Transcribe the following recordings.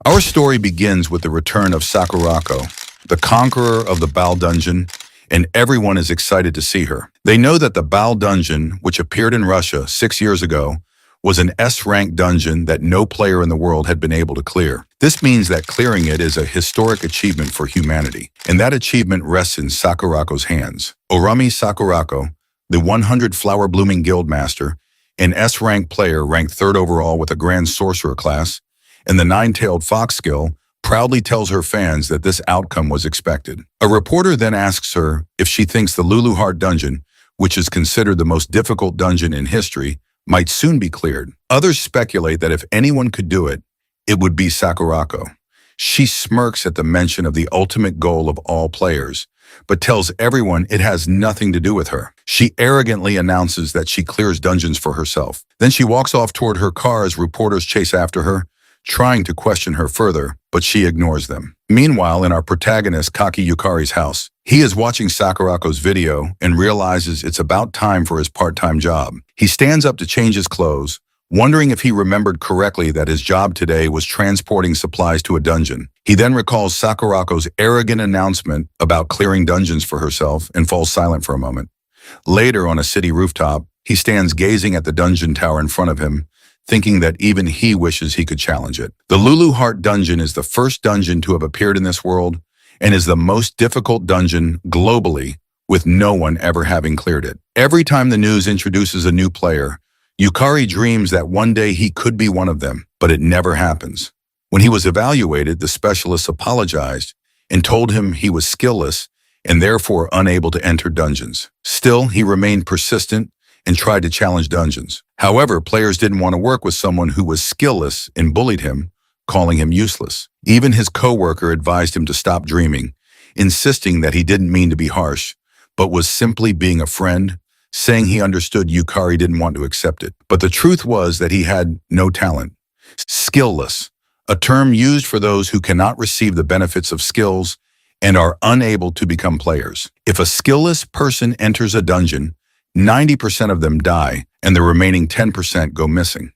Our story begins with the return of Sakurako, the conqueror of the Bao Dungeon, and everyone is excited to see her. They know that the Bao Dungeon, which appeared in Russia 6 years ago, was an S-rank dungeon that no player in the world had been able to clear. This means that clearing it is a historic achievement for humanity, and that achievement rests in Sakurako's hands. Orami Sakurako, the 100 Flower Blooming Guildmaster, an S-rank player ranked 3rd overall with a Grand Sorcerer class, and the Nine-Tailed Fox skill, proudly tells her fans that this outcome was expected. A reporter then asks her if she thinks the Lulu Heart Dungeon, which is considered the most difficult dungeon in history, might soon be cleared. Others speculate that if anyone could do it, it would be Sakurako. She smirks at the mention of the ultimate goal of all players, but tells everyone it has nothing to do with her. She arrogantly announces that she clears dungeons for herself. Then she walks off toward her car as reporters chase after her, trying to question her further, but she ignores them. Meanwhile, in our protagonist Kaki Yukari's house, he is watching Sakurako's video and realizes it's about time for his part-time job. He stands up to change his clothes, wondering if he remembered correctly that his job today was transporting supplies to a dungeon. He then recalls Sakurako's arrogant announcement about clearing dungeons for herself and falls silent for a moment. Later, on a city rooftop, he stands gazing at the dungeon tower in front of him, thinking that even he wishes he could challenge it. The Lulu Heart Dungeon is the first dungeon to have appeared in this world and is the most difficult dungeon globally, with no one ever having cleared it. Every time the news introduces a new player, Yukari dreams that one day he could be one of them, but it never happens. When he was evaluated, the specialists apologized and told him he was skillless and therefore unable to enter dungeons. Still, he remained persistent and tried to challenge dungeons. However, players didn't want to work with someone who was skillless and bullied him, calling him useless. Even his coworker advised him to stop dreaming, insisting that he didn't mean to be harsh, but was simply being a friend, saying he understood Yukari didn't want to accept it. But the truth was that he had no talent. Skillless, a term used for those who cannot receive the benefits of skills and are unable to become players. If a skillless person enters a dungeon, 90% of them die, and the remaining 10% go missing.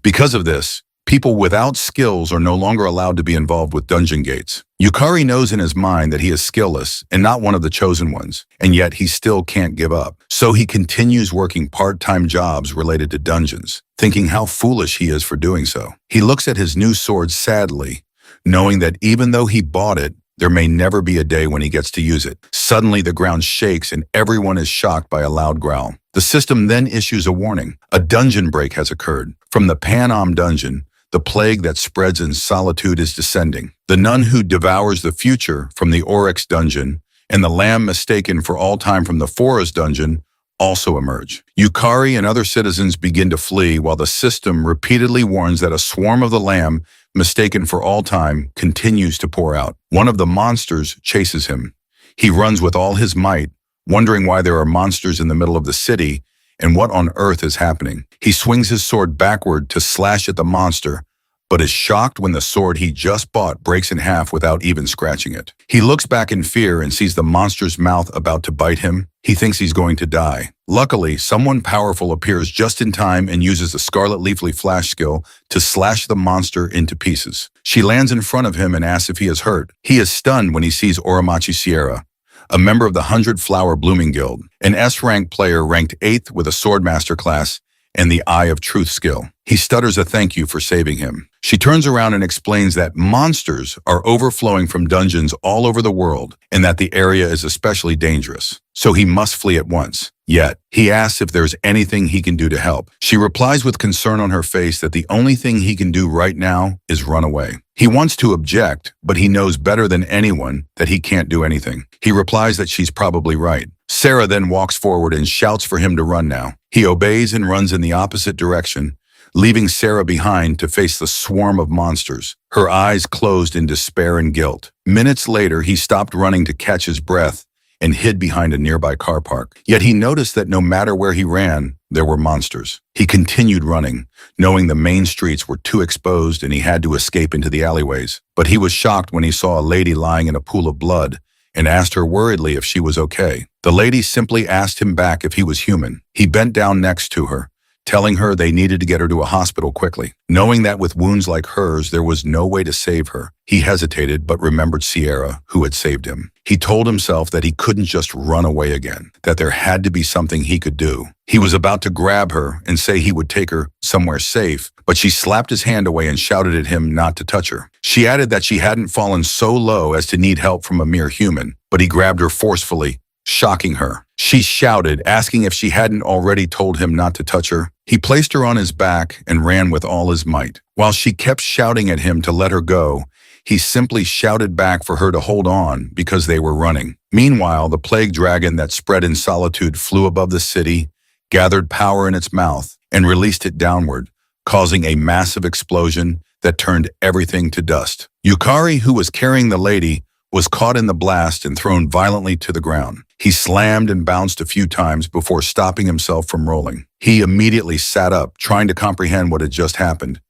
Because of this, people without skills are no longer allowed to be involved with dungeon gates. Yukari knows in his mind that he is skillless and not one of the chosen ones, and yet he still can't give up. So he continues working part-time jobs related to dungeons, thinking how foolish he is for doing so. He looks at his new sword sadly, knowing that even though he bought it, there may never be a day when he gets to use it. Suddenly, the ground shakes and everyone is shocked by a loud growl. The system then issues a warning. A dungeon break has occurred. From the Panam dungeon, the plague that spreads in solitude is descending. The nun who devours the future from the Oryx dungeon and the lamb mistaken for all time from the Forest dungeon also emerge. Yukari and other citizens begin to flee while the system repeatedly warns that a swarm of the lamb mistaken for all time continues to pour out. One of the monsters chases him. He runs with all his might, wondering why there are monsters in the middle of the city and what on earth is happening. He swings his sword backward to slash at the monster, but is shocked when the sword he just bought breaks in half without even scratching it. He looks back in fear and sees the monster's mouth about to bite him. He thinks he's going to die. Luckily, someone powerful appears just in time and uses the Scarlet Leafly Flash skill to slash the monster into pieces. She lands in front of him and asks if he is hurt. He is stunned when he sees Oramachi Sierra, a member of the 100 Flower Blooming Guild, an S-rank player ranked 8th with a Swordmaster class and the Eye of Truth skill. He stutters a thank you for saving him. She turns around and explains that monsters are overflowing from dungeons all over the world and that the area is especially dangerous, so he must flee at once. Yet, he asks if there's anything he can do to help. She replies with concern on her face that the only thing he can do right now is run away. He wants to object, but he knows better than anyone that he can't do anything. He replies that she's probably right. Sarah then walks forward and shouts for him to run now. He obeys and runs in the opposite direction, leaving Sarah behind to face the swarm of monsters, her eyes closed in despair and guilt. Minutes later, he stopped running to catch his breath and hid behind a nearby car park. Yet he noticed that no matter where he ran, there were monsters. He continued running, knowing the main streets were too exposed and he had to escape into the alleyways. But he was shocked when he saw a lady lying in a pool of blood and asked her worriedly if she was okay. The lady simply asked him back if he was human. He bent down next to her, telling her they needed to get her to a hospital quickly. Knowing that with wounds like hers, there was no way to save her, he hesitated but remembered Sierra, who had saved him. He told himself that he couldn't just run away again, that there had to be something he could do. He was about to grab her and say he would take her somewhere safe, but she slapped his hand away and shouted at him not to touch her. She added that she hadn't fallen so low as to need help from a mere human, but he grabbed her forcefully, shocking her. She shouted, asking if she hadn't already told him not to touch her. He placed her on his back and ran with all his might. While she kept shouting at him to let her go, he simply shouted back for her to hold on because they were running. Meanwhile, the plague dragon that spread in solitude flew above the city, gathered power in its mouth, and released it downward, causing a massive explosion that turned everything to dust. Yukari, who was carrying the lady, was caught in the blast and thrown violently to the ground. He slammed and bounced a few times before stopping himself from rolling. He immediately sat up, trying to comprehend what had just happened.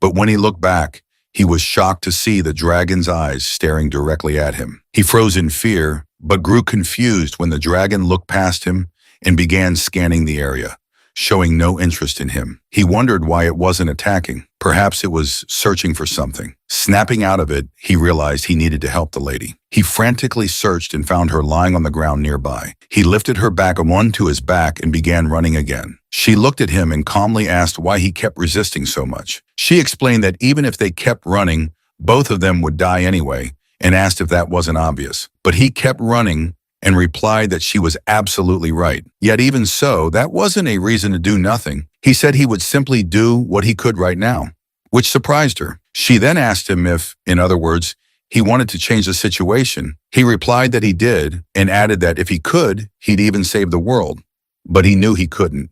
But when he looked back, he was shocked to see the dragon's eyes staring directly at him. He froze in fear, but grew confused when the dragon looked past him and began scanning the area, showing no interest in him. He wondered why it wasn't attacking. Perhaps it was searching for something. Snapping out of it, he realized he needed to help the lady. He frantically searched and found her lying on the ground nearby. He lifted her back onto his back and began running again. She looked at him and calmly asked why he kept resisting so much. She explained that even if they kept running, both of them would die anyway, and asked if that wasn't obvious. But he kept running and replied that she was absolutely right. Yet even so, that wasn't a reason to do nothing. He said he would simply do what he could right now, which surprised her. She then asked him if, in other words, he wanted to change the situation. He replied that he did and added that if he could, he'd even save the world. But he knew he couldn't.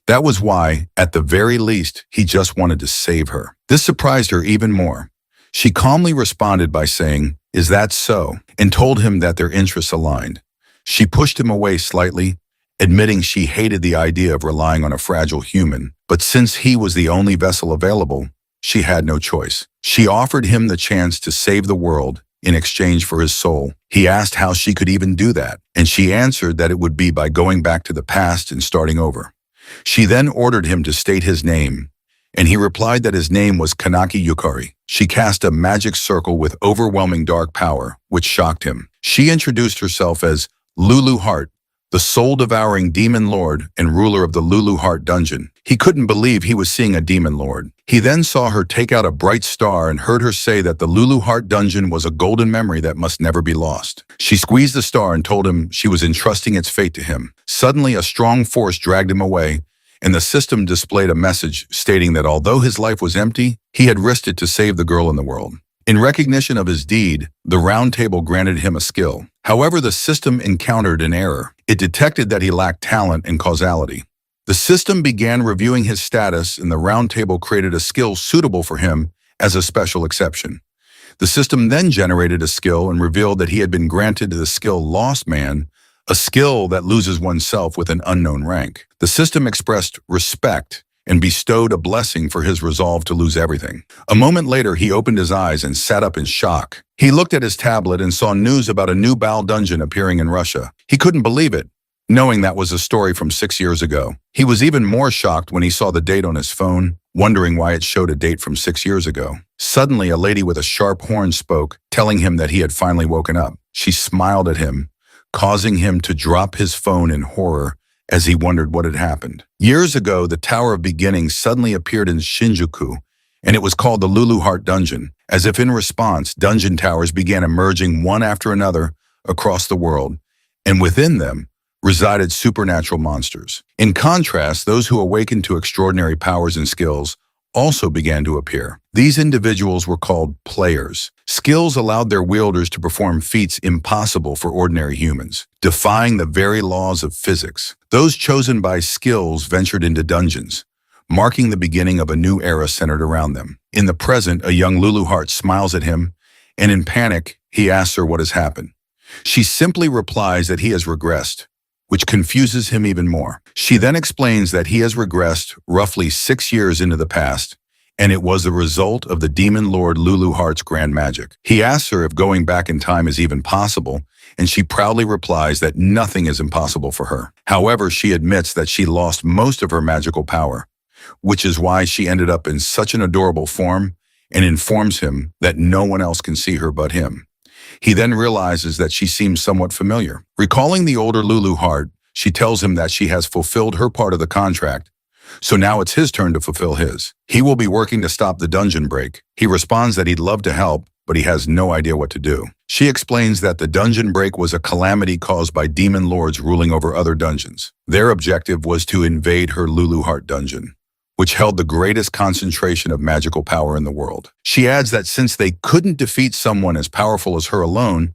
That was why, at the very least, he just wanted to save her. This surprised her even more. She calmly responded by saying, "Is that so?" and told him that their interests aligned. She pushed him away slightly, admitting she hated the idea of relying on a fragile human, but since he was the only vessel available, she had no choice. She offered him the chance to save the world in exchange for his soul. He asked how she could even do that, and she answered that it would be by going back to the past and starting over. She then ordered him to state his name, and he replied that his name was Kanaki Yukari. She cast a magic circle with overwhelming dark power, which shocked him. She introduced herself as Lulu Heart, the soul-devouring demon lord and ruler of the Lulu Heart dungeon. He couldn't believe he was seeing a demon lord. He then saw her take out a bright star and heard her say that the Lulu Heart dungeon was a golden memory that must never be lost. She squeezed the star and told him she was entrusting its fate to him. Suddenly, a strong force dragged him away, and the system displayed a message stating that although his life was empty, he had risked it to save the girl in the world. In recognition of his deed, the round table granted him a skill. However, the system encountered an error. It detected that he lacked talent and causality. The system began reviewing his status, and the round table created a skill suitable for him as a special exception. The system then generated a skill and revealed that he had been granted the skill Lost Man, a skill that loses oneself with an unknown rank. The system expressed respect and bestowed a blessing for his resolve to lose everything. A moment later, he opened his eyes and sat up in shock. He looked at his tablet and saw news about a new Baal dungeon appearing in Russia. He couldn't believe it, knowing that was a story from 6 years ago. He was even more shocked when he saw the date on his phone, wondering why it showed a date from 6 years ago. Suddenly, a lady with a sharp horn spoke, telling him that he had finally woken up. She smiled at him, causing him to drop his phone in horror as he wondered what had happened. Years ago, the Tower of Beginnings suddenly appeared in Shinjuku, and it was called the Lulu Heart Dungeon. As if in response, dungeon towers began emerging one after another across the world, and within them resided supernatural monsters. In contrast, those who awakened to extraordinary powers and skills also began to appear. These individuals were called players. Skills allowed their wielders to perform feats impossible for ordinary humans, defying the very laws of physics. Those chosen by skills ventured into dungeons, marking the beginning of a new era centered around them. In the present, a young Lulu Heart smiles at him, and in panic, he asks her what has happened. She simply replies that he has regressed, which confuses him even more. She then explains that he has regressed roughly 6 years into the past, and it was the result of the demon lord Lulu Heart's grand magic. He asks her if going back in time is even possible, and she proudly replies that nothing is impossible for her. However, she admits that she lost most of her magical power, which is why she ended up in such an adorable form, and informs him that no one else can see her but him. He then realizes that she seems somewhat familiar. Recalling the older Lulu heart, she tells him that she has fulfilled her part of the contract, so now it's his turn to fulfill his. He will be working to stop the dungeon break. He responds that he'd love to help, but he has no idea what to do. She explains that the dungeon break was a calamity caused by demon lords ruling over other dungeons. Their objective was to invade her Lulu Heart dungeon, which held the greatest concentration of magical power in the world. She adds that since they couldn't defeat someone as powerful as her alone,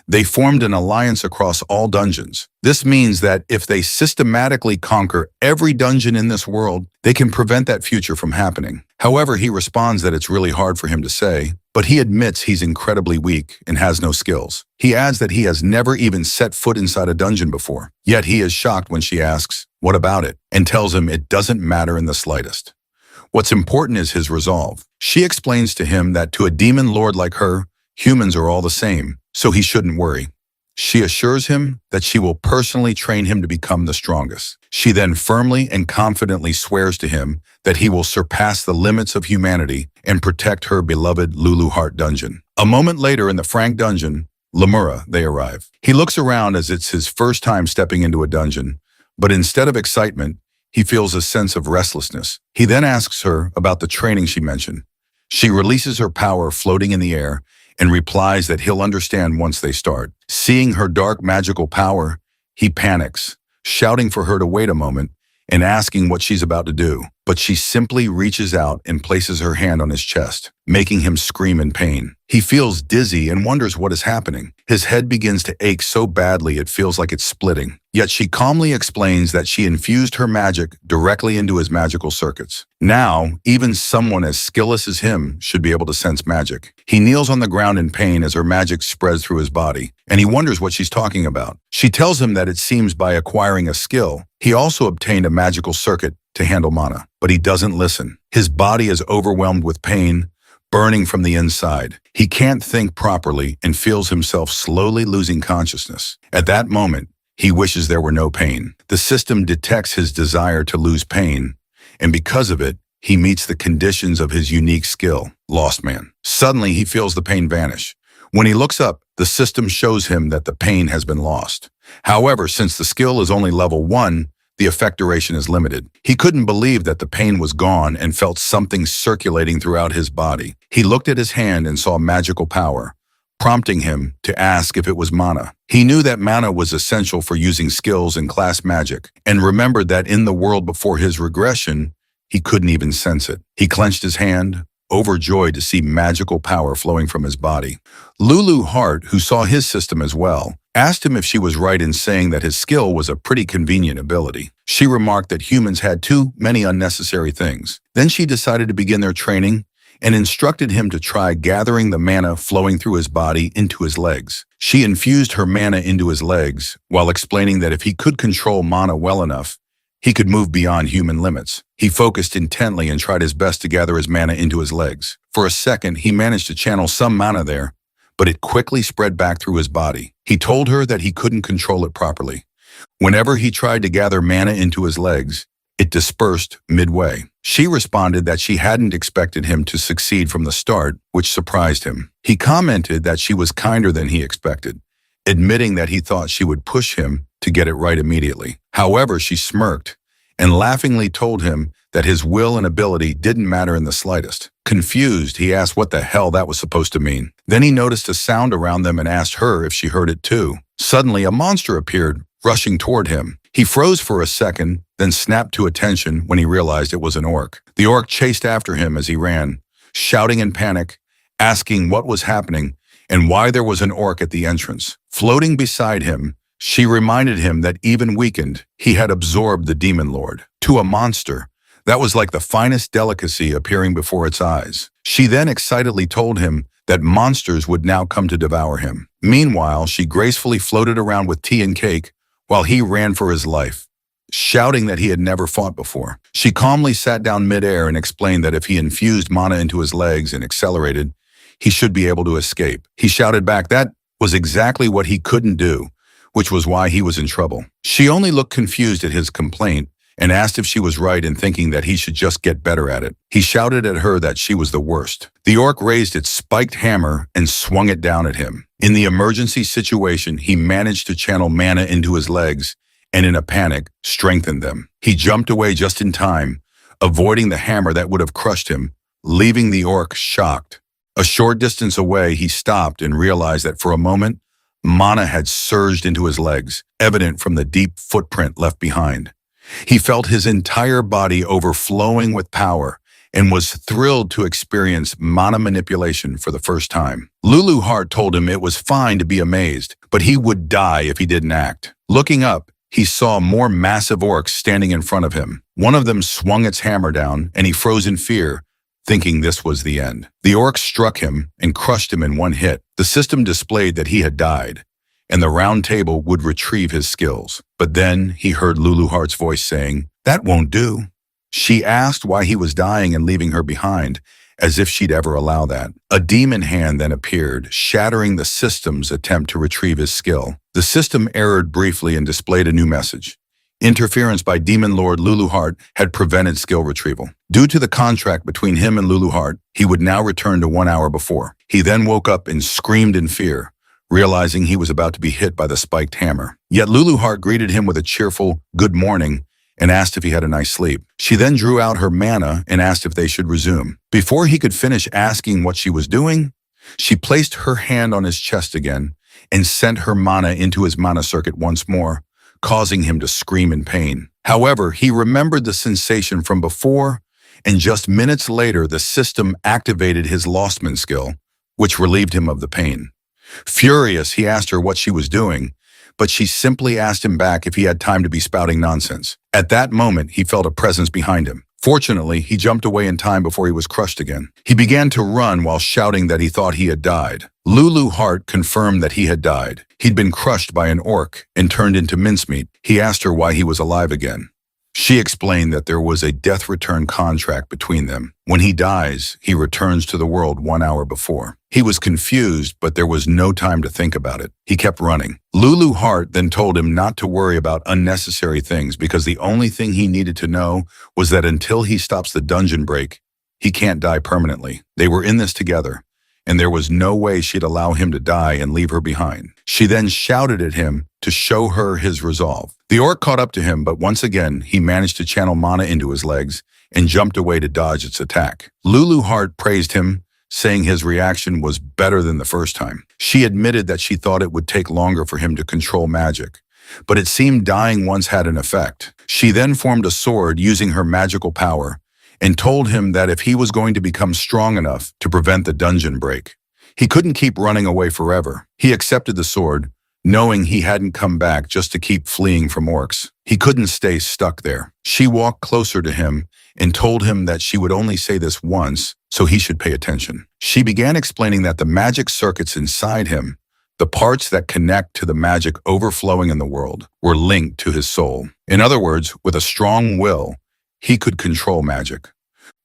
they formed an alliance across all dungeons. This means that if they systematically conquer every dungeon in this world, they can prevent that future from happening. However, he responds that it's really hard for him to say, but he admits he's incredibly weak and has no skills. He adds that he has never even set foot inside a dungeon before. Yet he is shocked when she asks, "What about it?" and tells him it doesn't matter in the slightest. What's important is his resolve. She explains to him that to a demon lord like her, humans are all the same, so he shouldn't worry. She assures him that she will personally train him to become the strongest. She then firmly and confidently swears to him that he will surpass the limits of humanity and protect her beloved Lulu Heart dungeon. A moment later in the Frank dungeon, Lemura, they arrive. He looks around as it's his first time stepping into a dungeon, but instead of excitement, he feels a sense of restlessness. He then asks her about the training she mentioned. She releases her power floating in the air and replies that he'll understand once they start. Seeing her dark magical power, he panics, shouting for her to wait a moment and asking what she's about to do. But she simply reaches out and places her hand on his chest, making him scream in pain. He feels dizzy and wonders what is happening. His head begins to ache so badly it feels like it's splitting. Yet she calmly explains that she infused her magic directly into his magical circuits. Now, even someone as skillless as him should be able to sense magic. He kneels on the ground in pain as her magic spreads through his body, and he wonders what she's talking about. She tells him that it seems by acquiring a skill, he also obtained a magical circuit to handle mana, but he doesn't listen. His body is overwhelmed with pain, burning from the inside. He can't think properly and feels himself slowly losing consciousness. At that moment, he wishes there were no pain. The system detects his desire to lose pain, and because of it, he meets the conditions of his unique skill, Lost Man. Suddenly, he feels the pain vanish. When he looks up, the system shows him that the pain has been lost. However, since the skill is only level 1, the effect duration is limited. He couldn't believe that the pain was gone and felt something circulating throughout his body. He looked at his hand and saw magical power, prompting him to ask if it was mana. He knew that mana was essential for using skills in class magic, and remembered that in the world before his regression, he couldn't even sense it. He clenched his hand, overjoyed to see magical power flowing from his body. Lulu Heart, who saw his system as well, asked him if she was right in saying that his skill was a pretty convenient ability. She remarked that humans had too many unnecessary things. Then she decided to begin their training and instructed him to try gathering the mana flowing through his body into his legs. She infused her mana into his legs while explaining that if he could control mana well enough, he could move beyond human limits. He focused intently and tried his best to gather his mana into his legs. For a second, he managed to channel some mana there, but it quickly spread back through his body. He told her that he couldn't control it properly. Whenever he tried to gather mana into his legs, it dispersed midway. She responded that she hadn't expected him to succeed from the start, which surprised him. He commented that she was kinder than he expected, admitting that he thought she would push him to get it right immediately. However, she smirked and laughingly told him that his will and ability didn't matter in the slightest. Confused, he asked what the hell that was supposed to mean. Then he noticed a sound around them and asked her if she heard it too. Suddenly, a monster appeared, rushing toward him. He froze for a second, then snapped to attention when he realized it was an orc. The orc chased after him as he ran, shouting in panic, asking what was happening and why there was an orc at the entrance. Floating beside him, she reminded him that even weakened, he had absorbed the demon lord. To a monster, that was like the finest delicacy appearing before its eyes. She then excitedly told him that monsters would now come to devour him. Meanwhile, she gracefully floated around with tea and cake while he ran for his life, shouting that he had never fought before. She calmly sat down midair and explained that if he infused mana into his legs and accelerated, he should be able to escape. He shouted back that was exactly what he couldn't do, which was why he was in trouble. She only looked confused at his complaint and asked if she was right in thinking that he should just get better at it. He shouted at her that she was the worst. The orc raised its spiked hammer and swung it down at him. In the emergency situation, he managed to channel mana into his legs and, in a panic, strengthened them. He jumped away just in time, avoiding the hammer that would have crushed him, leaving the orc shocked. A short distance away, he stopped and realized that for a moment, mana had surged into his legs, evident from the deep footprint left behind. He felt his entire body overflowing with power and was thrilled to experience mana manipulation for the first time. Lulu Heart told him it was fine to be amazed, but he would die if he didn't act. Looking up, he saw more massive orcs standing in front of him. One of them swung its hammer down, and he froze in fear, thinking this was the end. The orc struck him and crushed him in one hit. The system displayed that he had died, and the round table would retrieve his skills. But then he heard Lulu Heart's voice saying, "That won't do." She asked why he was dying and leaving her behind, as if she'd ever allow that. A demon hand then appeared, shattering the system's attempt to retrieve his skill. The system errored briefly and displayed a new message. Interference by Demon Lord Lulu Heart had prevented skill retrieval. Due to the contract between him and Lulu Heart, he would now return to 1 hour before. He then woke up and screamed in fear, realizing he was about to be hit by the spiked hammer. Yet Lulu Heart greeted him with a cheerful "good morning" and asked if he had a nice sleep. She then drew out her mana and asked if they should resume. Before he could finish asking what she was doing, she placed her hand on his chest again and sent her mana into his mana circuit once more, causing him to scream in pain. However, he remembered the sensation from before, and just minutes later, the system activated his Lostman skill, which relieved him of the pain. Furious, he asked her what she was doing, but she simply asked him back if he had time to be spouting nonsense. At that moment, he felt a presence behind him. Fortunately, he jumped away in time before he was crushed again. He began to run while shouting that he thought he had died. Lulu Heart confirmed that he had died. He'd been crushed by an orc and turned into mincemeat. He asked her why he was alive again. She explained that there was a death return contract between them. When he dies, he returns to the world 1 hour before. He was confused, but there was no time to think about it. He kept running. Lulu Heart then told him not to worry about unnecessary things because the only thing he needed to know was that until he stops the dungeon break, he can't die permanently. They were in this together, and there was no way she'd allow him to die and leave her behind. She then shouted at him to show her his resolve. The orc caught up to him, but once again, he managed to channel mana into his legs and jumped away to dodge its attack. Lulu Heart praised him, saying his reaction was better than the first time. She admitted that she thought it would take longer for him to control magic, but it seemed dying once had an effect. She then formed a sword using her magical power and told him that if he was going to become strong enough to prevent the dungeon break, he couldn't keep running away forever. He accepted the sword, knowing he hadn't come back just to keep fleeing from orcs. He couldn't stay stuck there. She walked closer to him and told him that she would only say this once, so he should pay attention. She began explaining that the magic circuits inside him, the parts that connect to the magic overflowing in the world, were linked to his soul. In other words, with a strong will, he could control magic.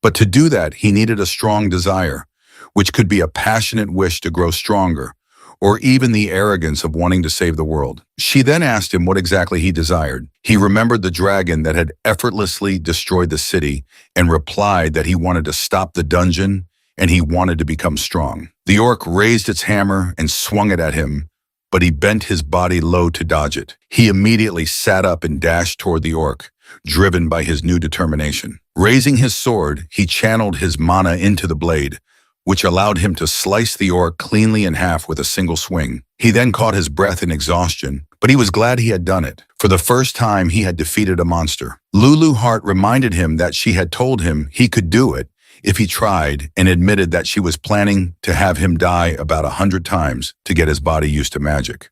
But to do that, he needed a strong desire, which could be a passionate wish to grow stronger, or even the arrogance of wanting to save the world. She then asked him what exactly he desired. He remembered the dragon that had effortlessly destroyed the city and replied that he wanted to stop the dungeon and he wanted to become strong. The orc raised its hammer and swung it at him, but he bent his body low to dodge it. He immediately sat up and dashed toward the orc, driven by his new determination. Raising his sword, he channeled his mana into the blade, which allowed him to slice the orc cleanly in half with a single swing. He then caught his breath in exhaustion, but he was glad he had done it. For the first time, he had defeated a monster. Lulu Heart reminded him that she had told him he could do it if he tried, and admitted that she was planning to have him die about 100 times to get his body used to magic.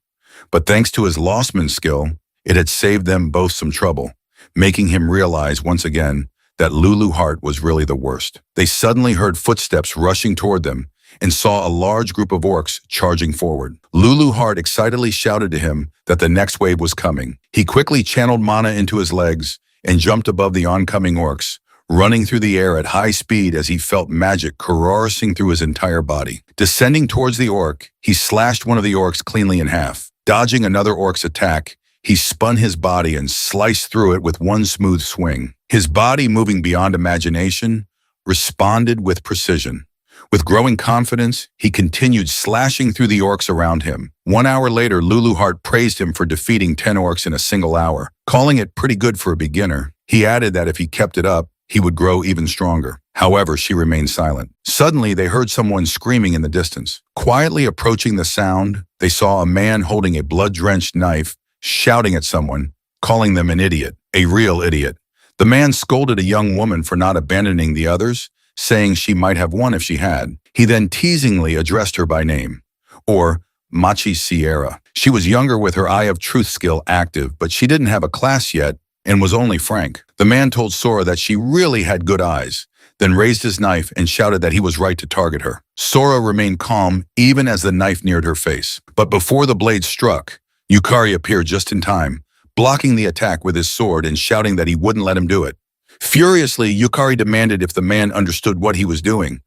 But thanks to his Lostman skill, it had saved them both some trouble, making him realize once again that Lulu Heart was really the worst. They suddenly heard footsteps rushing toward them and saw a large group of orcs charging forward. Lulu Heart excitedly shouted to him that the next wave was coming. He quickly channeled mana into his legs and jumped above the oncoming orcs, running through the air at high speed as he felt magic coursing through his entire body. Descending towards the orc, he slashed one of the orcs cleanly in half. Dodging another orc's attack, He spun his body and sliced through it with one smooth swing. His body, moving beyond imagination, responded with precision. With growing confidence, he continued slashing through the orcs around him. 1 hour later, Lulu Heart praised him for defeating 10 orcs in a single hour, calling it pretty good for a beginner. He added that if he kept it up, he would grow even stronger. However, she remained silent. Suddenly, they heard someone screaming in the distance. Quietly approaching the sound, they saw a man holding a blood-drenched knife, shouting at someone, calling them an idiot, a real idiot. The man scolded a young woman for not abandoning the others, saying she might have won if she had. He then teasingly addressed her by name, or Machi Sierra. She was younger with her Eye of Truth skill active, but she didn't have a class yet and was only frank. The man told Sora that she really had good eyes, then raised his knife and shouted that he was right to target her. Sora remained calm even as the knife neared her face. But before the blade struck, Yukari appeared just in time, blocking the attack with his sword and shouting that he wouldn't let him do it. Furiously, Yukari demanded if the man understood what he was doing,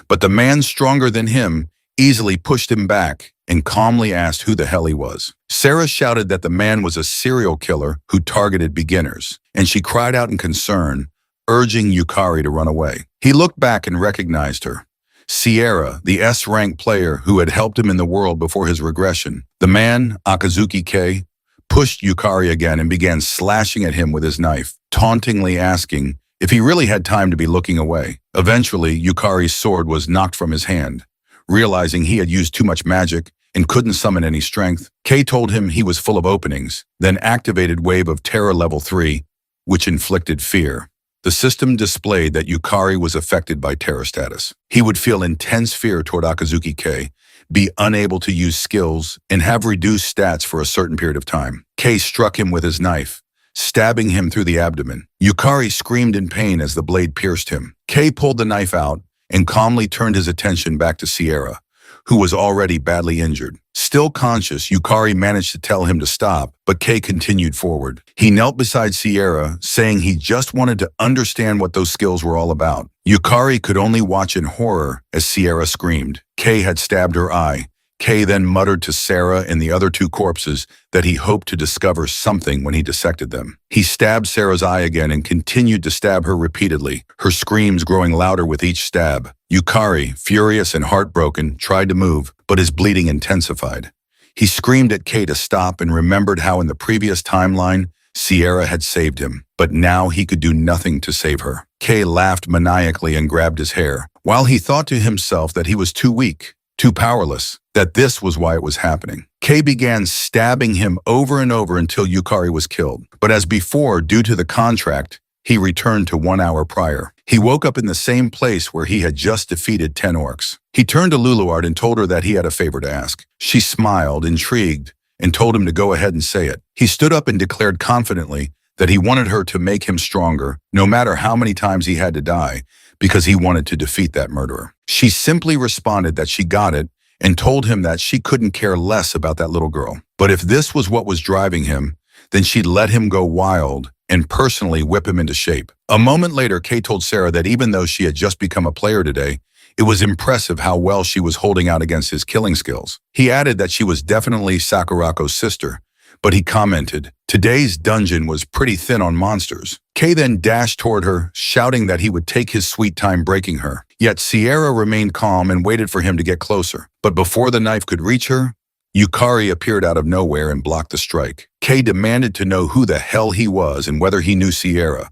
but the man stronger than him easily pushed him back and calmly asked who the hell he was. Sarah shouted that the man was a serial killer who targeted beginners, and she cried out in concern, urging Yukari to run away. He looked back and recognized her. Sierra, the S-rank player who had helped him in the world before his regression. The man, Akazuki K, pushed Yukari again and began slashing at him with his knife, tauntingly asking if he really had time to be looking away. Eventually, Yukari's sword was knocked from his hand. Realizing he had used too much magic and couldn't summon any strength, Kei told him he was full of openings, then activated Wave of Terror Level 3, which inflicted fear. The system displayed that Yukari was affected by terror status. He would feel intense fear toward Akazuki Kei, be unable to use skills, and have reduced stats for a certain period of time. Kei struck him with his knife, stabbing him through the abdomen. Yukari screamed in pain as the blade pierced him. Kei pulled the knife out and calmly turned his attention back to Sierra, who was already badly injured. Still conscious, Yukari managed to tell him to stop, but Kei continued forward. He knelt beside Sierra, saying he just wanted to understand what those skills were all about. Yukari could only watch in horror as Sierra screamed. Kei had stabbed her eye. Kei then muttered to Sarah and the other two corpses that he hoped to discover something when he dissected them. He stabbed Sarah's eye again and continued to stab her repeatedly, her screams growing louder with each stab. Yukari, furious and heartbroken, tried to move, but his bleeding intensified. He screamed at Kei to stop and remembered how in the previous timeline, Sierra had saved him, but now he could do nothing to save her. Kei laughed maniacally and grabbed his hair, while he thought to himself that he was too weak, too powerless, that this was why it was happening. Kei began stabbing him over and over until Yukari was killed. But as before, due to the contract, he returned to 1 hour prior. He woke up in the same place where he had just defeated 10 orcs. He turned to Luluart and told her that he had a favor to ask. She smiled, intrigued, and told him to go ahead and say it. He stood up and declared confidently that he wanted her to make him stronger, no matter how many times he had to die, because he wanted to defeat that murderer. She simply responded that she got it and told him that she couldn't care less about that little girl. But if this was what was driving him, then she'd let him go wild and personally whip him into shape. A moment later, Kei told Sarah that even though she had just become a player today, it was impressive how well she was holding out against his killing skills. He added that she was definitely Sakurako's sister, but he commented, today's dungeon was pretty thin on monsters. Kei then dashed toward her, shouting that he would take his sweet time breaking her. Yet Sierra remained calm and waited for him to get closer. But before the knife could reach her, Yukari appeared out of nowhere and blocked the strike. Kei demanded to know who the hell he was and whether he knew Sierra.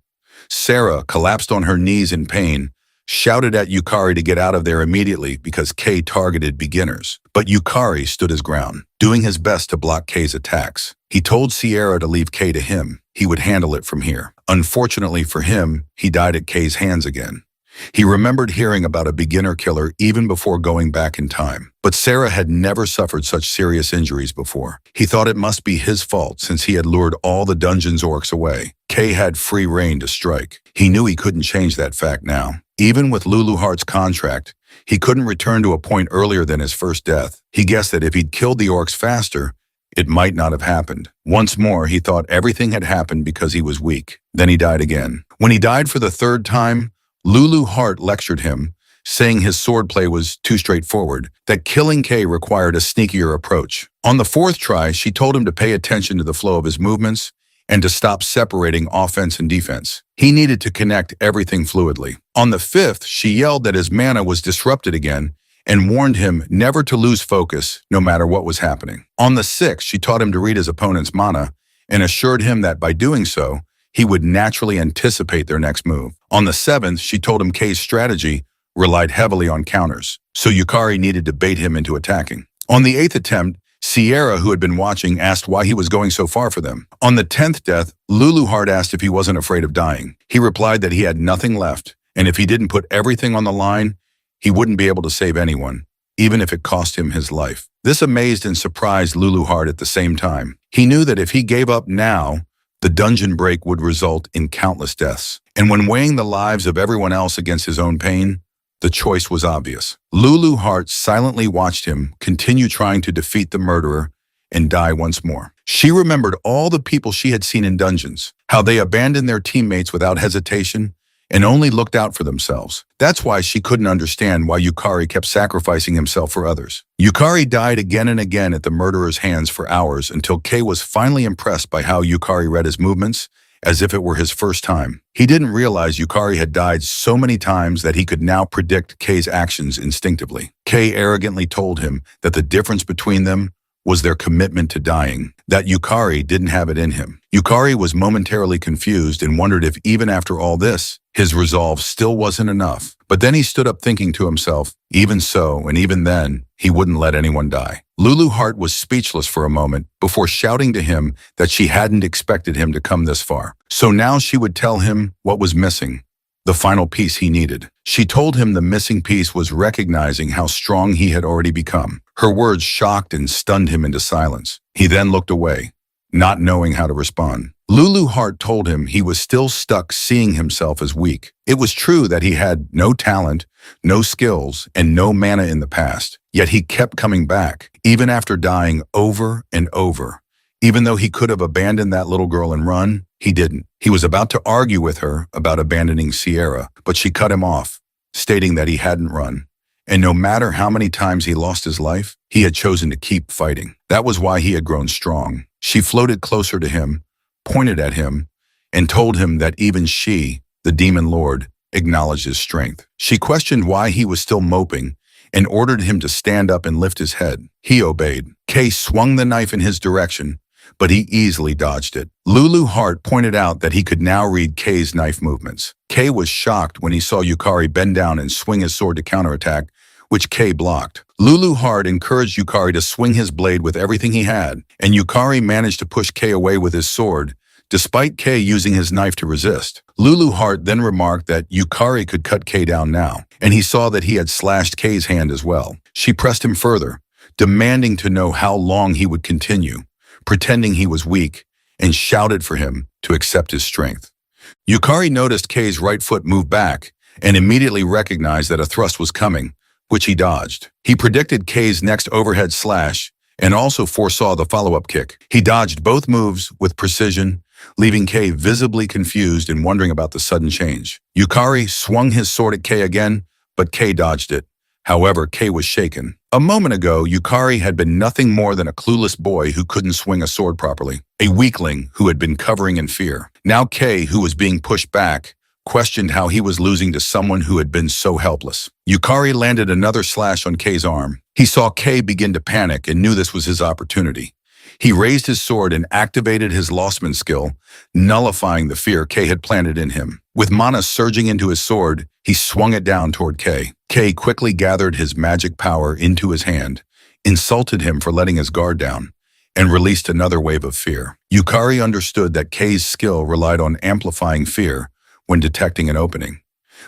Sarah collapsed on her knees in pain, shouted at Yukari to get out of there immediately because Kei targeted beginners. But Yukari stood his ground, doing his best to block Kei's attacks. He told Sierra to leave Kei to him. He would handle it from here. Unfortunately for him, he died at Kei's hands again. He remembered hearing about a beginner killer even before going back in time. But Sarah had never suffered such serious injuries before. He thought it must be his fault since he had lured all the dungeon's orcs away. Kei had free reign to strike. He knew he couldn't change that fact now. Even with Lulu Heart's contract, he couldn't return to a point earlier than his first death. He guessed that if he'd killed the orcs faster, it might not have happened. Once more, he thought everything had happened because he was weak. Then he died again. When he died for the third time, Lulu Heart lectured him, saying his swordplay was too straightforward, that killing Kay required a sneakier approach. On the fourth try, she told him to pay attention to the flow of his movements and to stop separating offense and defense. He needed to connect everything fluidly. On the fifth, she yelled that his mana was disrupted again and warned him never to lose focus no matter what was happening. On the sixth, she taught him to read his opponent's mana and assured him that by doing so, he would naturally anticipate their next move. On the seventh, she told him Kay's strategy relied heavily on counters, so Yukari needed to bait him into attacking. On the eighth attempt, Sierra, who had been watching, asked why he was going so far for them. On the 10th death, Luluhart asked if he wasn't afraid of dying. He replied that he had nothing left, and if he didn't put everything on the line, he wouldn't be able to save anyone, even if it cost him his life. This amazed and surprised Luluhart at the same time. He knew that if he gave up now, the dungeon break would result in countless deaths. And when weighing the lives of everyone else against his own pain, the choice was obvious. Luluhart silently watched him continue trying to defeat the murderer and die once more. She remembered all the people she had seen in dungeons, how they abandoned their teammates without hesitation and only looked out for themselves. That's why she couldn't understand why Yukari kept sacrificing himself for others. Yukari died again and again at the murderer's hands for hours until Kay was finally impressed by how Yukari read his movements as if it were his first time. He didn't realize Yukari had died so many times that he could now predict Kay's actions instinctively. Kay arrogantly told him that the difference between them was their commitment to dying, that Yukari didn't have it in him. Yukari was momentarily confused and wondered if even after all this, his resolve still wasn't enough. But then he stood up thinking to himself, even so, and even then, he wouldn't let anyone die. Luluhart was speechless for a moment before shouting to him that she hadn't expected him to come this far. So now she would tell him what was missing, the final piece he needed. She told him the missing piece was recognizing how strong he had already become. Her words shocked and stunned him into silence. He then looked away, not knowing how to respond. Luluhart told him he was still stuck seeing himself as weak. It was true that he had no talent, no skills, and no mana in the past, yet he kept coming back, even after dying over and over. Even though he could have abandoned that little girl and run, he didn't. He was about to argue with her about abandoning Sierra, but she cut him off, stating that he hadn't run. And no matter how many times he lost his life, he had chosen to keep fighting. That was why he had grown strong. She floated closer to him, pointed at him, and told him that even she, the demon lord, acknowledged his strength. She questioned why he was still moping and ordered him to stand up and lift his head. He obeyed. Kay swung the knife in his direction, but he easily dodged it. Luluhart pointed out that he could now read Kay's knife movements. Kay was shocked when he saw Yukari bend down and swing his sword to counterattack, which Kay blocked. Luluhart encouraged Yukari to swing his blade with everything he had, and Yukari managed to push Kay away with his sword, despite Kay using his knife to resist. Luluhart then remarked that Yukari could cut Kay down now, and he saw that he had slashed Kay's hand as well. She pressed him further, demanding to know how long he would continue, pretending he was weak, and shouted for him to accept his strength. Yukari noticed Kay's right foot move back and immediately recognized that a thrust was coming, which he dodged. He predicted Kay's next overhead slash and also foresaw the follow-up kick. He dodged both moves with precision, leaving Kay visibly confused and wondering about the sudden change. Yukari swung his sword at Kay again, but Kay dodged it. However, Kay was shaken. A moment ago, Yukari had been nothing more than a clueless boy who couldn't swing a sword properly, a weakling who had been covering in fear. Now Kay, who was being pushed back, questioned how he was losing to someone who had been so helpless. Yukari landed another slash on Kay's arm. He saw Kay begin to panic and knew this was his opportunity. He raised his sword and activated his Lostman skill, nullifying the fear Kay had planted in him. With mana surging into his sword, he swung it down toward Kay. Kay quickly gathered his magic power into his hand, insulted him for letting his guard down, and released another wave of fear. Yukari understood that Kay's skill relied on amplifying fear when detecting an opening.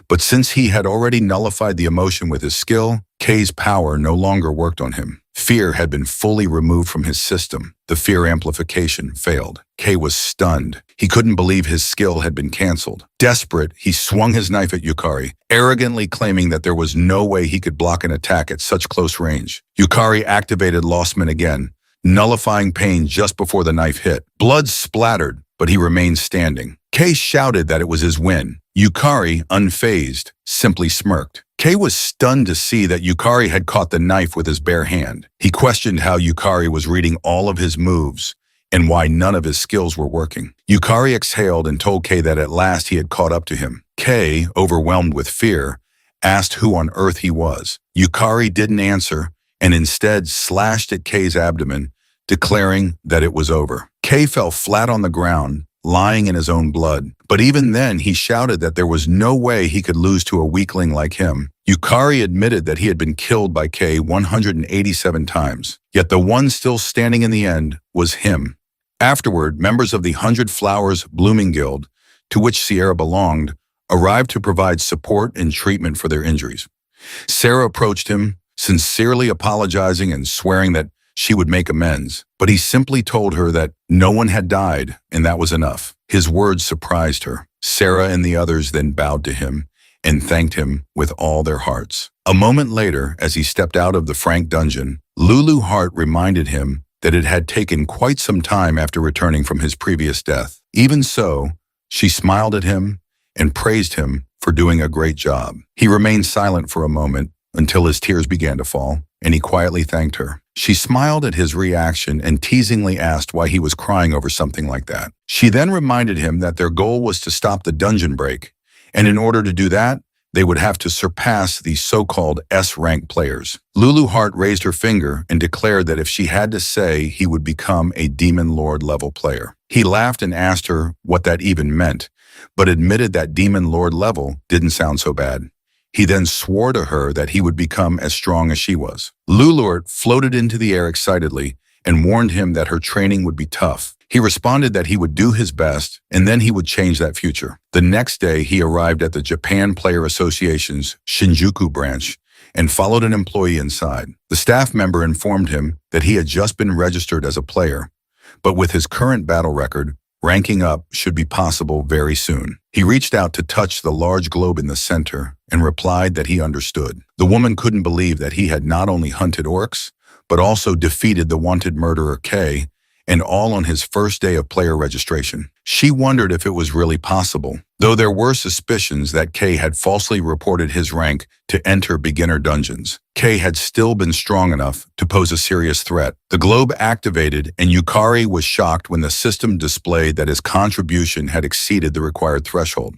But since he had already nullified the emotion with his skill, Kay's power no longer worked on him. Fear had been fully removed from his system. The fear amplification failed. Kay was stunned. He couldn't believe his skill had been canceled. Desperate, he swung his knife at Yukari, arrogantly claiming that there was no way he could block an attack at such close range. Yukari activated Lostman again, nullifying pain just before the knife hit. Blood splattered, but he remained standing. Kay shouted that it was his win. Yukari, unfazed, simply smirked. Kay was stunned to see that Yukari had caught the knife with his bare hand. He questioned how Yukari was reading all of his moves and why none of his skills were working. Yukari exhaled and told Kay that at last he had caught up to him. Kay, overwhelmed with fear, asked who on earth he was. Yukari didn't answer and instead slashed at Kay's abdomen, declaring that it was over. Kay fell flat on the ground, lying in his own blood. But even then, he shouted that there was no way he could lose to a weakling like him. Yukari admitted that he had been killed by Kay 187 times, yet the one still standing in the end was him. Afterward, members of the 100 Flowers Blooming Guild, to which Sierra belonged, arrived to provide support and treatment for their injuries. Sarah approached him, sincerely apologizing and swearing that she would make amends, but he simply told her that no one had died, and that was enough. His words surprised her. Sarah and the others then bowed to him and thanked him with all their hearts. A moment later, as he stepped out of the Frank dungeon, Lulu Hart reminded him that it had taken quite some time after returning from his previous death. Even so, she smiled at him and praised him for doing a great job. He remained silent for a moment until his tears began to fall, and he quietly thanked her. She smiled at his reaction and teasingly asked why he was crying over something like that. She then reminded him that their goal was to stop the dungeon break, and in order to do that, they would have to surpass the so-called S-rank players. Lulu Hart raised her finger and declared that if she had to say, he would become a Demon Lord level player. He laughed and asked her what that even meant, but admitted that Demon Lord level didn't sound so bad. He then swore to her that he would become as strong as she was. Lulu floated into the air excitedly and warned him that her training would be tough. He responded that he would do his best and then he would change that future. The next day, he arrived at the Japan Player Association's Shinjuku branch and followed an employee inside. The staff member informed him that he had just been registered as a player, but with his current battle record, ranking up should be possible very soon. He reached out to touch the large globe in the center and replied that he understood. The woman couldn't believe that he had not only hunted orcs, but also defeated the wanted murderer Kay, and all on his first day of player registration. She wondered if it was really possible, though there were suspicions that Kay had falsely reported his rank to enter beginner dungeons. Kay had still been strong enough to pose a serious threat. The globe activated, and Yukari was shocked when the system displayed that his contribution had exceeded the required threshold.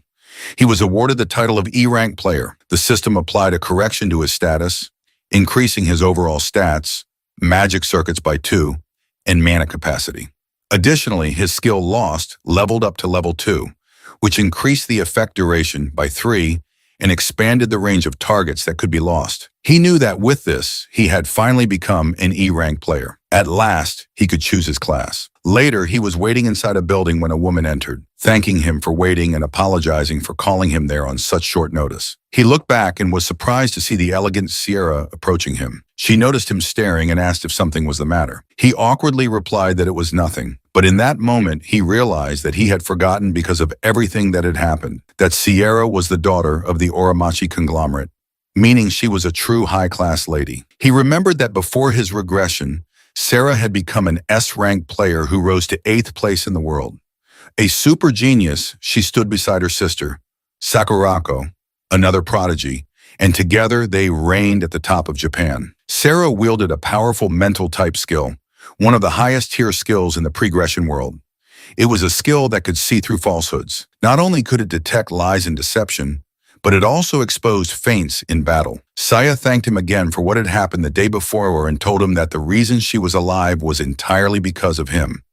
He was awarded the title of E-rank player. The system applied a correction to his status, increasing his overall stats, magic circuits by 2, and mana capacity. Additionally, his skill Lost leveled up to level 2, which increased the effect duration by 3 and expanded the range of targets that could be lost. He knew that with this, he had finally become an E-rank player. At last, he could choose his class. Later, he was waiting inside a building when a woman entered, thanking him for waiting and apologizing for calling him there on such short notice. He looked back and was surprised to see the elegant Sierra approaching him. She noticed him staring and asked if something was the matter. He awkwardly replied that it was nothing, but in that moment, he realized that he had forgotten because of everything that had happened, that Sierra was the daughter of the Oromachi conglomerate, meaning she was a true high-class lady. He remembered that before his regression, Sarah had become an S-rank player who rose to 8th place in the world. A super genius, she stood beside her sister, Sakurako, another prodigy, and together they reigned at the top of Japan. Sarah wielded a powerful mental type skill, one of the highest tier skills in the pregression world. It was a skill that could see through falsehoods. Not only could it detect lies and deception, but it also exposed feints in battle. Saya thanked him again for what had happened the day before and told him that the reason she was alive was entirely because of him.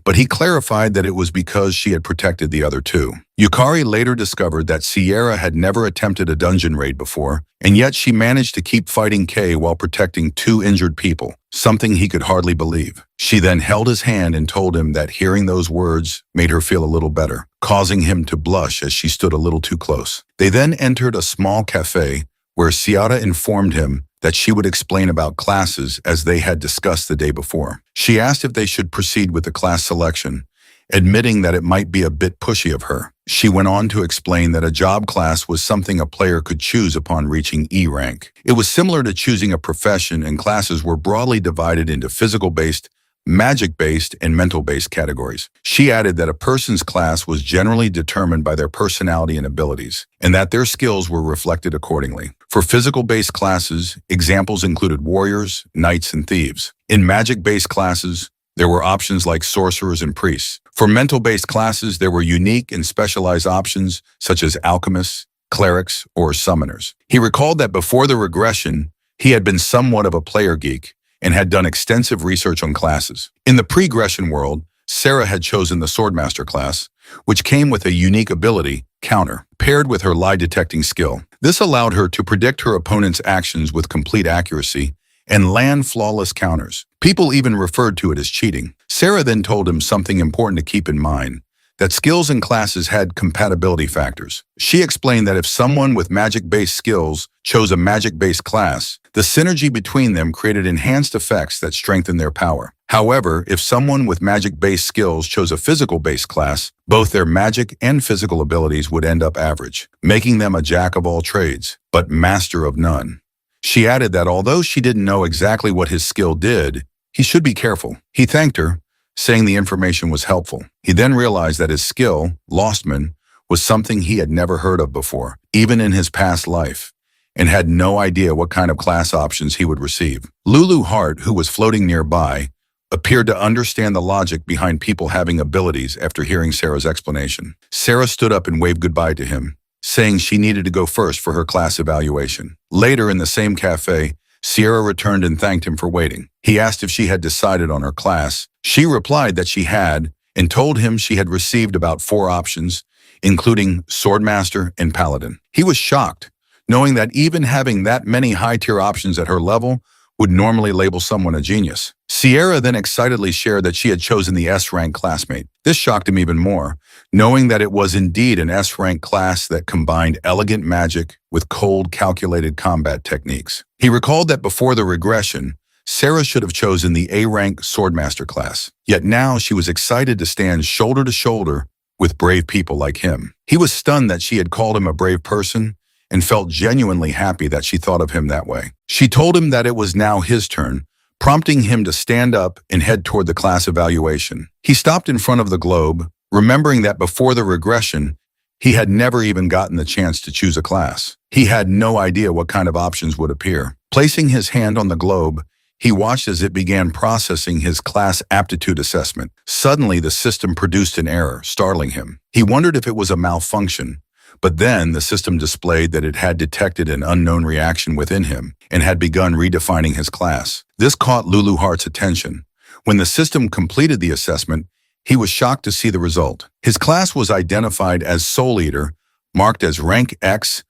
But he clarified that it was because she had protected the other two. Yukari later discovered that Sierra had never attempted a dungeon raid before, and yet she managed to keep fighting Kay while protecting 2 injured people, something he could hardly believe. She then held his hand and told him that hearing those words made her feel a little better, causing him to blush as she stood a little too close. They then entered a small cafe where Sierra informed him that she would explain about classes as they had discussed the day before. She asked if they should proceed with the class selection, admitting that it might be a bit pushy of her. She went on to explain that a job class was something a player could choose upon reaching E rank. It was similar to choosing a profession, and classes were broadly divided into physical-based, magic-based and mental-based categories. She added that a person's class was generally determined by their personality and abilities, and that their skills were reflected accordingly. For physical-based classes, examples included warriors, knights, and thieves. In magic-based classes, there were options like sorcerers and priests. For mental-based classes, there were unique and specialized options such as alchemists, clerics, or summoners. He recalled that before the regression, he had been somewhat of a player geek and had done extensive research on classes. In the pre-gression world, Sarah had chosen the Swordmaster class, which came with a unique ability, counter, paired with her lie-detecting skill. This allowed her to predict her opponent's actions with complete accuracy and land flawless counters. People even referred to it as cheating. Sarah then told him something important to keep in mind, that skills and classes had compatibility factors. She explained that if someone with magic-based skills chose a magic-based class, the synergy between them created enhanced effects that strengthened their power. However, if someone with magic-based skills chose a physical-based class, both their magic and physical abilities would end up average, making them a jack of all trades, but master of none. She added that although she didn't know exactly what his skill did, he should be careful. He thanked her, saying the information was helpful. He then realized that his skill, Lostman, was something he had never heard of before, even in his past life, and had no idea what kind of class options he would receive. Lulu Hart, who was floating nearby, appeared to understand the logic behind people having abilities after hearing Sarah's explanation. Sarah stood up and waved goodbye to him, saying she needed to go first for her class evaluation. Later in the same cafe, Sierra returned and thanked him for waiting. He asked if she had decided on her class. She replied that she had, and told him she had received about 4 options, including Swordmaster and Paladin. He was shocked, knowing that even having that many high-tier options at her level would normally label someone a genius. Sierra then excitedly shared that she had chosen the S-rank classmate. This shocked him even more, knowing that it was indeed an S-rank class that combined elegant magic with cold, calculated combat techniques. He recalled that before the regression, Sarah should have chosen the A-rank Swordmaster class. Yet now she was excited to stand shoulder to shoulder with brave people like him. He was stunned that she had called him a brave person and felt genuinely happy that she thought of him that way. She told him that it was now his turn, prompting him to stand up and head toward the class evaluation. He stopped in front of the globe, remembering that before the regression, he had never even gotten the chance to choose a class. He had no idea what kind of options would appear. Placing his hand on the globe, he watched as it began processing his class aptitude assessment. Suddenly, the system produced an error, startling him. He wondered if it was a malfunction, but then the system displayed that it had detected an unknown reaction within him and had begun redefining his class. This caught Lulu Hart's attention. When the system completed the assessment, he was shocked to see the result. His class was identified as Soul Eater, marked as rank X++.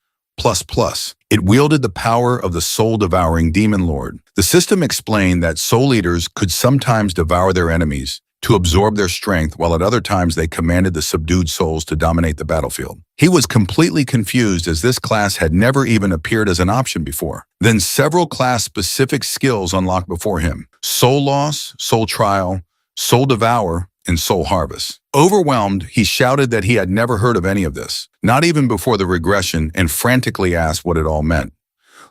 It wielded the power of the soul-devouring demon lord. The system explained that soul eaters could sometimes devour their enemies to absorb their strength, while at other times they commanded the subdued souls to dominate the battlefield. He was completely confused as this class had never even appeared as an option before. Then several class-specific skills unlocked before him: Soul Loss, Soul Trial, Soul Devour, and Soul Harvest. Overwhelmed, he shouted that he had never heard of any of this, not even before the regression, and frantically asked what it all meant.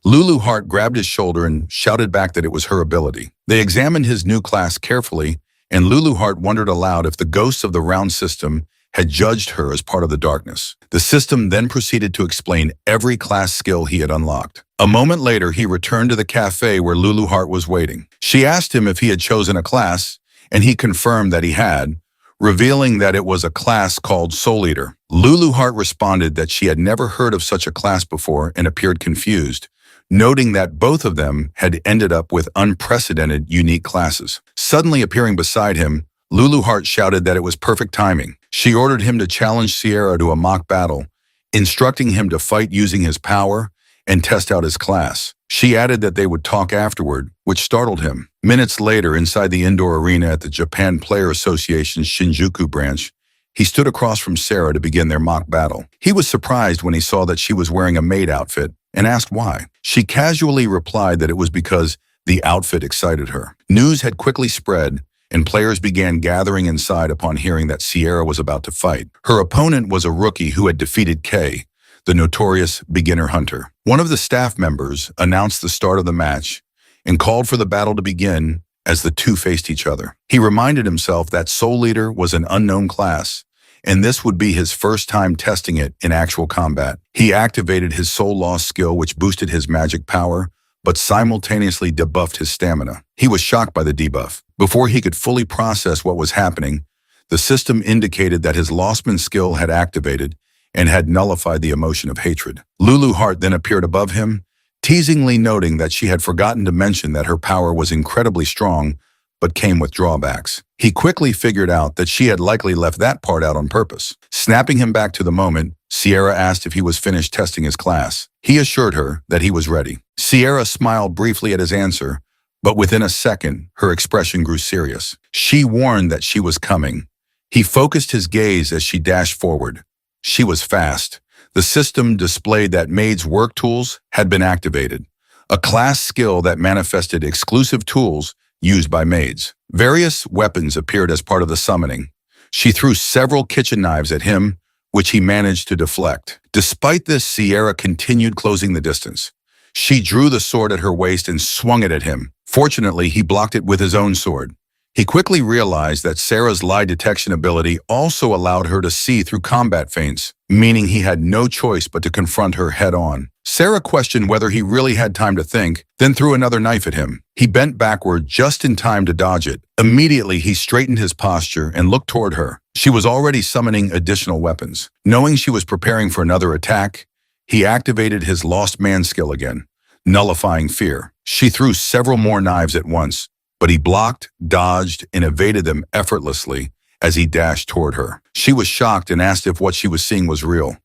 Lulu Hart grabbed his shoulder and shouted back that it was her ability. They examined his new class carefully, and Lulu Hart wondered aloud if the ghosts of the round system had judged her as part of the darkness. The system then proceeded to explain every class skill he had unlocked. A moment later, he returned to the cafe where Lulu Hart was waiting. She asked him if he had chosen a class, and he confirmed that he had, revealing that it was a class called Soul Eater. Lulu Hart responded that she had never heard of such a class before and appeared confused, noting that both of them had ended up with unprecedented, unique classes. Suddenly appearing beside him, Lulu Hart shouted that it was perfect timing. She ordered him to challenge Sierra to a mock battle, instructing him to fight using his power and test out his class. She added that they would talk afterward, which startled him. Minutes later, inside the indoor arena at the Japan Player Association's Shinjuku branch, he stood across from Sarah to begin their mock battle. He was surprised when he saw that she was wearing a maid outfit and asked why. She casually replied that it was because the outfit excited her. News had quickly spread, and players began gathering inside upon hearing that Sierra was about to fight. Her opponent was a rookie who had defeated Kay, the notorious beginner hunter. One of the staff members announced the start of the match and called for the battle to begin as the two faced each other. He reminded himself that Soul Eater was an unknown class, and this would be his first time testing it in actual combat. He activated his Soul Loss skill, which boosted his magic power, but simultaneously debuffed his stamina. He was shocked by the debuff. Before he could fully process what was happening, the system indicated that his Lostman skill had activated and had nullified the emotion of hatred. Lulu Hart then appeared above him, teasingly noting that she had forgotten to mention that her power was incredibly strong, but came with drawbacks. He quickly figured out that she had likely left that part out on purpose. Snapping him back to the moment, Sierra asked if he was finished testing his class. He assured her that he was ready. Sierra smiled briefly at his answer, but within a second, her expression grew serious. She warned that she was coming. He focused his gaze as she dashed forward. She was fast. The system displayed that Maid's work tools had been activated, a class skill that manifested exclusive tools used by maids. Various weapons appeared as part of the summoning. She threw several kitchen knives at him, which he managed to deflect. Despite this, Sierra continued closing the distance. She drew the sword at her waist and swung it at him. Fortunately, he blocked it with his own sword. He quickly realized that Sarah's lie detection ability also allowed her to see through combat feints, meaning he had no choice but to confront her head-on. Sarah questioned whether he really had time to think, then threw another knife at him. He bent backward just in time to dodge it. Immediately, he straightened his posture and looked toward her. She was already summoning additional weapons. Knowing she was preparing for another attack, he activated his Lost Man skill again, nullifying fear. She threw several more knives at once, but he blocked, dodged, and evaded them effortlessly as he dashed toward her. She was shocked and asked if what she was seeing was real.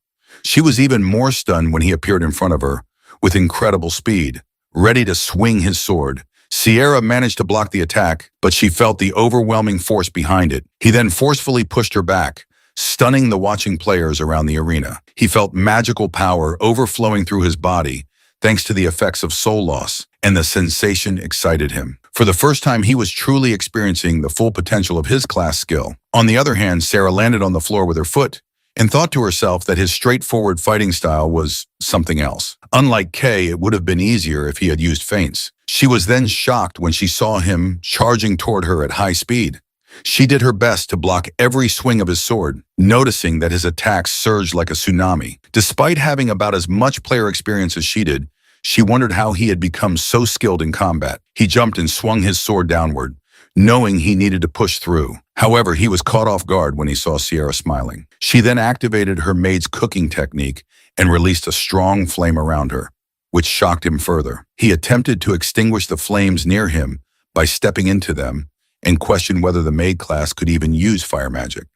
She was even more stunned when he appeared in front of her, with incredible speed, ready to swing his sword. Sierra managed to block the attack, but she felt the overwhelming force behind it. He then forcefully pushed her back, stunning the watching players around the arena. He felt magical power overflowing through his body, thanks to the effects of soul loss, and the sensation excited him. For the first time, he was truly experiencing the full potential of his class skill. On the other hand, Sarah landed on the floor with her foot and thought to herself that his straightforward fighting style was something else. Unlike Kay, it would have been easier if he had used feints. She was then shocked when she saw him charging toward her at high speed. She did her best to block every swing of his sword, noticing that his attacks surged like a tsunami. Despite having about as much player experience as she did, she wondered how he had become so skilled in combat. He jumped and swung his sword downward, knowing he needed to push through. However, he was caught off guard when he saw Sierra smiling. She then activated her maid's cooking technique and released a strong flame around her, which shocked him further. He attempted to extinguish the flames near him by stepping into them and questioned whether the maid class could even use fire magic.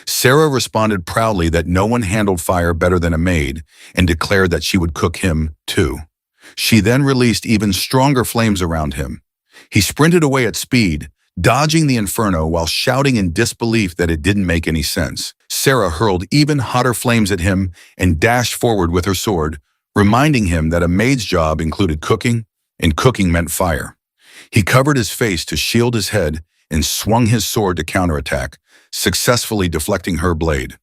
Sarah responded proudly that no one handled fire better than a maid and declared that she would cook him too. She then released even stronger flames around him. He sprinted away at speed, dodging the inferno while shouting in disbelief that it didn't make any sense. Sarah hurled even hotter flames at him and dashed forward with her sword, reminding him that a maid's job included cooking, and cooking meant fire. He covered his face to shield his head and swung his sword to counterattack, successfully deflecting her blade.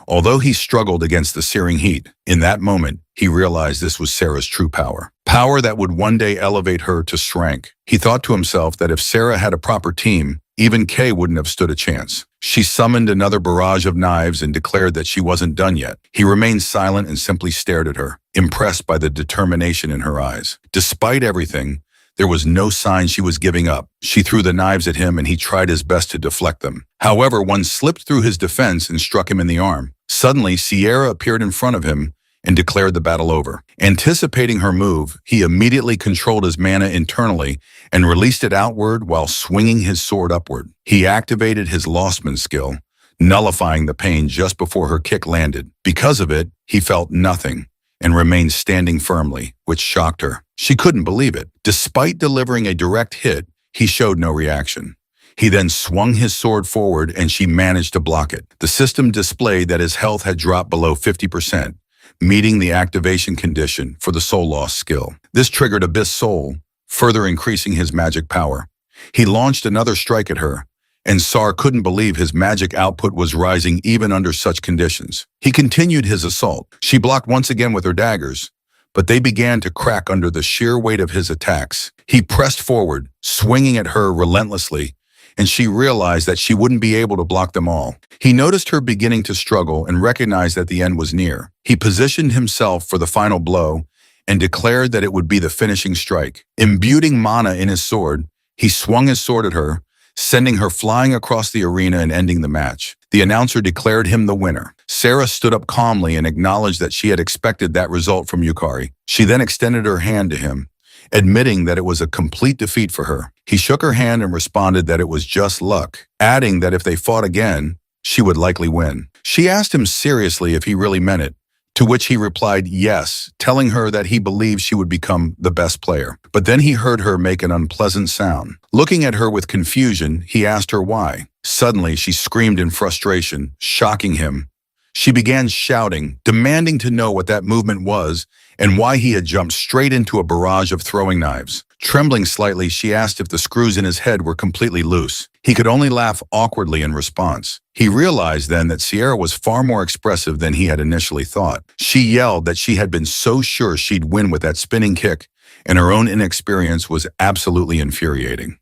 Although he struggled against the searing heat, in that moment, he realized this was Sarah's true power. Power that would one day elevate her to strength. He thought to himself that if Sarah had a proper team, even Kay wouldn't have stood a chance. She summoned another barrage of knives and declared that she wasn't done yet. He remained silent and simply stared at her, impressed by the determination in her eyes. Despite everything, there was no sign she was giving up. She threw the knives at him and he tried his best to deflect them. However, one slipped through his defense and struck him in the arm. Suddenly, Sierra appeared in front of him and declared the battle over. Anticipating her move, he immediately controlled his mana internally and released it outward while swinging his sword upward. He activated his Lostman skill, nullifying the pain just before her kick landed. Because of it, he felt nothing and remained standing firmly, which shocked her. She couldn't believe it. Despite delivering a direct hit, he showed no reaction. He then swung his sword forward and she managed to block it. The system displayed that his health had dropped below 50%, meeting the activation condition for the soul loss skill. This triggered Abyss Soul, further increasing his magic power. He launched another strike at her, and Sar couldn't believe his magic output was rising even under such conditions. He continued his assault. She blocked once again with her daggers, but they began to crack under the sheer weight of his attacks. He pressed forward, swinging at her relentlessly, and she realized that she wouldn't be able to block them all. He noticed her beginning to struggle and recognized that the end was near. He positioned himself for the final blow and declared that it would be the finishing strike. Imbuing mana in his sword, he swung his sword at her, sending her flying across the arena and ending the match. The announcer declared him the winner. Sarah stood up calmly and acknowledged that she had expected that result from Yukari. She then extended her hand to him, admitting that it was a complete defeat for her. He shook her hand and responded that it was just luck, adding that if they fought again, she would likely win. She asked him seriously if he really meant it, to which he replied yes, telling her that he believed she would become the best player. But then he heard her make an unpleasant sound. Looking at her with confusion, he asked her why. Suddenly, she screamed in frustration, shocking him. She began shouting, demanding to know what that movement was and why he had jumped straight into a barrage of throwing knives. Trembling slightly, she asked if the screws in his head were completely loose. He could only laugh awkwardly in response. He realized then that Sierra was far more expressive than he had initially thought. She yelled that she had been so sure she'd win with that spinning kick, and her own inexperience was absolutely infuriating.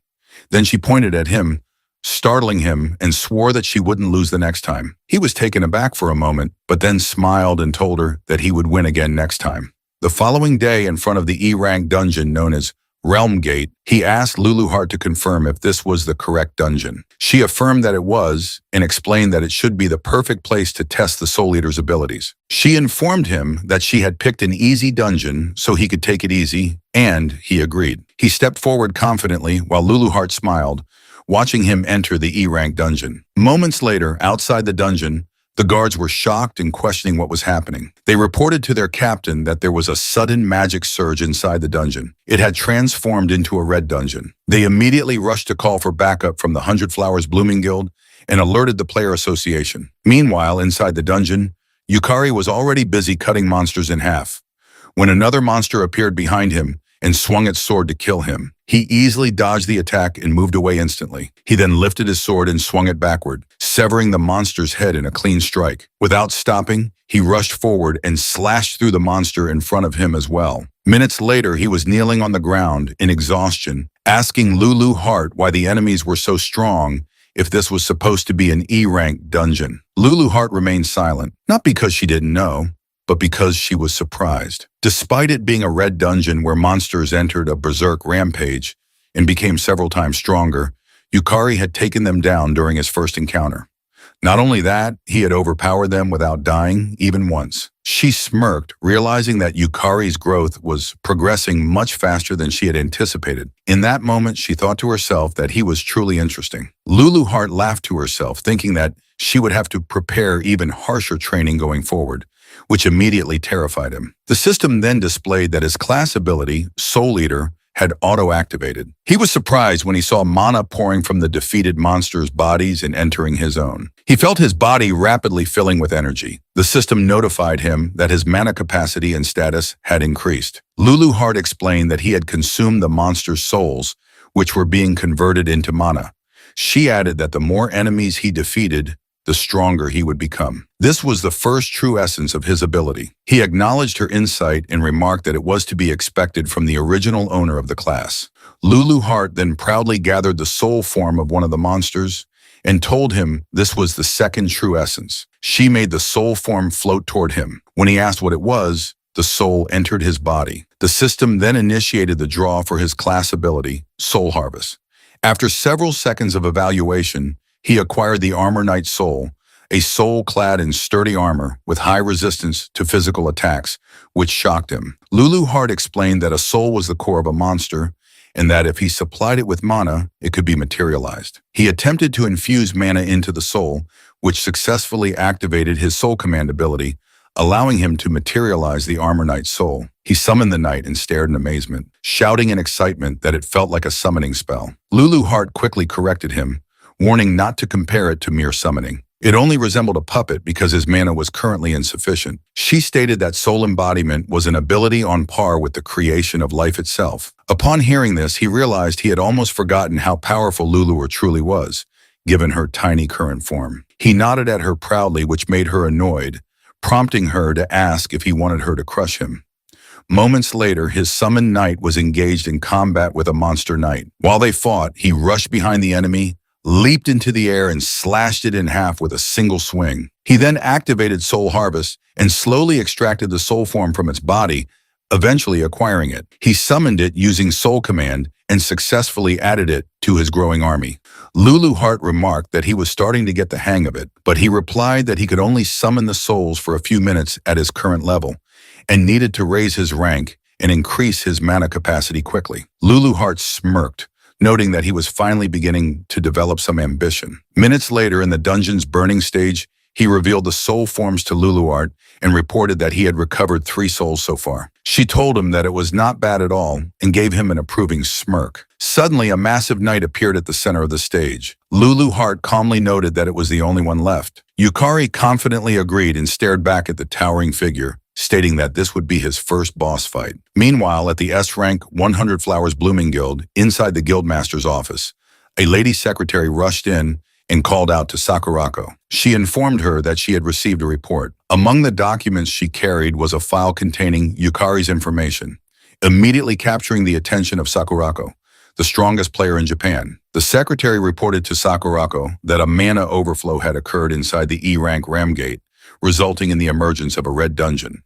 Then she pointed at him, startling him, and swore that she wouldn't lose the next time. He was taken aback for a moment, but then smiled and told her that he would win again next time. The following day, in front of the E-rank dungeon known as Realm Gate, he asked Luluheart to confirm if this was the correct dungeon. She affirmed that it was and explained that it should be the perfect place to test the Soul Eater's abilities. She informed him that she had picked an easy dungeon so he could take it easy, and he agreed. He stepped forward confidently while Luluheart smiled, watching him enter the E-rank dungeon. Moments later, outside the dungeon, the guards were shocked and questioning what was happening. They reported to their captain that there was a sudden magic surge inside the dungeon. It had transformed into a red dungeon. They immediately rushed to call for backup from the 100 Flowers Blooming Guild and alerted the player association. Meanwhile, inside the dungeon, Yukari was already busy cutting monsters in half, when another monster appeared behind him and swung its sword to kill him. He easily dodged the attack and moved away instantly. He then lifted his sword and swung it backward, severing the monster's head in a clean strike. Without stopping, he rushed forward and slashed through the monster in front of him as well. Minutes later, he was kneeling on the ground in exhaustion, asking Luluheart why the enemies were so strong if this was supposed to be an E-rank dungeon. Luluheart remained silent, not because she didn't know, but because she was surprised. Despite it being a red dungeon where monsters entered a berserk rampage and became several times stronger, Yukari had taken them down during his first encounter. Not only that, he had overpowered them without dying even once. She smirked, realizing that Yukari's growth was progressing much faster than she had anticipated. In that moment, she thought to herself that he was truly interesting. Luluheart laughed to herself, thinking that she would have to prepare even harsher training going forward, which immediately terrified him. The system then displayed that his class ability, Soul Eater, had auto-activated. He was surprised when he saw mana pouring from the defeated monsters' bodies and entering his own. He felt his body rapidly filling with energy. The system notified him that his mana capacity and status had increased. Luluheart explained that he had consumed the monster's souls, which were being converted into mana. She added that the more enemies he defeated, the stronger he would become. This was the first true essence of his ability. He acknowledged her insight and remarked that it was to be expected from the original owner of the class. Luluheart then proudly gathered the soul form of one of the monsters and told him this was the second true essence. She made the soul form float toward him. When he asked what it was, the soul entered his body. The system then initiated the draw for his class ability, Soul Harvest. After several seconds of evaluation, he acquired the Armor Knight Soul, a soul clad in sturdy armor with high resistance to physical attacks, which shocked him. Luluheart explained that a soul was the core of a monster, and that if he supplied it with mana, it could be materialized. He attempted to infuse mana into the soul, which successfully activated his soul command ability, allowing him to materialize the Armor Knight's soul. He summoned the knight and stared in amazement, shouting in excitement that it felt like a summoning spell. Luluheart quickly corrected him, warning not to compare it to mere summoning. It only resembled a puppet because his mana was currently insufficient. She stated that soul embodiment was an ability on par with the creation of life itself. Upon hearing this, he realized he had almost forgotten how powerful Luluheart truly was, given her tiny current form. He nodded at her proudly, which made her annoyed, prompting her to ask if he wanted her to crush him. Moments later, his summoned knight was engaged in combat with a monster knight. While they fought, he rushed behind the enemy, leaped into the air, and slashed it in half with a single swing. He then activated Soul Harvest and slowly extracted the soul form from its body, eventually acquiring it. He summoned it using Soul Command and successfully added it to his growing army. Lulu Hart remarked that he was starting to get the hang of it, but he replied that he could only summon the souls for a few minutes at his current level and needed to raise his rank and increase his mana capacity quickly. Lulu Hart smirked, noting that he was finally beginning to develop some ambition. Minutes later, in the dungeon's burning stage, he revealed the soul forms to Lulu Hart and reported that he had recovered 3 souls so far. She told him that it was not bad at all and gave him an approving smirk. Suddenly, a massive knight appeared at the center of the stage. Lulu Hart calmly noted that it was the only one left. Yukari confidently agreed and stared back at the towering figure, stating that this would be his first boss fight. Meanwhile, at the S-Rank 100 Flowers Blooming Guild, inside the Guildmaster's office, a lady secretary rushed in and called out to Sakurako. She informed her that she had received a report. Among the documents she carried was a file containing Yukari's information, immediately capturing the attention of Sakurako, the strongest player in Japan. The secretary reported to Sakurako that a mana overflow had occurred inside the E-Rank Ram Gate, resulting in the emergence of a red dungeon.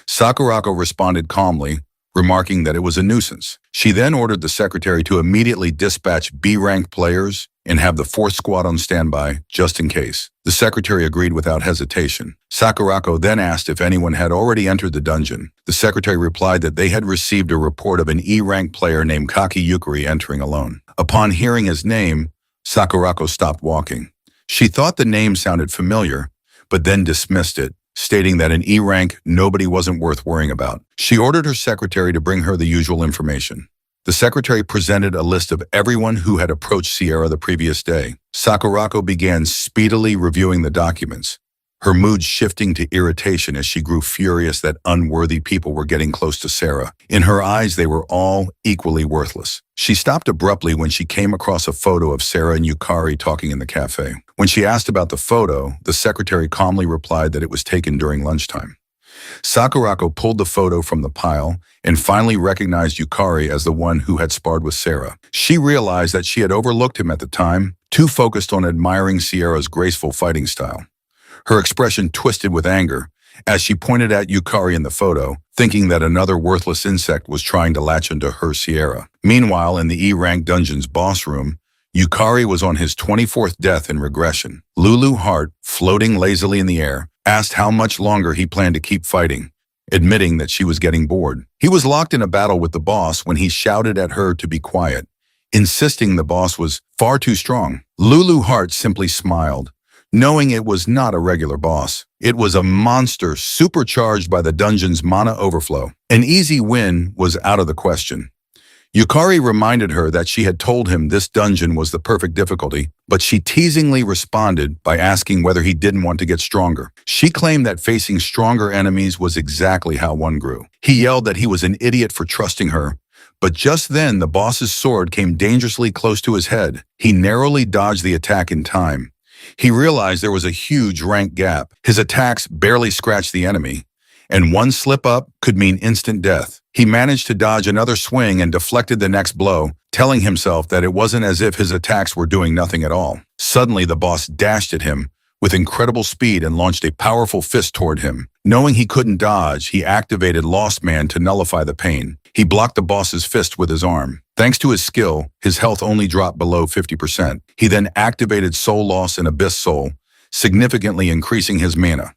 Sakurako responded calmly, remarking that it was a nuisance. She then ordered the secretary to immediately dispatch B-rank players and have the 4th squad on standby, just in case. The secretary agreed without hesitation. Sakurako then asked if anyone had already entered the dungeon. The secretary replied that they had received a report of an E-rank player named Kaki Yukari entering alone. Upon hearing his name, Sakurako stopped walking. She thought the name sounded familiar, but then dismissed it, stating that in E-rank, nobody wasn't worth worrying about. She ordered her secretary to bring her the usual information. The secretary presented a list of everyone who had approached Sierra the previous day. Sakurako began speedily reviewing the documents, her mood shifting to irritation as she grew furious that unworthy people were getting close to Sarah. In her eyes, they were all equally worthless. She stopped abruptly when she came across a photo of Sarah and Yukari talking in the cafe. When she asked about the photo, the secretary calmly replied that it was taken during lunchtime. Sakurako pulled the photo from the pile and finally recognized Yukari as the one who had sparred with Sarah. She realized that she had overlooked him at the time, too focused on admiring Sierra's graceful fighting style. Her expression twisted with anger as she pointed at Yukari in the photo, thinking that another worthless insect was trying to latch into her Sierra. Meanwhile, in the E-Rank Dungeon's boss room, Yukari was on his 24th death in regression. Lulu Hart, floating lazily in the air, asked how much longer he planned to keep fighting, admitting that she was getting bored. He was locked in a battle with the boss when he shouted at her to be quiet, insisting the boss was far too strong. Lulu Hart simply smiled, knowing it was not a regular boss. It was a monster supercharged by the dungeon's mana overflow. An easy win was out of the question. Yukari reminded her that she had told him this dungeon was the perfect difficulty, but she teasingly responded by asking whether he didn't want to get stronger. She claimed that facing stronger enemies was exactly how one grew. He yelled that he was an idiot for trusting her, but just then the boss's sword came dangerously close to his head. He narrowly dodged the attack in time. He realized there was a huge rank gap. His attacks barely scratched the enemy, and one slip up could mean instant death. He managed to dodge another swing and deflected the next blow, telling himself that it wasn't as if his attacks were doing nothing at all. Suddenly, the boss dashed at him with incredible speed and launched a powerful fist toward him. Knowing he couldn't dodge, he activated Lost Man to nullify the pain. He blocked the boss's fist with his arm. Thanks to his skill, his health only dropped below 50%. He then activated Soul Loss and Abyss Soul, significantly increasing his mana.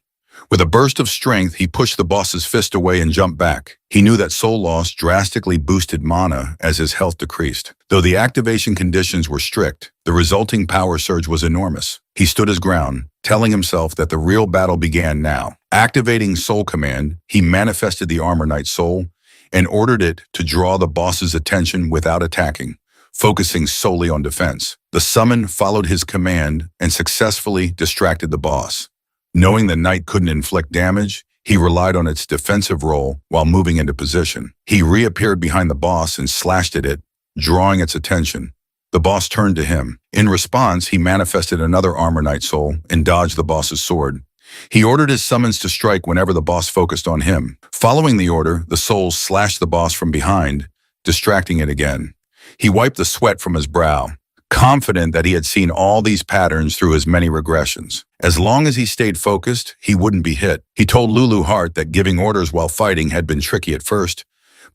With a burst of strength, he pushed the boss's fist away and jumped back. He knew that Soul Loss drastically boosted mana as his health decreased. Though the activation conditions were strict, the resulting power surge was enormous. He stood his ground, telling himself that the real battle began now. Activating Soul Command, he manifested the Armor Knight Soul and ordered it to draw the boss's attention without attacking, focusing solely on defense. The summon followed his command and successfully distracted the boss. Knowing the knight couldn't inflict damage, he relied on its defensive role while moving into position. He reappeared behind the boss and slashed at it, drawing its attention. The boss turned to him. In response, he manifested another Armor Knight Soul and dodged the boss's sword. He ordered his summons to strike whenever the boss focused on him. Following the order, the souls slashed the boss from behind, distracting it again. He wiped the sweat from his brow, confident that he had seen all these patterns through his many regressions. As long as he stayed focused, he wouldn't be hit. He told Lulu Hart that giving orders while fighting had been tricky at first,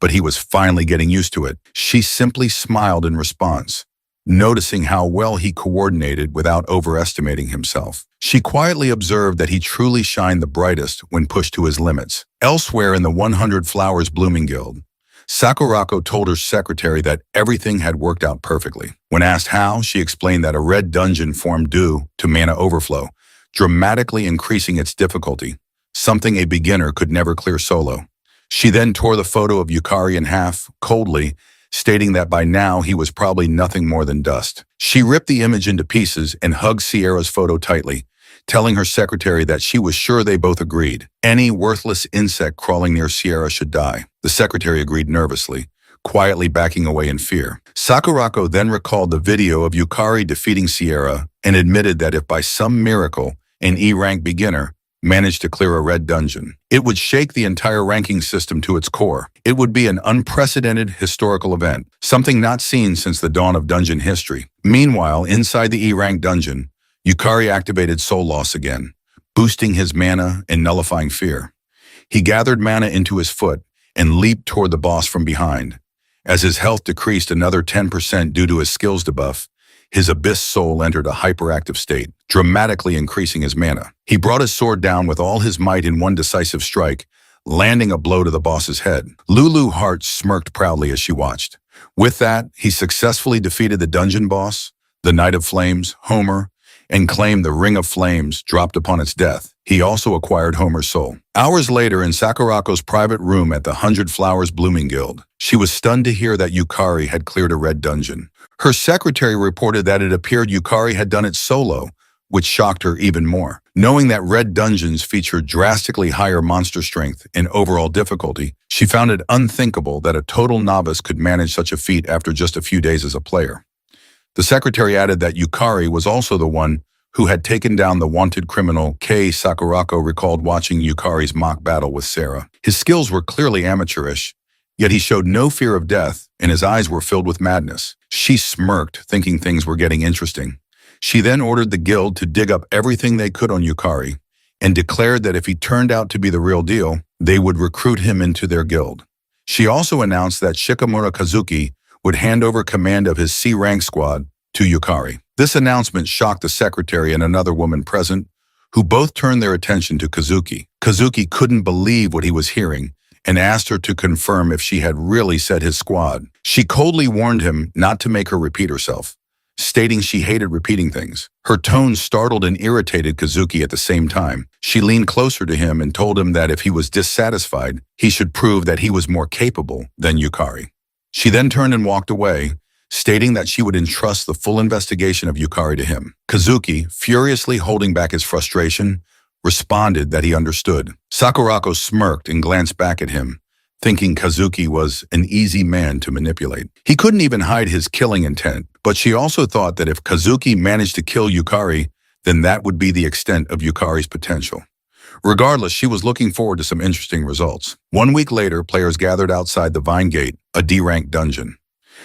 but he was finally getting used to it. She simply smiled in response, noticing how well he coordinated without overestimating himself. She quietly observed that he truly shined the brightest when pushed to his limits. Elsewhere in the 100 Flowers Blooming Guild, Sakurako told her secretary that everything had worked out perfectly. When asked how, she explained that a red dungeon formed due to mana overflow, dramatically increasing its difficulty, something a beginner could never clear solo. She then tore the photo of Yukari in half, coldly, stating that by now he was probably nothing more than dust. She ripped the image into pieces and hugged Sierra's photo tightly, telling her secretary that she was sure they both agreed. Any worthless insect crawling near Sierra should die. The secretary agreed nervously, quietly backing away in fear. Sakurako then recalled the video of Yukari defeating Sierra and admitted that if by some miracle an E-rank beginner managed to clear a red dungeon, it would shake the entire ranking system to its core. It would be an unprecedented historical event, something not seen since the dawn of dungeon history. Meanwhile, inside the E-rank dungeon, Yukari activated Soul Loss again, boosting his mana and nullifying fear. He gathered mana into his foot and leaped toward the boss from behind. As his health decreased another 10% due to his skills debuff, his abyss soul entered a hyperactive state, dramatically increasing his mana. He brought his sword down with all his might in one decisive strike, landing a blow to the boss's head. Lulu Hart smirked proudly as she watched. With that, he successfully defeated the dungeon boss, the Knight of Flames, Homer, and claimed the Ring of Flames dropped upon its death. He also acquired Homer's soul. Hours later, in Sakurako's private room at the 100 Flowers Blooming Guild, she was stunned to hear that Yukari had cleared a red dungeon. Her secretary reported that it appeared Yukari had done it solo, which shocked her even more. Knowing that red dungeons featured drastically higher monster strength and overall difficulty, she found it unthinkable that a total novice could manage such a feat after just a few days as a player. The secretary added that Yukari was also the one who had taken down the wanted criminal. Sakurako recalled watching Yukari's mock battle with Sarah. His skills were clearly amateurish, yet he showed no fear of death, and his eyes were filled with madness. She smirked, thinking things were getting interesting. She then ordered the guild to dig up everything they could on Yukari, and declared that if he turned out to be the real deal, they would recruit him into their guild. She also announced that Shikamura Kazuki would hand over command of his C-rank squad to Yukari. This announcement shocked the secretary and another woman present, who both turned their attention to Kazuki. Kazuki couldn't believe what he was hearing and asked her to confirm if she had really said his squad. She coldly warned him not to make her repeat herself, stating she hated repeating things. Her tone startled and irritated Kazuki at the same time. She leaned closer to him and told him that if he was dissatisfied, he should prove that he was more capable than Yukari. She then turned and walked away, stating that she would entrust the full investigation of Yukari to him. Kazuki, furiously holding back his frustration, responded that he understood. Sakurako smirked and glanced back at him, thinking Kazuki was an easy man to manipulate. He couldn't even hide his killing intent, but she also thought that if Kazuki managed to kill Yukari, then that would be the extent of Yukari's potential. Regardless, she was looking forward to some interesting results. 1 week later, players gathered outside the Vine Gate, a D-rank dungeon.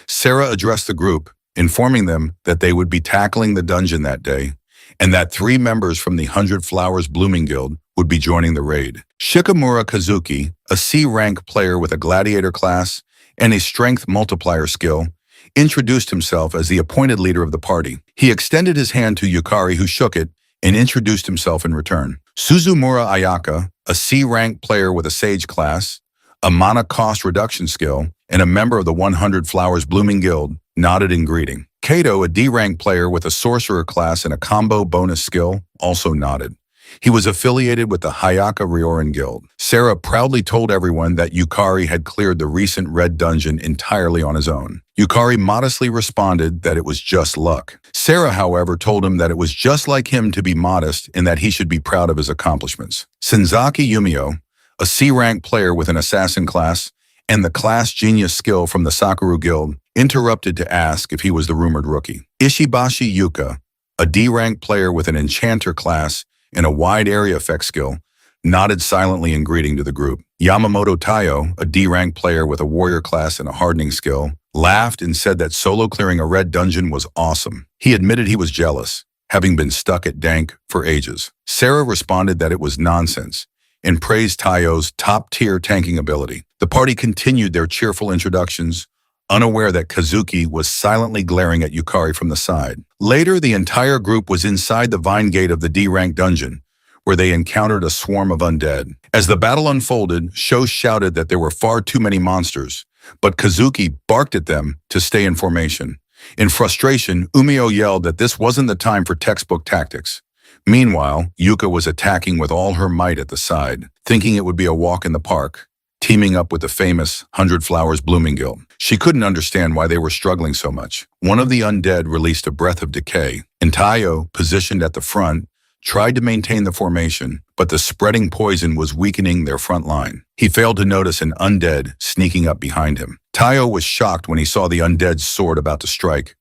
Sarah addressed the group, informing them that they would be tackling the dungeon that day, and that 3 members from the 100 Flowers Blooming Guild would be joining the raid. Shikamura Kazuki, a C-rank player with a gladiator class and a strength multiplier skill, introduced himself as the appointed leader of the party. He extended his hand to Yukari, who shook it, and introduced himself in return. Suzumura Ayaka, a C-rank player with a Sage class, a mana cost reduction skill, and a member of the 100 Flowers Blooming Guild, nodded in greeting. Kato, a D-rank player with a sorcerer class and a combo bonus skill, also nodded. He was affiliated with the Hayaka Ryorin Guild. Sarah proudly told everyone that Yukari had cleared the recent red dungeon entirely on his own. Yukari modestly responded that it was just luck. Sarah, however, told him that it was just like him to be modest and that he should be proud of his accomplishments. Senzaki Yumio, a C-rank player with an assassin class and the class genius skill from the Sakura Guild, interrupted to ask if he was the rumored rookie. Ishibashi Yuka, a D-rank player with an enchanter class and a wide area effect skill, nodded silently in greeting to the group. Yamamoto Taiyo, a D-rank player with a warrior class and a hardening skill, laughed and said that solo clearing a red dungeon was awesome. He admitted he was jealous, having been stuck at Dank for ages. Sarah responded that it was nonsense and praised Taiyo's top-tier tanking ability. The party continued their cheerful introductions, unaware that Kazuki was silently glaring at Yukari from the side. Later, the entire group was inside the vine gate of the D-rank dungeon, where they encountered a swarm of undead. As the battle unfolded, Sho shouted that there were far too many monsters, but Kazuki barked at them to stay in formation. In frustration, Umio yelled that this wasn't the time for textbook tactics. Meanwhile, Yuka was attacking with all her might at the side, thinking it would be a walk in the park, teaming up with the famous 100 Flowers Blooming Guild. She couldn't understand why they were struggling so much. One of the undead released a breath of decay, and Taiyo, positioned at the front, tried to maintain the formation, but the spreading poison was weakening their front line. He failed to notice an undead sneaking up behind him. Taiyo was shocked when he saw the undead's sword about to strike.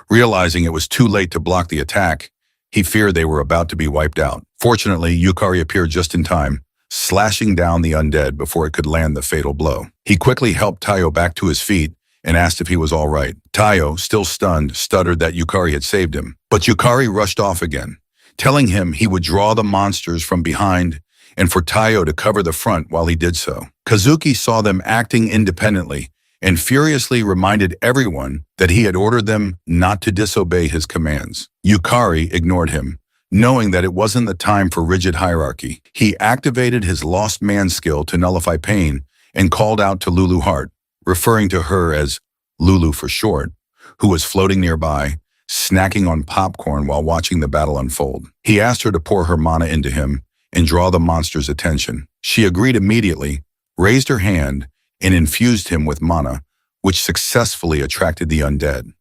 Realizing it was too late to block the attack, he feared they were about to be wiped out. Fortunately, Yukari appeared just in time, slashing down the undead before it could land the fatal blow. He quickly helped Taiyo back to his feet and asked if he was all right. Taiyo, still stunned, stuttered that Yukari had saved him. But Yukari rushed off again, telling him he would draw the monsters from behind and for Taiyo to cover the front while he did so. Kazuki saw them acting independently and furiously reminded everyone that he had ordered them not to disobey his commands. Yukari ignored him, knowing that it wasn't the time for rigid hierarchy. He activated his lost man skill to nullify pain and called out to Lulu Hart, referring to her as Lulu for short, who was floating nearby, snacking on popcorn while watching the battle unfold. He asked her to pour her mana into him and draw the monster's attention. She agreed immediately, raised her hand, and infused him with mana, which successfully attracted the undead.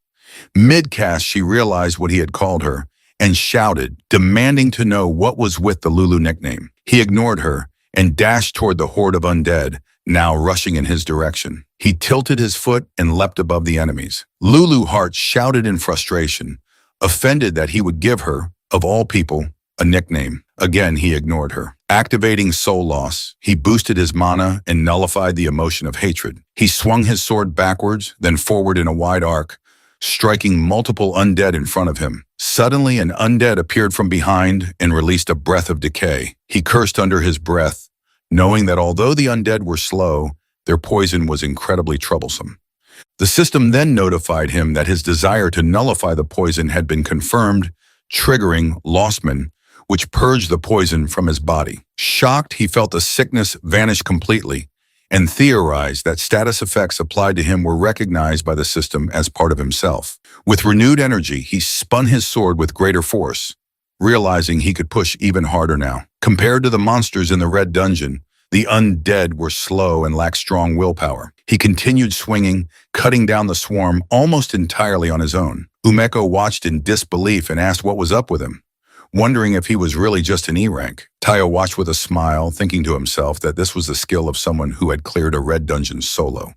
Mid-cast, she realized what he had called her and shouted, demanding to know what was with the Lulu nickname. He ignored her and dashed toward the horde of undead, now rushing in his direction. He tilted his foot and leapt above the enemies. Lulu Hart shouted in frustration, offended that he would give her, of all people, a nickname. Again, he ignored her. Activating Soul Loss, he boosted his mana and nullified the emotion of hatred. He swung his sword backwards, then forward in a wide arc, striking multiple undead in front of him. Suddenly, an undead appeared from behind and released a breath of decay. He cursed under his breath, knowing that although the undead were slow, their poison was incredibly troublesome. The system then notified him that his desire to nullify the poison had been confirmed, triggering Lostman, which purged the poison from his body. Shocked, he felt the sickness vanish completely and theorized that status effects applied to him were recognized by the system as part of himself. With renewed energy, he spun his sword with greater force, realizing he could push even harder now. Compared to the monsters in the red dungeon, the undead were slow and lacked strong willpower. He continued swinging, cutting down the swarm almost entirely on his own. Umeko watched in disbelief and asked what was up with him, wondering if he was really just an E-rank. Taiyo watched with a smile, thinking to himself that this was the skill of someone who had cleared a red dungeon solo.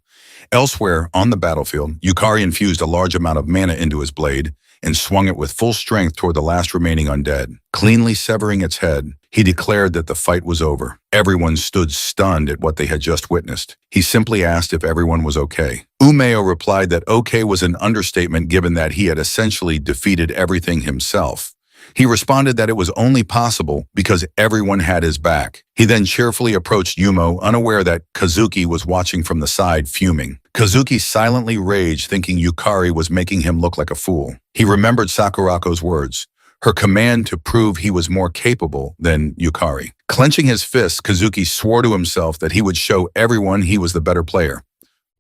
Elsewhere, on the battlefield, Yukari infused a large amount of mana into his blade and swung it with full strength toward the last remaining undead. Cleanly severing its head, he declared that the fight was over. Everyone stood stunned at what they had just witnessed. He simply asked if everyone was okay. Umeo replied that okay was an understatement given that he had essentially defeated everything himself. He responded that it was only possible because everyone had his back. He then cheerfully approached Yumo, unaware that Kazuki was watching from the side, fuming. Kazuki silently raged, thinking Yukari was making him look like a fool. He remembered Sakurako's words, her command to prove he was more capable than Yukari. Clenching his fists, Kazuki swore to himself that he would show everyone he was the better player.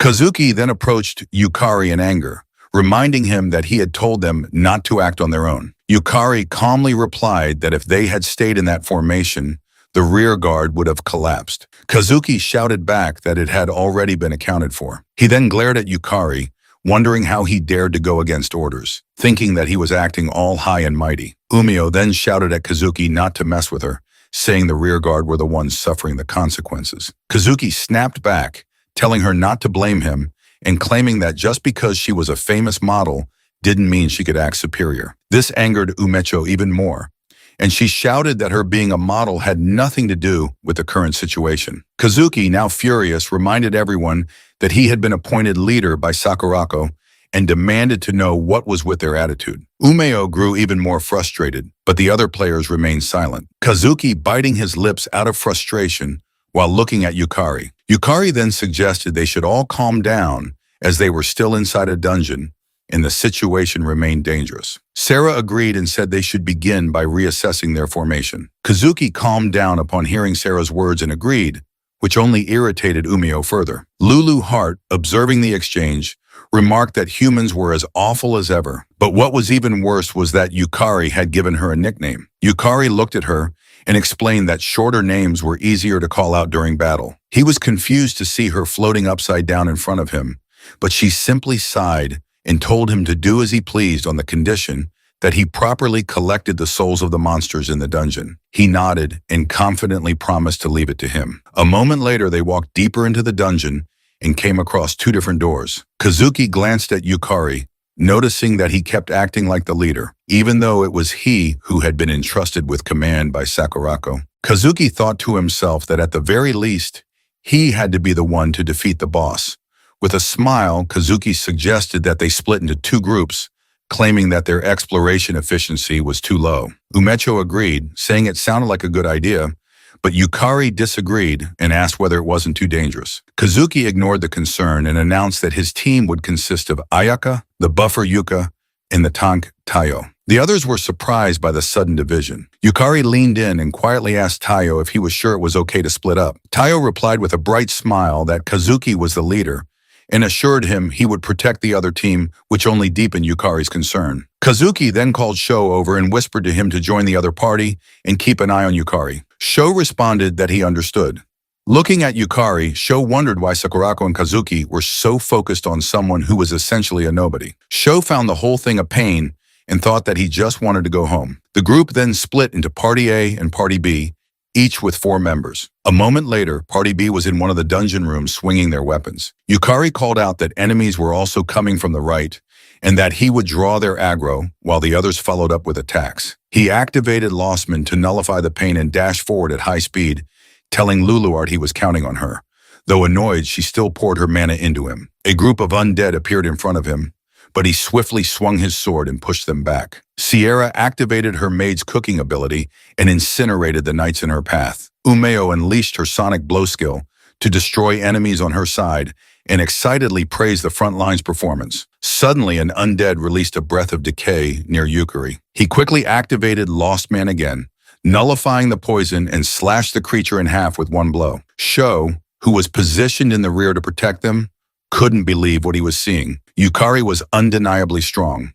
Kazuki then approached Yukari in anger, reminding him that he had told them not to act on their own. Yukari calmly replied that if they had stayed in that formation, the rear guard would have collapsed. Kazuki shouted back that it had already been accounted for. He then glared at Yukari, wondering how he dared to go against orders, thinking that he was acting all high and mighty. Umio then shouted at Kazuki not to mess with her, saying the rear guard were the ones suffering the consequences. Kazuki snapped back, telling her not to blame him, and claiming that just because she was a famous model didn't mean she could act superior. This angered Umecho even more, and she shouted that her being a model had nothing to do with the current situation. Kazuki, now furious, reminded everyone that he had been appointed leader by Sakurako and demanded to know what was with their attitude. Umeo grew even more frustrated, but the other players remained silent. Kazuki biting his lips out of frustration while looking at Yukari. Yukari then suggested they should all calm down as they were still inside a dungeon and the situation remained dangerous. Sarah agreed and said they should begin by reassessing their formation. Kazuki calmed down upon hearing Sarah's words and agreed, which only irritated Umeo further. Lulu Hart, observing the exchange, remarked that humans were as awful as ever. But what was even worse was that Yukari had given her a nickname. Yukari looked at her and explained that shorter names were easier to call out during battle. He was confused to see her floating upside down in front of him, but she simply sighed and told him to do as he pleased on the condition that he properly collected the souls of the monsters in the dungeon. He nodded and confidently promised to leave it to him. A moment later, they walked deeper into the dungeon and came across two different doors. Kazuki glanced at Yukari, noticing that he kept acting like the leader, even though it was he who had been entrusted with command by Sakurako. Kazuki thought to himself that at the very least, he had to be the one to defeat the boss. With a smile, Kazuki suggested that they split into two groups, claiming that their exploration efficiency was too low. Umecho agreed, saying it sounded like a good idea, but Yukari disagreed and asked whether it wasn't too dangerous. Kazuki ignored the concern and announced that his team would consist of Ayaka, the buffer Yuka, and the tank Tayo. The others were surprised by the sudden division. Yukari leaned in and quietly asked Tayo if he was sure it was okay to split up. Tayo replied with a bright smile that Kazuki was the leader and assured him he would protect the other team, which only deepened Yukari's concern. Kazuki then called Sho over and whispered to him to join the other party and keep an eye on Yukari. Sho responded that he understood. Looking at Yukari, Sho wondered why Sakurako and Kazuki were so focused on someone who was essentially a nobody. Sho found the whole thing a pain and thought that he just wanted to go home. The group then split into Party A and Party B, each with 4 members. A moment later, Party B was in one of the dungeon rooms swinging their weapons. Yukari called out that enemies were also coming from the right and that he would draw their aggro while the others followed up with attacks. He activated Lostman to nullify the pain and dashed forward at high speed, telling Luluart he was counting on her. Though annoyed, she still poured her mana into him. A group of undead appeared in front of him, but he swiftly swung his sword and pushed them back. Sierra activated her maid's cooking ability and incinerated the knights in her path. Umeo unleashed her sonic blow skill to destroy enemies on her side and excitedly praised the front line's performance. Suddenly, an undead released a breath of decay near Yukari. He quickly activated Lost Man again, nullifying the poison and slashed the creature in half with one blow. Sho, who was positioned in the rear to protect them, couldn't believe what he was seeing. Yukari was undeniably strong.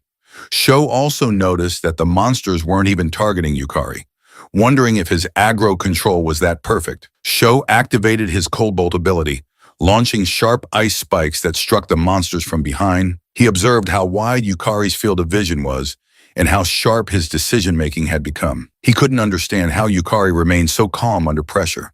Sho also noticed that the monsters weren't even targeting Yukari, wondering if his aggro control was that perfect. Sho activated his Cold Bolt ability, launching sharp ice spikes that struck the monsters from behind. He observed how wide Yukari's field of vision was and how sharp his decision-making had become. He couldn't understand how Yukari remained so calm under pressure.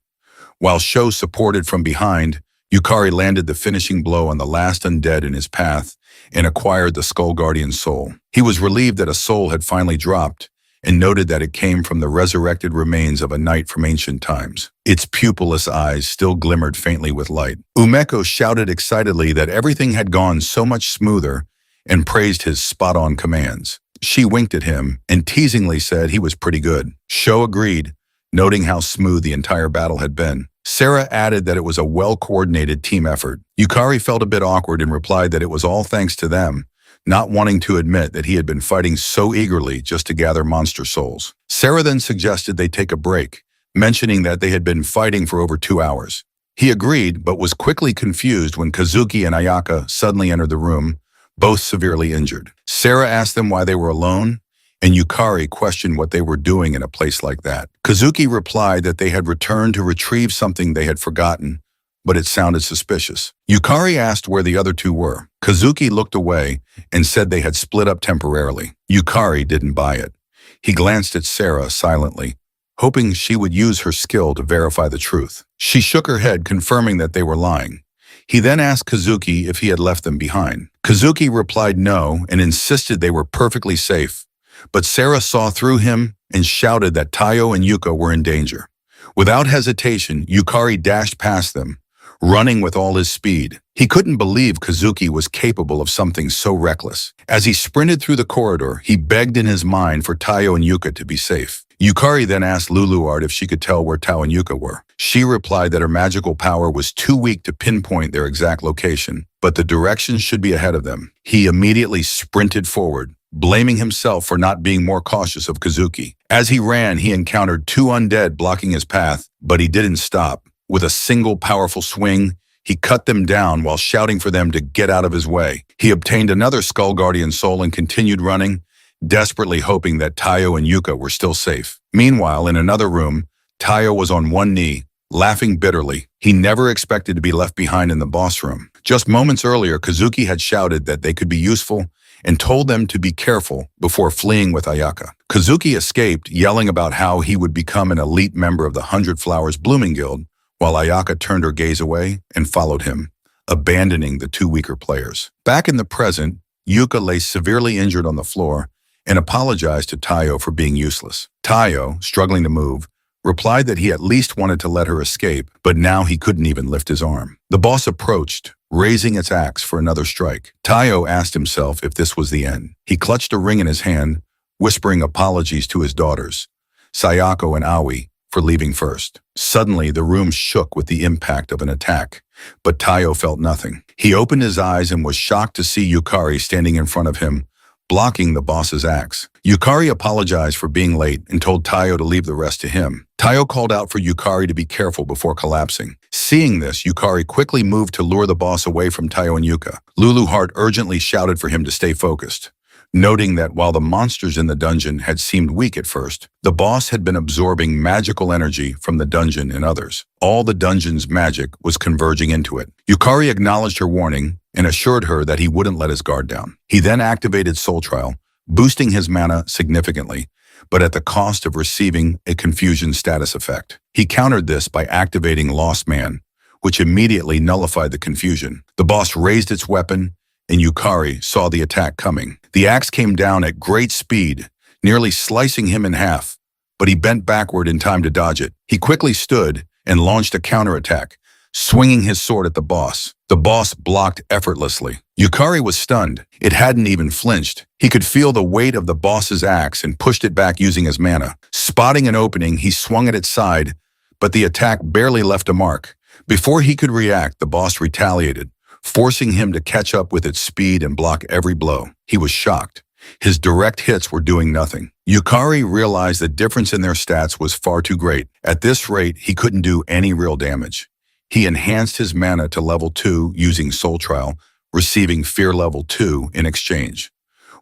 While Sho supported from behind, Yukari landed the finishing blow on the last undead in his path and acquired the Skull Guardian's soul. He was relieved that a soul had finally dropped and noted that it came from the resurrected remains of a knight from ancient times. Its pupilless eyes still glimmered faintly with light. Umeko shouted excitedly that everything had gone so much smoother and praised his spot-on commands. She winked at him and teasingly said he was pretty good. Sho agreed, noting how smooth the entire battle had been. Sarah added that it was a well-coordinated team effort. Yukari felt a bit awkward and replied that it was all thanks to them, not wanting to admit that he had been fighting so eagerly just to gather monster souls. Sarah then suggested they take a break, mentioning that they had been fighting for over 2 hours. He agreed, but was quickly confused when Kazuki and Ayaka suddenly entered the room, both severely injured. Sarah asked them why they were alone, and Yukari questioned what they were doing in a place like that. Kazuki replied that they had returned to retrieve something they had forgotten, but it sounded suspicious. Yukari asked where the other two were. Kazuki looked away and said they had split up temporarily. Yukari didn't buy it. He glanced at Sarah silently, hoping she would use her skill to verify the truth. She shook her head, confirming that they were lying. He then asked Kazuki if he had left them behind. Kazuki replied no and insisted they were perfectly safe, But Sarah saw through him and shouted that Tayo and Yuka were in danger. Without hesitation, Yukari dashed past them, running with all his speed. He couldn't believe Kazuki was capable of something so reckless. As he sprinted through the corridor, he begged in his mind for Tayo and Yuka to be safe. Yukari then asked Luluart if she could tell where Tao and Yuka were. She replied that her magical power was too weak to pinpoint their exact location, but the directions should be ahead of them. He immediately sprinted forward, blaming himself for not being more cautious of Kazuki. As he ran, he encountered two undead blocking his path, but he didn't stop. With a single powerful swing, he cut them down while shouting for them to get out of his way. He obtained another Skull Guardian soul and continued running, desperately hoping that Tayo and Yuka were still safe. Meanwhile, in another room, Tayo was on one knee, laughing bitterly. He never expected to be left behind in the boss room. Just moments earlier, Kazuki had shouted that they could be useful and told them to be careful before fleeing with Ayaka. Kazuki escaped, yelling about how he would become an elite member of the 100 Flowers Blooming Guild, while Ayaka turned her gaze away and followed him, abandoning the two weaker players. Back in the present, Yuka lay severely injured on the floor and apologized to Tayo for being useless. Tayo, struggling to move, replied that he at least wanted to let her escape, but now he couldn't even lift his arm. The boss approached, raising its axe for another strike. Tayo asked himself if this was the end. He clutched a ring in his hand, whispering apologies to his daughters, Sayako and Aoi, for leaving first. Suddenly, the room shook with the impact of an attack, but Tayo felt nothing. He opened his eyes and was shocked to see Yukari standing in front of him, blocking the boss's axe. Yukari apologized for being late and told Tayo to leave the rest to him. Tayo called out for Yukari to be careful before collapsing. Seeing this, Yukari quickly moved to lure the boss away from Tayo and Yuka. Luluart urgently shouted for him to stay focused, noting that while the monsters in the dungeon had seemed weak at first, the boss had been absorbing magical energy from the dungeon and others. All the dungeon's magic was converging into it. Yukari acknowledged her warning and assured her that he wouldn't let his guard down. He then activated Soul Trial, boosting his mana significantly, but at the cost of receiving a confusion status effect. He countered this by activating Lost Man, which immediately nullified the confusion. The boss raised its weapon, and Yukari saw the attack coming. The axe came down at great speed, nearly slicing him in half, but he bent backward in time to dodge it. He quickly stood and launched a counterattack, swinging his sword at the boss. The boss blocked effortlessly. Yukari was stunned. It hadn't even flinched. He could feel the weight of the boss's axe and pushed it back using his mana. Spotting an opening, he swung at its side, but the attack barely left a mark. Before he could react, the boss retaliated, forcing him to catch up with its speed and block every blow. He was shocked. His direct hits were doing nothing. Yukari realized the difference in their stats was far too great. At this rate, he couldn't do any real damage. He enhanced his mana to level 2 using Soul Trial, receiving Fear level 2 in exchange.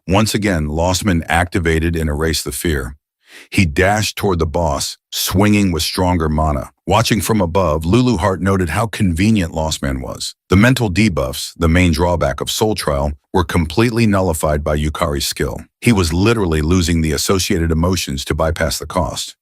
Once again, Lostman activated and erased the fear. He dashed toward the boss, swinging with stronger mana. Watching from above, Luluart noted how convenient Lostman was. The mental debuffs, the main drawback of Soul Trial, were completely nullified by Yukari's skill. He was literally losing the associated emotions to bypass the cost.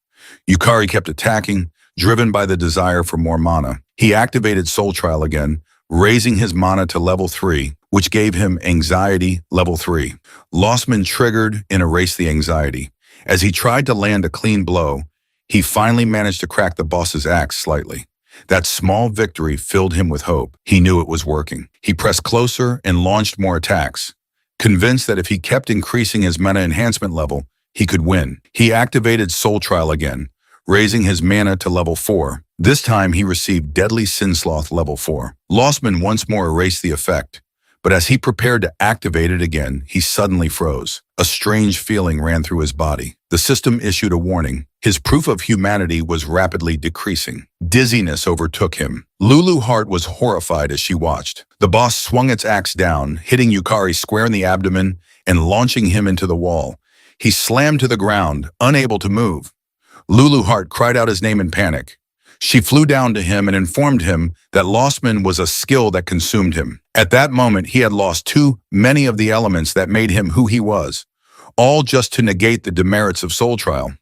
Yukari kept attacking, driven by the desire for more mana. He activated Soul Trial again, raising his mana to level 3, which gave him Anxiety level 3. Lostman triggered and erased the anxiety. As he tried to land a clean blow, he finally managed to crack the boss's axe slightly. That small victory filled him with hope. He knew it was working. He pressed closer and launched more attacks, convinced that if he kept increasing his mana enhancement level, he could win. He activated Soul Trial again, raising his mana to level 4. This time he received Deadly Sinsloth level 4. Lostman once more erased the effect, but as he prepared to activate it again, he suddenly froze. A strange feeling ran through his body. The system issued a warning. His proof of humanity was rapidly decreasing. Dizziness overtook him. Luluart was horrified as she watched. The boss swung its axe down, hitting Yukari square in the abdomen and launching him into the wall. He slammed to the ground, unable to move. Luluart cried out his name in panic. She flew down to him and informed him that Lostman was a skill that consumed him. At that moment, he had lost too many of the elements that made him who he was, all just to negate the demerits of Soul Trial.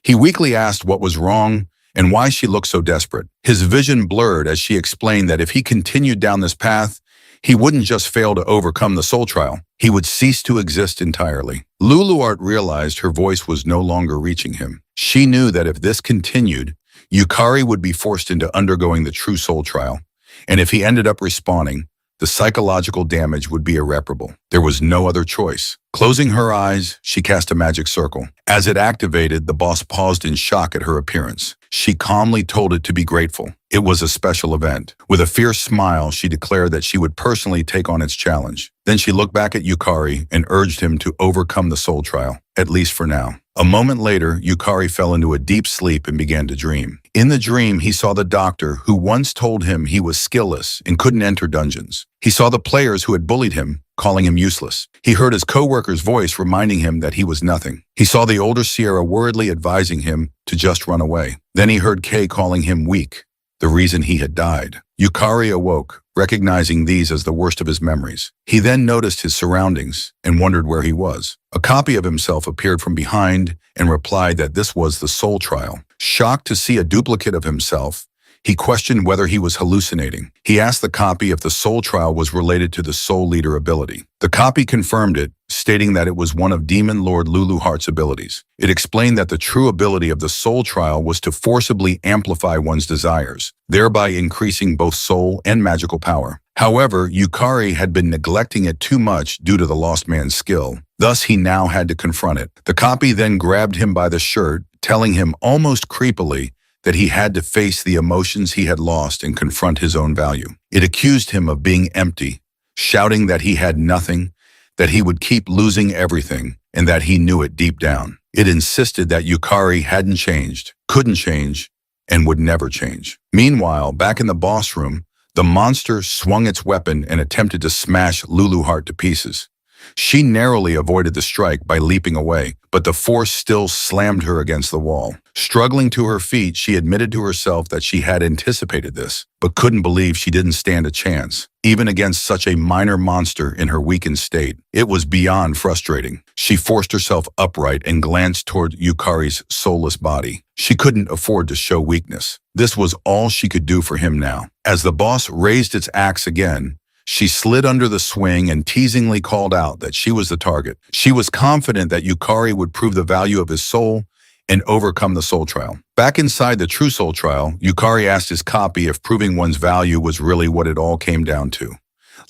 He weakly asked what was wrong and why she looked so desperate. His vision blurred as she explained that if he continued down this path, He wouldn't just fail to overcome the soul trial. He would cease to exist entirely. Luluart realized her voice was no longer reaching him. She knew that if this continued, Yukari would be forced into undergoing the true soul trial. And if he ended up responding, the psychological damage would be irreparable. There was no other choice. Closing her eyes, she cast a magic circle. As it activated, the boss paused in shock at her appearance. She calmly told it to be grateful. It was a special event. With a fierce smile, she declared that she would personally take on its challenge. Then she looked back at Yukari and urged him to overcome the soul trial, at least for now. A moment later, Yukari fell into a deep sleep and began to dream. In the dream, he saw the doctor who once told him he was skillless and couldn't enter dungeons. He saw the players who had bullied him, calling him useless. He heard his co-worker's voice reminding him that he was nothing. He saw the older Sierra worriedly advising him to just run away. Then he heard Kay calling him weak, the reason he had died. Yukari awoke, recognizing these as the worst of his memories. He then noticed his surroundings and wondered where he was. A copy of himself appeared from behind and replied that this was the soul trial. Shocked to see a duplicate of himself, he questioned whether he was hallucinating. He asked the copy if the soul trial was related to the soul leader ability. The copy confirmed it, stating that it was one of Demon Lord Luluhart's abilities. It explained that the true ability of the soul trial was to forcibly amplify one's desires, thereby increasing both soul and magical power. However, Yukari had been neglecting it too much due to the lost man's skill. Thus, he now had to confront it. The copy then grabbed him by the shirt, telling him almost creepily that he had to face the emotions he had lost and confront his own value. It accused him of being empty, shouting that he had nothing, that he would keep losing everything, and that he knew it deep down. It insisted that Yukari hadn't changed, couldn't change, and would never change. Meanwhile, back in the boss room, the monster swung its weapon and attempted to smash Luluhart to pieces. She narrowly avoided the strike by leaping away, but the force still slammed her against the wall. Struggling to her feet, she admitted to herself that she had anticipated this, but couldn't believe she didn't stand a chance, even against such a minor monster in her weakened state. It was beyond frustrating. She forced herself upright and glanced toward Yukari's soulless body. She couldn't afford to show weakness. This was all she could do for him now. As the boss raised its axe again, she slid under the swing and teasingly called out that she was the target. She was confident that Yukari would prove the value of his soul and overcome the soul trial. Back inside the true soul trial, Yukari asked his copy if proving one's value was really what it all came down to.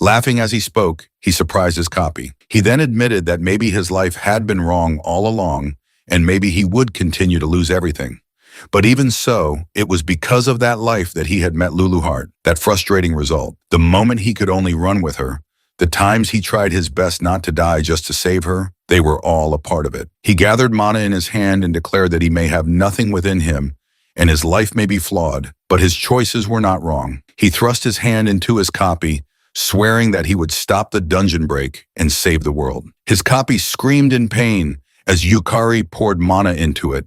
Laughing as he spoke, he surprised his copy. He then admitted that maybe his life had been wrong all along, and maybe he would continue to lose everything. But even so, it was because of that life that he had met Luluhart, that frustrating result. The moment he could only run with her, the times he tried his best not to die just to save her, they were all a part of it. He gathered mana in his hand and declared that he may have nothing within him, and his life may be flawed, but his choices were not wrong. He thrust his hand into his copy, swearing that he would stop the dungeon break and save the world. His copy screamed in pain as Yukari poured mana into it,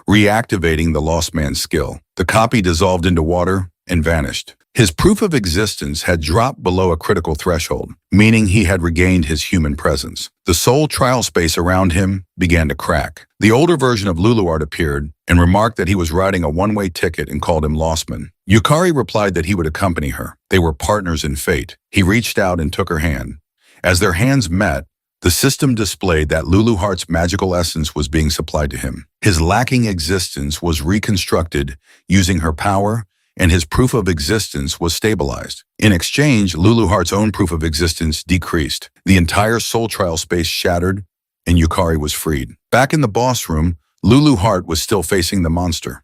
reactivating the lost man's skill. The copy dissolved into water and vanished. His proof of existence had dropped below a critical threshold, meaning he had regained his human presence. The soul trial space around him began to crack. The older version of Luluart appeared and remarked that he was riding a one-way ticket and called him Lostman. Yukari replied that he would accompany her. They were partners in fate. He reached out and took her hand. As their hands met, the system displayed that Luluhart's magical essence was being supplied to him. His lacking existence was reconstructed using her power, and his proof of existence was stabilized. In exchange, Luluhart's own proof of existence decreased. The entire soul trial space shattered, and Yukari was freed. Back in the boss room, Luluhart was still facing the monster.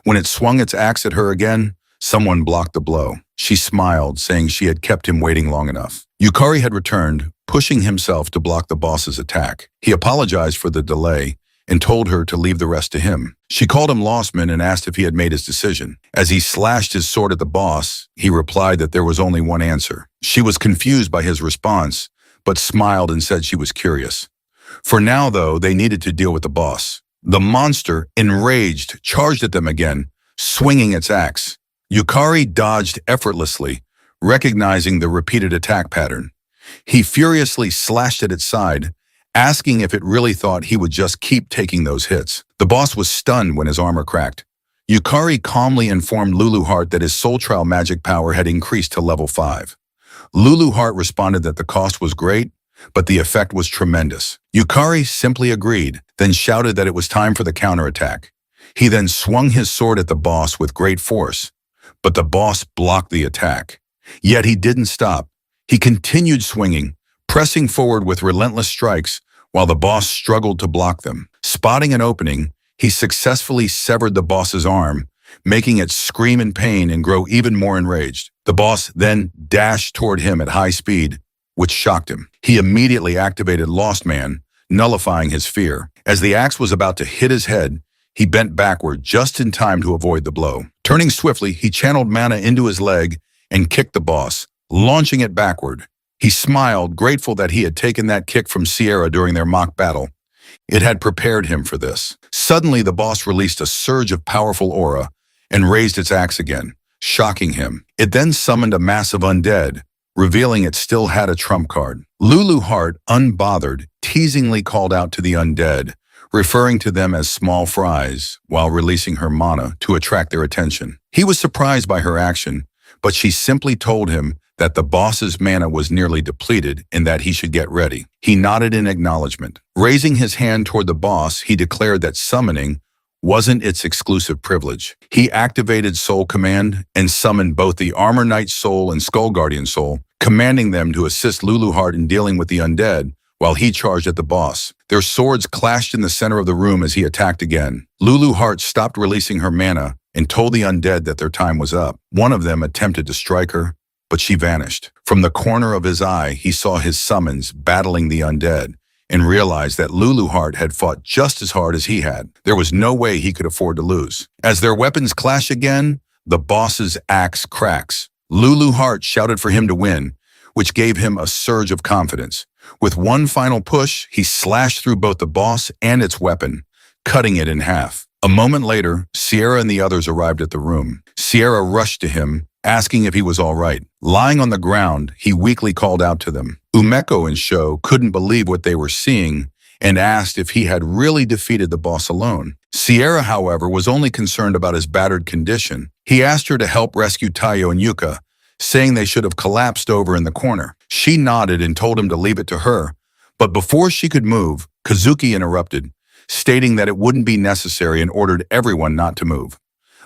When it swung its axe at her again, someone blocked the blow. She smiled, saying she had kept him waiting long enough. Yukari had returned, pushing himself to block the boss's attack. He apologized for the delay and told her to leave the rest to him. She called him Lostman and asked if he had made his decision. As he slashed his sword at the boss, he replied that there was only one answer. She was confused by his response, but smiled and said she was curious. For now, though, they needed to deal with the boss. The monster, enraged, charged at them again, swinging its axe. Yukari dodged effortlessly, recognizing the repeated attack pattern. He furiously slashed at its side, asking if it really thought he would just keep taking those hits. The boss was stunned when his armor cracked. Yukari calmly informed Luluhart that his soul trial magic power had increased to level 5. Lulu Heart responded that the cost was great, but the effect was tremendous. Yukari simply agreed, then shouted that it was time for the counterattack. He then swung his sword at the boss with great force, but the boss blocked the attack. Yet he didn't stop. He continued swinging, pressing forward with relentless strikes while the boss struggled to block them. Spotting an opening, he successfully severed the boss's arm, making it scream in pain and grow even more enraged. The boss then dashed toward him at high speed, which shocked him. He immediately activated Lost Man, nullifying his fear. As the axe was about to hit his head, he bent backward just in time to avoid the blow. Turning swiftly, he channeled mana into his leg and kicked the boss, launching it backward. He smiled, grateful that he had taken that kick from Sierra during their mock battle. It had prepared him for this. Suddenly, the boss released a surge of powerful aura and raised its axe again, shocking him. It then summoned a mass of undead, revealing it still had a trump card. Lulu Heart, unbothered, teasingly called out to the undead, referring to them as small fries, while releasing her mana to attract their attention. He was surprised by her action, but she simply told him that the boss's mana was nearly depleted and that he should get ready. He nodded in acknowledgement. Raising his hand toward the boss, he declared that summoning wasn't its exclusive privilege. He activated Soul Command and summoned both the Armor Knight Soul and Skull Guardian Soul, commanding them to assist Lulu Heart in dealing with the undead while he charged at the boss. Their swords clashed in the center of the room as he attacked again. Lulu Heart stopped releasing her mana and told the undead that their time was up. One of them attempted to strike her, but she vanished. From the corner of his eye, he saw his summons battling the undead and realized that Lulu Heart had fought just as hard as he had. There was no way he could afford to lose. As their weapons clash again, the boss's axe cracks. Lulu Heart shouted for him to win, which gave him a surge of confidence. With one final push, he slashed through both the boss and its weapon, cutting it in half. A moment later, Sierra and the others arrived at the room. Sierra rushed to him, asking if he was all right. Lying on the ground, he weakly called out to them. Umeko and Sho couldn't believe what they were seeing and asked if he had really defeated the boss alone. Sierra, however, was only concerned about his battered condition. He asked her to help rescue Tayo and Yuka, saying they should have collapsed over in the corner. She nodded and told him to leave it to her, but before she could move, Kazuki interrupted, stating that it wouldn't be necessary and ordered everyone not to move.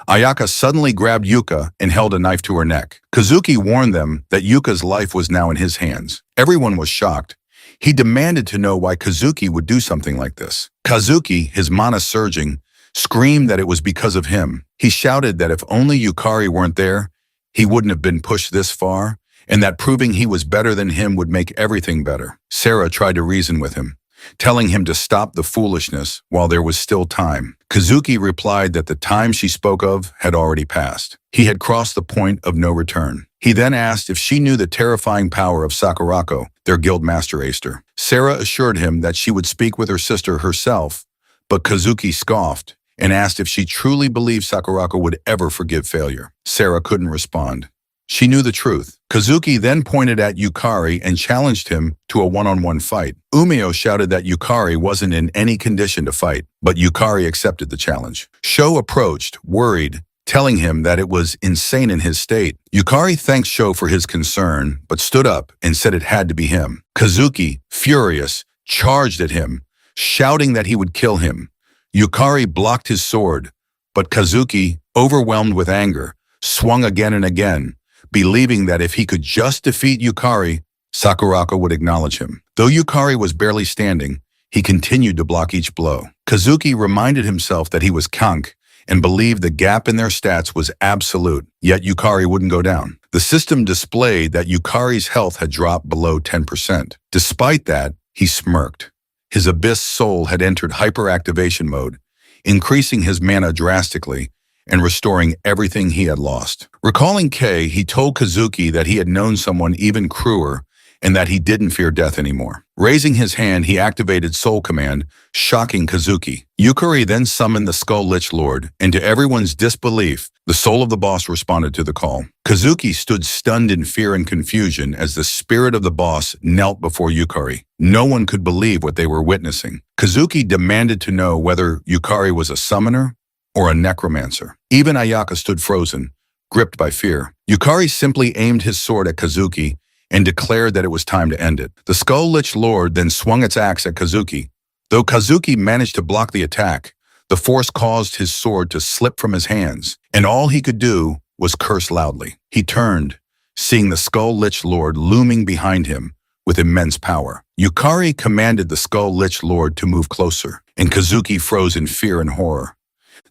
Ayaka suddenly grabbed Yuka and held a knife to her neck. Kazuki warned them that Yuka's life was now in his hands. Everyone was shocked. He demanded to know why Kazuki would do something like this. Kazuki, his mana surging, screamed that it was because of him. He shouted that if only Yukari weren't there, he wouldn't have been pushed this far, and that proving he was better than him would make everything better. Sarah tried to reason with him, telling him to stop the foolishness while there was still time. Kazuki replied that the time she spoke of had already passed. He had crossed the point of no return. He then asked if she knew the terrifying power of Sakurako, their guild master aster. Sarah assured him that she would speak with her sister herself, but Kazuki scoffed and asked if she truly believed Sakurako would ever forgive failure. Sarah couldn't respond. She knew the truth. Kazuki then pointed at Yukari and challenged him to a one-on-one fight. Umeo shouted that Yukari wasn't in any condition to fight, but Yukari accepted the challenge. Sho approached, worried, telling him that it was insane in his state. Yukari thanked Sho for his concern, but stood up and said it had to be him. Kazuki, furious, charged at him, shouting that he would kill him. Yukari blocked his sword, but Kazuki, overwhelmed with anger, swung again and again, believing that if he could just defeat Yukari, Sakurako would acknowledge him. Though Yukari was barely standing, he continued to block each blow. Kazuki reminded himself that he was Kank and believed the gap in their stats was absolute, yet Yukari wouldn't go down. The system displayed that Yukari's health had dropped below 10%. Despite that, he smirked. His Abyss soul had entered hyperactivation mode, increasing his mana drastically and restoring everything he had lost. Recalling Kei, he told Kazuki that he had known someone even crueler and that he didn't fear death anymore. Raising his hand, he activated Soul Command, shocking Kazuki. Yukari then summoned the Skull Lich Lord, and to everyone's disbelief, the soul of the boss responded to the call. Kazuki stood stunned in fear and confusion as the spirit of the boss knelt before Yukari. No one could believe what they were witnessing. Kazuki demanded to know whether Yukari was a summoner or a necromancer. Even Ayaka stood frozen, gripped by fear. Yukari simply aimed his sword at Kazuki and declared that it was time to end it. The Skull-Lich Lord then swung its axe at Kazuki. Though Kazuki managed to block the attack, the force caused his sword to slip from his hands, and all he could do was curse loudly. He turned, seeing the Skull-Lich Lord looming behind him with immense power. Yukari commanded the Skull-Lich Lord to move closer, and Kazuki froze in fear and horror.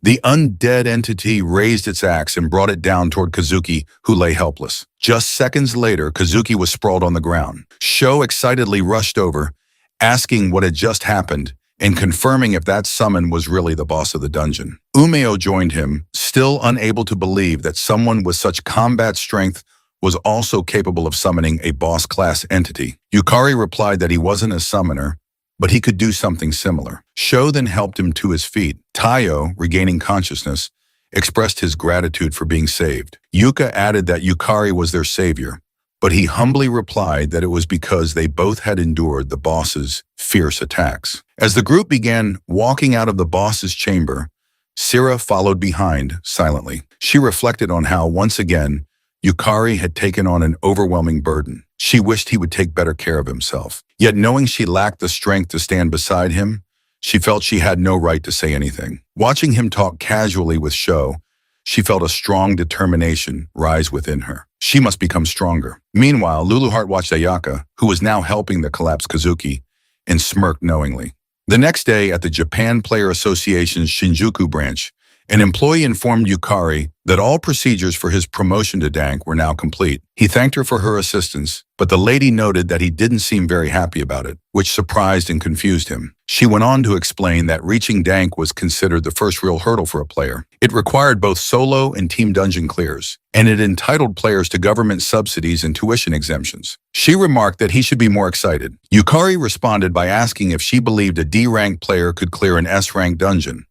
The undead entity raised its axe and brought it down toward Kazuki, who lay helpless. Just seconds later, Kazuki was sprawled on the ground. Sho excitedly rushed over, asking what had just happened and confirming if that summon was really the boss of the dungeon. Umeo joined him, still unable to believe that someone with such combat strength was also capable of summoning a boss-class entity. Yukari replied that he wasn't a summoner, but he could do something similar. Sho then helped him to his feet. Taiyo, regaining consciousness, expressed his gratitude for being saved. Yuka added that Yukari was their savior, but he humbly replied that it was because they both had endured the boss's fierce attacks. As the group began walking out of the boss's chamber, Sira followed behind silently. She reflected on how, once again, Yukari had taken on an overwhelming burden. She wished he would take better care of himself. Yet knowing she lacked the strength to stand beside him, she felt she had no right to say anything. Watching him talk casually with Sho, she felt a strong determination rise within her. She must become stronger. Meanwhile, Luluheart watched Ayaka, who was now helping the collapsed Kazuki, and smirked knowingly. The next day, at the Japan Player Association's Shinjuku branch, an employee informed Yukari that all procedures for his promotion to Dank were now complete. He thanked her for her assistance, but the lady noted that he didn't seem very happy about it, which surprised and confused him. She went on to explain that reaching Dank was considered the first real hurdle for a player. It required both solo and team dungeon clears, and it entitled players to government subsidies and tuition exemptions. She remarked that he should be more excited. Yukari responded by asking if she believed a D-ranked player could clear an S-ranked dungeon.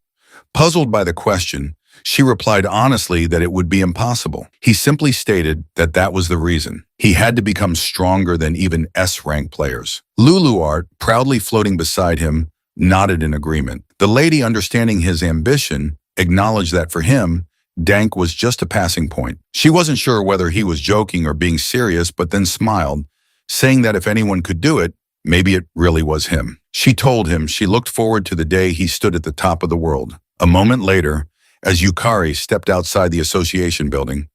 Puzzled by the question, she replied honestly that it would be impossible. He simply stated that that was the reason. He had to become stronger than even S-rank players. Luluheart, proudly floating beside him, nodded in agreement. The lady, understanding his ambition, acknowledged that for him, Dank was just a passing point. She wasn't sure whether he was joking or being serious, but then smiled, saying that if anyone could do it, maybe it really was him. She told him she looked forward to the day he stood at the top of the world. A moment later, as Yukari stepped outside the association building,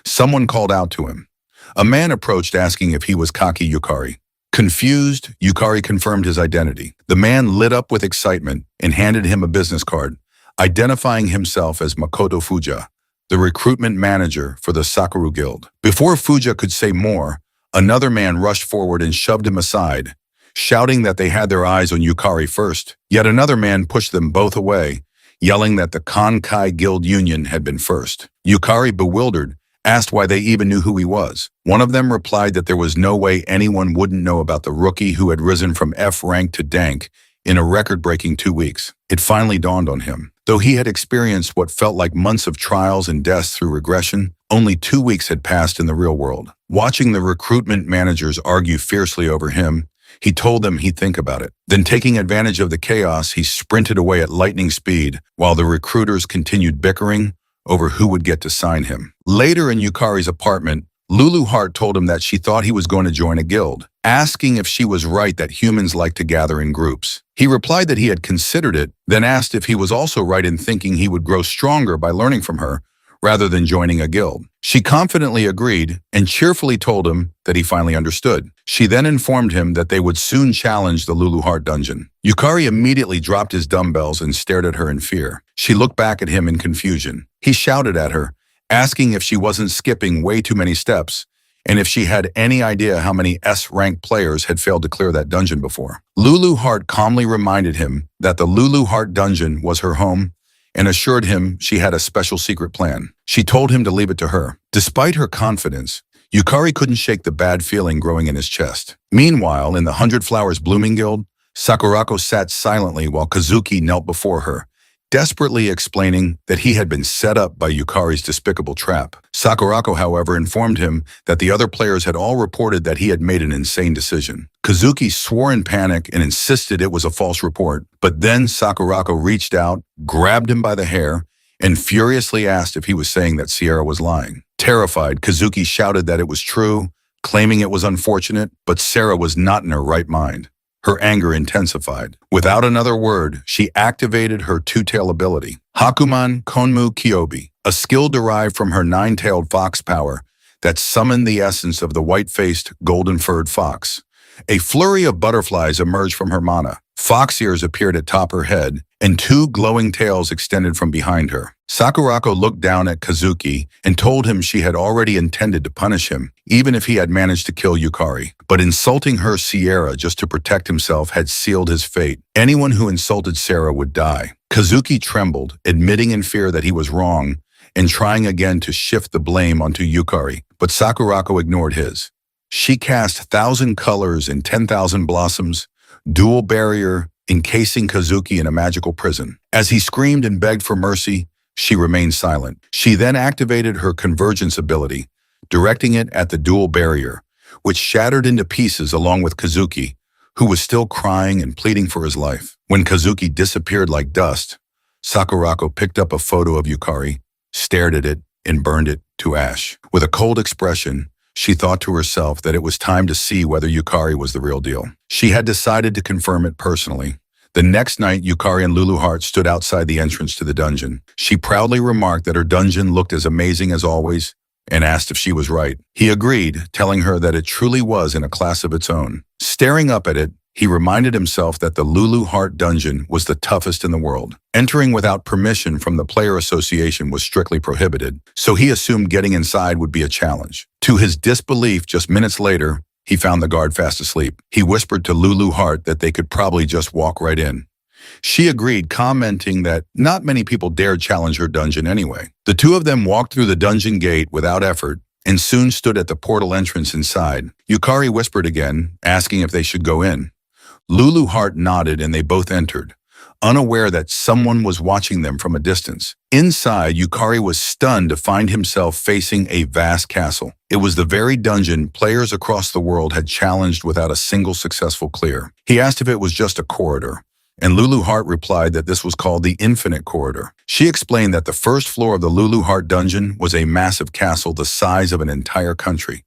someone called out to him. A man approached asking if he was Kaki Yukari. Confused, Yukari confirmed his identity. The man lit up with excitement and handed him a business card, identifying himself as Makoto Fuja, the recruitment manager for the Sakura Guild. Before Fuja could say more, another man rushed forward and shoved him aside, shouting that they had their eyes on Yukari first. Yet another man pushed them both away, yelling that the Konkai Guild Union had been first. Yukari, bewildered, asked why they even knew who he was. One of them replied that there was no way anyone wouldn't know about the rookie who had risen from F rank to Dank in a record-breaking 2 weeks. It finally dawned on him. Though he had experienced what felt like months of trials and deaths through regression, only 2 weeks had passed in the real world. Watching the recruitment managers argue fiercely over him, he told them he'd think about it. Then, taking advantage of the chaos, he sprinted away at lightning speed while the recruiters continued bickering over who would get to sign him. Later in Yukari's apartment, Luluheart told him that she thought he was going to join a guild, asking if she was right that humans like to gather in groups. He replied that he had considered it, then asked if he was also right in thinking he would grow stronger by learning from her, rather than joining a guild. She confidently agreed and cheerfully told him that he finally understood. She then informed him that they would soon challenge the Luluheart dungeon. Yukari immediately dropped his dumbbells and stared at her in fear. She looked back at him in confusion. He shouted at her, asking if she wasn't skipping way too many steps and if she had any idea how many S-ranked players had failed to clear that dungeon before. Luluheart calmly reminded him that the Luluheart dungeon was her home and assured him she had a special secret plan. She told him to leave it to her. Despite her confidence, Yukari couldn't shake the bad feeling growing in his chest. Meanwhile, in the 100 Flowers Blooming Guild, Sakurako sat silently while Kazuki knelt before her, desperately explaining that he had been set up by Yukari's despicable trap. Sakurako, however, informed him that the other players had all reported that he had made an insane decision. Kazuki swore in panic and insisted it was a false report, but then Sakurako reached out, grabbed him by the hair, and furiously asked if he was saying that Sierra was lying. Terrified, Kazuki shouted that it was true, claiming it was unfortunate, but Sarah was not in her right mind. Her anger intensified. Without another word, she activated her two-tail ability, Hakuman Konmu Kyobi, a skill derived from her nine-tailed fox power that summoned the essence of the white-faced, golden-furred fox. A flurry of butterflies emerged from her mana. Fox ears appeared atop her head, and two glowing tails extended from behind her. Sakurako looked down at Kazuki and told him she had already intended to punish him, even if he had managed to kill Yukari. But insulting her Sierra just to protect himself had sealed his fate. Anyone who insulted Sarah would die. Kazuki trembled, admitting in fear that he was wrong, and trying again to shift the blame onto Yukari, but Sakurako ignored his. She cast 1,000 colors and 10,000 blossoms, dual barrier, encasing Kazuki in a magical prison. As he screamed and begged for mercy, she remained silent. She then activated her convergence ability, directing it at the dual barrier, which shattered into pieces along with Kazuki, who was still crying and pleading for his life. When Kazuki disappeared like dust, Sakurako picked up a photo of Yukari, stared at it, and burned it to ash. With a cold expression, she thought to herself that it was time to see whether Yukari was the real deal. She had decided to confirm it personally. The next night, Yukari and Lulu Heart stood outside the entrance to the dungeon. She proudly remarked that her dungeon looked as amazing as always and asked if she was right. He agreed, telling her that it truly was in a class of its own. Staring up at it, he reminded himself that the Lulu Heart dungeon was the toughest in the world. Entering without permission from the player association was strictly prohibited, so he assumed getting inside would be a challenge. To his disbelief, just minutes later, he found the guard fast asleep. He whispered to Lulu Heart that they could probably just walk right in. She agreed, commenting that not many people dared challenge her dungeon anyway. The two of them walked through the dungeon gate without effort and soon stood at the portal entrance inside. Yukari whispered again, asking if they should go in. Lulu Heart nodded and they both entered, unaware that someone was watching them from a distance. Inside, Yukari was stunned to find himself facing a vast castle. It was the very dungeon players across the world had challenged without a single successful clear. He asked if it was just a corridor, and Lulu Heart replied that this was called the Infinite Corridor. She explained that the first floor of the Lulu Heart dungeon was a massive castle the size of an entire country.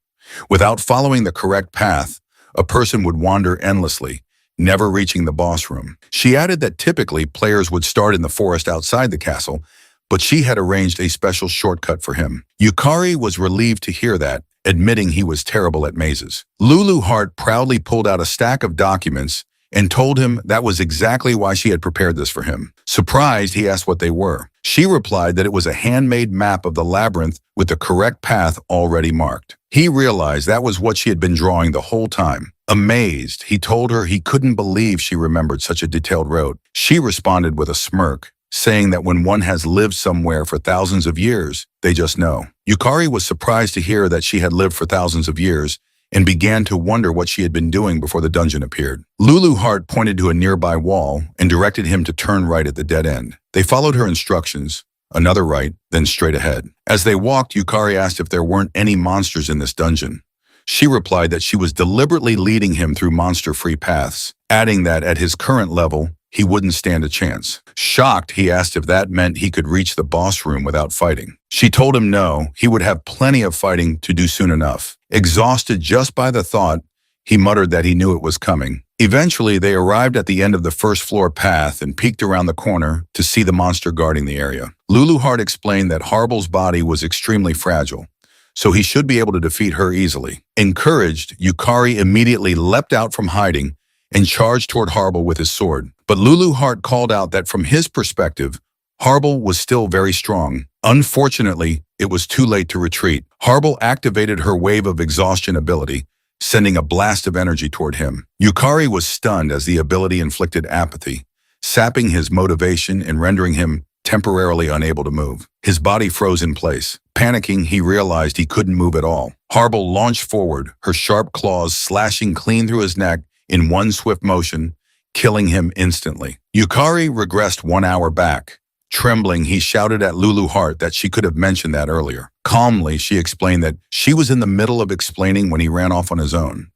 Without following the correct path, a person would wander endlessly, never reaching the boss room. She added that typically players would start in the forest outside the castle, but she had arranged a special shortcut for him. Yukari was relieved to hear that, admitting he was terrible at mazes. Lulu Heart proudly pulled out a stack of documents and told him that was exactly why she had prepared this for him. Surprised, he asked what they were. She replied that it was a handmade map of the labyrinth with the correct path already marked. He realized that was what she had been drawing the whole time. Amazed, he told her he couldn't believe she remembered such a detailed route. She responded with a smirk, saying that when one has lived somewhere for thousands of years, they just know. Yukari was surprised to hear that she had lived for thousands of years and began to wonder what she had been doing before the dungeon appeared. Lulu Heart pointed to a nearby wall and directed him to turn right at the dead end. They followed her instructions, another right, then straight ahead. As they walked, Yukari asked if there weren't any monsters in this dungeon. She replied that she was deliberately leading him through monster-free paths, adding that at his current level, he wouldn't stand a chance. Shocked, he asked if that meant he could reach the boss room without fighting. She told him no, he would have plenty of fighting to do soon enough. Exhausted just by the thought, he muttered that he knew it was coming. Eventually, they arrived at the end of the first floor path and peeked around the corner to see the monster guarding the area. Lulu Heart explained that Harble's body was extremely fragile, so he should be able to defeat her easily. Encouraged, Yukari immediately leapt out from hiding and charged toward Harble with his sword. But Lulu Heart called out that from his perspective, Harble was still very strong. Unfortunately, it was too late to retreat. Harble activated her wave of exhaustion ability, sending a blast of energy toward him. Yukari was stunned as the ability inflicted apathy, sapping his motivation and rendering him temporarily unable to move. His body froze in place. Panicking, he realized he couldn't move at all. Harble launched forward, her sharp claws slashing clean through his neck in one swift motion, killing him instantly. Yukari regressed 1 hour back. Trembling, he shouted at Lulu Heart that she could have mentioned that earlier. Calmly, she explained that she was in the middle of explaining when he ran off on his own.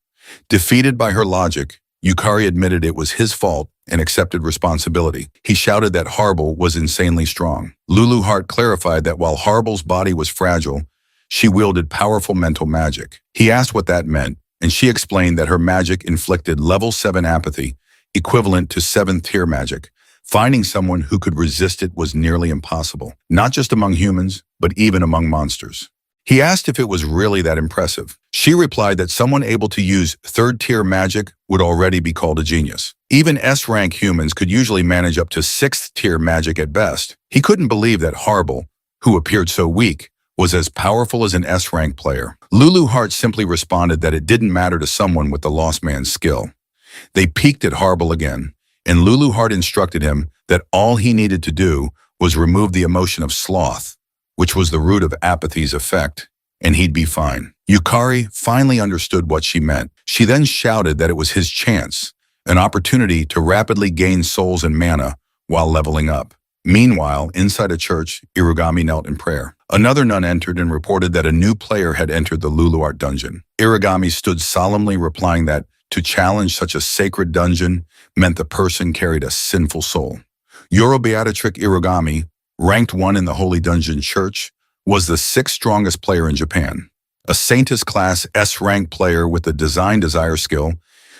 Defeated by her logic, Yukari admitted it was his fault and accepted responsibility. He shouted that Harble was insanely strong. Lulu Heart clarified that while Harble's body was fragile, she wielded powerful mental magic. He asked what that meant, and she explained that her magic inflicted level 7 apathy, equivalent to 7th tier magic. Finding someone who could resist it was nearly impossible, not just among humans, but even among monsters. He asked if it was really that impressive. She replied that someone able to use 3rd tier magic would already be called a genius. Even S-rank humans could usually manage up to 6th tier magic at best. He couldn't believe that Harble, who appeared so weak, was as powerful as an S-rank player. Lulu Hart simply responded that it didn't matter to someone with the lost man's skill. They peeked at Harble again, and Lulu Hart instructed him that all he needed to do was remove the emotion of sloth, which was the root of apathy's effect, and he'd be fine. Yukari finally understood what she meant. She then shouted that it was his chance, an opportunity to rapidly gain souls and mana while leveling up. Meanwhile, inside a church, Irugami knelt in prayer. Another nun entered and reported that a new player had entered the Lulu Art dungeon. Irugami stood solemnly, replying that to challenge such a sacred dungeon meant the person carried a sinful soul. Yoro Beatrice Irugami, ranked 1 in the Holy Dungeon Church, was the 6th strongest player in Japan. A Saintess class S-rank player with the Design Desire skill,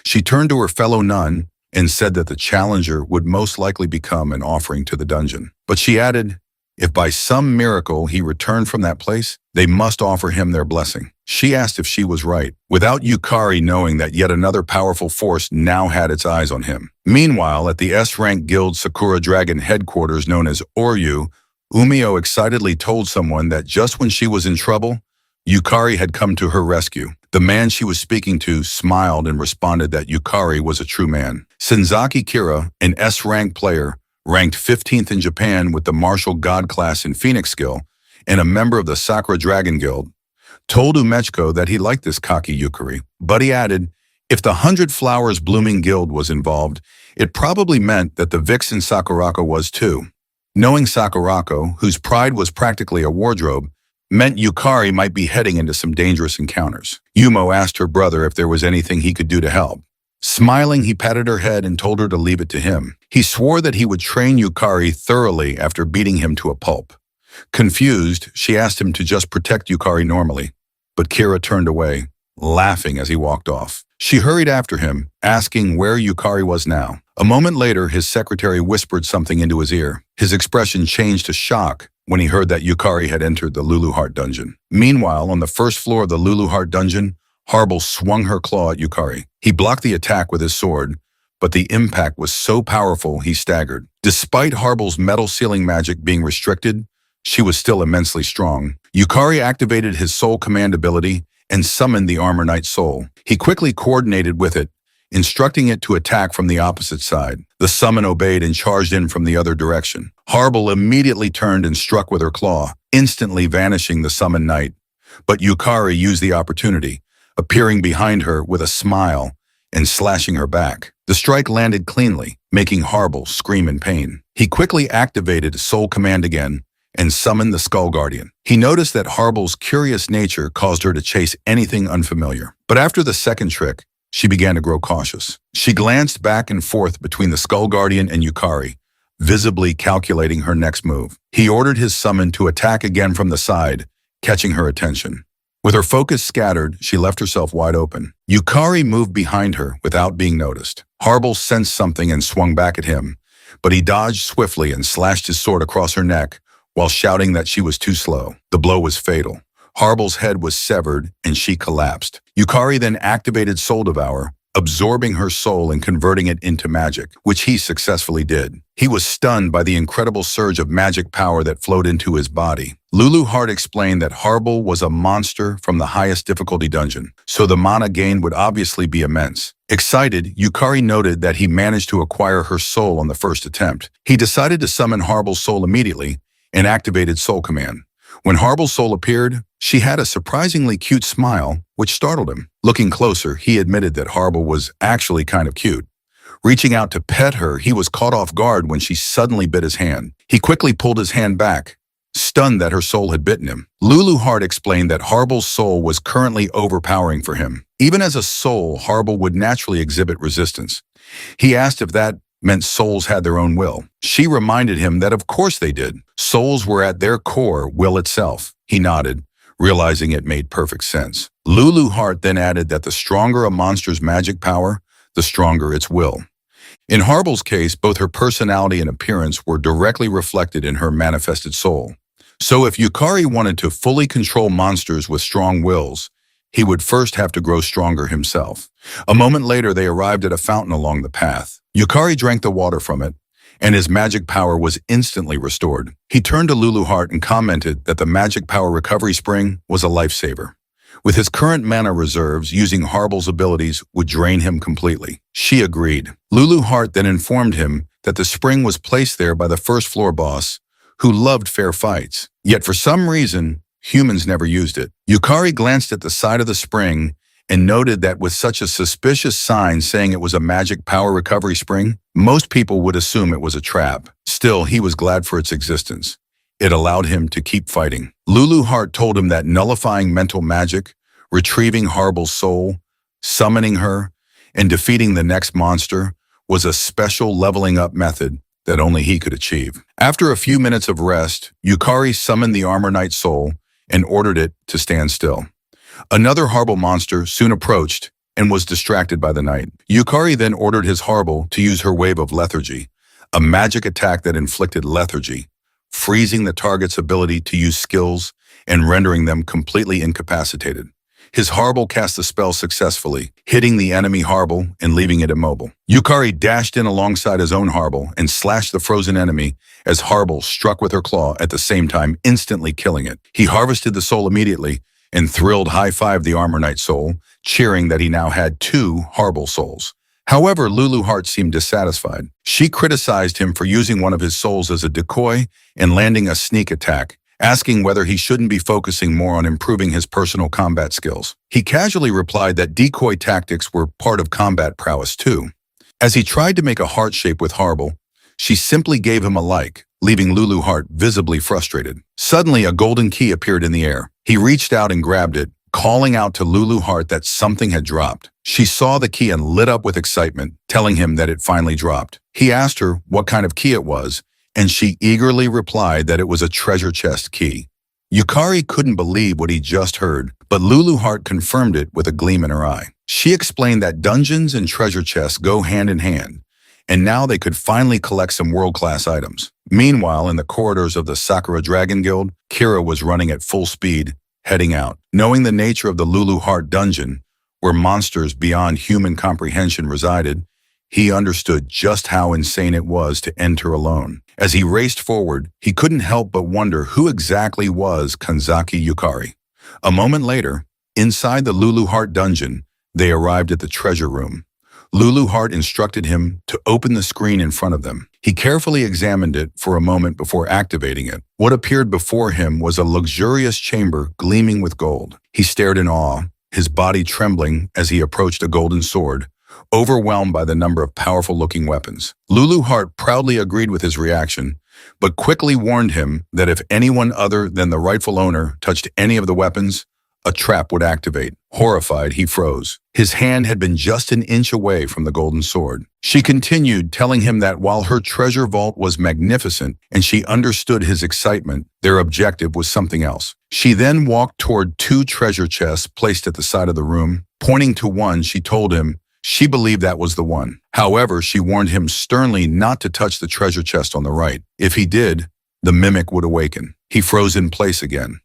she turned to her fellow nun and said that the challenger would most likely become an offering to the dungeon. But she added, if by some miracle he returned from that place, they must offer him their blessing. She asked if she was right, without Yukari knowing that yet another powerful force now had its eyes on him. Meanwhile, at the S-rank guild Sakura Dragon headquarters known as Oryu, Umio excitedly told someone that just when she was in trouble, Yukari had come to her rescue. The man she was speaking to smiled and responded that Yukari was a true man. Senzaki Kira, an S-rank player, ranked 15th in Japan with the Martial God class in Phoenix skill, and a member of the Sakura Dragon Guild, told Umechiko that he liked this cocky Yukari. But he added, if the 100 Flowers Blooming Guild was involved, it probably meant that the vixen Sakurako was too. Knowing Sakurako, whose pride was practically a wardrobe, meant Yukari might be heading into some dangerous encounters. Yumo asked her brother if there was anything he could do to help. Smiling, he patted her head and told her to leave it to him. He swore that he would train Yukari thoroughly after beating him to a pulp. Confused, she asked him to just protect Yukari normally, but Kira turned away, laughing as he walked off. She hurried after him, asking where Yukari was now. A moment later, his secretary whispered something into his ear. His expression changed to shock when he heard that Yukari had entered the Lulu Heart dungeon. Meanwhile, on the first floor of the Lulu Heart dungeon, Harble swung her claw at Yukari. He blocked the attack with his sword, but the impact was so powerful he staggered. Despite Harble's metal sealing magic being restricted, she was still immensely strong. Yukari activated his soul command ability and summoned the Armor Knight soul. He quickly coordinated with it, instructing it to attack from the opposite side. The summon obeyed and charged in from the other direction. Harble immediately turned and struck with her claw, instantly vanishing the summoned knight. But Yukari used the opportunity, appearing behind her with a smile and slashing her back. The strike landed cleanly, making Harble scream in pain. He quickly activated Soul Command again and summoned the Skull Guardian. He noticed that Harble's curious nature caused her to chase anything unfamiliar. But after the second trick, she began to grow cautious. She glanced back and forth between the Skull Guardian and Yukari, visibly calculating her next move. He ordered his summon to attack again from the side, catching her attention. With her focus scattered, she left herself wide open. Yukari moved behind her without being noticed. Harble sensed something and swung back at him, but he dodged swiftly and slashed his sword across her neck while shouting that she was too slow. The blow was fatal. Harble's head was severed and she collapsed. Yukari then activated Soul Devour, absorbing her soul and converting it into magic, which he successfully did. He was stunned by the incredible surge of magic power that flowed into his body. Lulu Hart explained that Harble was a monster from the highest difficulty dungeon, so the mana gain would obviously be immense. Excited, Yukari noted that he managed to acquire her soul on the first attempt. He decided to summon Harble's soul immediately and activated Soul Command. When Harble's soul appeared, she had a surprisingly cute smile, which startled him. Looking closer, he admitted that Harble was actually kind of cute. Reaching out to pet her, he was caught off guard when she suddenly bit his hand. He quickly pulled his hand back, stunned that her soul had bitten him. Lulu Hart explained that Harble's soul was currently overpowering for him. Even as a soul, Harble would naturally exhibit resistance. He asked if that meant souls had their own will. She reminded him that of course they did. Souls were at their core will itself. He nodded, realizing it made perfect sense. Lulu Hart then added that the stronger a monster's magic power, the stronger its will. In Harble's case, both her personality and appearance were directly reflected in her manifested soul. So if Yukari wanted to fully control monsters with strong wills, he would first have to grow stronger himself. A moment later, they arrived at a fountain along the path. Yukari drank the water from it, and his magic power was instantly restored. He turned to Lulu Hart and commented that the magic power recovery spring was a lifesaver. With his current mana reserves, using Harble's abilities would drain him completely. She agreed. Lulu Hart then informed him that the spring was placed there by the first floor boss, who loved fair fights. Yet for some reason, humans never used it. Yukari glanced at the side of the spring and noted that with such a suspicious sign saying it was a magic power recovery spring, most people would assume it was a trap. Still, he was glad for its existence. It allowed him to keep fighting. Lulu Hart told him that nullifying mental magic, retrieving Harble's soul, summoning her, and defeating the next monster was a special leveling up method that only he could achieve. After a few minutes of rest, Yukari summoned the Armor Knight soul and ordered it to stand still. Another Harble monster soon approached and was distracted by the knight. Yukari then ordered his Harble to use her wave of lethargy, a magic attack that inflicted lethargy, freezing the target's ability to use skills and rendering them completely incapacitated. His Harble cast the spell successfully, hitting the enemy Harble and leaving it immobile. Yukari dashed in alongside his own Harble and slashed the frozen enemy as Harble struck with her claw at the same time, instantly killing it. He harvested the soul immediately and thrilled high-fived the Armor Knight soul, cheering that he now had 2 Harble souls. However, Lulu Hart seemed dissatisfied. She criticized him for using one of his souls as a decoy and landing a sneak attack, asking whether he shouldn't be focusing more on improving his personal combat skills. He casually replied that decoy tactics were part of combat prowess too. As he tried to make a heart shape with Harble, she simply gave him a like, leaving Lulu Hart visibly frustrated. Suddenly, a golden key appeared in the air. He reached out and grabbed it, calling out to Lulu Hart that something had dropped. She saw the key and lit up with excitement, telling him that it finally dropped. He asked her what kind of key it was, and she eagerly replied that it was a treasure chest key. Yukari couldn't believe what he just heard, but Lulu Hart confirmed it with a gleam in her eye. She explained that dungeons and treasure chests go hand in hand, and now they could finally collect some world-class items. Meanwhile, in the corridors of the Sakura Dragon Guild, Kira was running at full speed, heading out. Knowing the nature of the Lulu Hart dungeon, where monsters beyond human comprehension resided, he understood just how insane it was to enter alone. As he raced forward, he couldn't help but wonder who exactly was Kanzaki Yukari. A moment later, inside the Lulu Hart dungeon, they arrived at the treasure room. Lulu Hart instructed him to open the screen in front of them. He carefully examined it for a moment before activating it. What appeared before him was a luxurious chamber gleaming with gold. He stared in awe, his body trembling as he approached a golden sword, overwhelmed by the number of powerful-looking weapons. Lulu Hart proudly agreed with his reaction, but quickly warned him that if anyone other than the rightful owner touched any of the weapons, a trap would activate. Horrified, he froze. His hand had been just an inch away from the golden sword. She continued, telling him that while her treasure vault was magnificent and she understood his excitement, their objective was something else. She then walked toward 2 treasure chests placed at the side of the room. Pointing to one, she told him she believed that was the one. However, she warned him sternly not to touch the treasure chest on the right. If he did, the mimic would awaken. He froze in place again.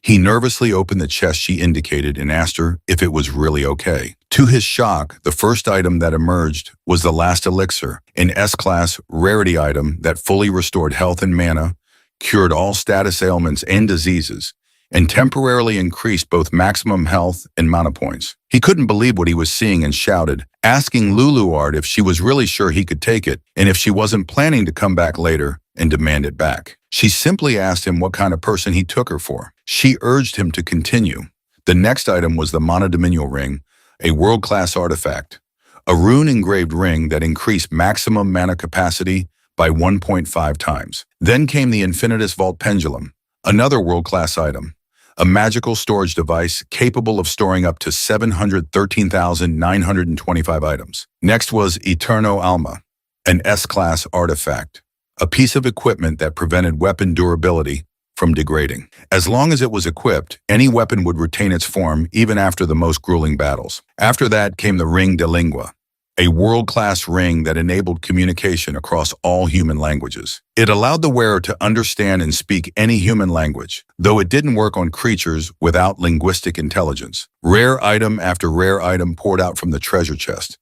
He nervously opened the chest she indicated and asked her if it was really okay. To his shock, the first item that emerged was the last elixir, an S-class rarity item that fully restored health and mana, cured all status ailments and diseases, and temporarily increased both maximum health and mana points. He couldn't believe what he was seeing and shouted, asking Lulu Hart if she was really sure he could take it and if she wasn't planning to come back later and demand it back. She simply asked him what kind of person he took her for. She urged him to continue. The next item was the Monodominial Ring, a world-class artifact, a rune-engraved ring that increased maximum mana capacity by 1.5 times. Then came the Infinitus Vault Pendulum, another world-class item, a magical storage device capable of storing up to 713,925 items. Next was Eterno Alma, an S-class artifact, a piece of equipment that prevented weapon durability from degrading. As long as it was equipped, any weapon would retain its form even after the most grueling battles. After that came the ring de lingua, a world-class ring that enabled communication across all human languages. It allowed the wearer to understand and speak any human language, though it didn't work on creatures without linguistic intelligence. Rare item after rare item poured out from the treasure chest,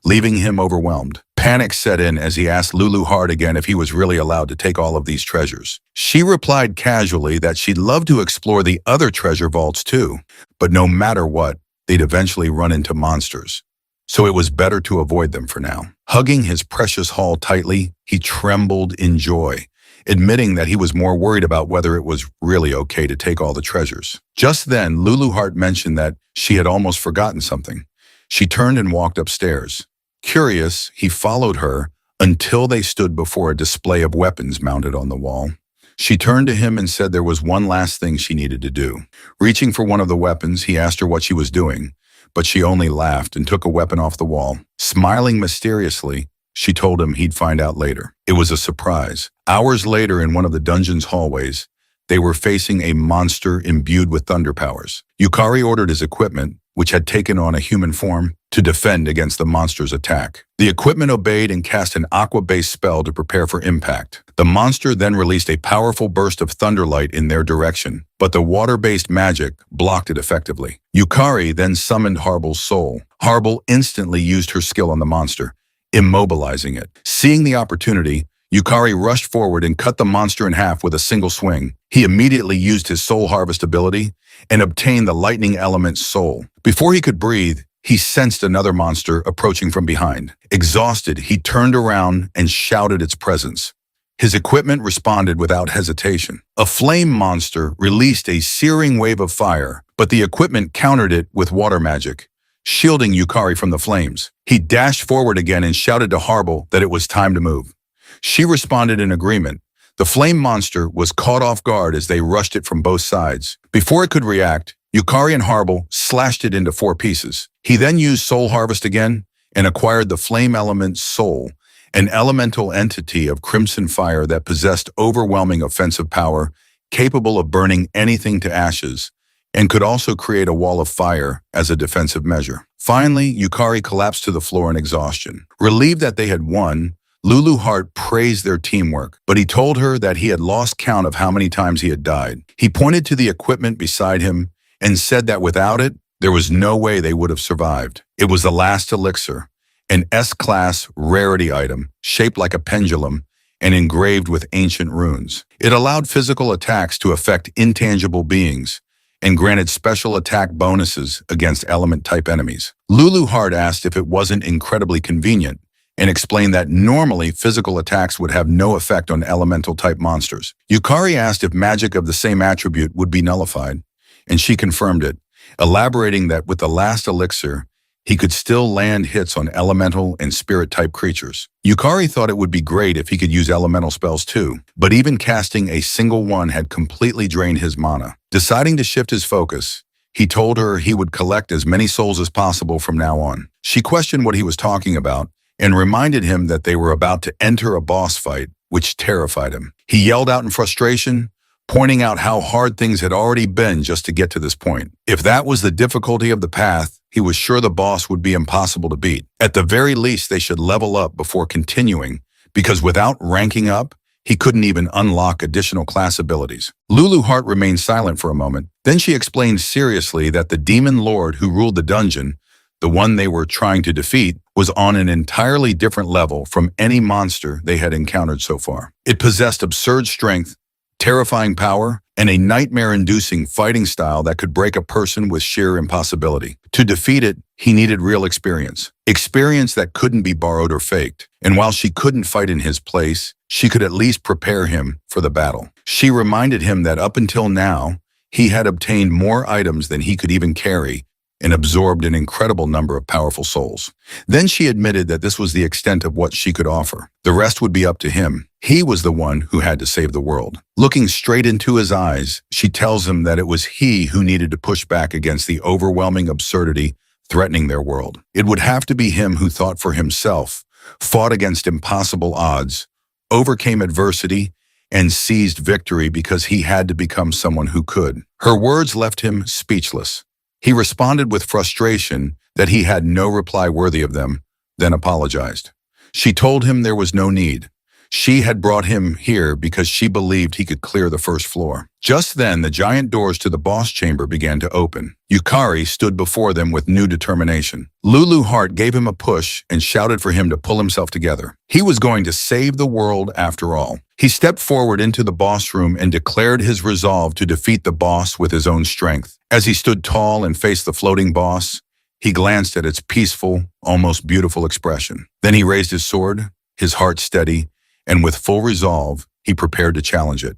leaving him overwhelmed. Panic set in as he asked Lulu hard again if he was really allowed to take all of these treasures. She replied casually that she'd love to explore the other treasure vaults too, but no matter what, they'd eventually run into monsters. So it was better to avoid them for now. Hugging his precious haul tightly, he trembled in joy, admitting that he was more worried about whether it was really okay to take all the treasures. Just then, Lulu Heart mentioned that she had almost forgotten something. She turned and walked upstairs. Curious, he followed her until they stood before a display of weapons mounted on the wall. She turned to him and said there was one last thing she needed to do. Reaching for one of the weapons, he asked her what she was doing, but she only laughed and took a weapon off the wall. Smiling mysteriously, she told him he'd find out later. It was a surprise. Hours later, in one of the dungeon's hallways, they were facing a monster imbued with thunder powers. Yukari ordered his equipment, which had taken on a human form, to defend against the monster's attack. The equipment obeyed and cast an aqua-based spell to prepare for impact. The monster then released a powerful burst of thunderlight in their direction, but the water-based magic blocked it effectively. Yukari then summoned Harbel's soul. Harbel instantly used her skill on the monster, immobilizing it. Seeing the opportunity, Yukari rushed forward and cut the monster in half with a single swing. He immediately used his soul harvest ability and obtained the lightning element's soul. Before he could breathe, he sensed another monster approaching from behind. Exhausted, he turned around and shouted its presence. His equipment responded without hesitation. A flame monster released a searing wave of fire, but the equipment countered it with water magic, shielding Yukari from the flames. He dashed forward again and shouted to Harbel that it was time to move. She responded in agreement. The flame monster was caught off guard as they rushed it from both sides. Before it could react, Yukari and Harbel slashed it into 4 pieces. He then used Soul Harvest again and acquired the Flame Element's soul, an elemental entity of crimson fire that possessed overwhelming offensive power, capable of burning anything to ashes, and could also create a wall of fire as a defensive measure. Finally, Yukari collapsed to the floor in exhaustion. Relieved that they had won, Lulu Heart praised their teamwork, but he told her that he had lost count of how many times he had died. He pointed to the equipment beside him and said that without it, there was no way they would have survived. It was the last elixir, an S-class rarity item shaped like a pendulum and engraved with ancient runes. It allowed physical attacks to affect intangible beings and granted special attack bonuses against element-type enemies. Lulu Heart asked if it wasn't incredibly convenient and explained that normally physical attacks would have no effect on elemental-type monsters. Yukari asked if magic of the same attribute would be nullified, and she confirmed it, elaborating that with the last elixir, he could still land hits on elemental and spirit-type creatures. Yukari thought it would be great if he could use elemental spells too, but even casting a single one had completely drained his mana. Deciding to shift his focus, he told her he would collect as many souls as possible from now on. She questioned what he was talking about and reminded him that they were about to enter a boss fight, which terrified him. He yelled out in frustration, pointing out how hard things had already been just to get to this point. If that was the difficulty of the path, he was sure the boss would be impossible to beat. At the very least, they should level up before continuing, because without ranking up, he couldn't even unlock additional class abilities. Lulu Heart remained silent for a moment. Then she explained seriously that the demon lord who ruled the dungeon, the one they were trying to defeat, was on an entirely different level from any monster they had encountered so far. It possessed absurd strength, terrifying power, and a nightmare-inducing fighting style that could break a person with sheer impossibility. To defeat it, he needed real experience. Experience that couldn't be borrowed or faked. And while she couldn't fight in his place, she could at least prepare him for the battle. She reminded him that up until now, he had obtained more items than he could even carry and absorbed an incredible number of powerful souls. Then she admitted that this was the extent of what she could offer. The rest would be up to him. He was the one who had to save the world. Looking straight into his eyes, she tells him that it was he who needed to push back against the overwhelming absurdity threatening their world. It would have to be him who thought for himself, fought against impossible odds, overcame adversity, and seized victory because he had to become someone who could. Her words left him speechless. He responded with frustration that he had no reply worthy of them, then apologized. She told him there was no need. She had brought him here because she believed he could clear the first floor. Just then, the giant doors to the boss chamber began to open. Yukari stood before them with new determination. Lulu Heart gave him a push and shouted for him to pull himself together. He was going to save the world after all. He stepped forward into the boss room and declared his resolve to defeat the boss with his own strength. As he stood tall and faced the floating boss, he glanced at its peaceful, almost beautiful expression. Then he raised his sword, his heart steady, and with full resolve, he prepared to challenge it.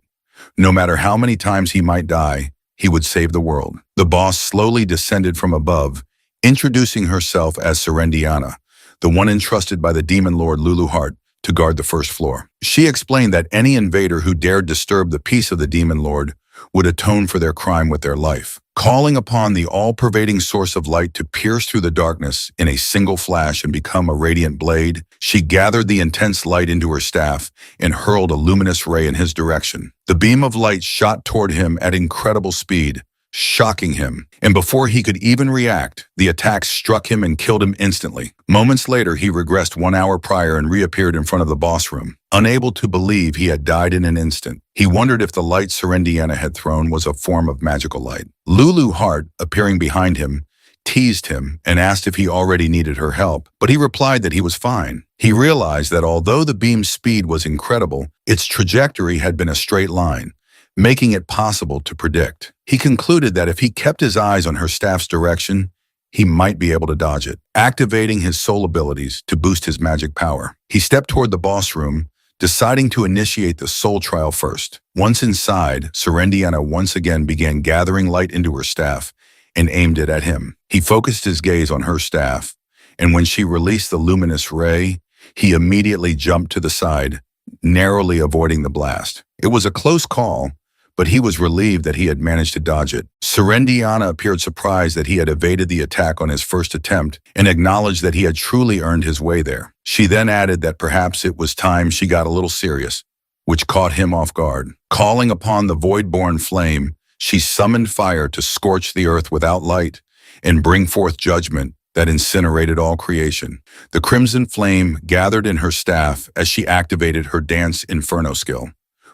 No matter how many times he might die, he would save the world. The boss slowly descended from above, introducing herself as Serendiana, the one entrusted by the demon lord Lulu Heart to guard the first floor. She explained that any invader who dared disturb the peace of the demon lord would atone for their crime with their life. Calling upon the all-pervading source of light to pierce through the darkness in a single flash and become a radiant blade, she gathered the intense light into her staff and hurled a luminous ray in his direction. The beam of light shot toward him at incredible speed, shocking him, and before he could even react, the attack struck him and killed him instantly. Moments later, he regressed 1 hour prior and reappeared in front of the boss room. Unable to believe he had died in an instant, he wondered if the light Serendiana had thrown was a form of magical light. Lulu Heart, appearing behind him, teased him and asked if he already needed her help, but he replied that he was fine. He realized that although the beam's speed was incredible, its trajectory had been a straight line, making it possible to predict. He concluded that if he kept his eyes on her staff's direction, he might be able to dodge it, activating his soul abilities to boost his magic power. He stepped toward the boss room, deciding to initiate the soul trial first. Once inside, Serendiana once again began gathering light into her staff and aimed it at him. He focused his gaze on her staff, and when she released the luminous ray, he immediately jumped to the side, narrowly avoiding the blast. It was a close call, but he was relieved that he had managed to dodge it. Serendiana appeared surprised that he had evaded the attack on his first attempt and acknowledged that he had truly earned his way there. She then added that perhaps it was time she got a little serious, which caught him off guard. Calling upon the void-born flame, she summoned fire to scorch the earth without light and bring forth judgment that incinerated all creation. The crimson flame gathered in her staff as she activated her dance inferno skill,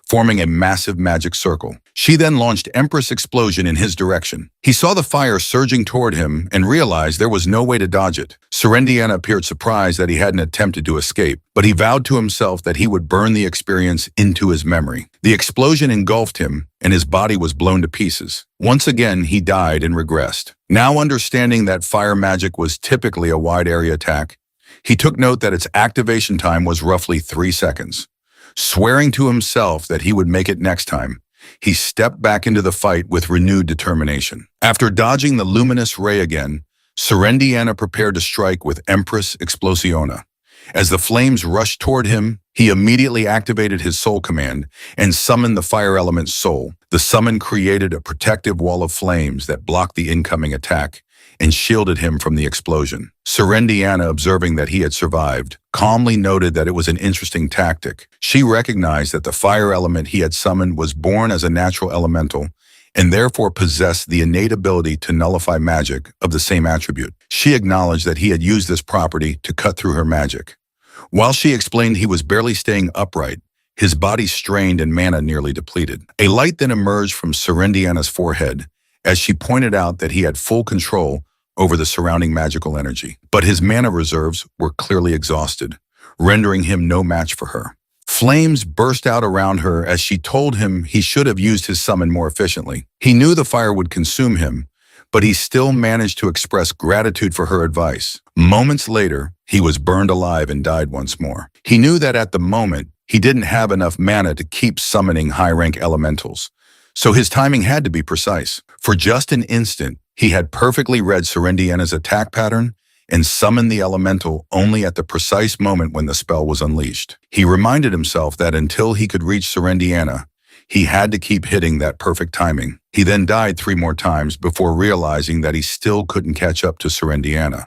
forming a massive magic circle. She then launched Empress Explosion in his direction. He saw the fire surging toward him and realized there was no way to dodge it. Serendiana appeared surprised that he hadn't attempted to escape, but he vowed to himself that he would burn the experience into his memory. The explosion engulfed him, and his body was blown to pieces. Once again, he died and regressed. Now understanding that fire magic was typically a wide-area attack, he took note that its activation time was roughly 3 seconds. Swearing to himself that he would make it next time, he stepped back into the fight with renewed determination. After dodging the luminous ray again, Serendiana prepared to strike with Empress Explosiona. As the flames rushed toward him, he immediately activated his soul command and summoned the fire element's soul. The summon created a protective wall of flames that blocked the incoming attack and shielded him from the explosion. Serendiana, observing that he had survived, calmly noted that it was an interesting tactic. She recognized that the fire element he had summoned was born as a natural elemental and therefore possessed the innate ability to nullify magic of the same attribute. She acknowledged that he had used this property to cut through her magic. While she explained he was barely staying upright, his body strained and mana nearly depleted. A light then emerged from Serendiana's forehead as she pointed out that he had full control over the surrounding magical energy. But his mana reserves were clearly exhausted, rendering him no match for her. Flames burst out around her as she told him he should have used his summon more efficiently. He knew the fire would consume him, but he still managed to express gratitude for her advice. Moments later, he was burned alive and died once more. He knew that at the moment, he didn't have enough mana to keep summoning high-rank elementals, so his timing had to be precise. For just an instant, he had perfectly read Serendiana's attack pattern and summoned the elemental only at the precise moment when the spell was unleashed. He reminded himself that until he could reach Serendiana, he had to keep hitting that perfect timing. He then died 3 more times before realizing that he still couldn't catch up to Serendiana.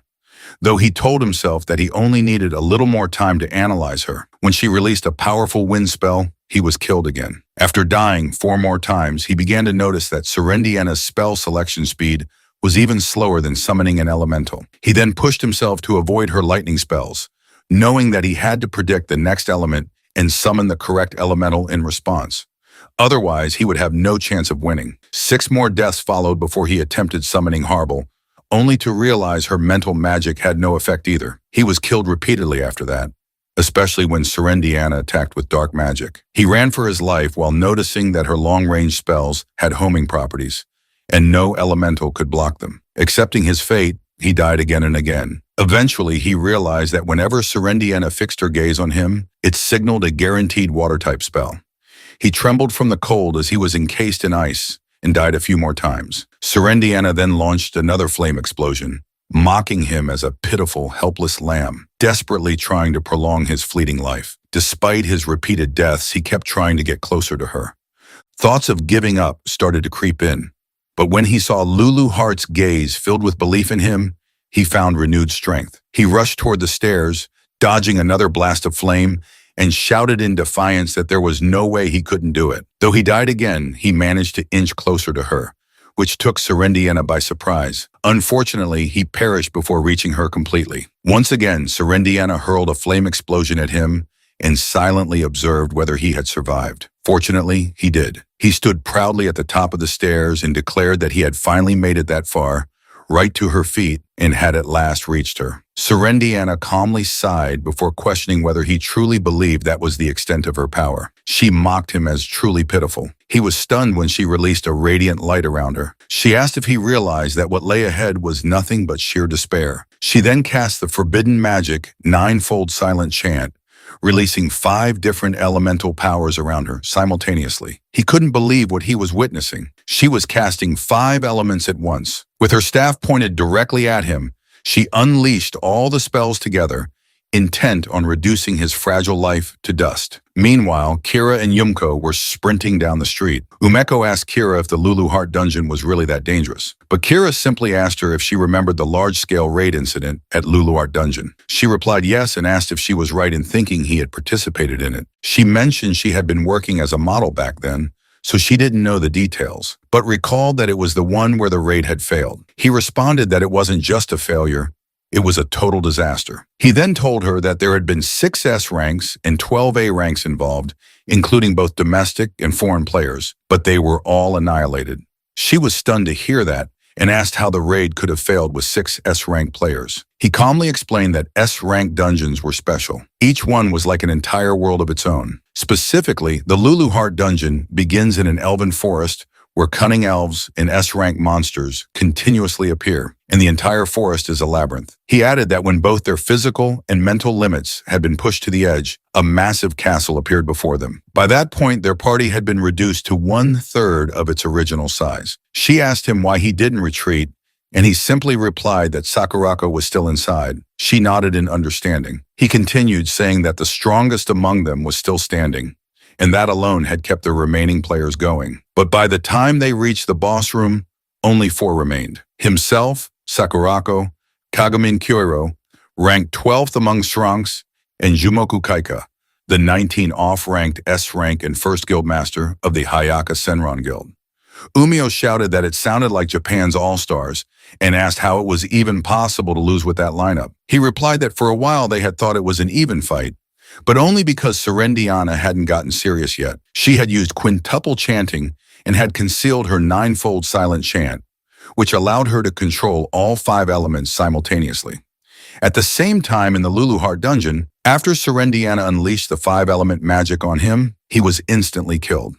though he told himself that he only needed a little more time to analyze her. When she released a powerful wind spell, he was killed again. After dying 4 more times, he began to notice that Serendiana's spell selection speed was even slower than summoning an elemental. He then pushed himself to avoid her lightning spells, knowing that he had to predict the next element and summon the correct elemental in response. Otherwise, he would have no chance of winning. 6 more deaths followed before he attempted summoning Harble, only to realize her mental magic had no effect either. He was killed repeatedly after that, especially when Serendiana attacked with dark magic. He ran for his life while noticing that her long-range spells had homing properties, and no elemental could block them. Accepting his fate, he died again and again. Eventually, he realized that whenever Serendiana fixed her gaze on him, it signaled a guaranteed water-type spell. He trembled from the cold as he was encased in ice and died a few more times. Serendiana then launched another flame explosion, mocking him as a pitiful, helpless lamb, desperately trying to prolong his fleeting life. Despite his repeated deaths, he kept trying to get closer to her. Thoughts of giving up started to creep in, but when he saw Lulu Hart's gaze filled with belief in him, he found renewed strength. He rushed toward the stairs, dodging another blast of flame, and shouted in defiance that there was no way he couldn't do it. Though he died again, he managed to inch closer to her, which took Serendiana by surprise. Unfortunately, he perished before reaching her completely. Once again, Serendiana hurled a flame explosion at him and silently observed whether he had survived. Fortunately, he did. He stood proudly at the top of the stairs and declared that he had finally made it that far, right to her feet, and had at last reached her. Serendiana calmly sighed before questioning whether he truly believed that was the extent of her power. She mocked him as truly pitiful. He was stunned when she released a radiant light around her. She asked if he realized that what lay ahead was nothing but sheer despair. She then cast the forbidden magic, 9-fold silent chant, releasing 5 different elemental powers around her simultaneously. He couldn't believe what he was witnessing. She was casting 5 elements at once. With her staff pointed directly at him, she unleashed all the spells together, intent on reducing his fragile life to dust. Meanwhile, Kira and Yumko were sprinting down the street. Umeko asked Kira if the Lulu Heart dungeon was really that dangerous, but Kira simply asked her if she remembered the large-scale raid incident at Lulu Heart dungeon. She replied yes and asked if she was right in thinking he had participated in it. She mentioned she had been working as a model back then, so she didn't know the details, but recalled that it was the one where the raid had failed. He responded that it wasn't just a failure, it was a total disaster. He then told her that there had been 6 S ranks and 12 A ranks involved, including both domestic and foreign players, but they were all annihilated. She was stunned to hear that and asked how the raid could have failed with 6 S-rank players. He calmly explained that S-rank dungeons were special. Each one was like an entire world of its own. Specifically, the Lulu Heart dungeon begins in an elven forest where cunning elves and S-rank monsters continuously appear, and the entire forest is a labyrinth. He added that when both their physical and mental limits had been pushed to the edge, a massive castle appeared before them. By that point, their party had been reduced to 1/3 of its original size. She asked him why he didn't retreat, and he simply replied that Sakurako was still inside. She nodded in understanding. He continued, saying that the strongest among them was still standing, and that alone had kept the remaining players going. But by the time they reached the boss room, only 4 remained. Himself, Sakurako, Kagamin Kyoiro, ranked 12th among Shranks, and Jumoku Kaika, the 19 off-ranked S-rank and first guildmaster of the Hayaka Senran Guild. Umio shouted that it sounded like Japan's All-Stars and asked how it was even possible to lose with that lineup. He replied that for a while they had thought it was an even fight, but only because Serendiana hadn't gotten serious yet. She had used quintuple chanting and had concealed her 9-fold silent chant, which allowed her to control all 5 elements simultaneously. At the same time in the Lulu Heart dungeon, after Serendiana unleashed the 5-element magic on him, he was instantly killed.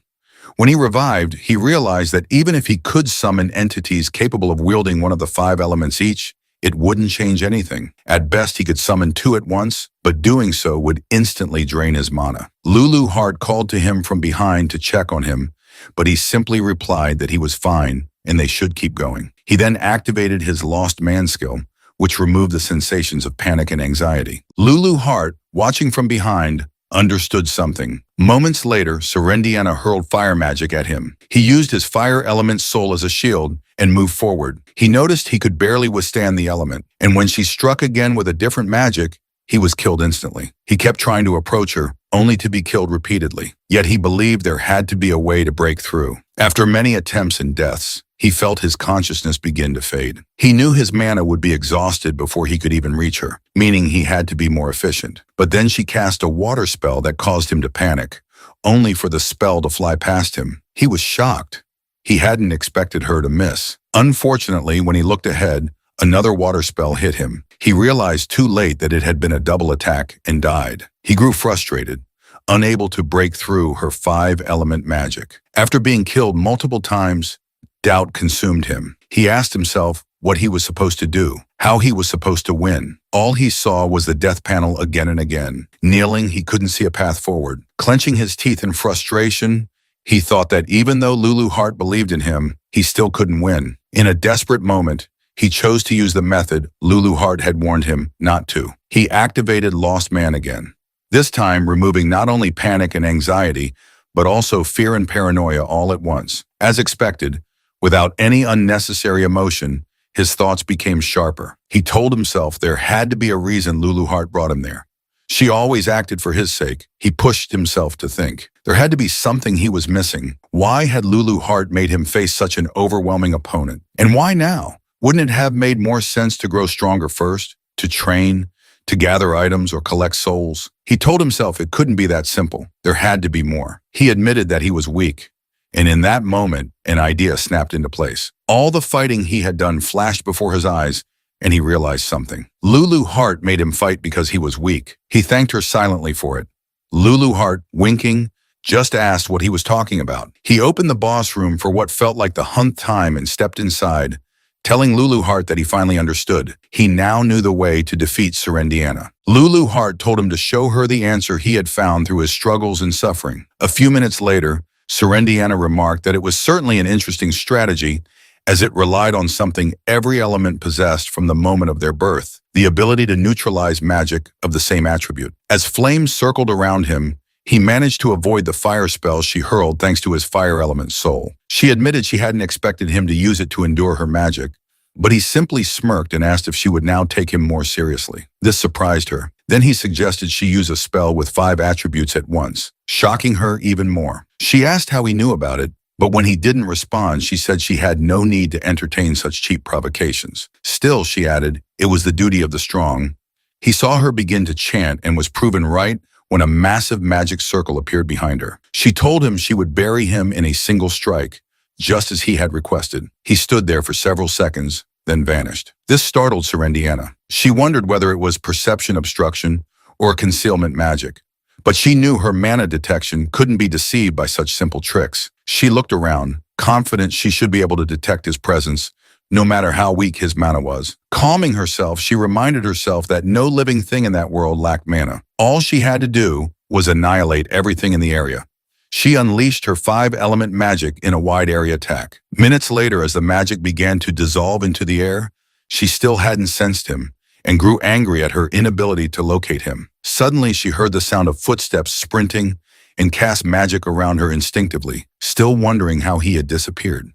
When he revived, he realized that even if he could summon entities capable of wielding one of the 5 elements each, it wouldn't change anything. At best, he could summon 2 at once, but doing so would instantly drain his mana. Lulu Heart called to him from behind to check on him, but he simply replied that he was fine and they should keep going. He then activated his Lost Man skill, which removed the sensations of panic and anxiety. Lulu Heart, watching from behind, understood something. Moments later, Serendiana hurled fire magic at him. He used his fire element soul as a shield and move forward. He noticed he could barely withstand the element, and when she struck again with a different magic, he was killed instantly. He kept trying to approach her, only to be killed repeatedly. Yet he believed there had to be a way to break through. After many attempts and deaths, he felt his consciousness begin to fade. He knew his mana would be exhausted before he could even reach her, meaning he had to be more efficient. But then she cast a water spell that caused him to panic, only for the spell to fly past him. He was shocked. He hadn't expected her to miss. Unfortunately, when he looked ahead, another water spell hit him. He realized too late that it had been a double attack and died. He grew frustrated, unable to break through her 5-element magic. After being killed multiple times, doubt consumed him. He asked himself what he was supposed to do, how he was supposed to win. All he saw was the death panel again and again. Kneeling, he couldn't see a path forward. Clenching his teeth in frustration, he thought that even though Lulu Heart believed in him, he still couldn't win. In a desperate moment, he chose to use the method Lulu Heart had warned him not to. He activated Lost Man again, this time removing not only panic and anxiety, but also fear and paranoia all at once. As expected, without any unnecessary emotion, his thoughts became sharper. He told himself there had to be a reason Lulu Heart brought him there. She always acted for his sake. He pushed himself to think. There had to be something he was missing. Why had Lulu Heart made him face such an overwhelming opponent? And why now? Wouldn't it have made more sense to grow stronger first, to train, to gather items or collect souls? He told himself it couldn't be that simple. There had to be more. He admitted that he was weak. And in that moment, an idea snapped into place. All the fighting he had done flashed before his eyes, and he realized something. Lulu Heart made him fight because he was weak. He thanked her silently for it. Lulu Heart, winking, just asked what he was talking about. He opened the boss room for what felt like the 100th time and stepped inside, telling Lulu Heart that he finally understood. He now knew the way to defeat Serendiana. Lulu Heart told him to show her the answer he had found through his struggles and suffering. A few minutes later, Serendiana remarked that it was certainly an interesting strategy, as it relied on something every element possessed from the moment of their birth, the ability to neutralize magic of the same attribute. As flames circled around him, he managed to avoid the fire spell she hurled thanks to his fire element soul. She admitted she hadn't expected him to use it to endure her magic, but he simply smirked and asked if she would now take him more seriously. This surprised her. Then he suggested she use a spell with 5 attributes at once, shocking her even more. She asked how he knew about it, but when he didn't respond, she said she had no need to entertain such cheap provocations. Still, she added, it was the duty of the strong. He saw her begin to chant and was proven right when a massive magic circle appeared behind her. She told him she would bury him in a single strike, just as he had requested. He stood there for several seconds, then vanished. This startled Serendiana. She wondered whether it was perception obstruction or concealment magic. But she knew her mana detection couldn't be deceived by such simple tricks. She looked around, confident she should be able to detect his presence, no matter how weak his mana was. Calming herself, she reminded herself that no living thing in that world lacked mana. All she had to do was annihilate everything in the area. She unleashed her 5-element magic in a wide area attack. Minutes later, as the magic began to dissolve into the air, she still hadn't sensed him and grew angry at her inability to locate him. Suddenly, she heard the sound of footsteps sprinting and cast magic around her instinctively, still wondering how he had disappeared.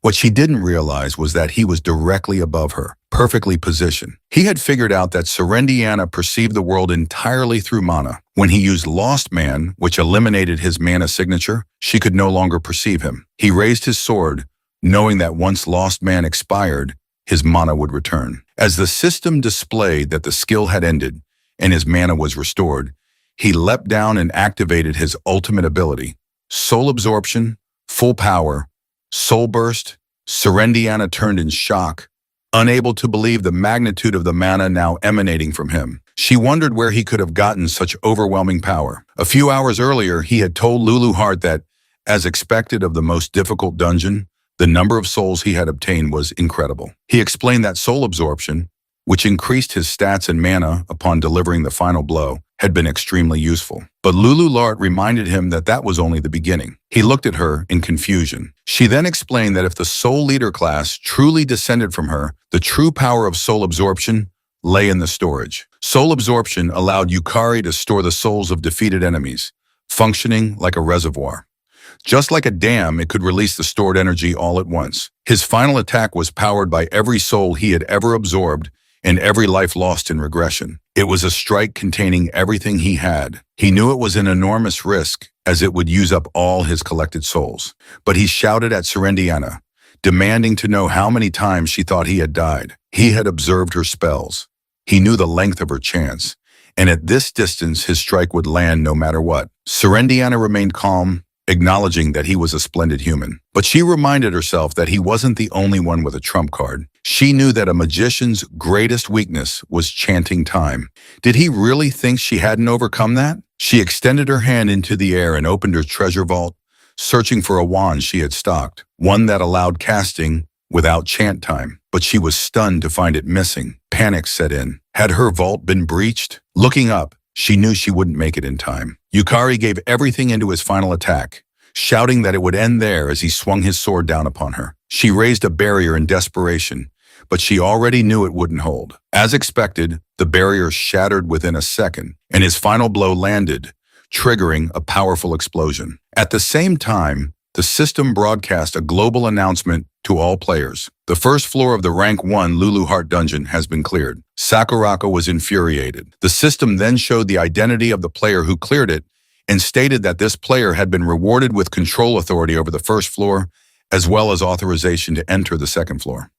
What she didn't realize was that he was directly above her, perfectly positioned. He had figured out that Serendiana perceived the world entirely through mana. When he used Lost Man, which eliminated his mana signature, she could no longer perceive him. He raised his sword, knowing that once Lost Man expired, his mana would return. As the system displayed that the skill had ended and his mana was restored, he leapt down and activated his ultimate ability. Soul Absorption, Full Power, Soul Burst. Serendiana turned in shock, unable to believe the magnitude of the mana now emanating from him. She wondered where he could have gotten such overwhelming power. A few hours earlier, he had told Lulu Heart that, as expected of the most difficult dungeon, the number of souls he had obtained was incredible. He explained that soul absorption, which increased his stats and mana upon delivering the final blow, had been extremely useful. But Lulu Heart reminded him that that was only the beginning. He looked at her in confusion. She then explained that if the soul leader class truly descended from her, the true power of soul absorption lay in the storage. Soul absorption allowed Yukari to store the souls of defeated enemies, functioning like a reservoir. Just like a dam, it could release the stored energy all at once. His final attack was powered by every soul he had ever absorbed and every life lost in regression. It was a strike containing everything he had. He knew it was an enormous risk, as it would use up all his collected souls. But he shouted at Serendiana, demanding to know how many times she thought he had died. He had observed her spells. He knew the length of her chance, and at this distance his strike would land no matter what. Serendiana remained calm, acknowledging that he was a splendid human. But she reminded herself that he wasn't the only one with a trump card. She knew that a magician's greatest weakness was chanting time. Did he really think she hadn't overcome that? She extended her hand into the air and opened her treasure vault, searching for a wand she had stocked, one that allowed casting without chant time. But she was stunned to find it missing. Panic set in. Had her vault been breached? Looking up, she knew she wouldn't make it in time. Yukari gave everything into his final attack, shouting that it would end there as he swung his sword down upon her. She raised a barrier in desperation, but she already knew it wouldn't hold. As expected, the barrier shattered within a second, and his final blow landed, triggering a powerful explosion. At the same time, the system broadcast a global announcement to all players. The first floor of the Rank 1 Lulu Heart Dungeon has been cleared. Sakurako was infuriated. The system then showed the identity of the player who cleared it and stated that this player had been rewarded with control authority over the first floor, as well as authorization to enter the second floor.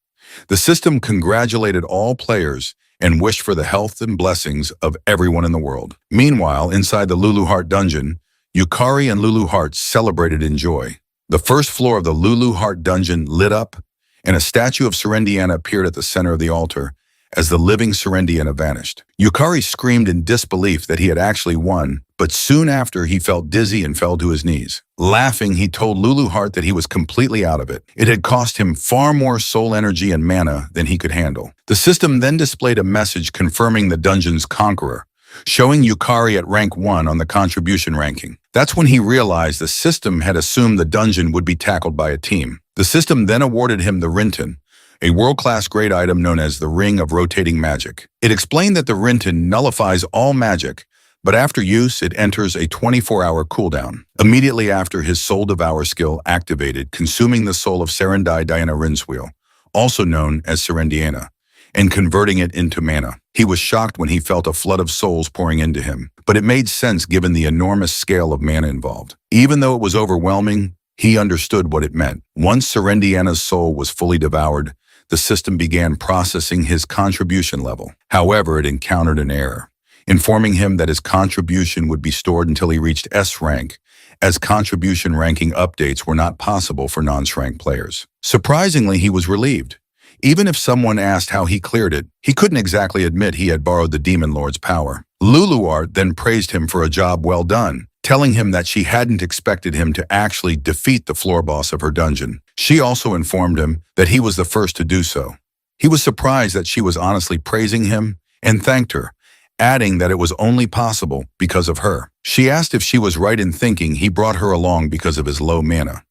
The system congratulated all players and wished for the health and blessings of everyone in the world. Meanwhile, inside the Lulu Heart Dungeon, Yukari and Lulu Heart celebrated in joy. The first floor of the Lulu Heart Dungeon lit up, and a statue of Serendiana appeared at the center of the altar as the living Serendiana vanished. Yukari screamed in disbelief that he had actually won, but soon after he felt dizzy and fell to his knees. Laughing, he told Lulu Heart that he was completely out of it. It had cost him far more soul energy and mana than he could handle. The system then displayed a message confirming the dungeon's conqueror, showing Yukari at rank 1 on the contribution ranking. That's when he realized the system had assumed the dungeon would be tackled by a team. The system then awarded him the Rinton, a world-class great item known as the Ring of Rotating Magic. It explained that the Rinton nullifies all magic, but after use, it enters a 24-hour cooldown. Immediately after, his Soul Devour skill activated, consuming the soul of Diana Rinswheel, also known as Serendiana, and converting it into mana. He was shocked when he felt a flood of souls pouring into him, but it made sense given the enormous scale of mana involved. Even though it was overwhelming, he understood what it meant. Once Serendiana's soul was fully devoured, the system began processing his contribution level. However, it encountered an error, informing him that his contribution would be stored until he reached S rank, as contribution ranking updates were not possible for non-rank players. Surprisingly, he was relieved. Even if someone asked how he cleared it, he couldn't exactly admit he had borrowed the Demon Lord's power. Luluart then praised him for a job well done, telling him that she hadn't expected him to actually defeat the floor boss of her dungeon. She also informed him that he was the first to do so. He was surprised that she was honestly praising him and thanked her, adding that it was only possible because of her. She asked if she was right in thinking he brought her along because of his low mana.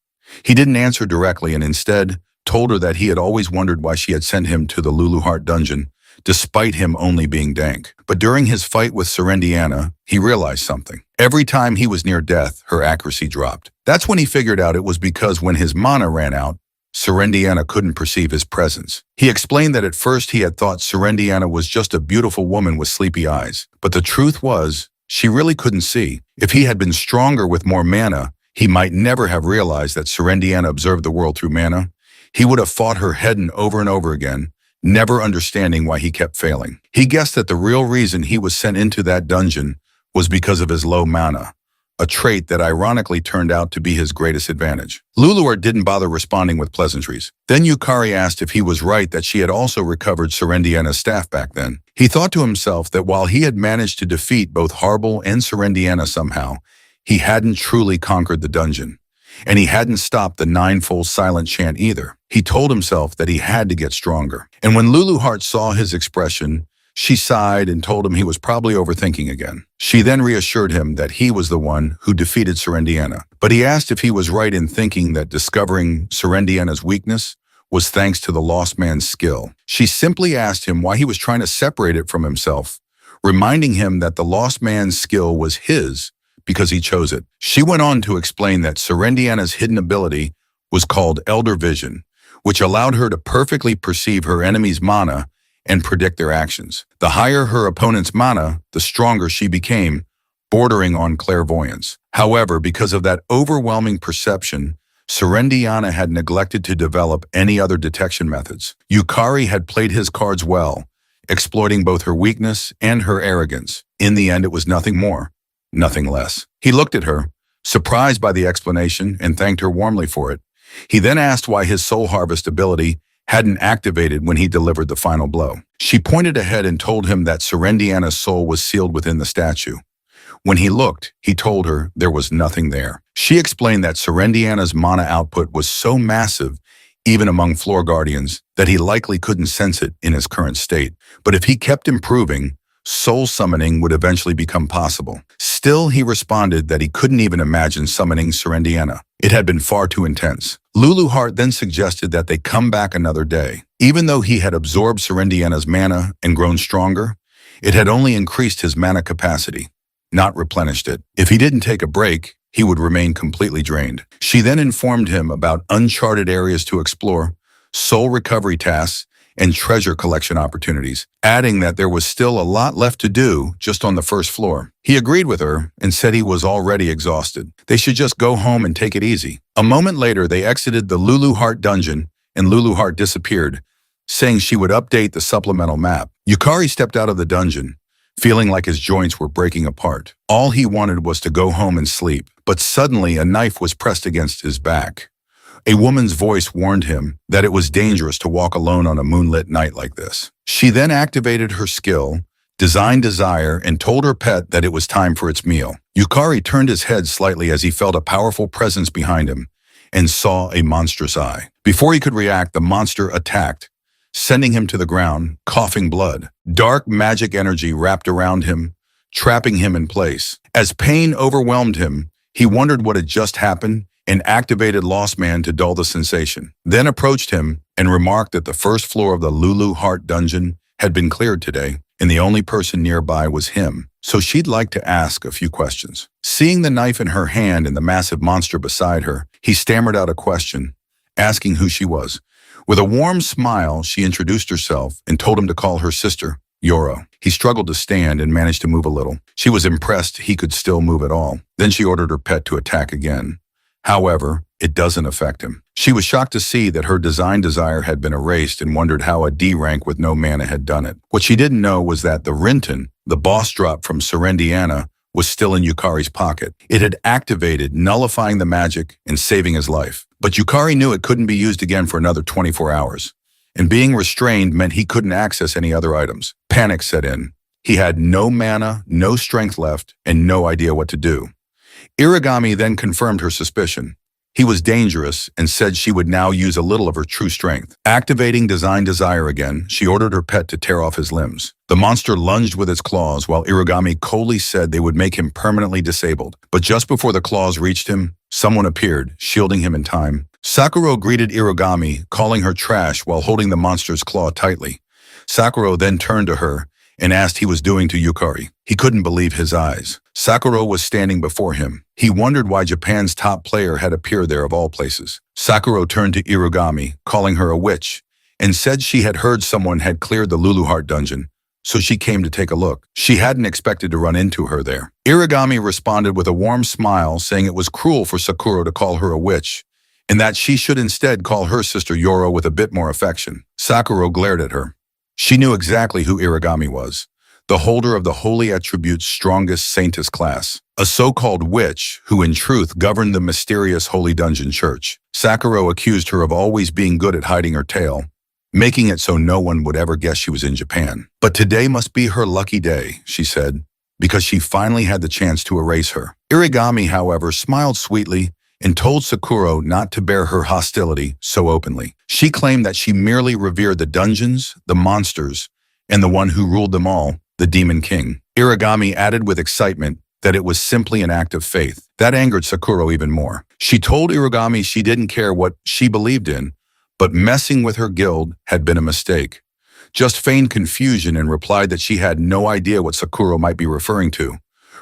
He didn't answer directly and instead told her that he had always wondered why she had sent him to the Lulu Heart Dungeon, despite him only being dank. But during his fight with Serendiana, he realized something. Every time he was near death, her accuracy dropped. That's when he figured out it was because when his mana ran out, Serendiana couldn't perceive his presence. He explained that at first he had thought Serendiana was just a beautiful woman with sleepy eyes. But the truth was, she really couldn't see. If he had been stronger with more mana, he might never have realized that Serendiana observed the world through mana. He would have fought her head and over again, never understanding why he kept failing. He guessed that the real reason he was sent into that dungeon was because of his low mana, a trait that ironically turned out to be his greatest advantage. Luluart didn't bother responding with pleasantries. Then Yukari asked if he was right that she had also recovered Serendiana's staff back then. He thought to himself that while he had managed to defeat both Harble and Serendiana somehow, he hadn't truly conquered the dungeon. And he hadn't stopped the ninefold silent chant either. He told himself that he had to get stronger. And when Lulu Heart saw his expression, she sighed and told him he was probably overthinking again. She then reassured him that he was the one who defeated Serendiana. But he asked if he was right in thinking that discovering Serendiana's weakness was thanks to the lost man's skill. She simply asked him why he was trying to separate it from himself, reminding him that the lost man's skill was his because he chose it. She went on to explain that Serendiana's hidden ability was called Elder Vision, which allowed her to perfectly perceive her enemy's mana and predict their actions. The higher her opponent's mana, the stronger she became, bordering on clairvoyance. However, because of that overwhelming perception, Serendiana had neglected to develop any other detection methods. Yukari had played his cards well, exploiting both her weakness and her arrogance. In the end, it was nothing more, nothing less. He looked at her, surprised by the explanation, and thanked her warmly for it. He then asked why his soul harvest ability hadn't activated when he delivered the final blow. She pointed ahead and told him that Serendiana's soul was sealed within the statue. When he looked, he told her there was nothing there. She explained that Serendiana's mana output was so massive, even among floor guardians, that he likely couldn't sense it in his current state. But if he kept improving, soul summoning would eventually become possible. Still, he responded that he couldn't even imagine summoning Serendiana. It had been far too intense. Lulu Heart then suggested that they come back another day. Even though he had absorbed Serendiana's mana and grown stronger, it had only increased his mana capacity, not replenished it. If he didn't take a break, he would remain completely drained. She then informed him about uncharted areas to explore, soul recovery tasks, and treasure collection opportunities, adding that there was still a lot left to do just on the first floor. He agreed with her and said he was already exhausted. They should just go home and take it easy. A moment later, they exited the Lulu Heart dungeon and Lulu Heart disappeared, saying she would update the supplemental map. Yukari stepped out of the dungeon, feeling like his joints were breaking apart. All he wanted was to go home and sleep, but suddenly a knife was pressed against his back. A woman's voice warned him that it was dangerous to walk alone on a moonlit night like this. She then activated her skill, Design Desire, and told her pet that it was time for its meal. Yukari turned his head slightly as he felt a powerful presence behind him and saw a monstrous eye. Before he could react, the monster attacked, sending him to the ground, coughing blood. Dark magic energy wrapped around him, trapping him in place. As pain overwhelmed him, he wondered what had just happened and activated Lost Man to dull the sensation. Then approached him and remarked that the first floor of the Lulu Heart dungeon had been cleared today, and the only person nearby was him, so she'd like to ask a few questions. Seeing the knife in her hand and the massive monster beside her, he stammered out a question, asking who she was. With a warm smile, she introduced herself and told him to call her sister, Yoro. He struggled to stand and managed to move a little. She was impressed he could still move at all. Then she ordered her pet to attack again. However, it doesn't affect him. She was shocked to see that her Design Desire had been erased and wondered how a D rank with no mana had done it. What she didn't know was that the Rinton, the boss drop from Serendiana, was still in Yukari's pocket. It had activated, nullifying the magic and saving his life. But Yukari knew it couldn't be used again for another 24 hours. And being restrained meant he couldn't access any other items. Panic set in. He had no mana, no strength left, and no idea what to do. Irigami then confirmed her suspicion. He was dangerous and said she would now use a little of her true strength. Activating Design Desire again, she ordered her pet to tear off his limbs. The monster lunged with its claws while Irigami coldly said they would make him permanently disabled. But just before the claws reached him, someone appeared, shielding him in time. Sakura greeted Irigami, calling her trash while holding the monster's claw tightly. Sakura then turned to her and asked he was doing to Yukari. He couldn't believe his eyes. Sakura was standing before him. He wondered why Japan's top player had appeared there of all places. Sakura turned to Irigami, calling her a witch, and said she had heard someone had cleared the Lulu Heart dungeon, so she came to take a look. She hadn't expected to run into her there. Irigami responded with a warm smile, saying it was cruel for Sakura to call her a witch, and that she should instead call her sister Yoro with a bit more affection. Sakura glared at her. She knew exactly who Irigami was, the holder of the Holy Attribute's strongest saintess class, a so-called witch who in truth governed the mysterious Holy Dungeon Church. Sakura accused her of always being good at hiding her tail, making it so no one would ever guess she was in Japan. But today must be her lucky day, she said, because she finally had the chance to erase her. Irigami, however, smiled sweetly and told Sakura not to bear her hostility so openly. She claimed that she merely revered the dungeons, the monsters, and the one who ruled them all, the Demon King. Irigami added with excitement that it was simply an act of faith. That angered Sakura even more. She told Irigami she didn't care what she believed in, but messing with her guild had been a mistake. Just feigned confusion and replied that she had no idea what Sakura might be referring to.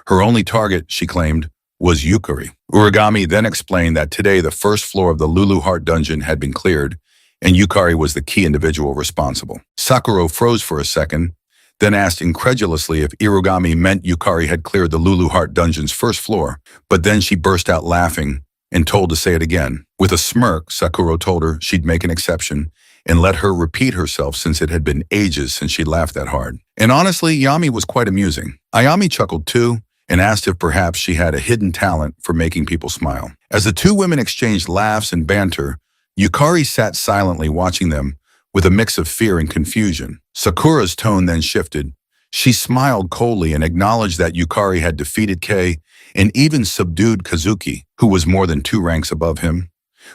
Her only target, she claimed, was Yukari. Uragami then explained that today the first floor of the Lulu Heart dungeon had been cleared, and Yukari was the key individual responsible. Sakura froze for a second, then asked incredulously if Irugami meant Yukari had cleared the Lulu Heart dungeon's first floor, but then she burst out laughing and told to say it again. With a smirk, Sakura told her she'd make an exception and let her repeat herself since it had been ages since she'd laughed that hard. And honestly, Yami was quite amusing. Ayami chuckled too and asked if perhaps she had a hidden talent for making people smile. As the two women exchanged laughs and banter, Yukari sat silently watching them with a mix of fear and confusion. Sakura's tone then shifted. She smiled coldly and acknowledged that Yukari had defeated Kei and even subdued Kazuki, who was more than 2 ranks above him.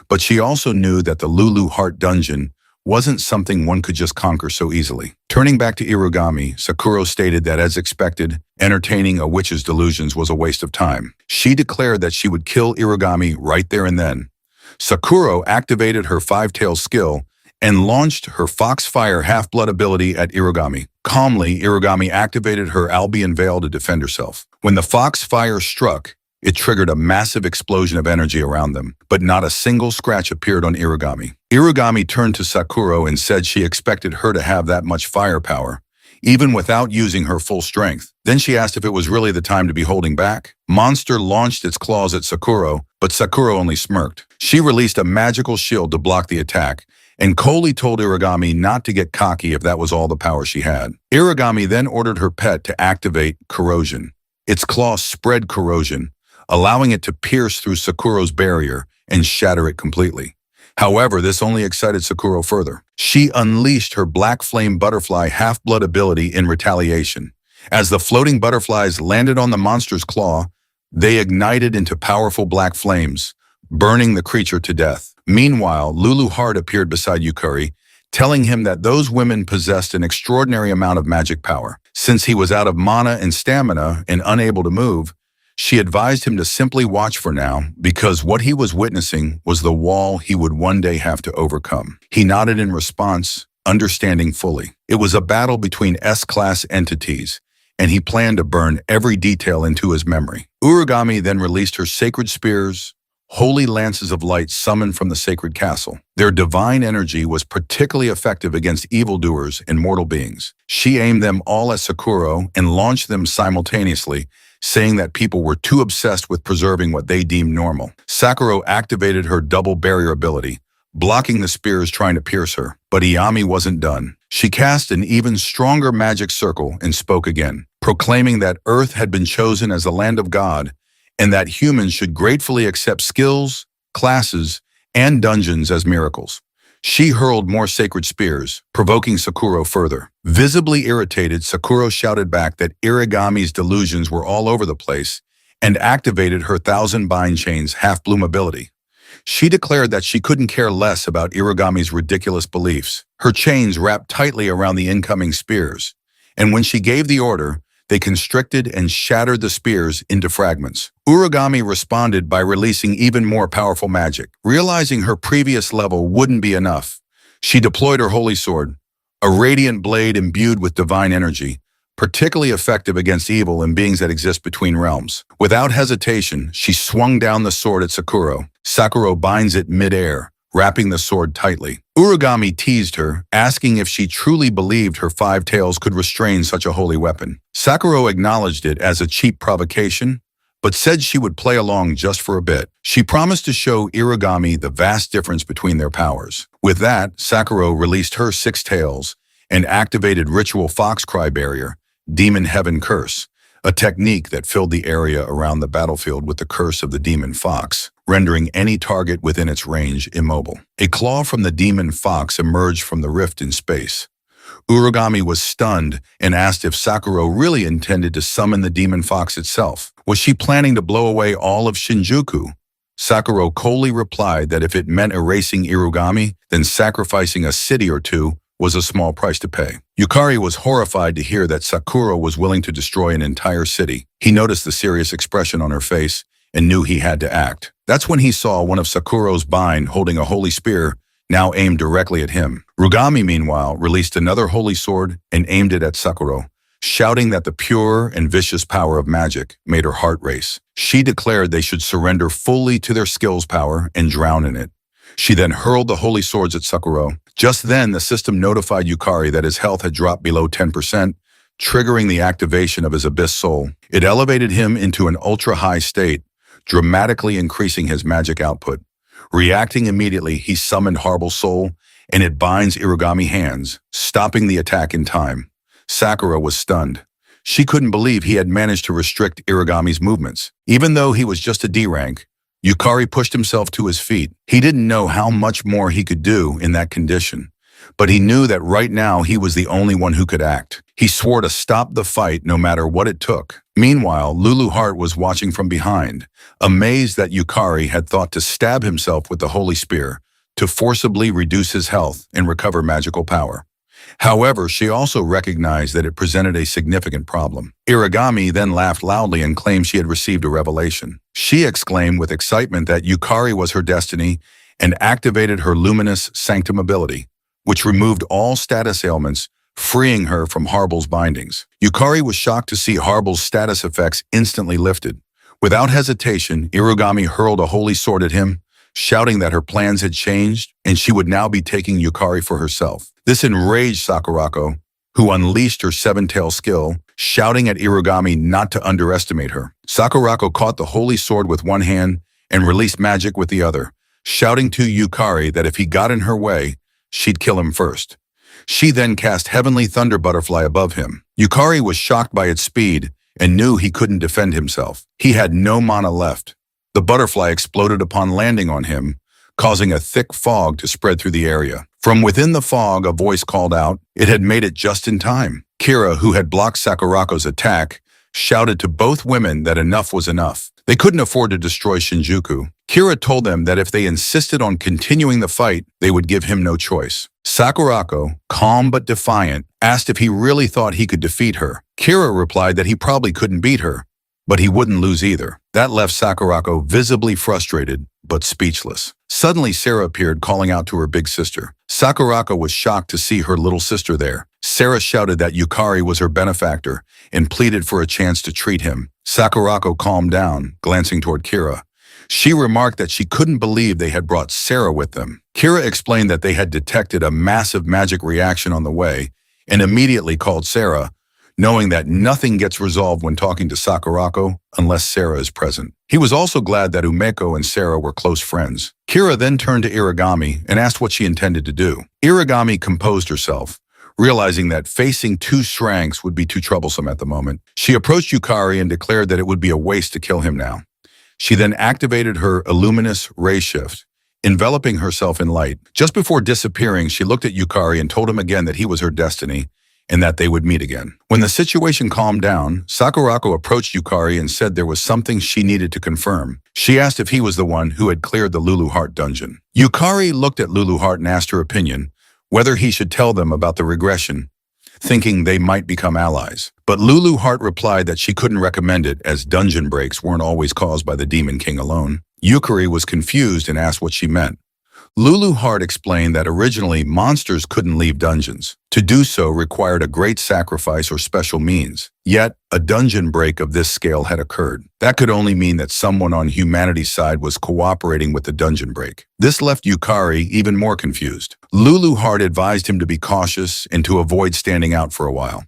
But she also knew that the Lulu Heart dungeon wasn't something one could just conquer so easily. Turning back to Irugami, Sakura stated that as expected, entertaining a witch's delusions was a waste of time. She declared that she would kill Irugami right there and then. Sakura activated her 5-tail skill and launched her Foxfire Half-Blood ability at Irugami. Calmly, Irugami activated her Albion Veil to defend herself. When the Foxfire struck, it triggered a massive explosion of energy around them, but not a single scratch appeared on Irugami. Irugami turned to Sakura and said she expected her to have that much firepower, even without using her full strength. Then she asked if it was really the time to be holding back. Monster launched its claws at Sakura, but Sakura only smirked. She released a magical shield to block the attack, and coldly told Irugami not to get cocky if that was all the power she had. Irugami then ordered her pet to activate corrosion. Its claws spread corrosion, allowing it to pierce through Sakura's barrier and shatter it completely. However, this only excited Sakura further. She unleashed her Black Flame Butterfly Half-Blood ability in retaliation. As the floating butterflies landed on the monster's claw, they ignited into powerful black flames, burning the creature to death. Meanwhile, Lulu Heart appeared beside Yukari, telling him that those women possessed an extraordinary amount of magic power. Since he was out of mana and stamina and unable to move, she advised him to simply watch for now, because what he was witnessing was the wall he would one day have to overcome. He nodded in response, understanding fully. It was a battle between S-class entities, and he planned to burn every detail into his memory. Urugami then released her sacred spears, holy lances of light summoned from the sacred castle. Their divine energy was particularly effective against evildoers and mortal beings. She aimed them all at Sakura and launched them simultaneously, saying that people were too obsessed with preserving what they deemed normal. Sakura activated her double barrier ability, blocking the spears trying to pierce her. But Iyami wasn't done. She cast an even stronger magic circle and spoke again, proclaiming that Earth had been chosen as the land of God and that humans should gratefully accept skills, classes, and dungeons as miracles. She hurled more sacred spears, provoking Sakura further. Visibly irritated, Sakura shouted back that Irigami's delusions were all over the place and activated her 1,000 bind chains half-bloom ability. She declared that she couldn't care less about Irigami's ridiculous beliefs. Her chains wrapped tightly around the incoming spears, and when she gave the order, they constricted and shattered the spears into fragments. Urugami responded by releasing even more powerful magic. Realizing her previous level wouldn't be enough, she deployed her holy sword, a radiant blade imbued with divine energy, particularly effective against evil and beings that exist between realms. Without hesitation, she swung down the sword at Sakura. Sakura binds it mid-air, wrapping the sword tightly. Urugami teased her, asking if she truly believed her 5 tails could restrain such a holy weapon. Sakura acknowledged it as a cheap provocation, but said she would play along just for a bit. She promised to show Irugami the vast difference between their powers. With that, Sakura released her 6 tails and activated Ritual Foxcry Barrier, Demon Heaven Curse, a technique that filled the area around the battlefield with the curse of the demon fox, rendering any target within its range immobile. A claw from the demon fox emerged from the rift in space. Urugami was stunned and asked if Sakura really intended to summon the demon fox itself. Was she planning to blow away all of Shinjuku? Sakura coldly replied that if it meant erasing Irugami, then sacrificing a city or two was a small price to pay. Yukari was horrified to hear that Sakura was willing to destroy an entire city. He noticed the serious expression on her face and knew he had to act. That's when he saw one of Sakura's bind holding a holy spear, now aimed directly at him. Rugami, meanwhile, released another holy sword and aimed it at Sakura, shouting that the pure and vicious power of magic made her heart race. She declared they should surrender fully to their skill's power and drown in it. She then hurled the holy swords at Sakura. Just then, the system notified Yukari that his health had dropped below 10%, triggering the activation of his abyss soul. It elevated him into an ultra-high state, dramatically increasing his magic output. Reacting immediately, he summoned Horrible Soul, and it binds Irugami hands, stopping the attack in time. Sakura was stunned. She couldn't believe he had managed to restrict Irugami's movements. Even though he was just a D rank, Yukari pushed himself to his feet. He didn't know how much more he could do in that condition, but he knew that right now he was the only one who could act. He swore to stop the fight no matter what it took. Meanwhile, Lulu Heart was watching from behind, amazed that Yukari had thought to stab himself with the Holy Spear to forcibly reduce his health and recover magical power. However, she also recognized that it presented a significant problem. Irugami then laughed loudly and claimed she had received a revelation. She exclaimed with excitement that Yukari was her destiny and activated her luminous sanctum ability, which removed all status ailments, freeing her from Harble's bindings. Yukari was shocked to see Harble's status effects instantly lifted. Without hesitation, Irugami hurled a holy sword at him, shouting that her plans had changed and she would now be taking Yukari for herself. This enraged Sakurako, who unleashed her seven-tail skill, shouting at Irugami not to underestimate her. Sakurako caught the holy sword with one hand and released magic with the other, shouting to Yukari that if he got in her way, she'd kill him first. She then cast Heavenly Thunder Butterfly above him. Yukari was shocked by its speed and knew he couldn't defend himself. He had no mana left. The butterfly exploded upon landing on him, causing a thick fog to spread through the area. From within the fog, a voice called out. It had made it just in time. Kira, who had blocked Sakurako's attack, shouted to both women that enough was enough. They couldn't afford to destroy Shinjuku. Kira told them that if they insisted on continuing the fight, they would give him no choice. Sakurako, calm but defiant, asked if he really thought he could defeat her. Kira replied that he probably couldn't beat her, but he wouldn't lose either. That left Sakurako visibly frustrated, but speechless. Suddenly, Sarah appeared, calling out to her big sister. Sakurako was shocked to see her little sister there. Sarah shouted that Yukari was her benefactor and pleaded for a chance to treat him. Sakurako calmed down, glancing toward Kira. She remarked that she couldn't believe they had brought Sarah with them. Kira explained that they had detected a massive magic reaction on the way and immediately called Sarah, knowing that nothing gets resolved when talking to Sakurako unless Sarah is present. He was also glad that Umeko and Sarah were close friends. Kira then turned to Irugami and asked what she intended to do. Irugami composed herself, realizing that facing two Shranks would be too troublesome at the moment. She approached Yukari and declared that it would be a waste to kill him now. She then activated her Illuminous Ray Shift, enveloping herself in light. Just before disappearing, she looked at Yukari and told him again that he was her destiny and that they would meet again. When the situation calmed down, Sakurako approached Yukari and said there was something she needed to confirm. She asked if he was the one who had cleared the Lulu Heart dungeon. Yukari looked at Lulu Heart and asked her opinion, whether he should tell them about the regression, thinking they might become allies. But Lulu Heart replied that she couldn't recommend it as dungeon breaks weren't always caused by the Demon King alone. Yukari was confused and asked what she meant. Lulu Heart explained that originally monsters couldn't leave dungeons. To do so required a great sacrifice or special means. Yet, a dungeon break of this scale had occurred. That could only mean that someone on humanity's side was cooperating with the dungeon break. This left Yukari even more confused. Lulu Heart advised him to be cautious and to avoid standing out for a while.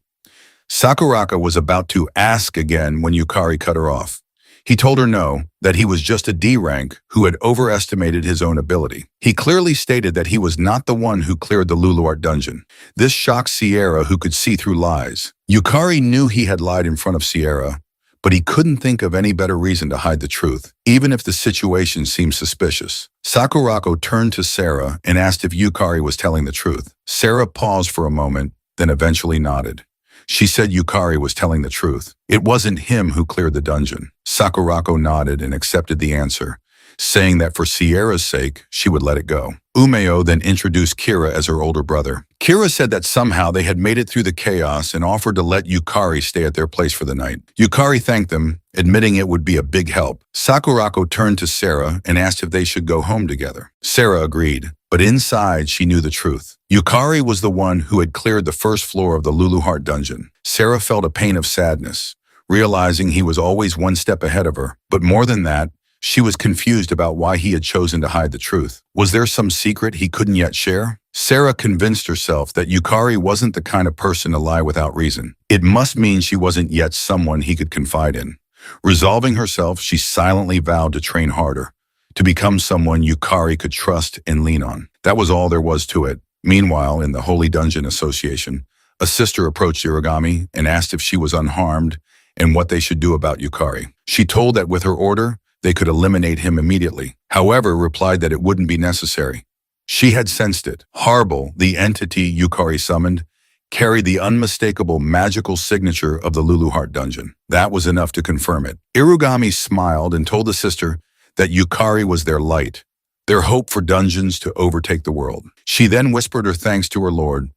Sakurako was about to ask again when Yukari cut her off. He told her no, that he was just a D rank who had overestimated his own ability. He clearly stated that he was not the one who cleared the Luluart dungeon. This shocked Sierra, who could see through lies. Yukari knew he had lied in front of Sierra, but he couldn't think of any better reason to hide the truth, even if the situation seemed suspicious. Sakurako turned to Sarah and asked if Yukari was telling the truth. Sarah paused for a moment, then eventually nodded. She said Yukari was telling the truth. It wasn't him who cleared the dungeon. Sakurako nodded and accepted the answer, saying that for Sierra's sake, she would let it go. Umeo then introduced Kira as her older brother. Kira said that somehow they had made it through the chaos and offered to let Yukari stay at their place for the night. Yukari thanked them, admitting it would be a big help. Sakurako turned to Sarah and asked if they should go home together. Sarah agreed, but inside she knew the truth. Yukari was the one who had cleared the first floor of the Lulu Heart dungeon. Sarah felt a pain of sadness, realizing he was always one step ahead of her. But more than that, she was confused about why he had chosen to hide the truth. Was there some secret he couldn't yet share? Sarah convinced herself that Yukari wasn't the kind of person to lie without reason. It must mean she wasn't yet someone he could confide in. Resolving herself, she silently vowed to train harder, to become someone Yukari could trust and lean on. That was all there was to it. Meanwhile, in the Holy Dungeon Association, a sister approached Irigami and asked if she was unharmed and what they should do about Yukari. She told that with her order, they could eliminate him immediately. However, replied that it wouldn't be necessary. She had sensed it. Harble, the entity Yukari summoned, carried the unmistakable magical signature of the Lulu Heart dungeon. That was enough to confirm it. Irigami smiled and told the sister that Yukari was their light, their hope for dungeons to overtake the world. She then whispered her thanks to her lord,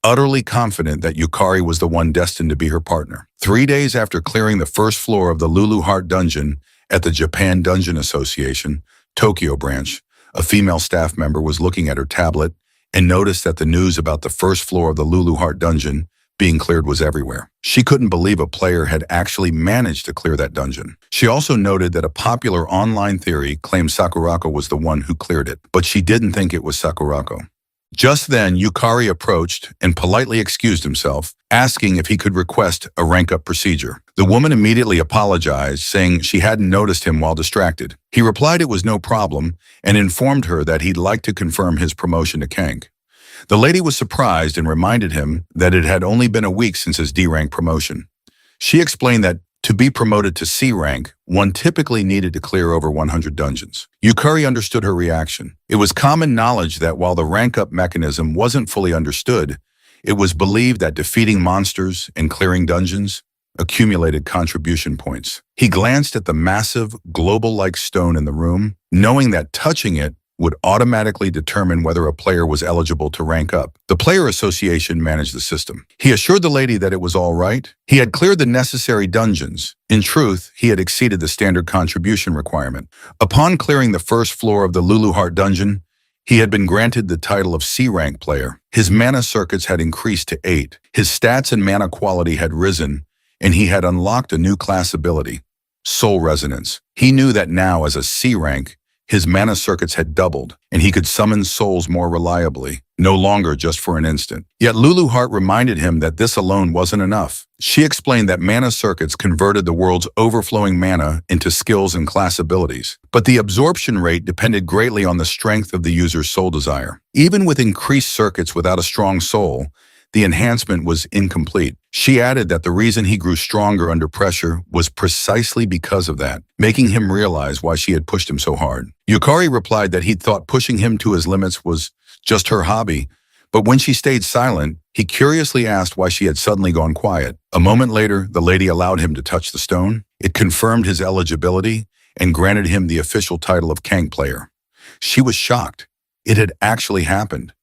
utterly confident that Yukari was the one destined to be her partner. 3 days after clearing the first floor of the Lulu Heart dungeon, at the Japan Dungeon Association, Tokyo branch, a female staff member was looking at her tablet and noticed that the news about the first floor of the Lulu Heart dungeon being cleared was everywhere. She couldn't believe a player had actually managed to clear that dungeon. She also noted that a popular online theory claimed Sakurako was the one who cleared it, but she didn't think it was Sakurako. Just then, Yukari approached and politely excused himself, asking if he could request a rank-up procedure. The woman immediately apologized, saying she hadn't noticed him while distracted. He replied it was no problem and informed her that he'd like to confirm his promotion to Kank. The lady was surprised and reminded him that it had only been a week since his D-rank promotion. She explained that to be promoted to C rank, one typically needed to clear over 100 dungeons. Yukari understood her reaction. It was common knowledge that while the rank-up mechanism wasn't fully understood, it was believed that defeating monsters and clearing dungeons accumulated contribution points. He glanced at the massive, global-like stone in the room, knowing that touching it would automatically determine whether a player was eligible to rank up. The player association managed the system. He assured the lady that it was all right. He had cleared the necessary dungeons. In truth, he had exceeded the standard contribution requirement. Upon clearing the first floor of the Lulu Heart dungeon, he had been granted the title of C-rank player. His mana circuits had increased to 8. His stats and mana quality had risen, and he had unlocked a new class ability, Soul Resonance. He knew that now as a C-rank, his mana circuits had doubled, and he could summon souls more reliably, no longer just for an instant. Yet Lulu Heart reminded him that this alone wasn't enough. She explained that mana circuits converted the world's overflowing mana into skills and class abilities, but the absorption rate depended greatly on the strength of the user's soul desire. Even with increased circuits without a strong soul, the enhancement was incomplete. She added that the reason he grew stronger under pressure was precisely because of that, making him realize why she had pushed him so hard. Yukari replied that he'd thought pushing him to his limits was just her hobby, but when she stayed silent, he curiously asked why she had suddenly gone quiet. A moment later, the lady allowed him to touch the stone. It confirmed his eligibility and granted him the official title of Kank player. She was shocked. It had actually happened.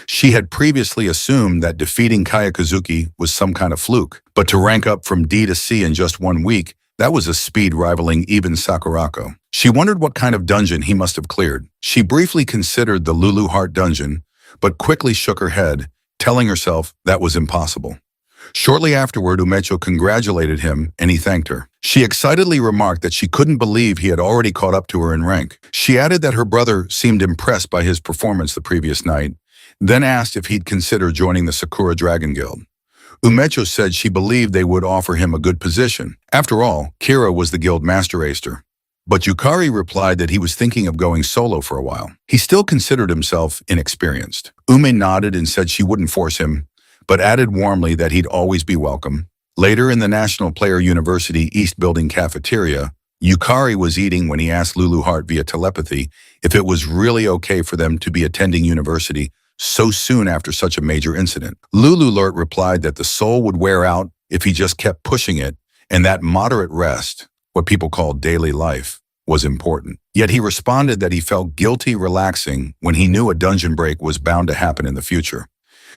She had previously assumed that defeating Kayakazuki was some kind of fluke, but to rank up from D to C in just 1 week, that was a speed rivaling even Sakurako. She wondered what kind of dungeon he must have cleared. She briefly considered the Lulu Heart dungeon, but quickly shook her head, telling herself that was impossible. Shortly afterward, Umecho congratulated him and he thanked her. She excitedly remarked that she couldn't believe he had already caught up to her in rank. She added that her brother seemed impressed by his performance the previous night, then asked if he'd consider joining the Sakura Dragon Guild. Umecho said she believed they would offer him a good position. After all, Kira was the guild master acer. But Yukari replied that he was thinking of going solo for a while. He still considered himself inexperienced. Ume nodded and said she wouldn't force him, but added warmly that he'd always be welcome. Later in the National Player University East Building cafeteria, Yukari was eating when he asked Lulu Heart via telepathy if it was really okay for them to be attending university so soon after such a major incident. Lulu Heart replied that the soul would wear out if he just kept pushing it, and that moderate rest, what people call daily life, was important. Yet he responded that he felt guilty relaxing when he knew a dungeon break was bound to happen in the future.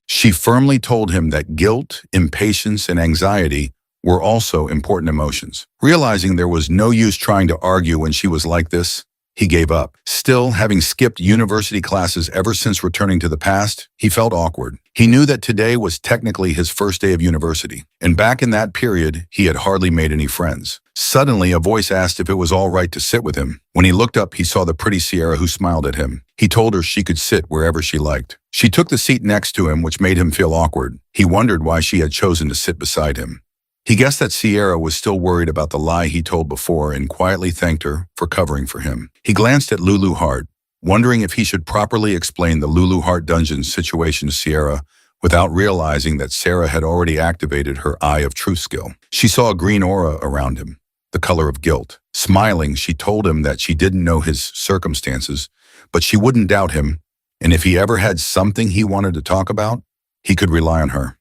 She firmly told him that guilt, impatience, and anxiety were also important emotions. Realizing there was no use trying to argue when she was like this, he gave up. Still, having skipped university classes ever since returning to the past, he felt awkward. He knew that today was technically his first day of university, and back in that period, he had hardly made any friends. Suddenly, a voice asked if it was all right to sit with him. When he looked up, he saw the pretty Sierra who smiled at him. He told her she could sit wherever she liked. She took the seat next to him, which made him feel awkward. He wondered why she had chosen to sit beside him. He guessed that Sierra was still worried about the lie he told before and quietly thanked her for covering for him. He glanced at Lulu Heart, wondering if he should properly explain the Lulu Heart dungeon situation to Sierra without realizing that Sarah had already activated her Eye of Truth skill. She saw a green aura around him, the color of guilt. Smiling, she told him that she didn't know his circumstances, but she wouldn't doubt him, and if he ever had something he wanted to talk about, he could rely on her.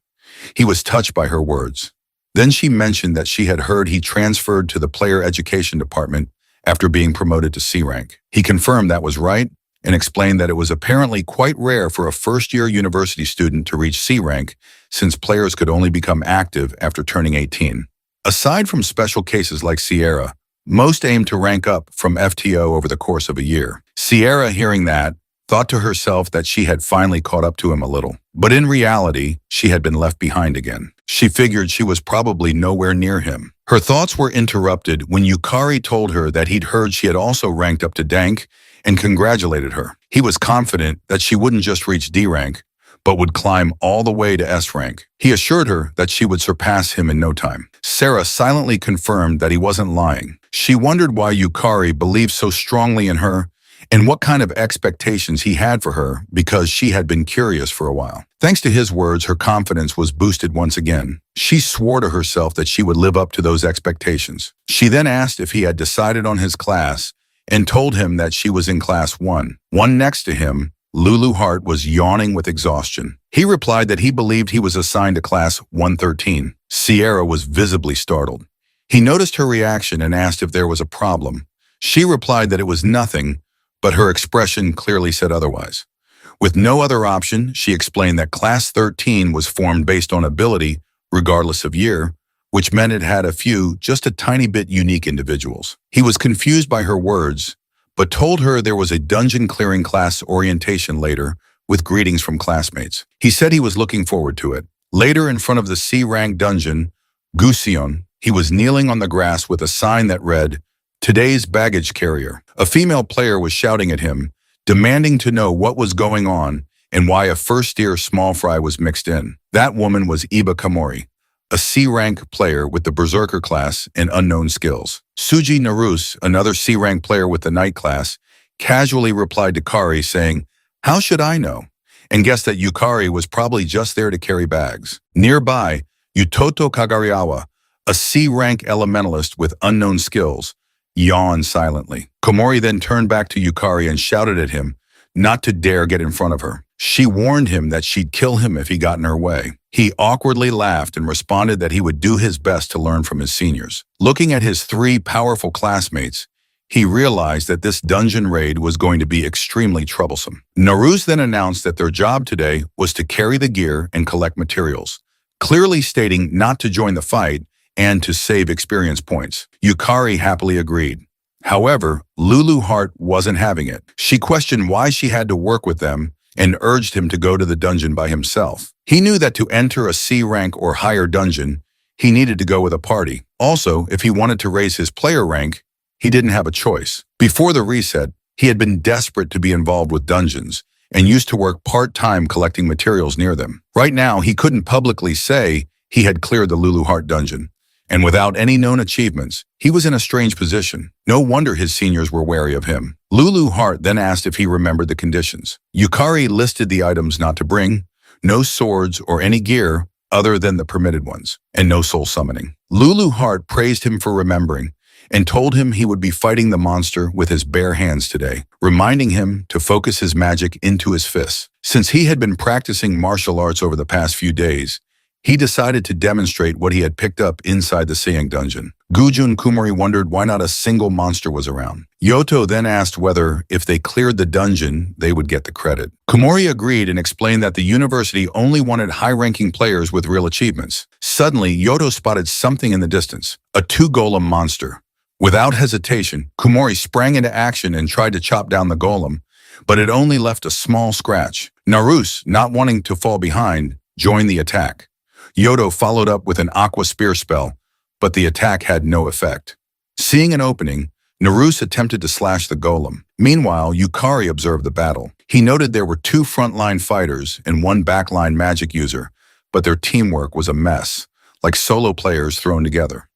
He was touched by her words. Then she mentioned that she had heard he transferred to the player education department after being promoted to C rank. He confirmed that was right and explained that it was apparently quite rare for a first-year university student to reach C rank since players could only become active after turning 18. Aside from special cases like Sierra, most aim to rank up from FTO over the course of a year. Sierra, hearing that, thought to herself that she had finally caught up to him a little. But in reality, she had been left behind again. She figured she was probably nowhere near him. Her thoughts were interrupted when Yukari told her that he'd heard she had also ranked up to Dank and congratulated her. He was confident that she wouldn't just reach D rank, but would climb all the way to S rank. He assured her that she would surpass him in no time. Sarah silently confirmed that he wasn't lying. She wondered why Yukari believed so strongly in her and what kind of expectations he had for her because she had been curious for a while. Thanks to his words, her confidence was boosted once again. She swore to herself that she would live up to those expectations. She then asked if he had decided on his class and told him that she was in class 1. One next to him, Lulu Heart, was yawning with exhaustion. He replied that he believed he was assigned to class 113. Sierra was visibly startled. He noticed her reaction and asked if there was a problem. She replied that it was nothing, but her expression clearly said otherwise. With no other option, she explained that Class 13 was formed based on ability, regardless of year, which meant it had a few, just a tiny bit unique individuals. He was confused by her words, but told her there was a dungeon clearing class orientation later with greetings from classmates. He said he was looking forward to it. Later, in front of the C-rank dungeon, Gusion, he was kneeling on the grass with a sign that read, "Today's baggage carrier." A female player was shouting at him, demanding to know what was going on and why a first-year small fry was mixed in. That woman was Iba Kamori, a C-rank player with the Berserker class and unknown skills. Suji Naruse, another C-rank player with the Knight class, casually replied to Kari saying, "How should I know?" and guessed that Yukari was probably just there to carry bags. Nearby, Utoto Kagariawa, a C-rank elementalist with unknown skills, yawned silently. Komori then turned back to Yukari and shouted at him not to dare get in front of her. She warned him that she'd kill him if he got in her way. He awkwardly laughed and responded that he would do his best to learn from his seniors. Looking at his 3 powerful classmates, he realized that this dungeon raid was going to be extremely troublesome. Naruse then announced that their job today was to carry the gear and collect materials, clearly stating not to join the fight and to save experience points. Yukari happily agreed. However, Lulu Heart wasn't having it. She questioned why she had to work with them and urged him to go to the dungeon by himself. He knew that to enter a C rank or higher dungeon, he needed to go with a party. Also, if he wanted to raise his player rank, he didn't have a choice. Before the reset, he had been desperate to be involved with dungeons and used to work part-time collecting materials near them. Right now, he couldn't publicly say he had cleared the Lulu Heart dungeon. And without any known achievements, he was in a strange position. No wonder his seniors were wary of him. Lulu Heart then asked if he remembered the conditions. Yukari listed the items not to bring, no swords or any gear other than the permitted ones, and no soul summoning. Lulu Heart praised him for remembering and told him he would be fighting the monster with his bare hands today, reminding him to focus his magic into his fists. Since he had been practicing martial arts over the past few days, He decided to demonstrate what he had picked up inside the Seiyang dungeon. Guju and Kumori wondered why not a single monster was around. Yoto then asked whether, if they cleared the dungeon, they would get the credit. Kumori agreed and explained that the university only wanted high-ranking players with real achievements. Suddenly, Yoto spotted something in the distance, a two-golem monster. Without hesitation, Kumori sprang into action and tried to chop down the golem, but it only left a small scratch. Naruse, not wanting to fall behind, joined the attack. Yoto followed up with an aqua spear spell, but the attack had no effect. Seeing an opening, Naruse attempted to slash the golem. Meanwhile, Yukari observed the battle. He noted there were two frontline fighters and one backline magic user, but their teamwork was a mess, like solo players thrown together.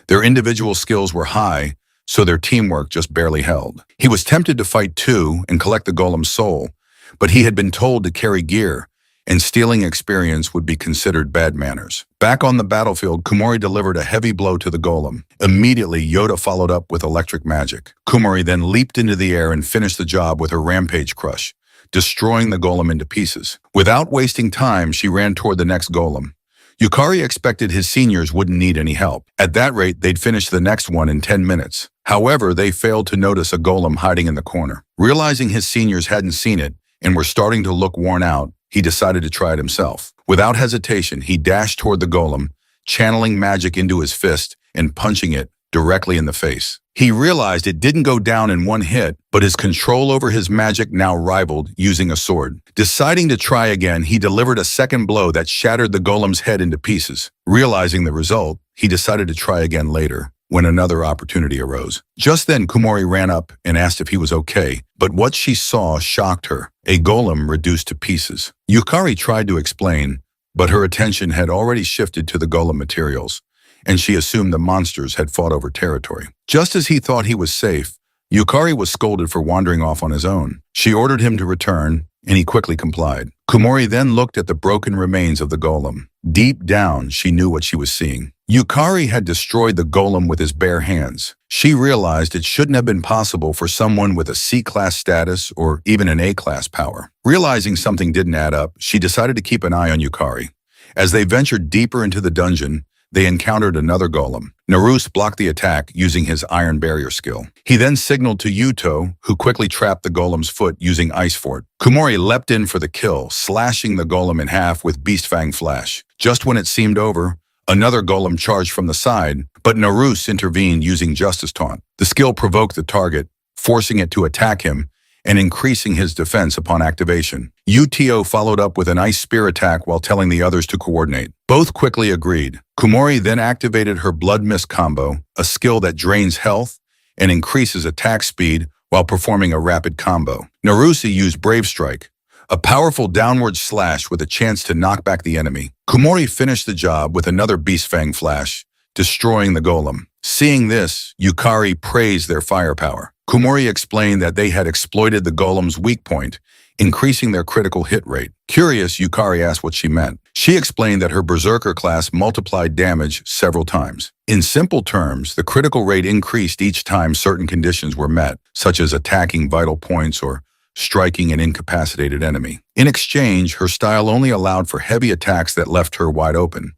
Their individual skills were high, so their teamwork just barely held. He was tempted to fight two and collect the golem's soul, but he had been told to carry gear, and stealing experience would be considered bad manners. Back on the battlefield, Kumori delivered a heavy blow to the golem. Immediately, Yoda followed up with electric magic. Kumori then leaped into the air and finished the job with her rampage crush, destroying the golem into pieces. Without wasting time, she ran toward the next golem. Yukari expected his seniors wouldn't need any help. At that rate, they'd finish the next one in 10 minutes. However, they failed to notice a golem hiding in the corner. Realizing his seniors hadn't seen it and were starting to look worn out, he decided to try it himself. Without hesitation, he dashed toward the golem, channeling magic into his fist and punching it directly in the face. He realized it didn't go down in one hit, but his control over his magic now rivaled using a sword. Deciding to try again, he delivered a second blow that shattered the golem's head into pieces. Realizing the result, he decided to try again later, when another opportunity arose. Just then, Kumori ran up and asked if he was okay, but what she saw shocked her, a golem reduced to pieces. Yukari tried to explain, but her attention had already shifted to the golem materials, and she assumed the monsters had fought over territory. Just as he thought he was safe, Yukari was scolded for wandering off on his own. She ordered him to return, and he quickly complied. Kumori then looked at the broken remains of the golem. Deep down, she knew what she was seeing. Yukari had destroyed the golem with his bare hands. She realized it shouldn't have been possible for someone with a C-class status or even an A-class power. Realizing something didn't add up, she decided to keep an eye on Yukari. As they ventured deeper into the dungeon, they encountered another golem. Naruse blocked the attack using his iron barrier skill. He then signaled to Yuto, who quickly trapped the golem's foot using Ice Fort. Kumori leapt in for the kill, slashing the golem in half with Beast Fang Flash. Just when it seemed over, another golem charged from the side, but Naruse intervened using Justice Taunt. The skill provoked the target, forcing it to attack him and increasing his defense upon activation. Uto followed up with an Ice Spear attack while telling the others to coordinate. Both quickly agreed. Kumori then activated her Blood Mist combo, a skill that drains health and increases attack speed while performing a rapid combo. Naruse used Brave Strike, a powerful downward slash with a chance to knock back the enemy. Kumori finished the job with another Beast Fang Flash, destroying the golem. Seeing this, Yukari praised their firepower. Kumori explained that they had exploited the golem's weak point, increasing their critical hit rate. Curious, Yukari asked what she meant. She explained that her Berserker class multiplied damage several times. In simple terms, the critical rate increased each time certain conditions were met, such as attacking vital points or striking an incapacitated enemy. In exchange, her style only allowed for heavy attacks that left her wide open.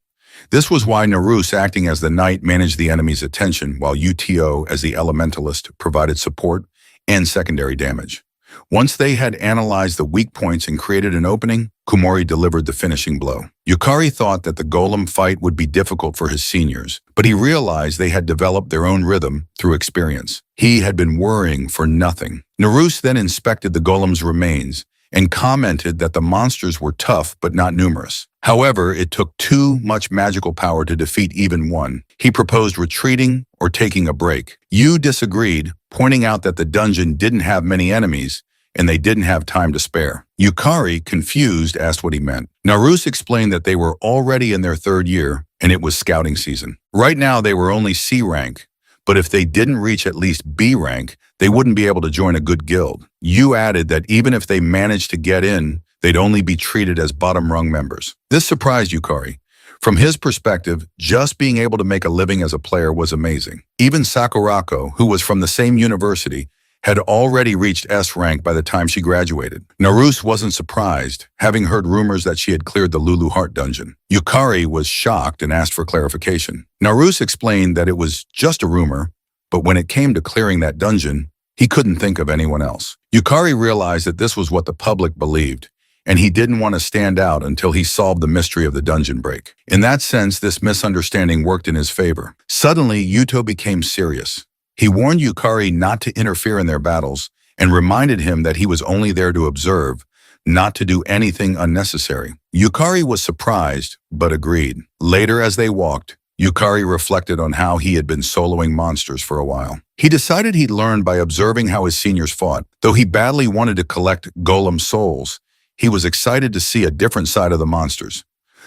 This was why Naruse, acting as the knight, managed the enemy's attention, while Uto, as the elementalist, provided support and secondary damage. Once they had analyzed the weak points and created an opening, Kumori delivered the finishing blow. Yukari thought that the golem fight would be difficult for his seniors, but he realized they had developed their own rhythm through experience. He had been worrying for nothing. Naruse then inspected the golem's remains and commented that the monsters were tough but not numerous. However, it took too much magical power to defeat even one. He proposed retreating or taking a break. Yu disagreed, pointing out that the dungeon didn't have many enemies and they didn't have time to spare. Yukari, confused, asked what he meant. Naruse explained that they were already in their third year and it was scouting season. Right now they were only C rank, but if they didn't reach at least B rank, they wouldn't be able to join a good guild. Yu added that even if they managed to get in, they'd only be treated as bottom-rung members. This surprised Yukari. From his perspective, just being able to make a living as a player was amazing. Even Sakurako, who was from the same university, had already reached S rank by the time she graduated. Naruse wasn't surprised, having heard rumors that she had cleared the Lulu Heart dungeon. Yukari was shocked and asked for clarification. Naruse explained that it was just a rumor, but when it came to clearing that dungeon, he couldn't think of anyone else. Yukari realized that this was what the public believed, and he didn't want to stand out until he solved the mystery of the dungeon break. In that sense, this misunderstanding worked in his favor. Suddenly, Yuto became serious. He warned Yukari not to interfere in their battles and reminded him that he was only there to observe, not to do anything unnecessary. Yukari was surprised, but agreed. Later, as they walked, Yukari reflected on how he had been soloing monsters for a while. He decided he'd learn by observing how his seniors fought. Though he badly wanted to collect golem souls, he was excited to see a different side of the monsters.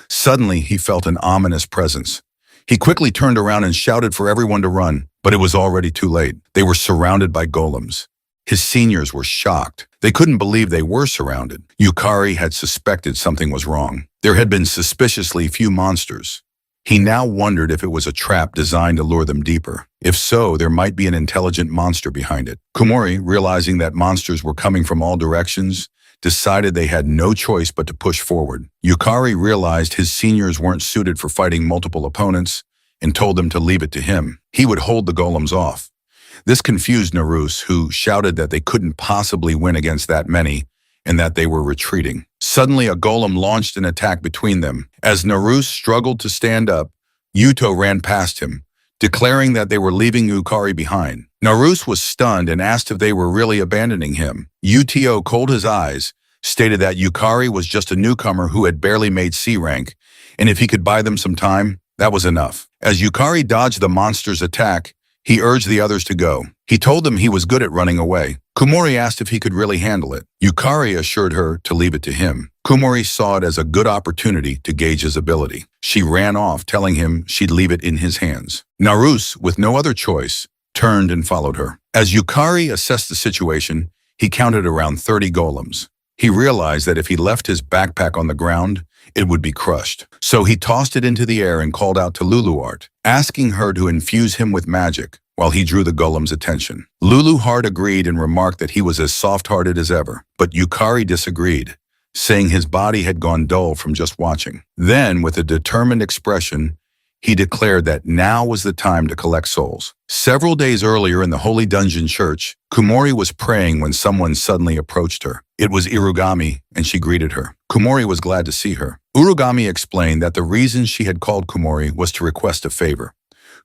Suddenly, he felt an ominous presence. He quickly turned around and shouted for everyone to run, but it was already too late. They were surrounded by golems. His seniors were shocked. They couldn't believe they were surrounded. Yukari had suspected something was wrong. There had been suspiciously few monsters. He now wondered if it was a trap designed to lure them deeper. If so, there might be an intelligent monster behind it. Kumori, realizing that monsters were coming from all directions, decided they had no choice but to push forward. Yukari realized his seniors weren't suited for fighting multiple opponents and told them to leave it to him. He would hold the golems off. This confused Naruse, who shouted that they couldn't possibly win against that many and that they were retreating. Suddenly, a golem launched an attack between them. As Naruse struggled to stand up, Yuto ran past him, declaring that they were leaving Yukari behind. Naruse was stunned and asked if they were really abandoning him. Uto cold his eyes, stated that Yukari was just a newcomer who had barely made C rank, and if he could buy them some time, that was enough. As Yukari dodged the monster's attack, he urged the others to go. He told them he was good at running away. Kumori asked if he could really handle it. Yukari assured her to leave it to him. Kumori saw it as a good opportunity to gauge his ability. She ran off, telling him she'd leave it in his hands. Naruse, with no other choice, turned and followed her. As Yukari assessed the situation, he counted around 30 golems. He realized that if he left his backpack on the ground, it would be crushed. So he tossed it into the air and called out to Luluart, asking her to infuse him with magic while he drew the golem's attention. Luluart agreed and remarked that he was as soft-hearted as ever, but Yukari disagreed, saying his body had gone dull from just watching. Then, with a determined expression, he declared that now was the time to collect souls. Several days earlier in the Holy Dungeon Church, Kumori was praying when someone suddenly approached her. It was Irugami, and she greeted her. Kumori was glad to see her. Urugami explained that the reason she had called Kumori was to request a favor.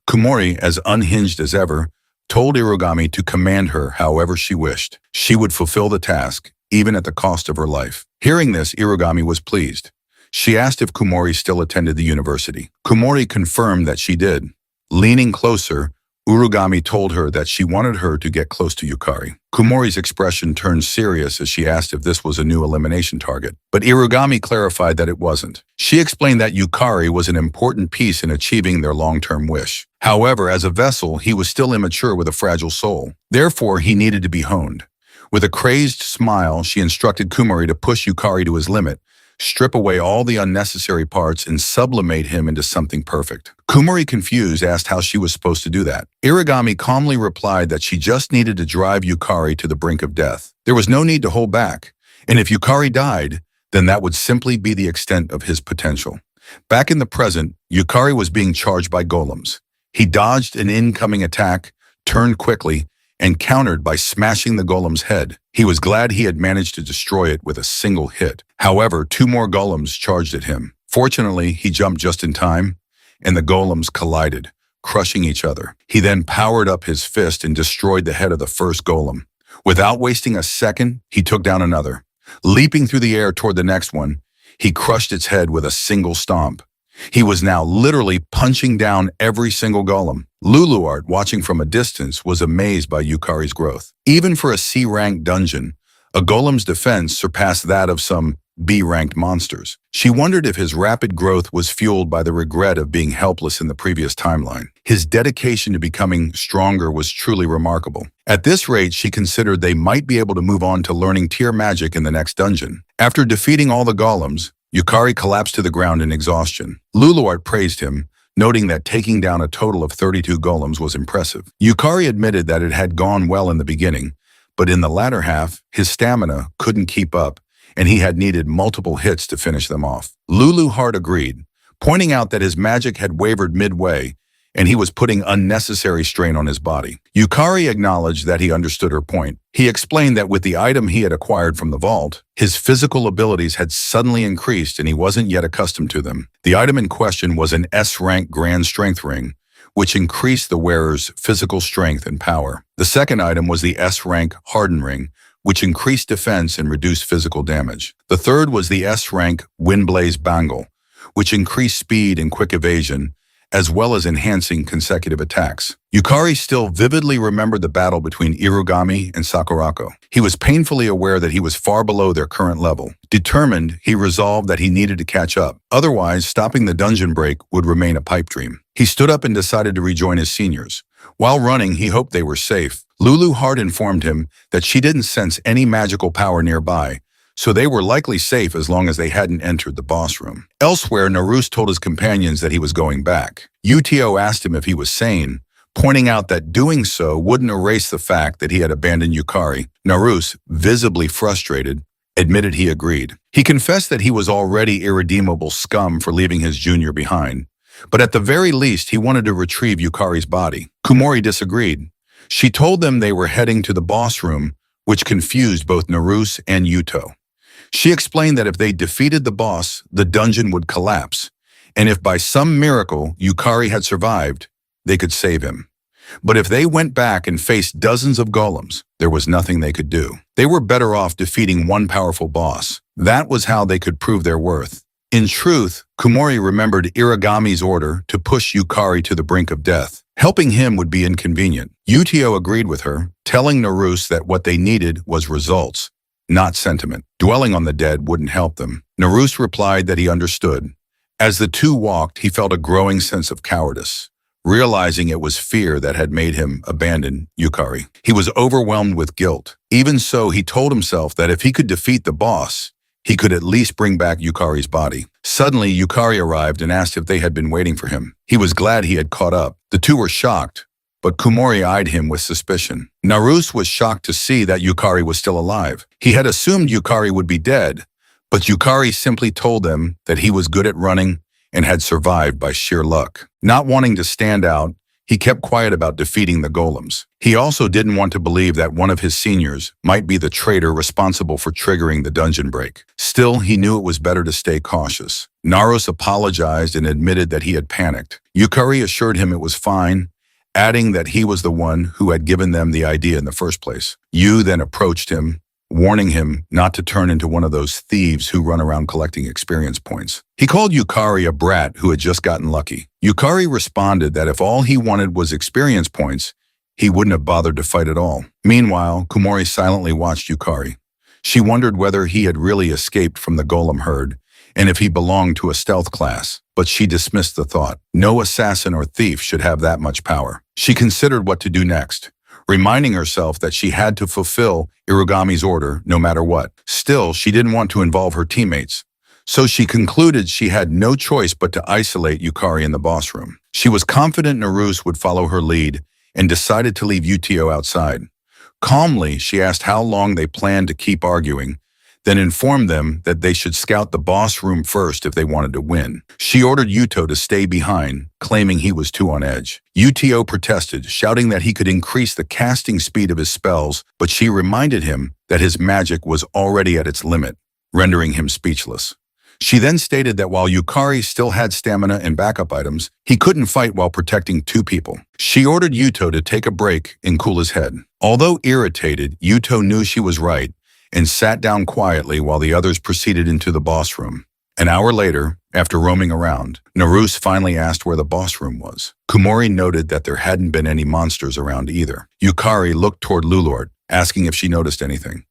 Kumori, as unhinged as ever, told Irugami to command her however she wished. She would fulfill the task, even at the cost of her life. Hearing this, Irugami was pleased. She asked if Kumori still attended the university. Kumori confirmed that she did. Leaning closer, Urugami told her that she wanted her to get close to Yukari. Kumori's expression turned serious as she asked if this was a new elimination target, but Irugami clarified that it wasn't. She explained that Yukari was an important piece in achieving their long-term wish. However, as a vessel, he was still immature with a fragile soul. Therefore, he needed to be honed. With a crazed smile, she instructed Kumori to push Yukari to his limit, strip away all the unnecessary parts, and sublimate him into something perfect. Kumori, confused, asked how she was supposed to do that. Irugami calmly replied that she just needed to drive Yukari to the brink of death. There was no need to hold back, and if Yukari died, then that would simply be the extent of his potential. Back in the present, Yukari was being charged by golems. He dodged an incoming attack, turned quickly, and countered by smashing the golem's head. He was glad he had managed to destroy it with a single hit. However, 2 more golems charged at him. Fortunately, he jumped just in time, and the golems collided, crushing each other. He then powered up his fist and destroyed the head of the first golem. Without wasting a second, he took down another. Leaping through the air toward the next one, he crushed its head with a single stomp. He was now literally punching down every single golem. Luluart, watching from a distance, was amazed by Yukari's growth. Even for a C-ranked dungeon, a golem's defense surpassed that of some B-ranked monsters. She wondered if his rapid growth was fueled by the regret of being helpless in the previous timeline. His dedication to becoming stronger was truly remarkable. At this rate, she considered they might be able to move on to learning tier magic in the next dungeon. After defeating all the golems, Yukari collapsed to the ground in exhaustion. Luluart praised him, noting that taking down a total of 32 golems was impressive. Yukari admitted that it had gone well in the beginning, but in the latter half, his stamina couldn't keep up, and he had needed multiple hits to finish them off. Lulu Hart agreed, pointing out that his magic had wavered midway, and he was putting unnecessary strain on his body. Yukari acknowledged that he understood her point. He explained that with the item he had acquired from the vault, his physical abilities had suddenly increased and he wasn't yet accustomed to them. The item in question was an S-rank Grand Strength Ring, which increased the wearer's physical strength and power. The second item was the S-rank Harden Ring, which increased defense and reduced physical damage. The third was the S-rank Windblaze Bangle, which increased speed and quick evasion, as well as enhancing consecutive attacks. Yukari still vividly remembered the battle between Irugami and Sakurako. He was painfully aware that he was far below their current level. Determined, he resolved that he needed to catch up. Otherwise, stopping the dungeon break would remain a pipe dream. He stood up and decided to rejoin his seniors. While running, he hoped they were safe. Lulu Hart informed him that she didn't sense any magical power nearby, so they were likely safe as long as they hadn't entered the boss room. Elsewhere, Naruse told his companions that he was going back. Uto asked him if he was sane, pointing out that doing so wouldn't erase the fact that he had abandoned Yukari. Naruse, visibly frustrated, admitted he agreed. He confessed that he was already irredeemable scum for leaving his junior behind, but at the very least he wanted to retrieve Yukari's body. Kumori disagreed. She told them they were heading to the boss room, which confused both Naruse and Yuto. She explained that if they defeated the boss, the dungeon would collapse, and if by some miracle Yukari had survived, they could save him. But if they went back and faced dozens of golems, there was nothing they could do. They were better off defeating one powerful boss. That was how they could prove their worth. In truth, Kumori remembered Irigami's order to push Yukari to the brink of death. Helping him would be inconvenient. Utio agreed with her, telling Naruse that what they needed was results, not sentiment. Dwelling on the dead wouldn't help them. Naruse replied that he understood. As the two walked, he felt a growing sense of cowardice, realizing it was fear that had made him abandon Yukari. He was overwhelmed with guilt. Even so, he told himself that if he could defeat the boss, he could at least bring back Yukari's body. Suddenly, Yukari arrived and asked if they had been waiting for him. He was glad he had caught up. The two were shocked, but Kumori eyed him with suspicion. Naruse was shocked to see that Yukari was still alive. He had assumed Yukari would be dead, but Yukari simply told them that he was good at running and had survived by sheer luck. Not wanting to stand out, he kept quiet about defeating the golems. He also didn't want to believe that one of his seniors might be the traitor responsible for triggering the dungeon break. Still, he knew it was better to stay cautious. Naruse apologized and admitted that he had panicked. Yukari assured him it was fine, adding that he was the one who had given them the idea in the first place. Yu then approached him, warning him not to turn into one of those thieves who run around collecting experience points. He called Yukari a brat who had just gotten lucky. Yukari responded that if all he wanted was experience points, he wouldn't have bothered to fight at all. Meanwhile, Kumori silently watched Yukari. She wondered whether he had really escaped from the golem herd and if he belonged to a stealth class, but she dismissed the thought. No assassin or thief should have that much power. She considered what to do next, reminding herself that she had to fulfill Irigami's order no matter what. Still, she didn't want to involve her teammates, so she concluded she had no choice but to isolate Yukari in the boss room. She was confident Naruse would follow her lead and decided to leave Utio outside. Calmly, she asked how long they planned to keep arguing, then informed them that they should scout the boss room first if they wanted to win. She ordered Yuto to stay behind, claiming he was too on edge. Utio protested, shouting that he could increase the casting speed of his spells, but she reminded him that his magic was already at its limit, rendering him speechless. She then stated that while Yukari still had stamina and backup items, he couldn't fight while protecting two people. She ordered Yuto to take a break and cool his head. Although irritated, Yuto knew she was right and sat down quietly while the others proceeded into the boss room. An hour later, after roaming around, Naruse finally asked where the boss room was. Kumori noted that there hadn't been any monsters around either. Yukari looked toward Lulort, asking if she noticed anything.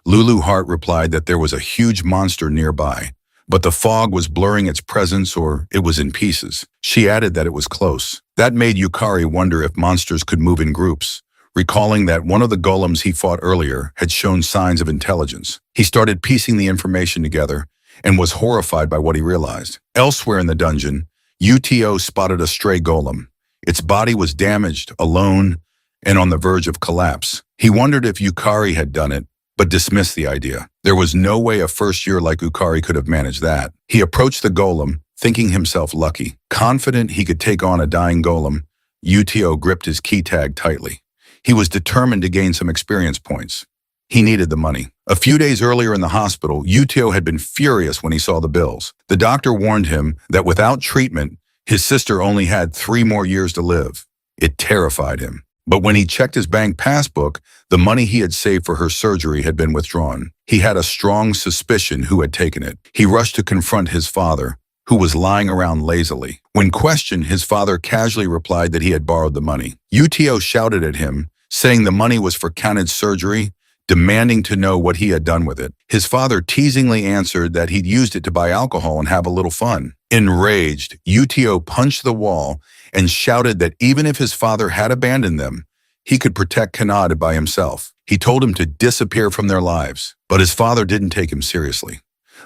Lulu Hart replied that there was a huge monster nearby, but the fog was blurring its presence or it was in pieces. She added that it was close. That made Yukari wonder if monsters could move in groups, recalling that one of the golems he fought earlier had shown signs of intelligence. He started piecing the information together and was horrified by what he realized. Elsewhere in the dungeon, Uto spotted a stray golem. Its body was damaged, alone, and on the verge of collapse. He wondered if Yukari had done it, but dismissed the idea. There was no way a first year like Yukari could have managed that. He approached the golem, thinking himself lucky. Confident he could take on a dying golem, Uto gripped his key tag tightly. He was determined to gain some experience points. He needed the money. A few days earlier in the hospital, Uto had been furious when he saw the bills. The doctor warned him that without treatment, his sister only had 3 more years to live. It terrified him. But when he checked his bank passbook, the money he had saved for her surgery had been withdrawn. He had a strong suspicion who had taken it. He rushed to confront his father, who was lying around lazily. When questioned, his father casually replied that he had borrowed the money. Uto shouted at him, saying the money was for Kaned's surgery, demanding to know what he had done with it. His father teasingly answered that he'd used it to buy alcohol and have a little fun. Enraged, Uto punched the wall and shouted that even if his father had abandoned them, he could protect Kaned by himself. He told him to disappear from their lives, but his father didn't take him seriously.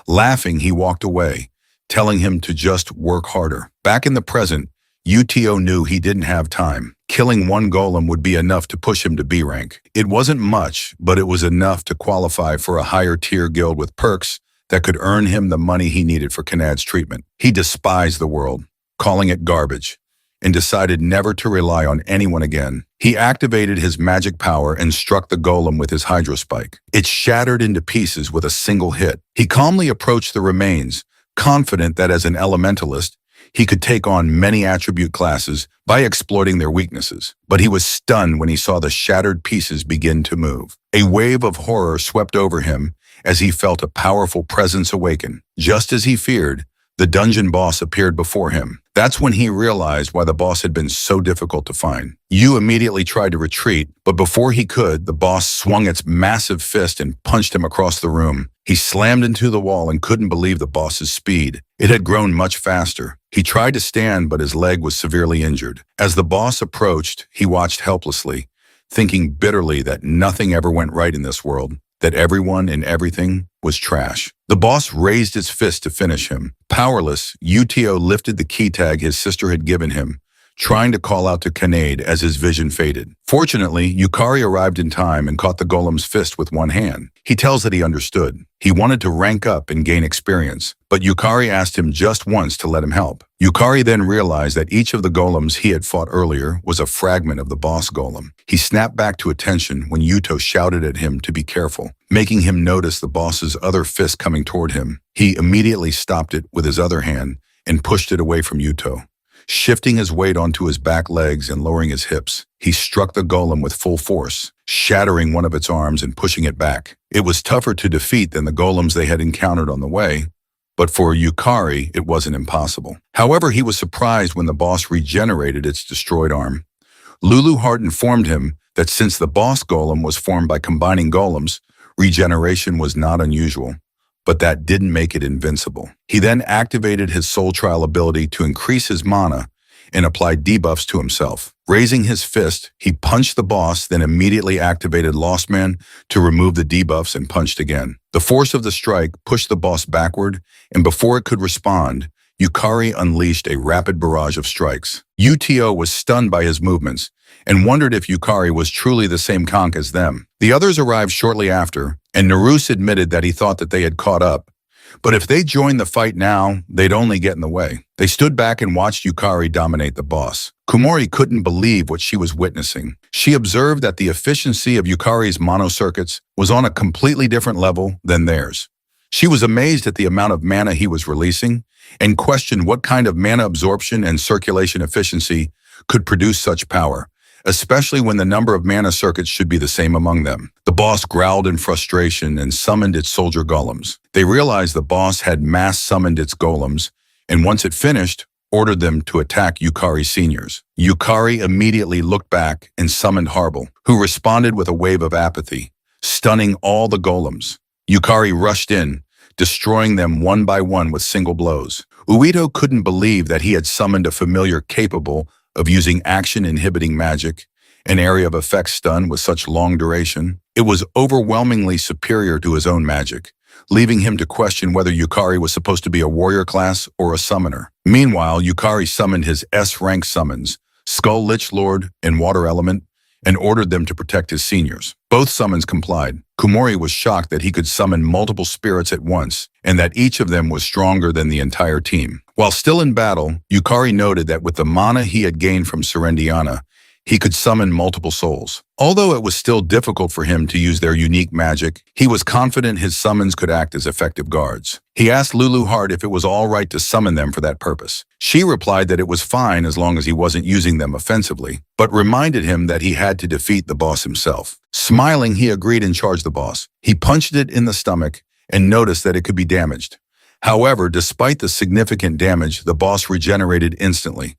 Laughing, he walked away, telling him to just work harder. Back in the present, Uto knew he didn't have time. Killing one golem would be enough to push him to B rank. It wasn't much, but it was enough to qualify for a higher tier guild with perks that could earn him the money he needed for Kaned's treatment. He despised the world, calling it garbage, and decided never to rely on anyone again. He activated his magic power and struck the golem with his hydro spike. It shattered into pieces with a single hit. He calmly approached the remains, confident that as an elementalist, he could take on many attribute classes by exploiting their weaknesses. But he was stunned when he saw the shattered pieces begin to move. A wave of horror swept over him as he felt a powerful presence awaken. Just as he feared, the dungeon boss appeared before him. That's when he realized why the boss had been so difficult to find. Yu immediately tried to retreat, but before he could, the boss swung its massive fist and punched him across the room. He slammed into the wall and couldn't believe the boss's speed. It had grown much faster. He tried to stand, but his leg was severely injured. As the boss approached, he watched helplessly, thinking bitterly that nothing ever went right in this world, that everyone and everything was trash. The boss raised his fist to finish him. Powerless, Uto lifted the key tag his sister had given him, trying to call out to Kaned as his vision faded. Fortunately, Yukari arrived in time and caught the golem's fist with one hand. He tells that he understood. He wanted to rank up and gain experience, but Yukari asked him just once to let him help. Yukari then realized that each of the golems he had fought earlier was a fragment of the boss golem. He snapped back to attention when Uto shouted at him to be careful, making him notice the boss's other fist coming toward him. He immediately stopped it with his other hand and pushed it away from Uto. Shifting his weight onto his back legs and lowering his hips, he struck the golem with full force, shattering one of its arms and pushing it back. It was tougher to defeat than the golems they had encountered on the way, but for Yukari, it wasn't impossible. However, he was surprised when the boss regenerated its destroyed arm. Lulu Heart informed him that since the boss golem was formed by combining golems, regeneration was not unusual, but that didn't make it invincible. He then activated his soul trial ability to increase his mana and applied debuffs to himself. Raising his fist, he punched the boss, then immediately activated Lost Man to remove the debuffs and punched again. The force of the strike pushed the boss backward, and before it could respond, Yukari unleashed a rapid barrage of strikes. Uto was stunned by his movements and wondered if Yukari was truly the same conch as them. The others arrived shortly after, and Naruse admitted that he thought that they had caught up. But if they joined the fight now, they'd only get in the way. They stood back and watched Yukari dominate the boss. Kumori couldn't believe what she was witnessing. She observed that the efficiency of Yukari's mono circuits was on a completely different level than theirs. She was amazed at the amount of mana he was releasing and questioned what kind of mana absorption and circulation efficiency could produce such power, especially when the number of mana circuits should be the same among them. The boss growled in frustration and summoned its soldier golems. They realized the boss had mass summoned its golems, and once it finished, ordered them to attack Yukari's seniors. Yukari immediately looked back and summoned Harble, who responded with a wave of apathy, stunning all the golems. Yukari rushed in, destroying them one by one with single blows. Uito couldn't believe that he had summoned a familiar capable of using action-inhibiting magic, an area of effect stun with such long duration. It was overwhelmingly superior to his own magic, leaving him to question whether Yukari was supposed to be a warrior class or a summoner. Meanwhile, Yukari summoned his S-rank summons, Skull Lich Lord and Water Element, and ordered them to protect his seniors. Both summons complied. Kumori was shocked that he could summon multiple spirits at once, and that each of them was stronger than the entire team. While still in battle, Yukari noted that with the mana he had gained from Serendiana, he could summon multiple souls. Although it was still difficult for him to use their unique magic, he was confident his summons could act as effective guards. He asked Lulu Heart if it was all right to summon them for that purpose. She replied that it was fine as long as he wasn't using them offensively, but reminded him that he had to defeat the boss himself. Smiling, he agreed and charged the boss. He punched it in the stomach and noticed that it could be damaged. However, despite the significant damage, the boss regenerated instantly.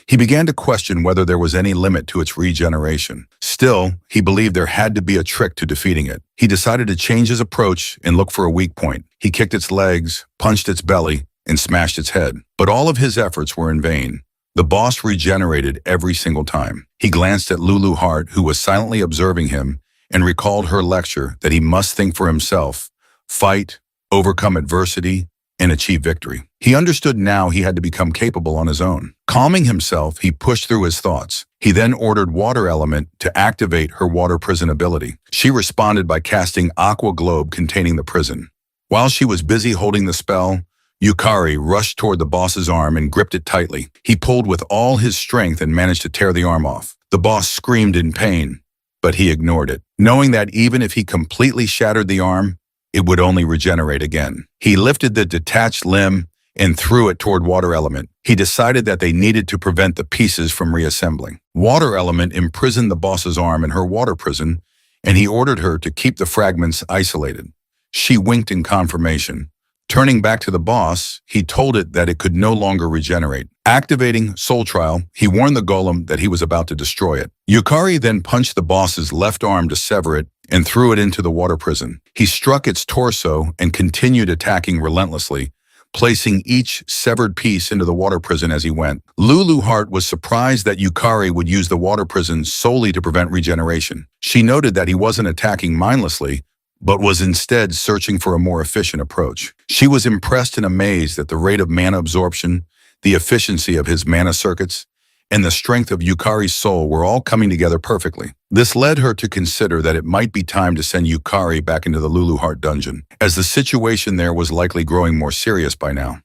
He began to question whether there was any limit to its regeneration. Still, he believed there had to be a trick to defeating it. He decided to change his approach and look for a weak point. He kicked its legs, punched its belly, and smashed its head. But all of his efforts were in vain. The boss regenerated every single time. He glanced at Lulu Heart, who was silently observing him, and recalled her lecture that he must think for himself, fight, overcome adversity, and achieve victory. He understood now he had to become capable on his own. Calming himself, he pushed through his thoughts. He then ordered Water Element to activate her water prison ability. She responded by casting Aqua Globe containing the prison. While she was busy holding the spell, Yukari rushed toward the boss's arm and gripped it tightly. He pulled with all his strength and managed to tear the arm off. The boss screamed in pain, but he ignored it, knowing that even if he completely shattered the arm, it would only regenerate again. He lifted the detached limb and threw it toward Water Element. He decided that they needed to prevent the pieces from reassembling. Water Element imprisoned the boss's arm in her water prison, and he ordered her to keep the fragments isolated. She winked in confirmation. Turning back to the boss, he told it that it could no longer regenerate. Activating Soul Trial, he warned the golem that he was about to destroy it. Yukari then punched the boss's left arm to sever it and threw it into the water prison. He struck its torso and continued attacking relentlessly, placing each severed piece into the water prison as he went. Lulu Heart was surprised that Yukari would use the water prison solely to prevent regeneration. She noted that he wasn't attacking mindlessly, but was instead searching for a more efficient approach. She was impressed and amazed at the rate of mana absorption, the efficiency of his mana circuits, and the strength of Yukari's soul were all coming together perfectly. This led her to consider that it might be time to send Yukari back into the Lulu Heart dungeon, as the situation there was likely growing more serious by now.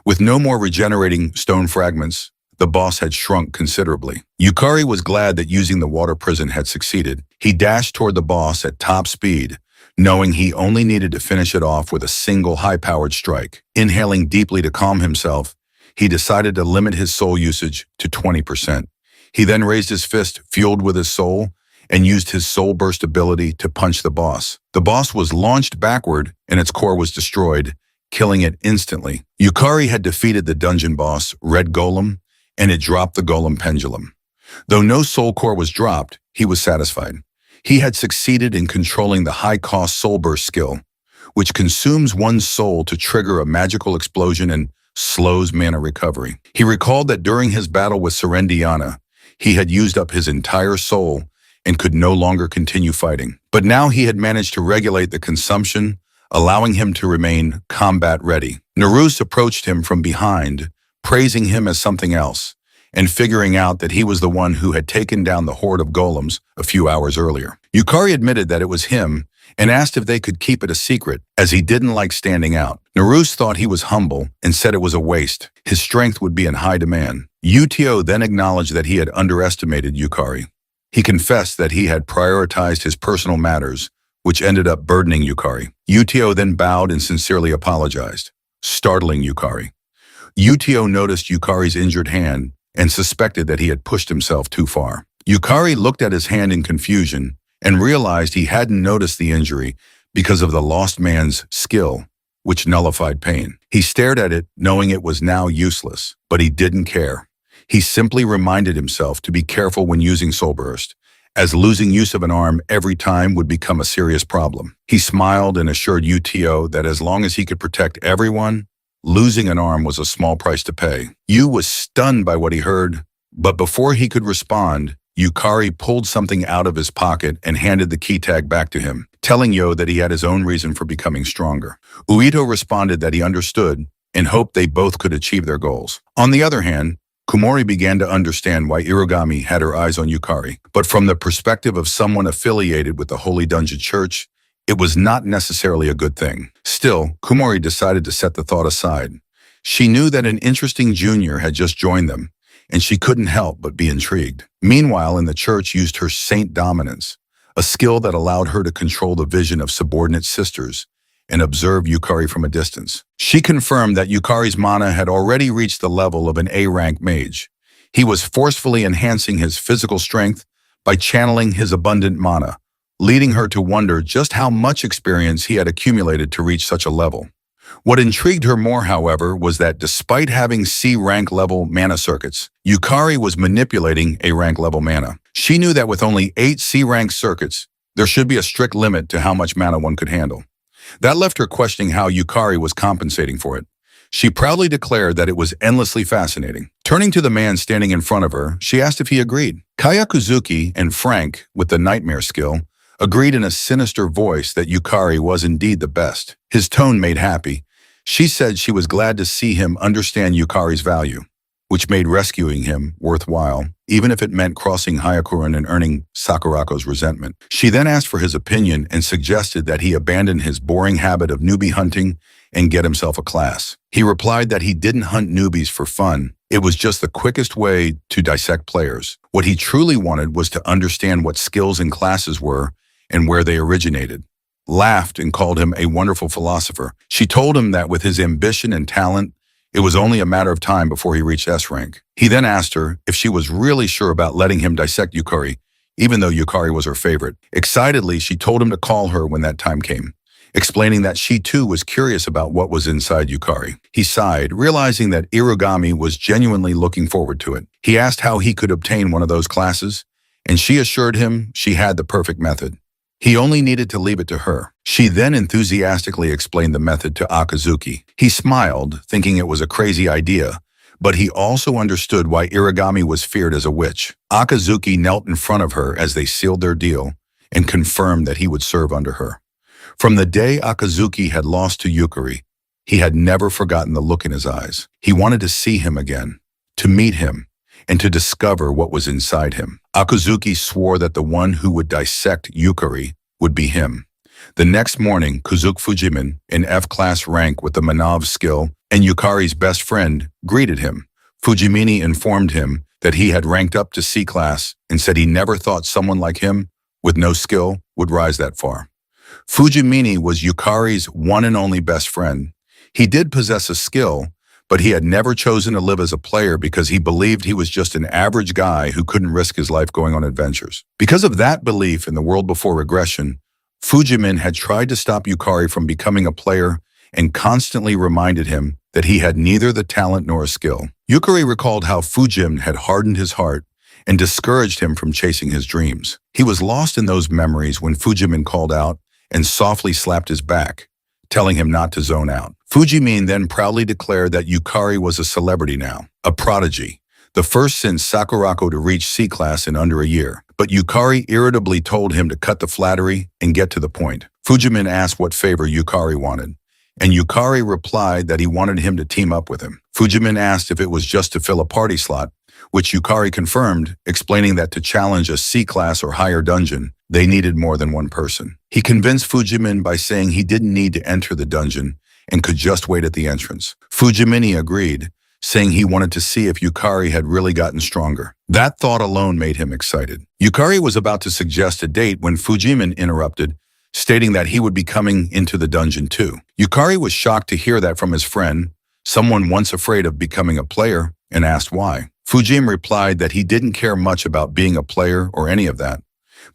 With no more regenerating stone fragments, the boss had shrunk considerably. Yukari was glad that using the water prison had succeeded. He dashed toward the boss at top speed, knowing he only needed to finish it off with a single high-powered strike. Inhaling deeply to calm himself, he decided to limit his soul usage to 20%. He then raised his fist, fueled with his soul, and used his soul burst ability to punch the boss. The boss was launched backward, and its core was destroyed, killing it instantly. Yukari had defeated the dungeon boss, Red Golem, and it dropped the golem pendulum. Though no soul core was dropped, he was satisfied. He had succeeded in controlling the high-cost soul burst skill, which consumes one's soul to trigger a magical explosion and slows mana recovery. He recalled that during his battle with Serendiana, he had used up his entire soul and could no longer continue fighting. But now he had managed to regulate the consumption, allowing him to remain combat ready. Naruse approached him from behind, praising him as something else, and figuring out that he was the one who had taken down the horde of golems a few hours earlier. Yukari admitted that it was him and asked if they could keep it a secret, as he didn't like standing out. Naruse thought he was humble and said it was a waste. His strength would be in high demand. Utio then acknowledged that he had underestimated Yukari. He confessed that he had prioritized his personal matters, which ended up burdening Yukari. Utio then bowed and sincerely apologized, startling Yukari. Utio noticed Yukari's injured hand and suspected that he had pushed himself too far. Yukari looked at his hand in confusion and realized he hadn't noticed the injury because of the lost man's skill, which nullified pain. He stared at it, knowing it was now useless, but he didn't care. He simply reminded himself to be careful when using Soul Burst, as losing use of an arm every time would become a serious problem. He smiled and assured Utio that as long as he could protect everyone, losing an arm was a small price to pay. Yu was stunned by what he heard, but before he could respond, Yukari pulled something out of his pocket and handed the key tag back to him, telling Yo that he had his own reason for becoming stronger. Uito responded that he understood and hoped they both could achieve their goals. On the other hand, Kumori began to understand why Irogami had her eyes on Yukari. But from the perspective of someone affiliated with the Holy Dungeon Church, it was not necessarily a good thing. Still, Kumori decided to set the thought aside. She knew that an interesting junior had just joined them, and she couldn't help but be intrigued. Meanwhile, in the church used her saint dominance, a skill that allowed her to control the vision of subordinate sisters and observe Yukari from a distance. She confirmed that Yukari's mana had already reached the level of an A-rank mage. He was forcefully enhancing his physical strength by channeling his abundant mana, leading her to wonder just how much experience he had accumulated to reach such a level. What intrigued her more, however, was that despite having C-rank level mana circuits, Yukari was manipulating A-rank level mana. She knew that with only 8 C-rank circuits, there should be a strict limit to how much mana one could handle. That left her questioning how Yukari was compensating for it. She proudly declared that it was endlessly fascinating. Turning to the man standing in front of her, she asked if he agreed. Kayakuzuki and Frank, with the nightmare skill, agreed in a sinister voice that Yukari was indeed the best. His tone made happy. She said she was glad to see him understand Yukari's value, which made rescuing him worthwhile, even if it meant crossing Hyakuren and earning Sakurako's resentment. She then asked for his opinion and suggested that he abandon his boring habit of newbie hunting and get himself a class. He replied that he didn't hunt newbies for fun. It was just the quickest way to dissect players. What he truly wanted was to understand what skills and classes were and where they originated. Laughed and called him a wonderful philosopher. She told him that with his ambition and talent, it was only a matter of time before he reached S rank. He then asked her if she was really sure about letting him dissect Yukari, even though Yukari was her favorite. Excitedly, she told him to call her when that time came, explaining that she too was curious about what was inside Yukari. He sighed, realizing that Irogami was genuinely looking forward to it. He asked how he could obtain one of those classes, and she assured him she had the perfect method. He only needed to leave it to her. She then enthusiastically explained the method to Akazuki. He smiled, thinking it was a crazy idea, but he also understood why Irogami was feared as a witch. Akazuki knelt in front of her as they sealed their deal and confirmed that he would serve under her. From the day Akazuki had lost to Yukari, he had never forgotten the look in his eyes. He wanted to see him again, to meet him, and to discover what was inside him. Akazuki swore that the one who would dissect Yukari would be him. The next morning, Kuzuki Fujimin, in F-class rank with the Manhwa skill, and Yukari's best friend, greeted him. Fujimini informed him that he had ranked up to C-class and said he never thought someone like him, with no skill, would rise that far. Fujimini was Yukari's one and only best friend. He did possess a skill, but he had never chosen to live as a player because he believed he was just an average guy who couldn't risk his life going on adventures. Because of that belief in the world before regression, Fujimin had tried to stop Yukari from becoming a player and constantly reminded him that he had neither the talent nor a skill. Yukari recalled how Fujim had hardened his heart and discouraged him from chasing his dreams. He was lost in those memories when Fujimin called out and softly slapped his back, telling him not to zone out. Fujimin then proudly declared that Yukari was a celebrity now, a prodigy, the first since Sakurako to reach C-class in under a year. But Yukari irritably told him to cut the flattery and get to the point. Fujimin asked what favor Yukari wanted, and Yukari replied that he wanted him to team up with him. Fujimin asked if it was just to fill a party slot, which Yukari confirmed, explaining that to challenge a C-class or higher dungeon, they needed more than one person. He convinced Fujimin by saying he didn't need to enter the dungeon and could just wait at the entrance. Fujimini agreed, saying he wanted to see if Yukari had really gotten stronger. That thought alone made him excited. Yukari was about to suggest a date when Fujimin interrupted, stating that he would be coming into the dungeon too. Yukari was shocked to hear that from his friend, someone once afraid of becoming a player, and asked why. Fujim replied that he didn't care much about being a player or any of that,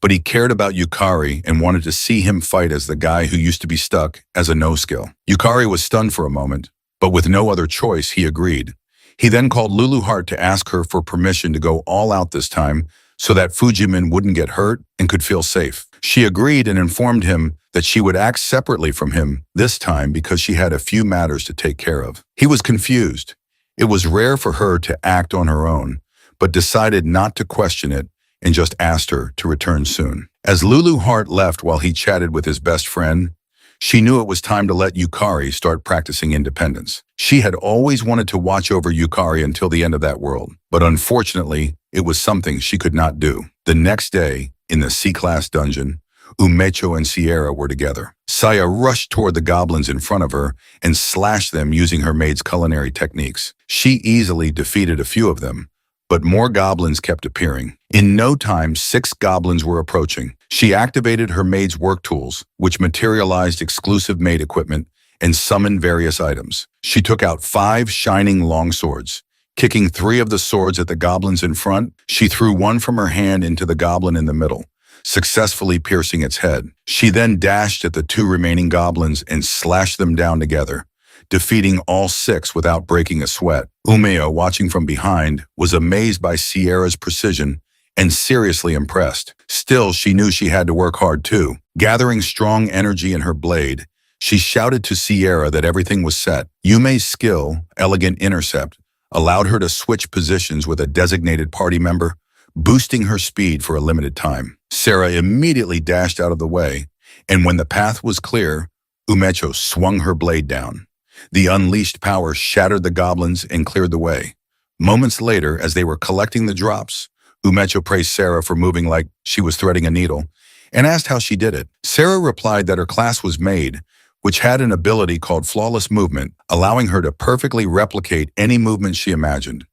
but he cared about Yukari and wanted to see him fight as the guy who used to be stuck as a no-skill. Yukari was stunned for a moment, but with no other choice, he agreed. He then called Lulu Hart to ask her for permission to go all out this time so that Fujimin wouldn't get hurt and could feel safe. She agreed and informed him that she would act separately from him this time because she had a few matters to take care of. He was confused. It was rare for her to act on her own, but decided not to question it and just asked her to return soon. As Lulu Hart left while he chatted with his best friend, she knew it was time to let Yukari start practicing independence. She had always wanted to watch over Yukari until the end of that world. but unfortunately, it was something she could not do. The next day, in the C-class dungeon, Umecho and Sierra were together. Saya rushed toward the goblins in front of her and slashed them using her maid's culinary techniques. She easily defeated a few of them, but more goblins kept appearing. In no time, 6 goblins were approaching. She activated her maid's work tools, which materialized exclusive maid equipment and summoned various items. She took out 5 shining long swords. Kicking 3 of the swords at the goblins in front, she threw one from her hand into the goblin in the middle, successfully piercing its head. She then dashed at the 2 remaining goblins and slashed them down together, defeating all 6 without breaking a sweat. Umeo, watching from behind, was amazed by Sierra's precision and seriously impressed. Still, she knew she had to work hard too. Gathering strong energy in her blade, she shouted to Sierra that everything was set. Yume's skill, Elegant Intercept, allowed her to switch positions with a designated party member, boosting her speed for a limited time. Sarah immediately dashed out of the way, and when the path was clear, Umecho swung her blade down. The unleashed power shattered the goblins and cleared the way. Moments later, as they were collecting the drops, Umecho praised Sarah for moving like she was threading a needle and asked how she did it. Sarah replied that her class was Maid, which had an ability called flawless movement, allowing her to perfectly replicate any movement she imagined.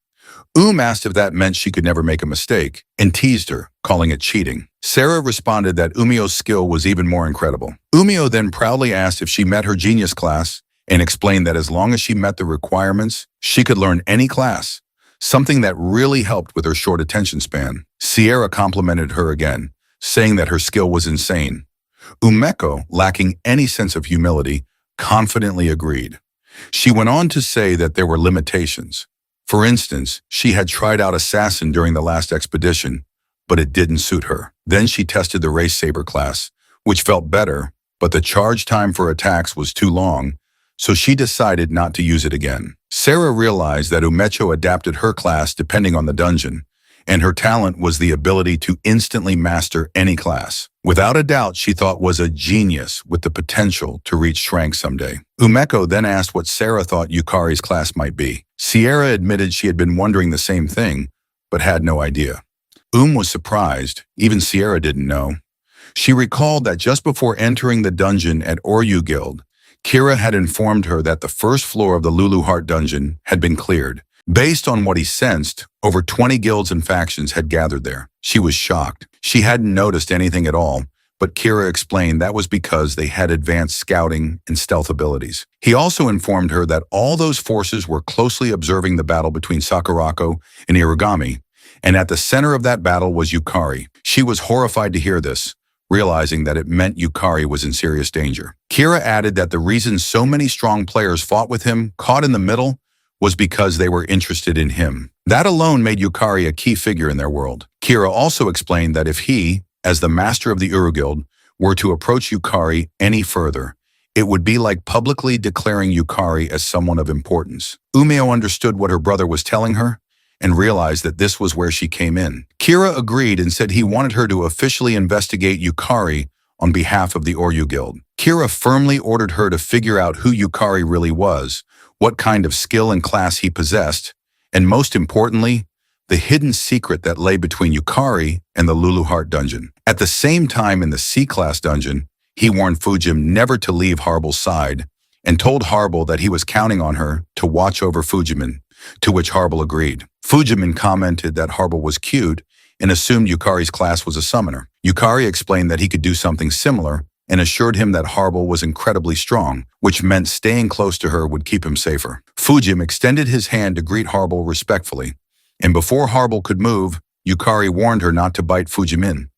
Asked if that meant she could never make a mistake and teased her, calling it cheating. Sarah responded that Umio's skill was even more incredible. Umio then proudly asked if she met her genius class and explained that as long as she met the requirements, she could learn any class, something that really helped with her short attention span. Sierra complimented her again, saying that her skill was insane. Umeko, lacking any sense of humility, confidently agreed. She went on to say that there were limitations. For instance, she had tried out Assassin during the last expedition, but it didn't suit her. Then she tested the Race Saber class, which felt better, but the charge time for attacks was too long, so she decided not to use it again. Sarah realized that Umecho adapted her class depending on the dungeon, and her talent was the ability to instantly master any class. Without a doubt, she thought was a genius with the potential to reach rank someday. Umeko then asked what Sarah thought Yukari's class might be. Sierra admitted she had been wondering the same thing, but had no idea. Was surprised, even Sierra didn't know. She recalled that just before entering the dungeon at Oryu Guild, Kira had informed her that the first floor of the Lulu Heart dungeon had been cleared. Based on what he sensed, over 20 guilds and factions had gathered there. She was shocked. She hadn't noticed anything at all, but Kira explained that was because they had advanced scouting and stealth abilities. He also informed her that all those forces were closely observing the battle between Sakurako and Irigami, and at the center of that battle was Yukari. She was horrified to hear this, realizing that it meant Yukari was in serious danger. Kira added that the reason so many strong players fought with him, caught in the middle, was because they were interested in him. That alone made Yukari a key figure in their world. Kira also explained that if he, as the master of the Uru Guild, were to approach Yukari any further, it would be like publicly declaring Yukari as someone of importance. Umeo understood what her brother was telling her and realized that this was where she came in. Kira agreed and said he wanted her to officially investigate Yukari on behalf of the Oryu Guild. Kira firmly ordered her to figure out who Yukari really was, what kind of skill and class he possessed, and most importantly, the hidden secret that lay between Yukari and the Lulu Heart dungeon. At the same time in the C-class dungeon, he warned Fujim never to leave Harbel's side and told Harbel that he was counting on her to watch over Fujimin, to which Harbel agreed. Fujimin commented that Harbel was cute and assumed Yukari's class was a summoner. Yukari explained that he could do something similar and assured him that Harbel was incredibly strong, which meant staying close to her would keep him safer. Fujim extended his hand to greet Harbel respectfully, and before Harbel could move, Yukari warned her not to bite Fujimin.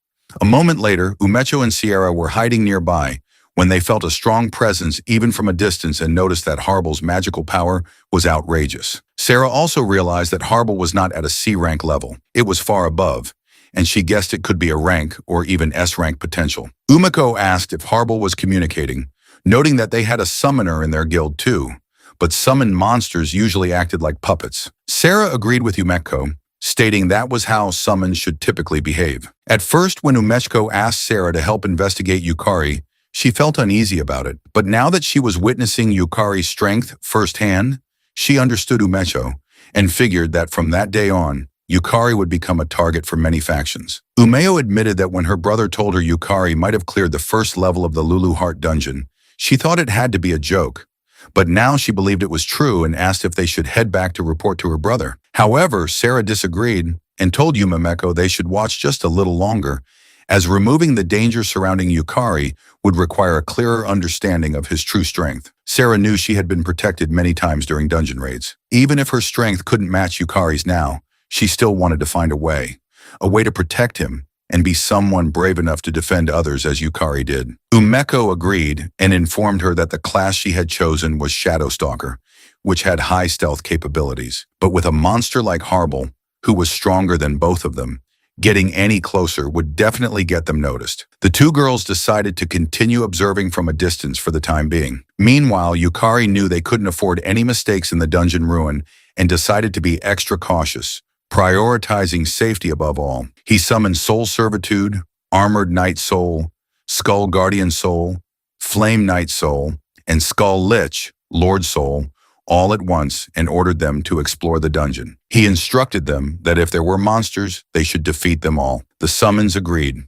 A moment later, Umecho and Sierra were hiding nearby when they felt a strong presence even from a distance and noticed that Harbel's magical power was outrageous. Sarah also realized that Harbel was not at a C-rank level. It was far above, and she guessed it could be a rank or even S-rank potential. Umeko asked if Harbel was communicating, noting that they had a summoner in their guild too, but summoned monsters usually acted like puppets. Sarah agreed with Umeko, stating that was how summons should typically behave. At first, when Umeko asked Sarah to help investigate Yukari, she felt uneasy about it, but now that she was witnessing Yukari's strength firsthand, she understood Umecho and figured that from that day on, Yukari would become a target for many factions. Umeo admitted that when her brother told her Yukari might have cleared the first level of the Lulu Heart dungeon, she thought it had to be a joke. But now she believed it was true and asked if they should head back to report to her brother. However, Sarah disagreed and told Yumameko they should watch just a little longer, as removing the danger surrounding Yukari would require a clearer understanding of his true strength. Sarah knew she had been protected many times during dungeon raids. Even if her strength couldn't match Yukari's now, she still wanted to find a way to protect him and be someone brave enough to defend others as Yukari did. Umeko agreed and informed her that the class she had chosen was Shadow Stalker, which had high stealth capabilities. But with a monster like Harble, who was stronger than both of them, getting any closer would definitely get them noticed. The two girls decided to continue observing from a distance for the time being. Meanwhile, Yukari knew they couldn't afford any mistakes in the dungeon ruin and decided to be extra cautious, prioritizing safety above all. He summoned Soul Servitude, Armored Knight Soul, Skull Guardian Soul, Flame Knight Soul, and Skull Lich, Lord Soul, all at once and ordered them to explore the dungeon. He instructed them that if there were monsters, they should defeat them all. The summons agreed.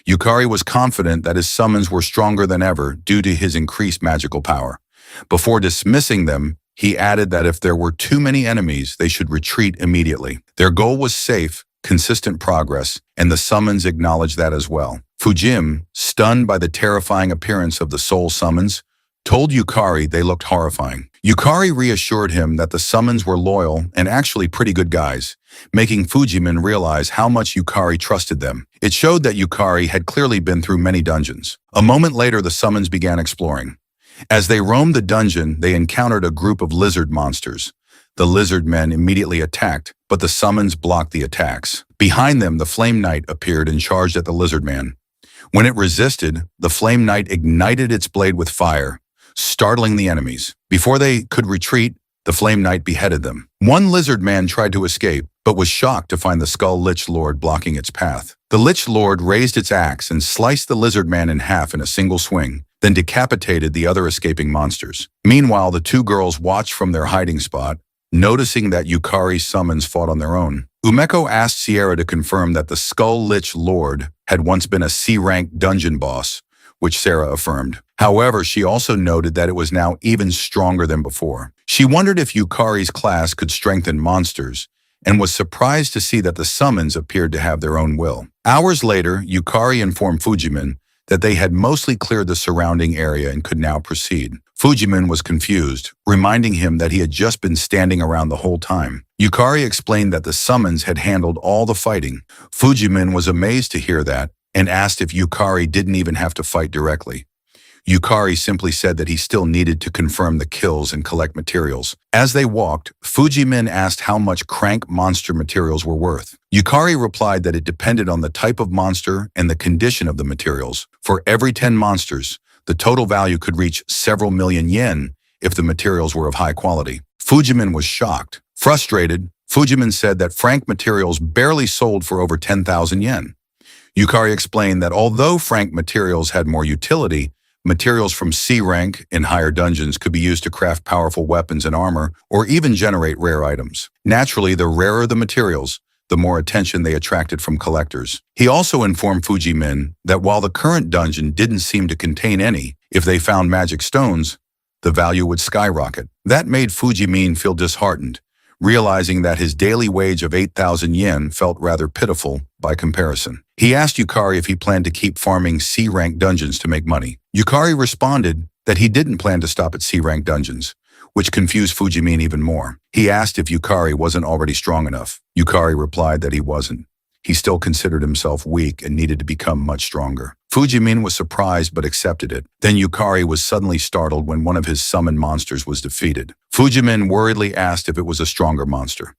Yukari was confident that his summons were stronger than ever due to his increased magical power. Before dismissing them, he added that if there were too many enemies, they should retreat immediately. Their goal was safe, consistent progress, and the summons acknowledged that as well. Fujim, stunned by the terrifying appearance of the soul summons, told Yukari they looked horrifying. Yukari reassured him that the summons were loyal and actually pretty good guys, making Fujimin realize how much Yukari trusted them. It showed that Yukari had clearly been through many dungeons. A moment later, the summons began exploring. As they roamed the dungeon, they encountered a group of lizard monsters. The lizard men immediately attacked, but the summons blocked the attacks. Behind them, the Flame Knight appeared and charged at the lizard man. When it resisted, the Flame Knight ignited its blade with fire, startling the enemies. Before they could retreat, the Flame Knight beheaded them. One lizard man tried to escape, but was shocked to find the Skull Lich Lord blocking its path. The Lich Lord raised its axe and sliced the lizard man in half in a single swing, then decapitated the other escaping monsters. Meanwhile, the two girls watched from their hiding spot, noticing that Yukari's summons fought on their own. Umeko asked Sierra to confirm that the Skull Lich Lord had once been a C-rank dungeon boss, which Sarah affirmed. However, she also noted that it was now even stronger than before. She wondered if Yukari's class could strengthen monsters, and was surprised to see that the summons appeared to have their own will. Hours later, Yukari informed Fujimin that they had mostly cleared the surrounding area and could now proceed. Fujimin was confused, reminding him that he had just been standing around the whole time. Yukari explained that the summons had handled all the fighting. Fujimin was amazed to hear that and asked if Yukari didn't even have to fight directly. Yukari simply said that he still needed to confirm the kills and collect materials. As they walked, Fujimin asked how much crank monster materials were worth. Yukari replied that it depended on the type of monster and the condition of the materials. For every 10 monsters, the total value could reach several million yen if the materials were of high quality. Fujimin was shocked. Frustrated, Fujimin said that frank materials barely sold for over 10,000 yen. Yukari explained that although frank materials had more utility, materials from C-rank in higher dungeons could be used to craft powerful weapons and armor, or even generate rare items. Naturally, the rarer the materials, the more attention they attracted from collectors. He also informed Fujimin that while the current dungeon didn't seem to contain any, if they found magic stones, the value would skyrocket. That made Fujimin feel disheartened, realizing that his daily wage of 8,000 yen felt rather pitiful by comparison. He asked Yukari if he planned to keep farming C-rank dungeons to make money. Yukari responded that he didn't plan to stop at C-rank dungeons, which confused Fujimin even more. He asked if Yukari wasn't already strong enough. Yukari replied that he wasn't. He still considered himself weak and needed to become much stronger. Fujimin was surprised but accepted it. Then Yukari was suddenly startled when one of his summoned monsters was defeated. Fujimin worriedly asked if it was a stronger monster.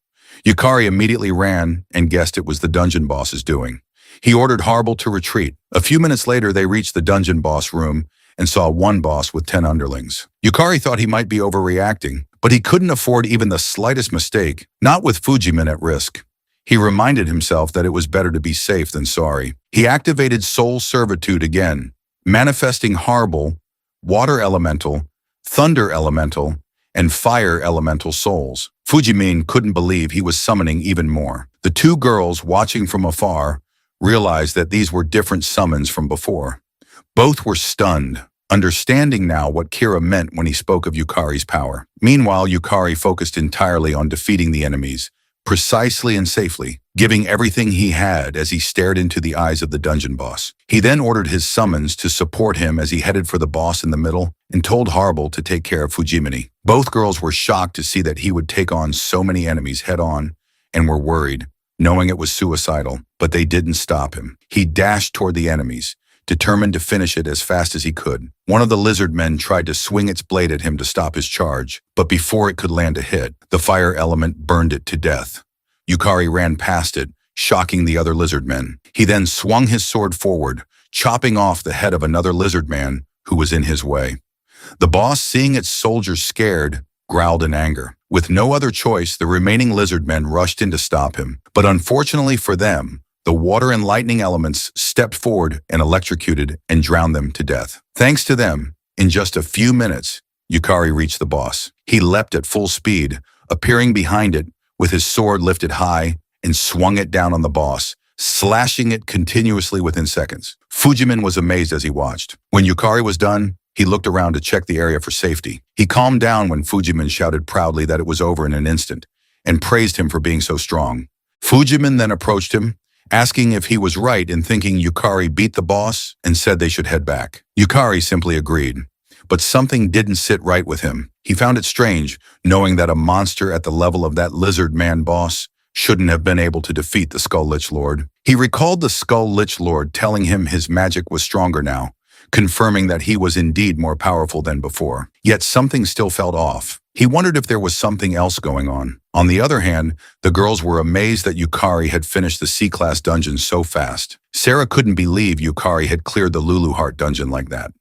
Yukari immediately ran and guessed it was the dungeon boss's doing. He ordered Harble to retreat. A few minutes later, they reached the dungeon boss room and saw one boss with 10 underlings. Yukari thought he might be overreacting, but he couldn't afford even the slightest mistake, not with Fujimin at risk. He reminded himself that it was better to be safe than sorry. He activated Soul Servitude again, manifesting Harble, Water Elemental, Thunder Elemental, and fire elemental souls. Fujimin couldn't believe he was summoning even more. The two girls, watching from afar, realized that these were different summons from before. Both were stunned, understanding now what Kira meant when he spoke of Yukari's power. Meanwhile, Yukari focused entirely on defeating the enemies, precisely and safely, giving everything he had as he stared into the eyes of the dungeon boss. He then ordered his summons to support him as he headed for the boss in the middle and told Harble to take care of Fujimini. Both girls were shocked to see that he would take on so many enemies head-on and were worried, knowing it was suicidal, but they didn't stop him. He dashed toward the enemies, determined to finish it as fast as he could. One of the lizard men tried to swing its blade at him to stop his charge, but before it could land a hit, the fire element burned it to death. Yukari ran past it, shocking the other lizard men. He then swung his sword forward, chopping off the head of another lizard man who was in his way. The boss, seeing its soldiers scared, growled in anger. With no other choice, the remaining lizard men rushed in to stop him. But unfortunately for them, the water and lightning elements stepped forward and electrocuted and drowned them to death. Thanks to them, in just a few minutes, Yukari reached the boss. He leapt at full speed, appearing behind it with his sword lifted high, and swung it down on the boss, slashing it continuously within seconds. Fujimin was amazed as he watched. When Yukari was done, he looked around to check the area for safety. He calmed down when Fujimin shouted proudly that it was over in an instant, and praised him for being so strong. Fujimin then approached him, asking if he was right in thinking Yukari beat the boss, and said they should head back. Yukari simply agreed, but something didn't sit right with him. He found it strange, knowing that a monster at the level of that lizard man boss shouldn't have been able to defeat the Skull Lich Lord. He recalled the Skull Lich Lord telling him his magic was stronger now, confirming that he was indeed more powerful than before. Yet something still felt off. He wondered if there was something else going on. On the other hand, the girls were amazed that Yukari had finished the C-class dungeon so fast. Sarah couldn't believe Yukari had cleared the Lulu Heart dungeon like that.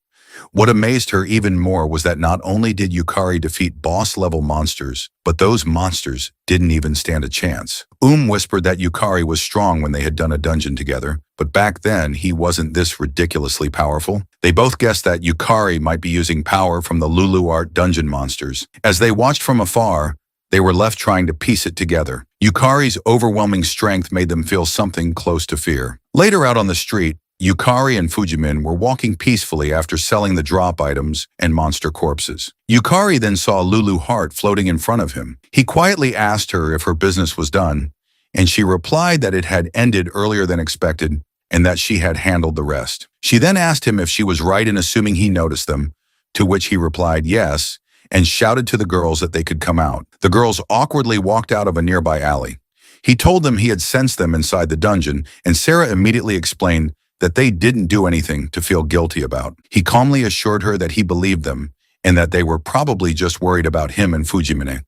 What amazed her even more was that not only did Yukari defeat boss-level monsters, but those monsters didn't even stand a chance. Whispered that Yukari was strong when they had done a dungeon together, but back then he wasn't this ridiculously powerful. They both guessed that Yukari might be using power from the Lulu Art dungeon monsters. As they watched from afar, they were left trying to piece it together. Yukari's overwhelming strength made them feel something close to fear. Later out on the street, Yukari and Fujimin were walking peacefully after selling the drop items and monster corpses. Yukari then saw Lulu Heart floating in front of him. He quietly asked her if her business was done, and she replied that it had ended earlier than expected and that she had handled the rest. She then asked him if she was right in assuming he noticed them, to which he replied yes, and shouted to the girls that they could come out. The girls awkwardly walked out of a nearby alley. He told them he had sensed them inside the dungeon, and Sarah immediately explained that they didn't do anything to feel guilty about. He calmly assured her that he believed them and that they were probably just worried about him and Fujimine,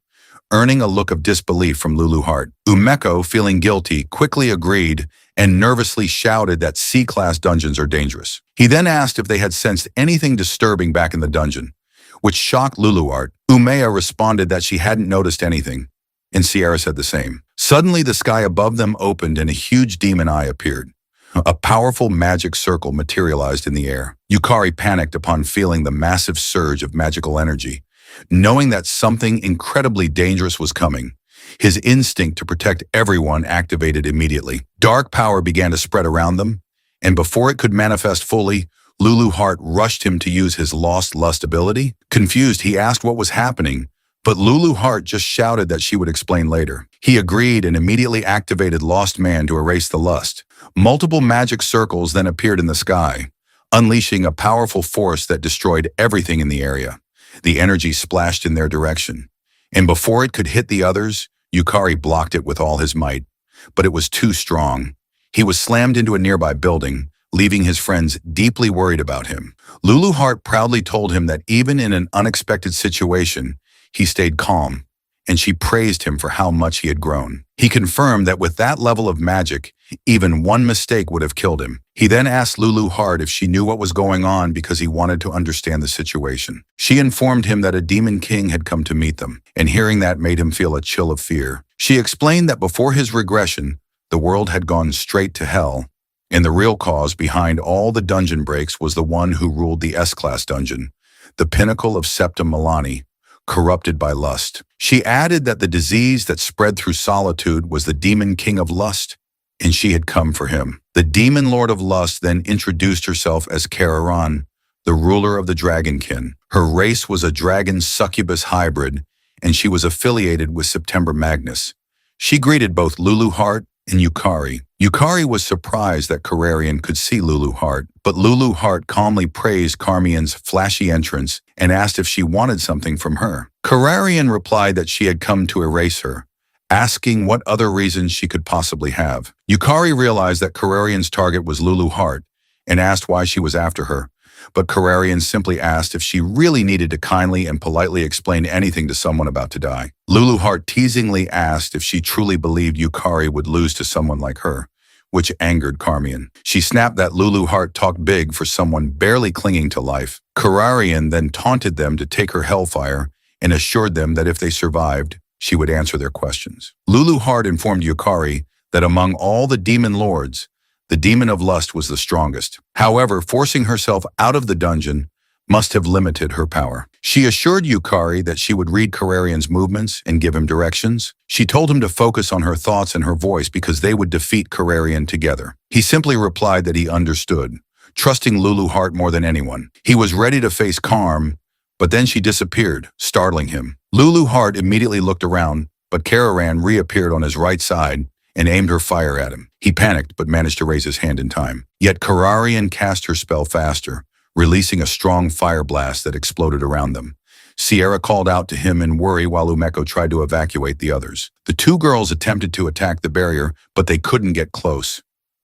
earning a look of disbelief from Lulu Heart. Umeko, feeling guilty, quickly agreed and nervously shouted that C-class dungeons are dangerous. He then asked if they had sensed anything disturbing back in the dungeon, which shocked Lulu Heart. Umea responded that she hadn't noticed anything, and Sierra said the same. Suddenly, the sky above them opened and a huge demon eye appeared. A powerful magic circle materialized in the air. Yukari panicked upon feeling the massive surge of magical energy. Knowing that something incredibly dangerous was coming, his instinct to protect everyone activated immediately. Dark power began to spread around them, and before it could manifest fully, Lulu Heart rushed him to use his Lost Lust ability. Confused, he asked what was happening, but Lulu Heart just shouted that she would explain later. He agreed and immediately activated Lost Man to erase the lust. Multiple magic circles then appeared in the sky, unleashing a powerful force that destroyed everything in the area. The energy splashed in their direction, and before it could hit the others, Yukari blocked it with all his might. But it was too strong. He was slammed into a nearby building, leaving his friends deeply worried about him. Lulu Heart proudly told him that even in an unexpected situation, he stayed calm, and she praised him for how much he had grown. He confirmed that with that level of magic, even one mistake would have killed him. He then asked Lulu Heart if she knew what was going on because he wanted to understand the situation. She informed him that a demon king had come to meet them, and hearing that made him feel a chill of fear. She explained that before his regression, the world had gone straight to hell, and the real cause behind all the dungeon breaks was the one who ruled the S-class dungeon, the pinnacle of Septim Milani, corrupted by lust. She added that the disease that spread through solitude was the demon king of lust, and she had come for him. The demon lord of lust then introduced herself as Kararan, the ruler of the dragonkin. Her race was a dragon succubus hybrid, and she was affiliated with September Magnus. She greeted both Lulu Heart and Yukari. Yukari was surprised that Kararian could see Lulu Heart, but Lulu Heart calmly praised Carmian's flashy entrance and asked if she wanted something from her. Kararian replied that she had come to erase her, asking what other reasons she could possibly have. Yukari realized that Kararian's target was Lulu Heart and asked why she was after her, but Kararian simply asked if she really needed to kindly and politely explain anything to someone about to die. Lulu Heart teasingly asked if she truly believed Yukari would lose to someone like her, which angered Carmian. She snapped that Lulu Heart talked big for someone barely clinging to life. Kararian then taunted them to take her hellfire and assured them that if they survived, she would answer their questions. Lulu Heart informed Yukari that among all the demon lords, the demon of lust was the strongest. However, forcing herself out of the dungeon must have limited her power. She assured Yukari that she would read Kararian's movements and give him directions. She told him to focus on her thoughts and her voice because they would defeat Kararian together. He simply replied that he understood, trusting Lulu Heart more than anyone. He was ready to face Karm, but then she disappeared, startling him. Lulu Heart immediately looked around, but Kararan reappeared on his right side and aimed her fire at him. He panicked but managed to raise his hand in time. Yet Kararian cast her spell faster, releasing a strong fire blast that exploded around them. Sierra called out to him in worry while Umeko tried to evacuate the others. The two girls attempted to attack the barrier, but they couldn't get close.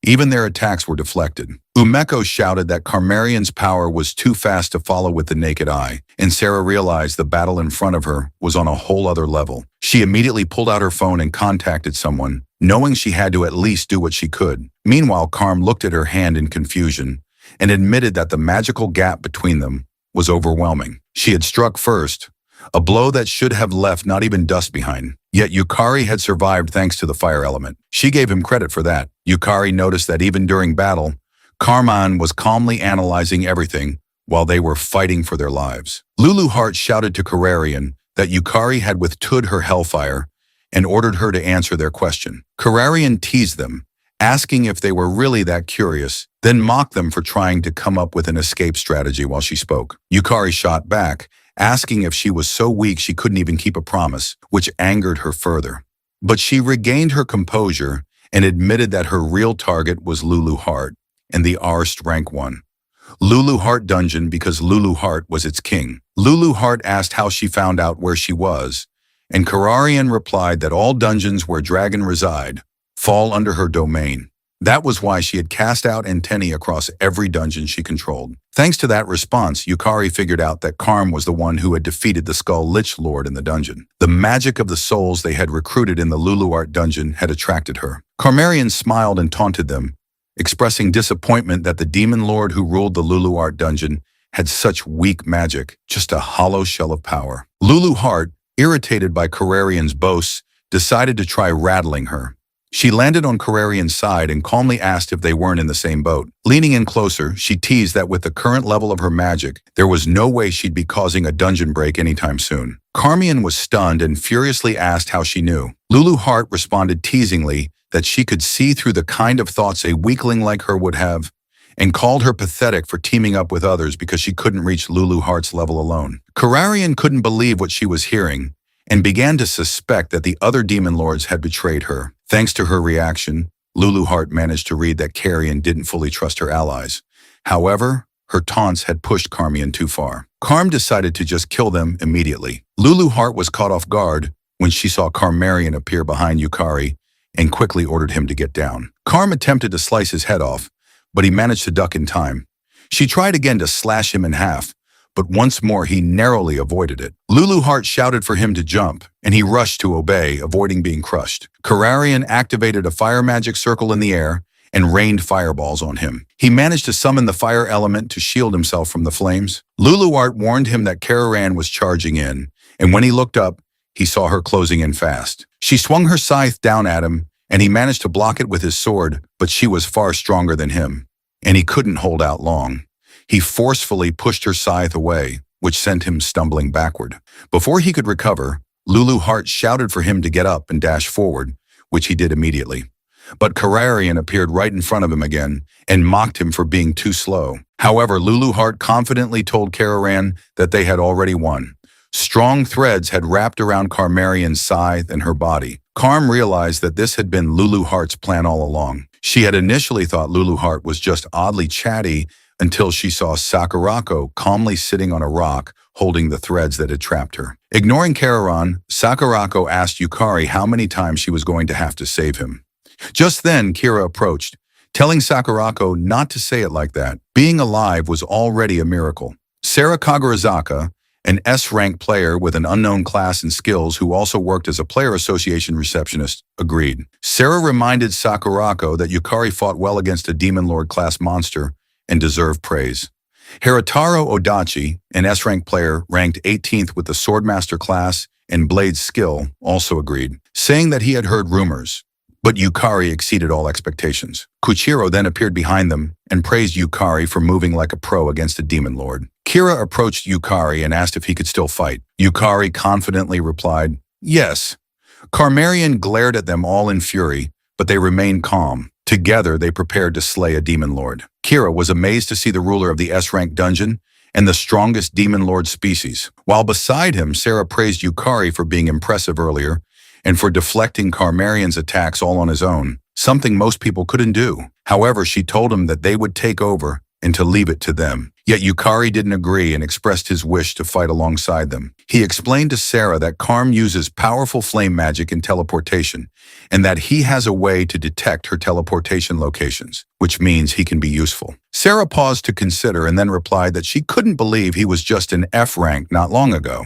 Even their attacks were deflected. Umeko shouted that Karmarian's power was too fast to follow with the naked eye, and Sarah realized the battle in front of her was on a whole other level. She immediately pulled out her phone and contacted someone, knowing she had to at least do what she could. Meanwhile, Karm looked at her hand in confusion and admitted that the magical gap between them was overwhelming. She had struck first, a blow that should have left not even dust behind. Yet Yukari had survived thanks to the fire element. She gave him credit for that. Yukari noticed that even during battle, Carmine was calmly analyzing everything while they were fighting for their lives. Lulu Heart shouted to Kararian that Yukari had withstood her hellfire and ordered her to answer their question. Kararian teased them, asking if they were really that curious, then mocked them for trying to come up with an escape strategy while she spoke. Yukari shot back, asking if she was so weak she couldn't even keep a promise, which angered her further. But she regained her composure and admitted that her real target was Lulu Heart and the Arst rank 1. Lulu Heart dungeon because Lulu Heart was its king. Lulu Heart asked how she found out where she was, and Kararian replied that all dungeons where dragon reside fall under her domain. That was why she had cast out antennae across every dungeon she controlled. Thanks to that response, Yukari figured out that Karm was the one who had defeated the Skull Lich Lord in the dungeon. The magic of the souls they had recruited in the Luluart dungeon had attracted her. Karmarian smiled and taunted them, expressing disappointment that the demon lord who ruled the Luluart dungeon had such weak magic, just a hollow shell of power. Lulu Heart, irritated by Kararian's boasts, decided to try rattling her. She landed on Kararian's side and calmly asked if they weren't in the same boat. Leaning in closer, she teased that with the current level of her magic, there was no way she'd be causing a dungeon break anytime soon. Carmian was stunned and furiously asked how she knew. Lulu Heart responded teasingly that she could see through the kind of thoughts a weakling like her would have, and called her pathetic for teaming up with others because she couldn't reach Lulu Heart's level alone. Kararian couldn't believe what she was hearing and began to suspect that the other demon lords had betrayed her. Thanks to her reaction, Lulu Heart managed to read that Carrion didn't fully trust her allies. However, her taunts had pushed Carmian too far. Carm decided to just kill them immediately. Lulu Heart was caught off guard when she saw Carmarian appear behind Yukari and quickly ordered him to get down. Carm attempted to slice his head off, but he managed to duck in time. She tried again to slash him in half, but once more he narrowly avoided it. Lulu Heart shouted for him to jump, and he rushed to obey, avoiding being crushed. Kararian activated a fire magic circle in the air and rained fireballs on him. He managed to summon the fire element to shield himself from the flames. Lulu Heart warned him that Kararan was charging in, and when he looked up, he saw her closing in fast. She swung her scythe down at him, and he managed to block it with his sword, but she was far stronger than him, and he couldn't hold out long. He forcefully pushed her scythe away, which sent him stumbling backward. Before he could recover, Lulu Heart shouted for him to get up and dash forward, which he did immediately. But Kararian appeared right in front of him again and mocked him for being too slow. However, Lulu Heart confidently told Kararan that they had already won. Strong threads had wrapped around Karmarian's scythe and her body. Karm realized that this had been Lulu Heart's plan all along. She had initially thought Lulu Heart was just oddly chatty until she saw Sakurako calmly sitting on a rock holding the threads that had trapped her. Ignoring Kararan, Sakurako asked Yukari how many times she was going to have to save him. Just then, Kira approached, telling Sakurako not to say it like that. Being alive was already a miracle. Sarah Kagurazaka, an S-rank player with an unknown class and skills who also worked as a player association receptionist, agreed. Sarah reminded Sakurako that Yukari fought well against a Demon Lord class monster and deserved praise. Hirataro Odachi, an S-rank player ranked 18th with the Swordmaster class and Blade skill, also agreed, saying that he had heard rumors. But Yukari exceeded all expectations. Kuchiro then appeared behind them and praised Yukari for moving like a pro against a demon lord. Kira approached Yukari and asked if he could still fight. Yukari confidently replied, "Yes." Karmarian glared at them all in fury, but they remained calm. Together, they prepared to slay a demon lord. Kira was amazed to see the ruler of the S-rank dungeon and the strongest demon lord species. While beside him, Sarah praised Yukari for being impressive earlier and for deflecting Karmarian's attacks all on his own, something most people couldn't do. However, she told him that they would take over and to leave it to them. Yet Yukari didn't agree and expressed his wish to fight alongside them. He explained to Sarah that Karm uses powerful flame magic and teleportation, and that he has a way to detect her teleportation locations, which means he can be useful. Sarah paused to consider and then replied that she couldn't believe he was just an F rank not long ago.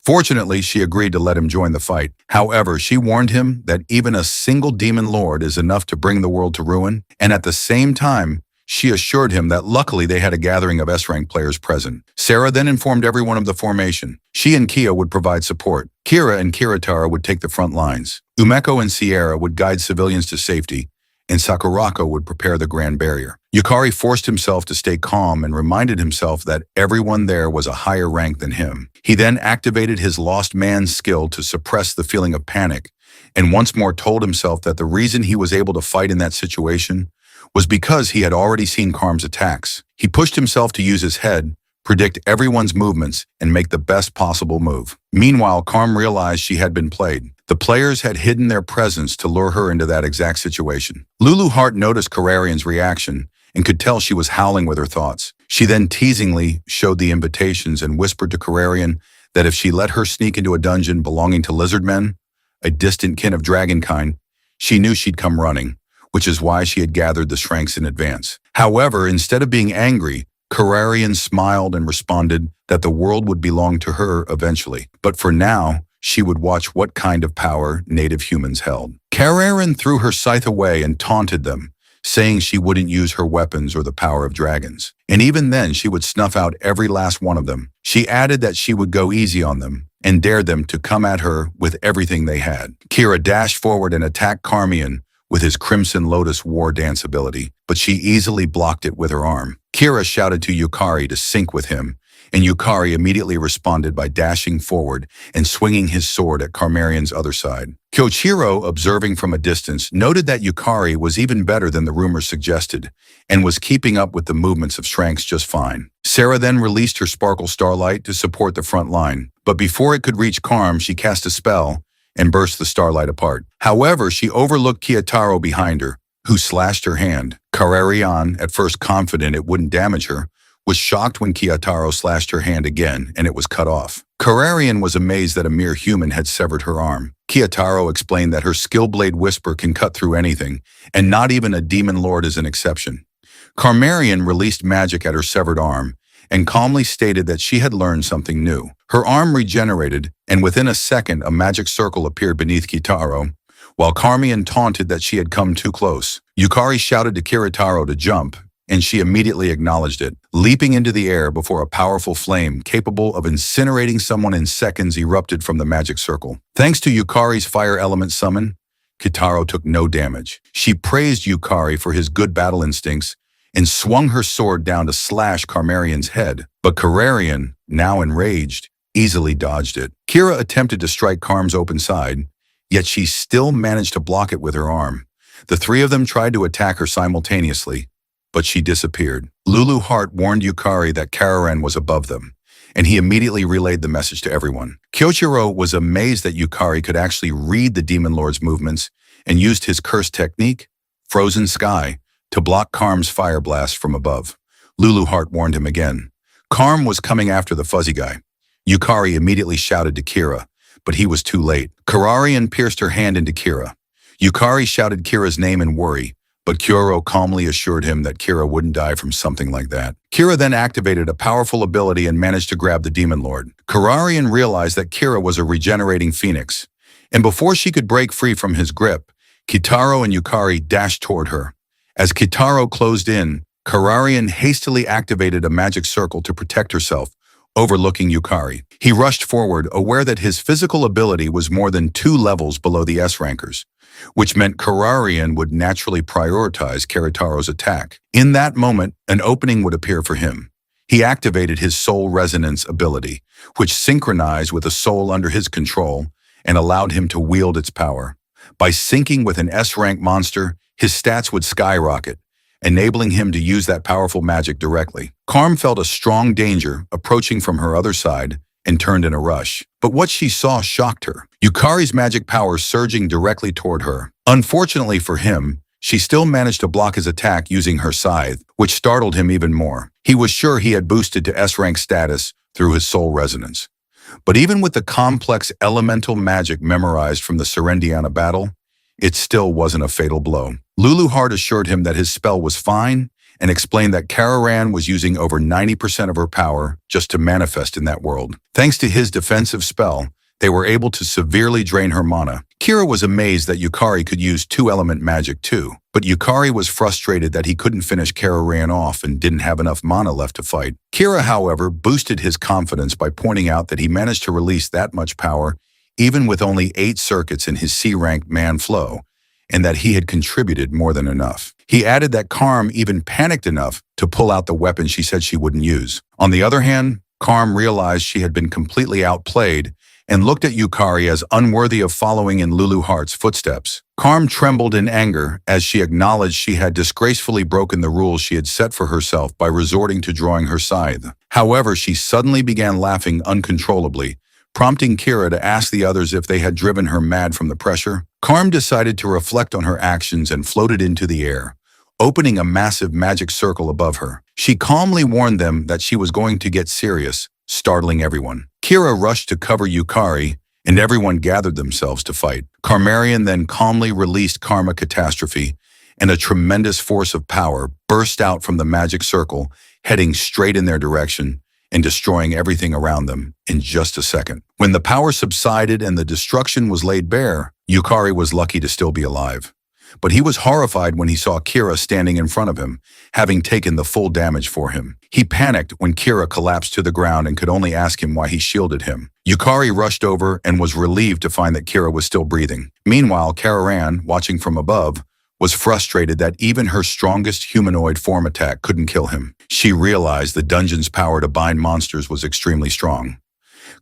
Fortunately, she agreed to let him join the fight. However, she warned him that even a single demon lord is enough to bring the world to ruin, and at the same time, she assured him that luckily they had a gathering of S-rank players present. Sarah then informed everyone of the formation. She and Kia would provide support. Kira and Kiritara would take the front lines. Umeko and Sierra would guide civilians to safety, and Sakurako would prepare the Grand Barrier. Yukari forced himself to stay calm and reminded himself that everyone there was a higher rank than him. He then activated his lost man's skill to suppress the feeling of panic, and once more told himself that the reason he was able to fight in that situation was because he had already seen Karm's attacks. He pushed himself to use his head, predict everyone's movements, and make the best possible move. Meanwhile, Karm realized she had been played. The players had hidden their presence to lure her into that exact situation. Lulu Heart noticed Kararian's reaction and could tell she was howling with her thoughts. She then teasingly showed the invitations and whispered to Kararian that if she let her sneak into a dungeon belonging to lizard men, a distant kin of dragonkind, she knew she'd come running, which is why she had gathered the Shranks in advance. However, instead of being angry, Kararian smiled and responded that the world would belong to her eventually. But for now, she would watch what kind of power native humans held. Kararian threw her scythe away and taunted them, saying she wouldn't use her weapons or the power of dragons. And even then, she would snuff out every last one of them. She added that she would go easy on them and dared them to come at her with everything they had. Kira dashed forward and attacked Karmian with his Crimson Lotus War Dance ability, but she easily blocked it with her arm. Kira shouted to Yukari to sync with him, and Yukari immediately responded by dashing forward and swinging his sword at Karmarian's other side. Kyochiro, observing from a distance, noted that Yukari was even better than the rumors suggested and was keeping up with the movements of Shranks just fine. Sarah then released her Sparkle Starlight to support the front line, but before it could reach Karm, she cast a spell and burst the starlight apart. However, she overlooked Kiyotaro behind her, who slashed her hand. Kararian, at first confident it wouldn't damage her, was shocked when Kiyotaro slashed her hand again and it was cut off. Kararian was amazed that a mere human had severed her arm. Kiyotaro explained that her skill blade whisper can cut through anything, and not even a demon lord is an exception. Karmarian released magic at her severed arm and calmly stated that she had learned something new. Her arm regenerated, and within a second a magic circle appeared beneath Kitaro, while Karmian taunted that she had come too close. Yukari shouted to Kiritaro to jump, and she immediately acknowledged it, leaping into the air before a powerful flame capable of incinerating someone in seconds erupted from the magic circle. Thanks to Yukari's fire element summon, Kitaro took no damage. She praised Yukari for his good battle instincts and swung her sword down to slash Carmarian's head. But Carmarian, now enraged, easily dodged it. Kira attempted to strike Carm's open side, yet she still managed to block it with her arm. The three of them tried to attack her simultaneously, but she disappeared. Lulu Hart warned Yukari that Kararan was above them, and he immediately relayed the message to everyone. Kyoichiro was amazed that Yukari could actually read the Demon Lord's movements and used his curse technique, Frozen Sky, to block Karm's fire blast from above. Lulu Hart warned him again. Karm was coming after the fuzzy guy. Yukari immediately shouted to Kira, but he was too late. Kararian pierced her hand into Kira. Yukari shouted Kira's name in worry, but Kyoro calmly assured him that Kira wouldn't die from something like that. Kira then activated a powerful ability and managed to grab the Demon Lord. Kararian realized that Kira was a regenerating phoenix, and before she could break free from his grip, Kitaro and Yukari dashed toward her. As Kitaro closed in, Kararian hastily activated a magic circle to protect herself, overlooking Yukari. He rushed forward, aware that his physical ability was more than 2 levels below the S-rankers, which meant Kararian would naturally prioritize Kiritaro's attack. In that moment, an opening would appear for him. He activated his soul resonance ability, which synchronized with a soul under his control and allowed him to wield its power. By syncing with an S-rank monster, his stats would skyrocket, enabling him to use that powerful magic directly. Karm felt a strong danger approaching from her other side and turned in a rush. But what she saw shocked her. Yukari's magic power surging directly toward her. Unfortunately for him, she still managed to block his attack using her scythe, which startled him even more. He was sure he had boosted to S-rank status through his soul resonance. But even with the complex elemental magic memorized from the Serendiana battle, it still wasn't a fatal blow. Lulu Hart assured him that his spell was fine and explained that Kararan was using over 90% of her power just to manifest in that world. Thanks to his defensive spell, they were able to severely drain her mana. Kira was amazed that Yukari could use 2-element magic too, but Yukari was frustrated that he couldn't finish Kararan off and didn't have enough mana left to fight. Kira, however, boosted his confidence by pointing out that he managed to release that much power even with only 8 circuits in his C-ranked man flow, and that he had contributed more than enough. He added that Karm even panicked enough to pull out the weapon she said she wouldn't use. On the other hand, Karm realized she had been completely outplayed and looked at Yukari as unworthy of following in Lulu Hart's footsteps. Karm trembled in anger as she acknowledged she had disgracefully broken the rules she had set for herself by resorting to drawing her scythe. However, she suddenly began laughing uncontrollably, prompting Kira to ask the others if they had driven her mad from the pressure. Karm decided to reflect on her actions and floated into the air, opening a massive magic circle above her. She calmly warned them that she was going to get serious, startling everyone. Kira rushed to cover Yukari, and everyone gathered themselves to fight. Carmarian then calmly released Karma Catastrophe, and a tremendous force of power burst out from the magic circle, heading straight in their direction and destroying everything around them in just a second. When the power subsided and the destruction was laid bare, Yukari was lucky to still be alive. But he was horrified when he saw Kira standing in front of him, having taken the full damage for him. He panicked when Kira collapsed to the ground and could only ask him why he shielded him. Yukari rushed over and was relieved to find that Kira was still breathing. Meanwhile, Kararan, watching from above, was frustrated that even her strongest humanoid form attack couldn't kill him. She realized the dungeon's power to bind monsters was extremely strong.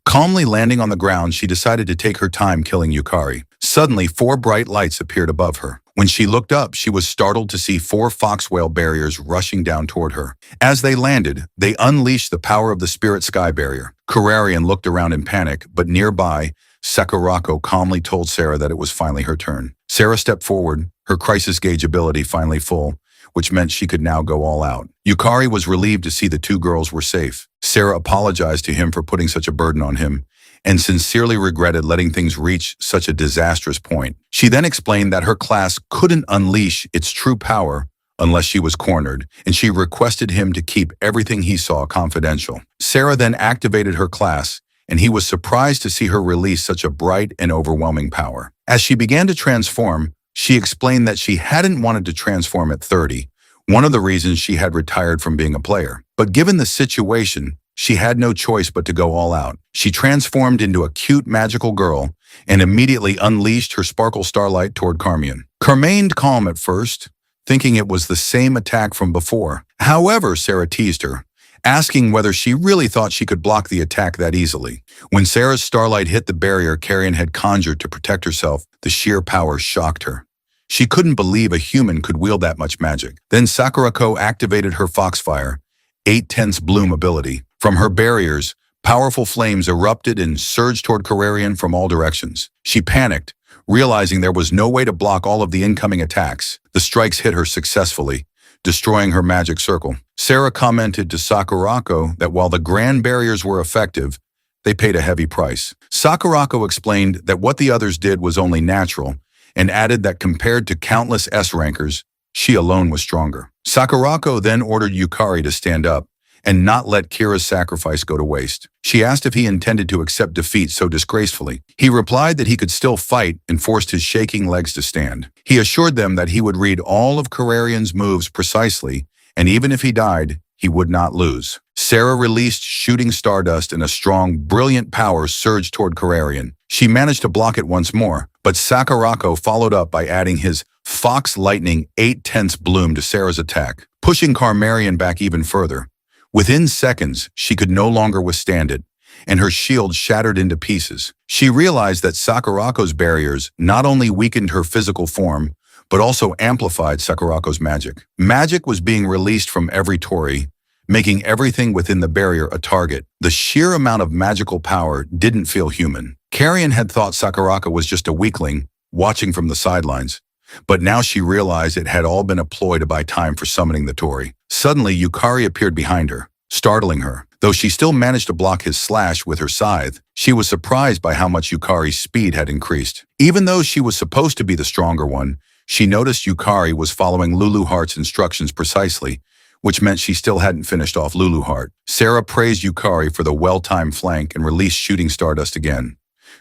Calmly landing on the ground, she decided to take her time killing Yukari. Suddenly, 4 bright lights appeared above her. When she looked up, she was startled to see 4 foxwhale barriers rushing down toward her. As they landed, they unleashed the power of the spirit sky barrier. Kararian looked around in panic, but nearby, Sakurako calmly told Sarah that it was finally her turn. Sarah stepped forward, her crisis gauge ability finally full, which meant she could now go all out. Yukari was relieved to see the 2 girls were safe. Sarah apologized to him for putting such a burden on him, and sincerely regretted letting things reach such a disastrous point. She then explained that her class couldn't unleash its true power unless she was cornered, and she requested him to keep everything he saw confidential. Sarah then activated her class, and he was surprised to see her release such a bright and overwhelming power. As she began to transform, she explained that she hadn't wanted to transform at 30, one of the reasons she had retired from being a player. But given the situation, she had no choice but to go all out. She transformed into a cute magical girl and immediately unleashed her sparkle starlight toward Carmian. Remained calm at first, thinking it was the same attack from before. However, Sarah teased her, asking whether she really thought she could block the attack that easily. When Sarah's starlight hit the barrier Carrion had conjured to protect herself, the sheer power shocked her. She couldn't believe a human could wield that much magic. Then Sakurako activated her Foxfire, 8/10 bloom ability. From her barriers, powerful flames erupted and surged toward Carrion from all directions. She panicked, realizing there was no way to block all of the incoming attacks. The strikes hit her successfully, destroying her magic circle. Sarah commented to Sakurako that while the grand barriers were effective, they paid a heavy price. Sakurako explained that what the others did was only natural, and added that compared to countless S-rankers, she alone was stronger. Sakurako then ordered Yukari to stand up and not let Kira's sacrifice go to waste. She asked if he intended to accept defeat so disgracefully. He replied that he could still fight and forced his shaking legs to stand. He assured them that he would read all of Carrarion's moves precisely, and even if he died, he would not lose. Sarah released shooting stardust and a strong, brilliant power surged toward Carrarion. She managed to block it once more, but Sakurako followed up by adding his Fox Lightning 8/10 bloom to Sarah's attack, pushing Carrarion back even further. Within seconds, she could no longer withstand it, and her shield shattered into pieces. She realized that Sakurako's barriers not only weakened her physical form, but also amplified Sakurako's magic. Magic was being released from every Tori, making everything within the barrier a target. The sheer amount of magical power didn't feel human. Carrion had thought Sakurako was just a weakling, watching from the sidelines, but now she realized it had all been a ploy to buy time for summoning the Tori. Suddenly, Yukari appeared behind her, startling her. Though she still managed to block his slash with her scythe, she was surprised by how much Yukari's speed had increased. Even though she was supposed to be the stronger one, she noticed Yukari was following Lulu Heart's instructions precisely, which meant she still hadn't finished off Lulu Heart. Sarah praised Yukari for the well-timed flank and released shooting stardust again.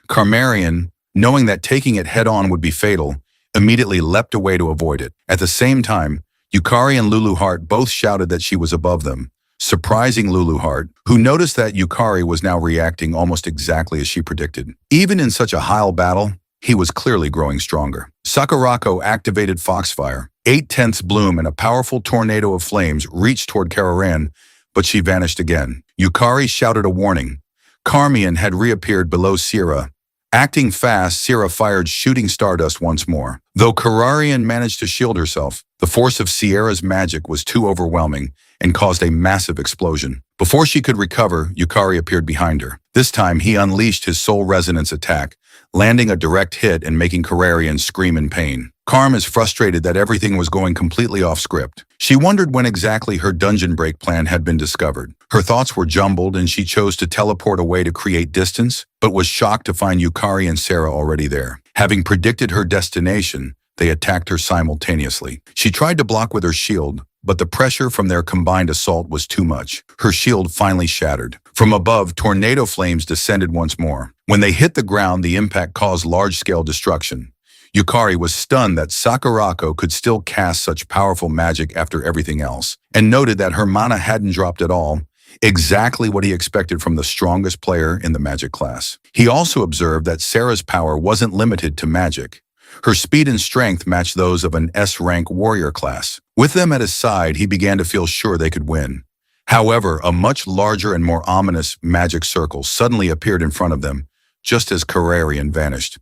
Carrarion, knowing that taking it head-on would be fatal, immediately leapt away to avoid it. At the same time, Yukari and Lulu Heart both shouted that she was above them, surprising Lulu Heart, who noticed that Yukari was now reacting almost exactly as she predicted. Even in such a high battle, he was clearly growing stronger. Sakurako activated Foxfire. 8/10 bloom and a powerful tornado of flames reached toward Carrarion, but she vanished again. Yukari shouted a warning. Carmion had reappeared below Sierra. Acting fast, Sierra fired shooting stardust once more. Though Carrarion managed to shield herself, the force of Sierra's magic was too overwhelming and caused a massive explosion. Before she could recover, Yukari appeared behind her. This time, he unleashed his soul resonance attack, landing a direct hit and making Carrarion scream in pain. Carm is frustrated that everything was going completely off script. She wondered when exactly her dungeon break plan had been discovered. Her thoughts were jumbled and she chose to teleport away to create distance, but was shocked to find Yukari and Sarah already there. Having predicted her destination, they attacked her simultaneously. She tried to block with her shield, but the pressure from their combined assault was too much. Her shield finally shattered. From above, tornado flames descended once more. When they hit the ground, the impact caused large-scale destruction. Yukari was stunned that Sakurako could still cast such powerful magic after everything else, and noted that her mana hadn't dropped at all, exactly what he expected from the strongest player in the magic class. He also observed that Sarah's power wasn't limited to magic. Her speed and strength matched those of an S-rank warrior class. With them at his side, he began to feel sure they could win. However, a much larger and more ominous magic circle suddenly appeared in front of them, just as Carrarion vanished.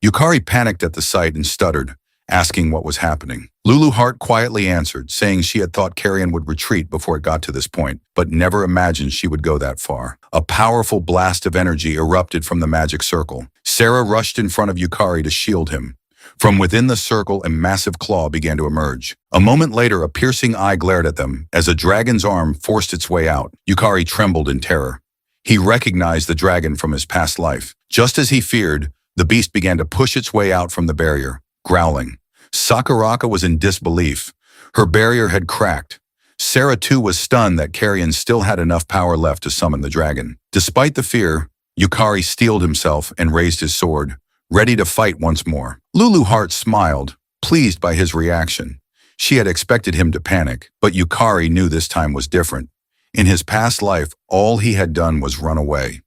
Yukari panicked at the sight and stuttered, asking what was happening. Lulu Heart quietly answered, saying she had thought Carrion would retreat before it got to this point, but never imagined she would go that far. A powerful blast of energy erupted from the magic circle. Sarah rushed in front of Yukari to shield him. From within the circle, a massive claw began to emerge. A moment later, a piercing eye glared at them as a dragon's arm forced its way out. Yukari trembled in terror. He recognized the dragon from his past life. Just as he feared, the beast began to push its way out from the barrier, growling. Sakurako was in disbelief. Her barrier had cracked. Sarah too was stunned that Carrion still had enough power left to summon the dragon. Despite the fear, Yukari steeled himself and raised his sword, ready to fight once more. Lulu Heart smiled, pleased by his reaction. She had expected him to panic, but Yukari knew this time was different. In his past life, all he had done was run away.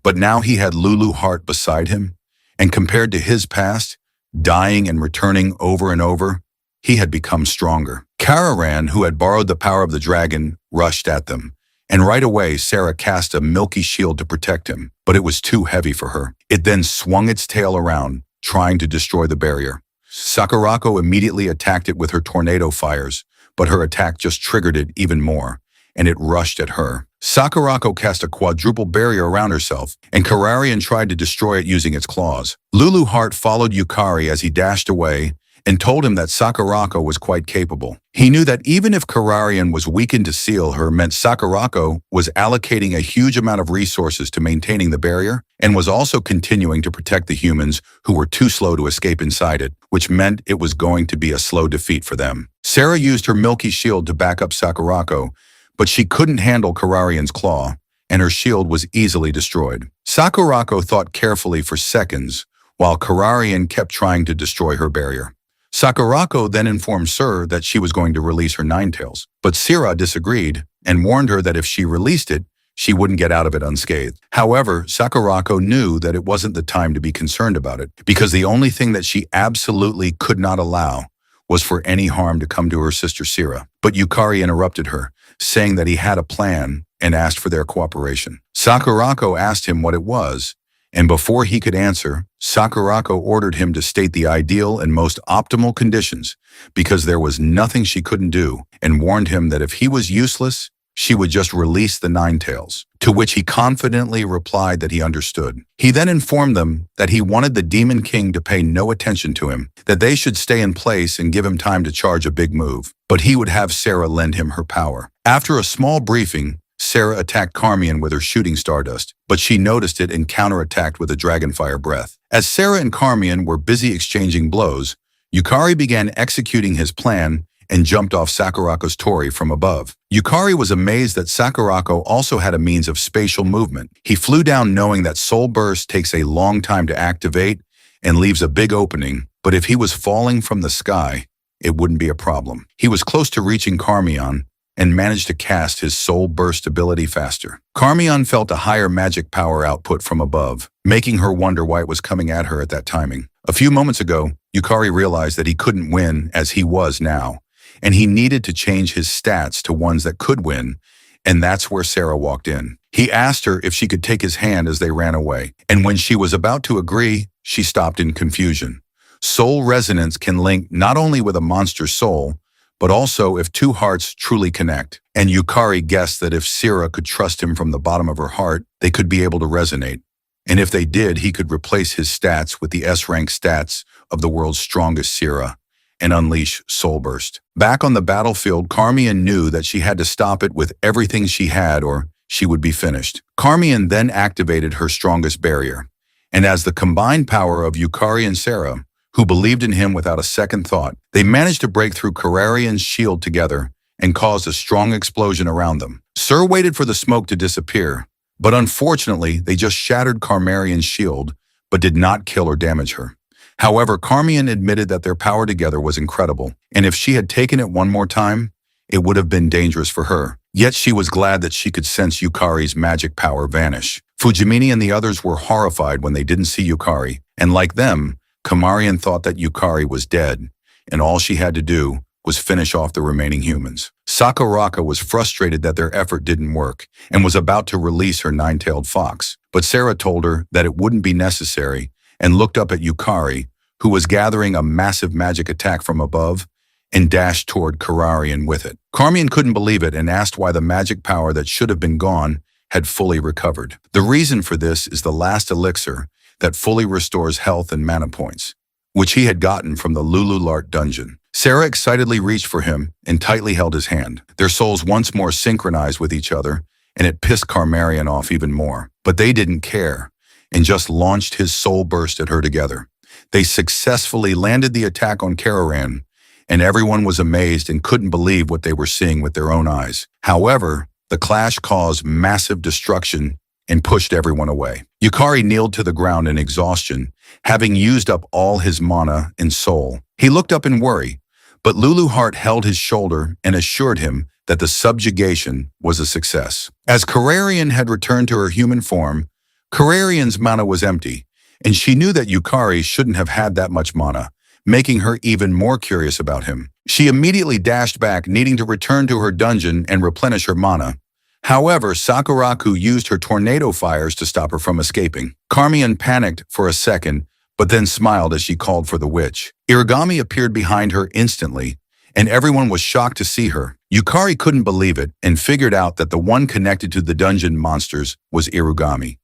But now he had Lulu Heart beside him, and compared to his past, dying and returning over and over, he had become stronger. Kararan, who had borrowed the power of the dragon, rushed at them. And right away, Sarah cast a milky shield to protect him, but it was too heavy for her. It then swung its tail around, trying to destroy the barrier. Sakurako immediately attacked it with her tornado fires, but her attack just triggered it even more, and it rushed at her. Sakurako cast a quadruple barrier around herself, and Kararian tried to destroy it using its claws. Lulu Heart followed Yukari as he dashed away and told him that Sakurako was quite capable. He knew that even if Kararian was weakened to seal her meant Sakurako was allocating a huge amount of resources to maintaining the barrier and was also continuing to protect the humans who were too slow to escape inside it, which meant it was going to be a slow defeat for them. Sarah used her milky shield to back up Sakurako, but she couldn't handle Kararian's claw, and her shield was easily destroyed. Sakurako thought carefully for seconds, while Kararian kept trying to destroy her barrier. Sakurako then informed Sur that she was going to release her Ninetails, but Sira disagreed and warned her that if she released it, she wouldn't get out of it unscathed. However, Sakurako knew that it wasn't the time to be concerned about it, because the only thing that she absolutely could not allow was for any harm to come to her sister Sira. But Yukari interrupted her, saying that he had a plan and asked for their cooperation. Sakurako asked him what it was, and before he could answer, Sakurako ordered him to state the ideal and most optimal conditions, because there was nothing she couldn't do, and warned him that if he was useless, she would just release the Ninetails, to which he confidently replied that he understood. He then informed them that he wanted the Demon King to pay no attention to him, that they should stay in place and give him time to charge a big move, but he would have Sarah lend him her power. After a small briefing, Sarah attacked Carmian with her shooting stardust, but she noticed it and counterattacked with a dragonfire breath. As Sarah and Carmian were busy exchanging blows, Yukari began executing his plan and jumped off Sakurako's torii from above. Yukari was amazed that Sakurako also had a means of spatial movement. He flew down knowing that Soul Burst takes a long time to activate and leaves a big opening, but if he was falling from the sky, it wouldn't be a problem. He was close to reaching Carmian and managed to cast his Soul Burst ability faster. Carmian felt a higher magic power output from above, making her wonder why it was coming at her at that timing. A few moments ago, Yukari realized that he couldn't win as he was now, and he needed to change his stats to ones that could win, and that's where Sarah walked in. He asked her if she could take his hand as they ran away, and when she was about to agree, she stopped in confusion. Soul resonance can link not only with a monster's soul, but also if two hearts truly connect. And Yukari guessed that if Sira could trust him from the bottom of her heart, they could be able to resonate. And if they did, he could replace his stats with the S-rank stats of the world's strongest Sira and unleash Soul Burst. Back on the battlefield, Carmian knew that she had to stop it with everything she had or she would be finished. Carmian then activated her strongest barrier. And as the combined power of Yukari and Sarah, who believed in him without a second thought, they managed to break through Kararian's shield together and caused a strong explosion around them. Sur waited for the smoke to disappear, but unfortunately, they just shattered Karmarian's shield, but did not kill or damage her. However, Carmian admitted that their power together was incredible, and if she had taken it one more time, it would have been dangerous for her. Yet she was glad that she could sense Yukari's magic power vanish. Fujimini and the others were horrified when they didn't see Yukari, and like them, Kamarian thought that Yukari was dead, and all she had to do was finish off the remaining humans. Sakurako was frustrated that their effort didn't work, and was about to release her nine-tailed fox, but Sarah told her that it wouldn't be necessary, and looked up at Yukari, who was gathering a massive magic attack from above, and dashed toward Kararian with it. Carmian couldn't believe it and asked why the magic power that should have been gone had fully recovered. The reason for this is the last elixir that fully restores health and mana points, which he had gotten from the Lululart dungeon. Sarah excitedly reached for him and tightly held his hand. Their souls once more synchronized with each other, and it pissed Karmarian off even more. But they didn't care, and just launched his soul burst at her together. They successfully landed the attack on Kararan, and everyone was amazed and couldn't believe what they were seeing with their own eyes. However, the clash caused massive destruction and pushed everyone away. Yukari kneeled to the ground in exhaustion, having used up all his mana and soul. He looked up in worry, but Lulu Heart held his shoulder and assured him that the subjugation was a success. As Kararian had returned to her human form, Kararian's mana was empty, and she knew that Yukari shouldn't have had that much mana, making her even more curious about him. She immediately dashed back, needing to return to her dungeon and replenish her mana. However, Sakurako used her tornado fires to stop her from escaping. Carmine panicked for a second, but then smiled as she called for the witch. Irigami appeared behind her instantly, and everyone was shocked to see her. Yukari couldn't believe it and figured out that the one connected to the dungeon monsters was Irigami.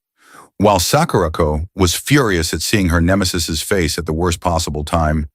While Sakurako was furious at seeing her nemesis's face at the worst possible time,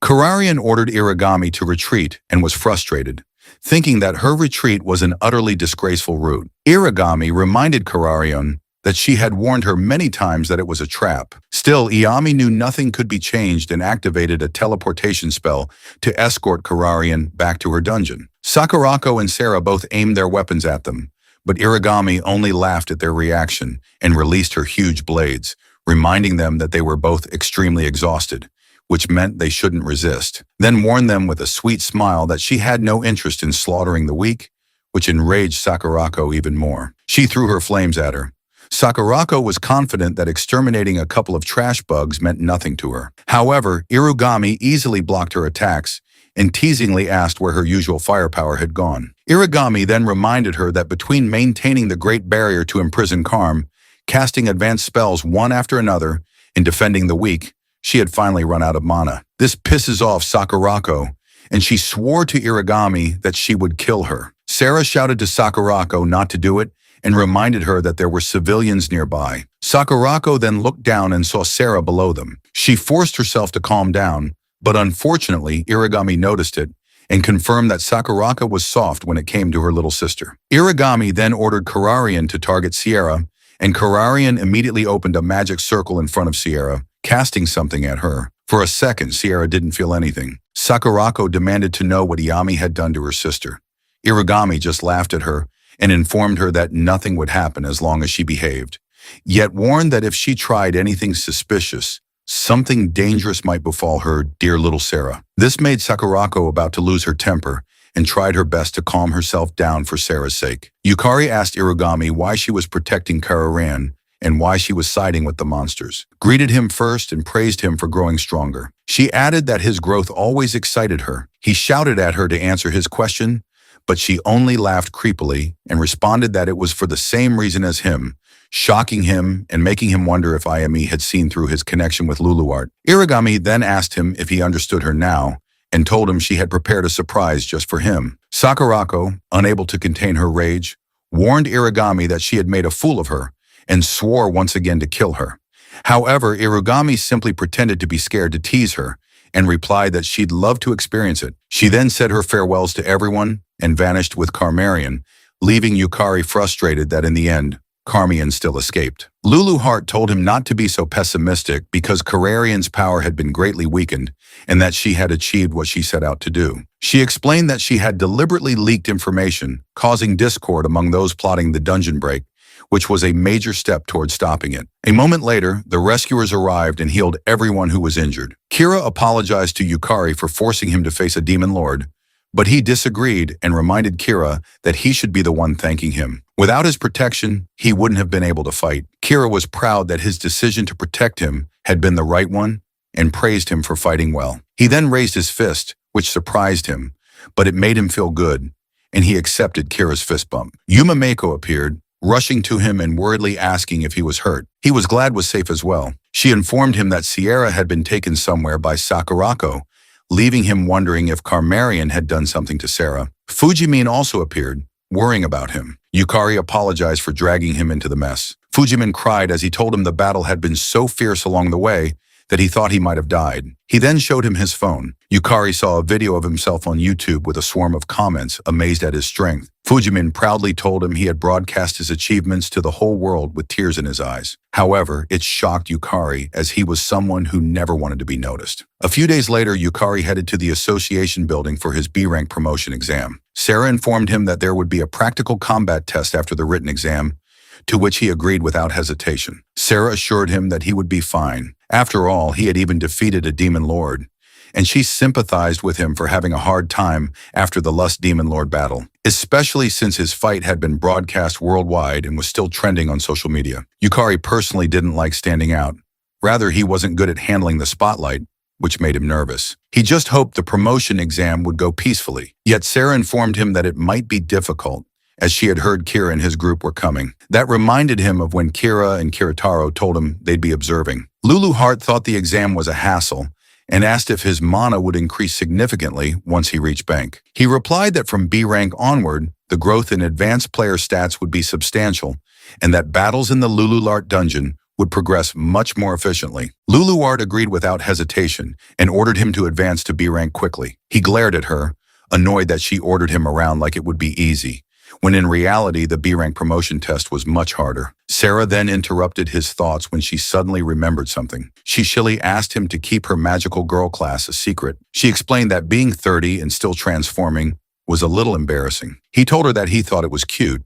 Kararian ordered Irigami to retreat and was frustrated, thinking that her retreat was an utterly disgraceful route. Irigami reminded Kararian that she had warned her many times that it was a trap. Still, Iami knew nothing could be changed and activated a teleportation spell to escort Kararian back to her dungeon. Sakurako and Sarah both aimed their weapons at them, but Irigami only laughed at their reaction and released her huge blades, reminding them that they were both extremely exhausted, which meant they shouldn't resist, then warned them with a sweet smile that she had no interest in slaughtering the weak, which enraged Sakurako even more. She threw her flames at her. Sakurako was confident that exterminating a couple of trash bugs meant nothing to her. However, Irigami easily blocked her attacks and teasingly asked where her usual firepower had gone. Irigami then reminded her that between maintaining the Great Barrier to imprison Karm, casting advanced spells one after another, and defending the weak, she had finally run out of mana. This pisses off Sakurako, and she swore to Irigami that she would kill her. Sarah shouted to Sakurako not to do it and reminded her that there were civilians nearby. Sakurako then looked down and saw Sarah below them. She forced herself to calm down, but unfortunately, Irigami noticed it and confirmed that Sakurako was soft when it came to her little sister. Irigami then ordered Kararian to target Sierra, and Kararian immediately opened a magic circle in front of Sierra, casting something at her. For a second, Sierra didn't feel anything. Sakurako demanded to know what Iami had done to her sister. Irigami just laughed at her and informed her that nothing would happen as long as she behaved, yet warned that if she tried anything suspicious, something dangerous might befall her dear little Sarah. This made Sakurako about to lose her temper and tried her best to calm herself down for Sarah's sake. Yukari asked Irigami why she was protecting Kararan and why she was siding with the monsters, greeted him first and praised him for growing stronger. She added that his growth always excited her. He shouted at her to answer his question, but she only laughed creepily and responded that it was for the same reason as him, shocking him and making him wonder if Ayami had seen through his connection with Luluart. Irigami then asked him if he understood her now and told him she had prepared a surprise just for him. Sakurako, unable to contain her rage, warned Irigami that she had made a fool of her and swore once again to kill her. However, Irigami simply pretended to be scared to tease her and replied that she'd love to experience it. She then said her farewells to everyone and vanished with Carmarian, leaving Yukari frustrated that in the end, Carmian still escaped. Lulu Hart told him not to be so pessimistic because Kararian's power had been greatly weakened and that she had achieved what she set out to do. She explained that she had deliberately leaked information, causing discord among those plotting the dungeon break, which was a major step toward stopping it. A moment later, the rescuers arrived and healed everyone who was injured. Kira apologized to Yukari for forcing him to face a demon lord, but he disagreed and reminded Kira that he should be the one thanking him. Without his protection, he wouldn't have been able to fight. Kira was proud that his decision to protect him had been the right one and praised him for fighting well. He then raised his fist, which surprised him, but it made him feel good, and he accepted Kira's fist bump. Yuma Mako appeared, rushing to him and worriedly asking if he was hurt. He was glad was safe as well. She informed him that Sierra had been taken somewhere by Sakurako, leaving him wondering if Carmarian had done something to Sarah. Fujimin also appeared, worrying about him. Yukari apologized for dragging him into the mess. Fujimin cried as he told him the battle had been so fierce along the way that he thought he might have died. He then showed him his phone. Yukari saw a video of himself on YouTube with a swarm of comments, amazed at his strength. Fujimin proudly told him he had broadcast his achievements to the whole world with tears in his eyes. However, it shocked Yukari as he was someone who never wanted to be noticed. A few days later, Yukari headed to the association building for his B-rank promotion exam. Sarah informed him that there would be a practical combat test after the written exam, to which he agreed without hesitation. Sarah assured him that he would be fine. After all, he had even defeated a demon lord, and she sympathized with him for having a hard time after the Lust Demon Lord battle, especially since his fight had been broadcast worldwide and was still trending on social media. Yukari personally didn't like standing out. Rather, he wasn't good at handling the spotlight, which made him nervous. He just hoped the promotion exam would go peacefully. Yet Sarah informed him that it might be difficult, as she had heard Kira and his group were coming. That reminded him of when Kira and Kiritaro told him they'd be observing. Lulu Hart thought the exam was a hassle and asked if his mana would increase significantly once he reached bank. He replied that from B rank onward, the growth in advanced player stats would be substantial, and that battles in the Lululart dungeon would progress much more efficiently. Luluart agreed without hesitation and ordered him to advance to B rank quickly. He glared at her, annoyed that she ordered him around like it would be easy, when in reality the B rank promotion test was much harder. Sarah then interrupted his thoughts when she suddenly remembered something. She shilly asked him to keep her magical girl class a secret. She explained that being 30 and still transforming was a little embarrassing. He told her that he thought it was cute,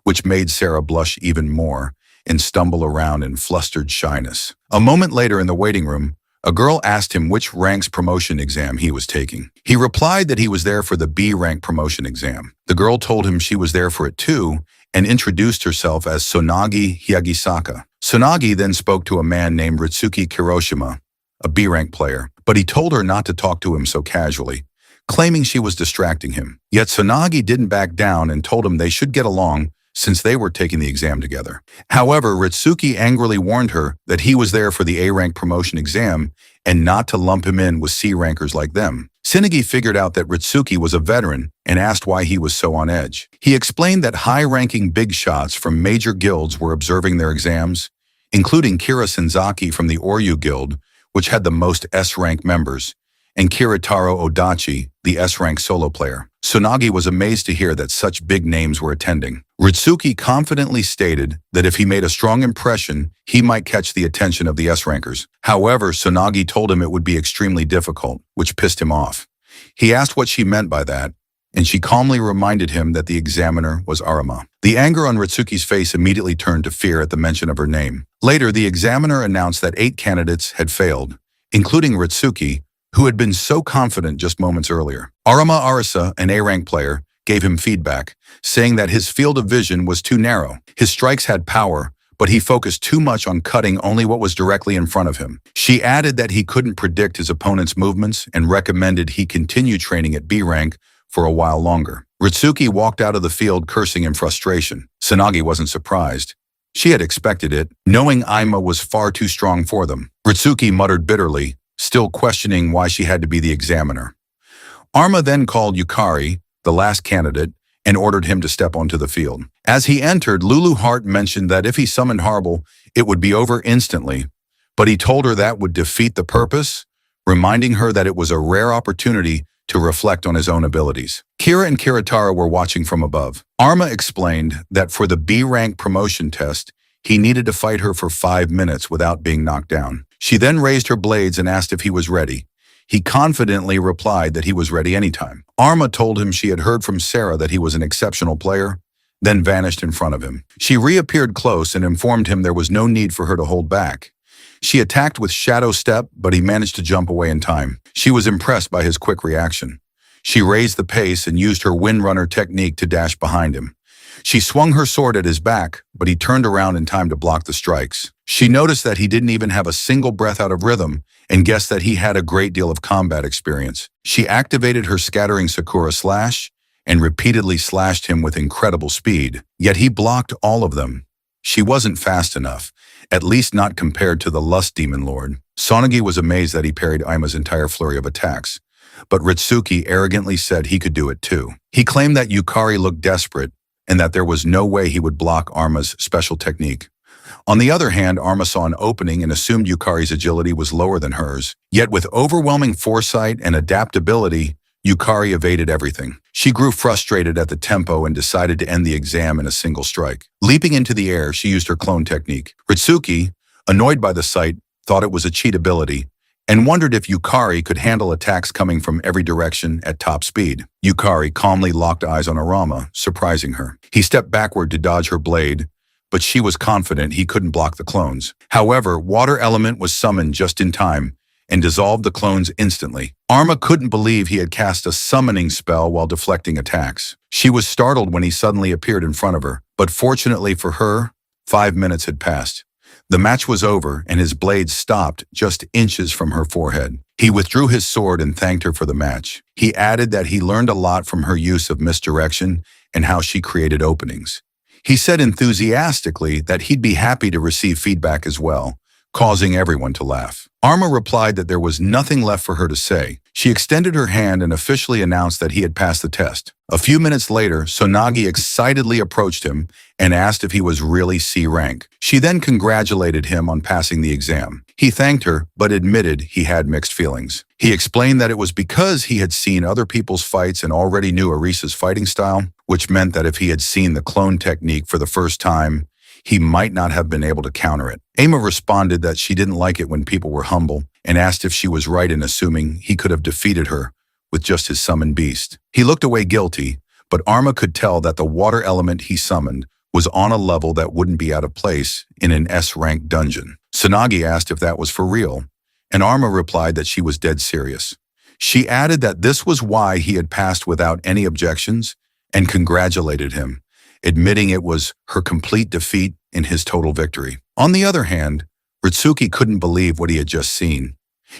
which made Sarah blush even more and stumble around in flustered shyness. A moment later in the waiting room, a girl asked him which rank's promotion exam he was taking. He replied that he was there for the B rank promotion exam. The girl told him she was there for it too and introduced herself as Sonagi Hyagisaka. Sonagi then spoke to a man named Ritsuki Kiroshima, a B rank player, but he told her not to talk to him so casually, claiming she was distracting him. Yet Sonagi didn't back down and told him they should get along since they were taking the exam together. However, Ritsuki angrily warned her that he was there for the A-rank promotion exam and not to lump him in with C-rankers like them. Tsunagi figured out that Ritsuki was a veteran and asked why he was so on edge. He explained that high-ranking big shots from major guilds were observing their exams, including Kira Senzaki from the Oryu Guild, which had the most S-rank members, and Kiritaro Odachi, the S-rank solo player. Tsunagi was amazed to hear that such big names were attending. Ritsuki confidently stated that if he made a strong impression, he might catch the attention of the S-rankers. However, Tsunagi told him it would be extremely difficult, which pissed him off. He asked what she meant by that, and she calmly reminded him that the examiner was Arama. The anger on Ritsuki's face immediately turned to fear at the mention of her name. Later, the examiner announced that 8 candidates had failed, including Ritsuki, who had been so confident just moments earlier. Arama Arisa, an A-rank player, gave him feedback, saying that his field of vision was too narrow. His strikes had power, but he focused too much on cutting only what was directly in front of him. She added that he couldn't predict his opponent's movements and recommended he continue training at B rank for a while longer. Ritsuki walked out of the field cursing in frustration. Tsunagi wasn't surprised. She had expected it, knowing Aima was far too strong for them. Ritsuki muttered bitterly, still questioning why she had to be the examiner. Arma then called Yukari, the last candidate, and ordered him to step onto the field. As he entered, Lulu Hart mentioned that if he summoned Harble, it would be over instantly, but he told her that would defeat the purpose, reminding her that it was a rare opportunity to reflect on his own abilities. Kira and Kiritara were watching from above. Arma explained that for the B-rank promotion test, he needed to fight her for 5 minutes without being knocked down. She then raised her blades and asked if he was ready. He confidently replied that he was ready anytime. Arma told him she had heard from Sarah that he was an exceptional player, then vanished in front of him. She reappeared close and informed him there was no need for her to hold back. She attacked with Shadow Step, but he managed to jump away in time. She was impressed by his quick reaction. She raised the pace and used her Windrunner technique to dash behind him. She swung her sword at his back, but he turned around in time to block the strikes. She noticed that he didn't even have a single breath out of rhythm and guessed that he had a great deal of combat experience. She activated her Scattering Sakura Slash and repeatedly slashed him with incredible speed, yet he blocked all of them. She wasn't fast enough, at least not compared to the Lust Demon Lord. Sonagi was amazed that he parried Aima's entire flurry of attacks, but Ritsuki arrogantly said he could do it too. He claimed that Yukari looked desperate and that there was no way he would block Arma's special technique. On the other hand, Arma saw an opening and assumed Yukari's agility was lower than hers. Yet with overwhelming foresight and adaptability, Yukari evaded everything. She grew frustrated at the tempo and decided to end the exam in a single strike. Leaping into the air, she used her clone technique. Ritsuki, annoyed by the sight, thought it was a cheat ability and wondered if Yukari could handle attacks coming from every direction at top speed. Yukari calmly locked eyes on Arama, surprising her. He stepped backward to dodge her blade, but she was confident he couldn't block the clones. However, Water Element was summoned just in time and dissolved the clones instantly. Arma couldn't believe he had cast a summoning spell while deflecting attacks. She was startled when he suddenly appeared in front of her, but fortunately for her, 5 minutes had passed. The match was over, and his blade stopped just inches from her forehead. He withdrew his sword and thanked her for the match. He added that he learned a lot from her use of misdirection and how she created openings. He said enthusiastically that he'd be happy to receive feedback as well, causing everyone to laugh. Arma replied that there was nothing left for her to say. She extended her hand and officially announced that he had passed the test. A few minutes later, Sonagi excitedly approached him and asked if he was really C rank. She then congratulated him on passing the exam. He thanked her, but admitted he had mixed feelings. He explained that it was because he had seen other people's fights and already knew Arisa's fighting style, which meant that if he had seen the clone technique for the first time, he might not have been able to counter it. Ama responded that she didn't like it when people were humble and asked if she was right in assuming he could have defeated her with just his summoned beast. He looked away guilty, but Arma could tell that the water element he summoned was on a level that wouldn't be out of place in an S-rank dungeon. Sonagi asked if that was for real, and Arma replied that she was dead serious. She added that this was why he had passed without any objections and congratulated him, admitting it was her complete defeat in his total victory. On the other hand, Ritsuki couldn't believe what he had just seen.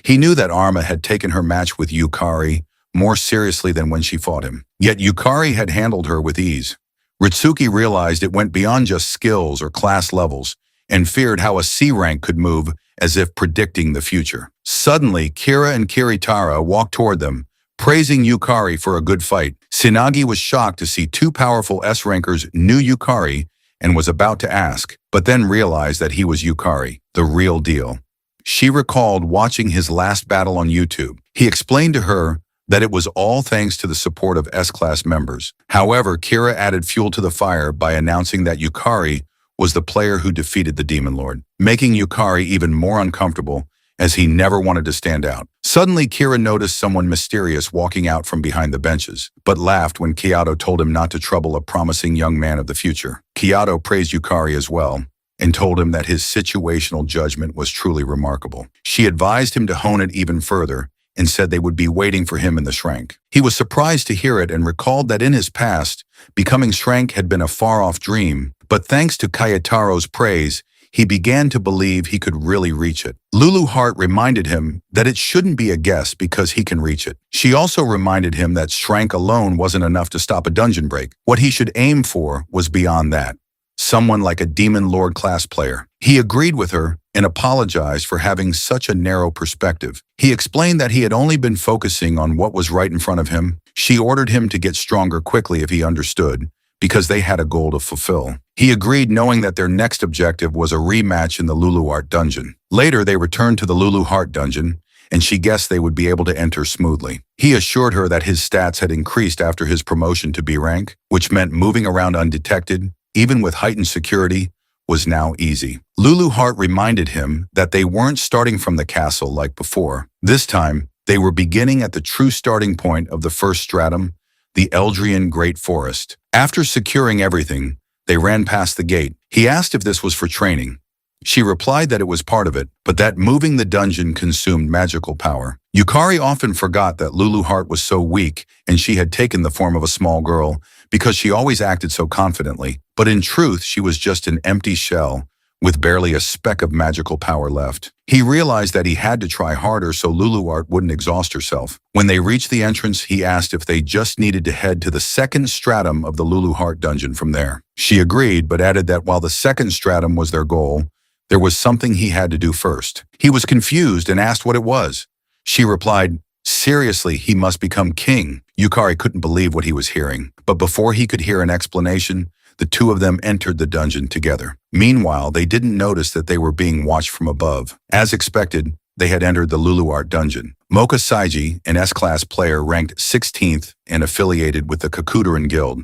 He knew that Arma had taken her match with Yukari more seriously than when she fought him. Yet Yukari had handled her with ease. Ritsuki realized it went beyond just skills or class levels and feared how a C rank could move as if predicting the future. Suddenly, Kira and Kiritara walked toward them, praising Yukari for a good fight. Tsunagi was shocked to see two powerful S-rankers knew Yukari and was about to ask, but then realized that he was Yukari, the real deal. She recalled watching his last battle on YouTube. He explained to her that it was all thanks to the support of S-Class members. However, Kira added fuel to the fire by announcing that Yukari was the player who defeated the Demon Lord, making Yukari even more uncomfortable as he never wanted to stand out. Suddenly, Kira noticed someone mysterious walking out from behind the benches, but laughed when Kyoto told him not to trouble a promising young man of the future. Kyoto praised Yukari as well, and told him that his situational judgment was truly remarkable. She advised him to hone it even further, and said they would be waiting for him in the Shrank. He was surprised to hear it and recalled that in his past, becoming Shrank had been a far-off dream, but thanks to Kayataro's praise, he began to believe he could really reach it. Lulu Heart reminded him that it shouldn't be a guess because he can reach it. She also reminded him that Shrank alone wasn't enough to stop a dungeon break. What he should aim for was beyond that. Someone like a Demon Lord class player. He agreed with her and apologized for having such a narrow perspective. He explained that he had only been focusing on what was right in front of him. She ordered him to get stronger quickly if he understood, because they had a goal to fulfill. He agreed, knowing that their next objective was a rematch in the Lulu Art dungeon. Later, they returned to the Lulu Heart dungeon, and she guessed they would be able to enter smoothly. He assured her that his stats had increased after his promotion to B rank, which meant moving around undetected, even with heightened security, was now easy. Lulu Heart reminded him that they weren't starting from the castle like before. This time, they were beginning at the true starting point of the first stratum, the Eldrian Great Forest. After securing everything, they ran past the gate. He asked if this was for training. She replied that it was part of it, but that moving the dungeon consumed magical power. Yukari often forgot that Lulu Heart was so weak and she had taken the form of a small girl because she always acted so confidently. But in truth, she was just an empty shell with barely a speck of magical power left. He realized that he had to try harder so Lulu Heart wouldn't exhaust herself. When they reached the entrance, he asked if they just needed to head to the second stratum of the Lulu Heart dungeon from there. She agreed, but added that while the second stratum was their goal, there was something he had to do first. He was confused and asked what it was. She replied, "Seriously, he must become king." Yukari couldn't believe what he was hearing, but before he could hear an explanation, the two of them entered the dungeon together. Meanwhile, they didn't notice that they were being watched from above. As expected, they had entered the Lulu Art dungeon. Mocha Saiji, an S-Class player ranked 16th and affiliated with the Kakudaran Guild,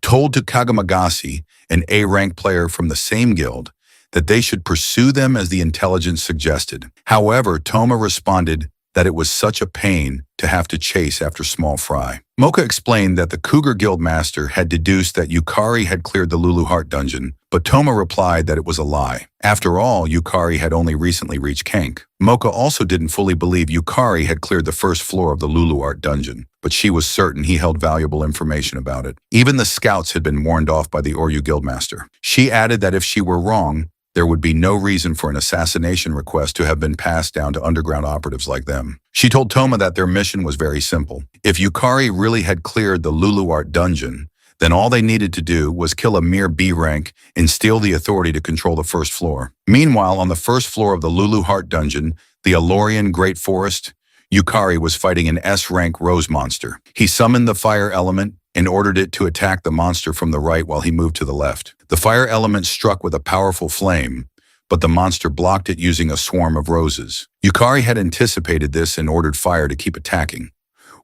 told to Kagamagasi, an A-rank player from the same guild, that they should pursue them as the intelligence suggested. However, Toma responded that it was such a pain to have to chase after small fry. Mocha explained that the Cougar Guild Master had deduced that Yukari had cleared the Lulu Heart dungeon, but Toma replied that it was a lie. After all, Yukari had only recently reached Kank. Mocha also didn't fully believe Yukari had cleared the first floor of the Lulu Art dungeon, but she was certain he held valuable information about it. Even the scouts had been warned off by the Oryu Guildmaster. She added that if she were wrong, there would be no reason for an assassination request to have been passed down to underground operatives like them. She told Toma that their mission was very simple. If Yukari really had cleared the Luluart dungeon, then all they needed to do was kill a mere B rank and steal the authority to control the first floor. Meanwhile, on the first floor of the Luluart dungeon, the Alorian Great Forest, Yukari was fighting an S-rank rose monster. He summoned the fire element and ordered it to attack the monster from the right while he moved to the left. The fire element struck with a powerful flame, but the monster blocked it using a swarm of roses. Yukari had anticipated this and ordered fire to keep attacking.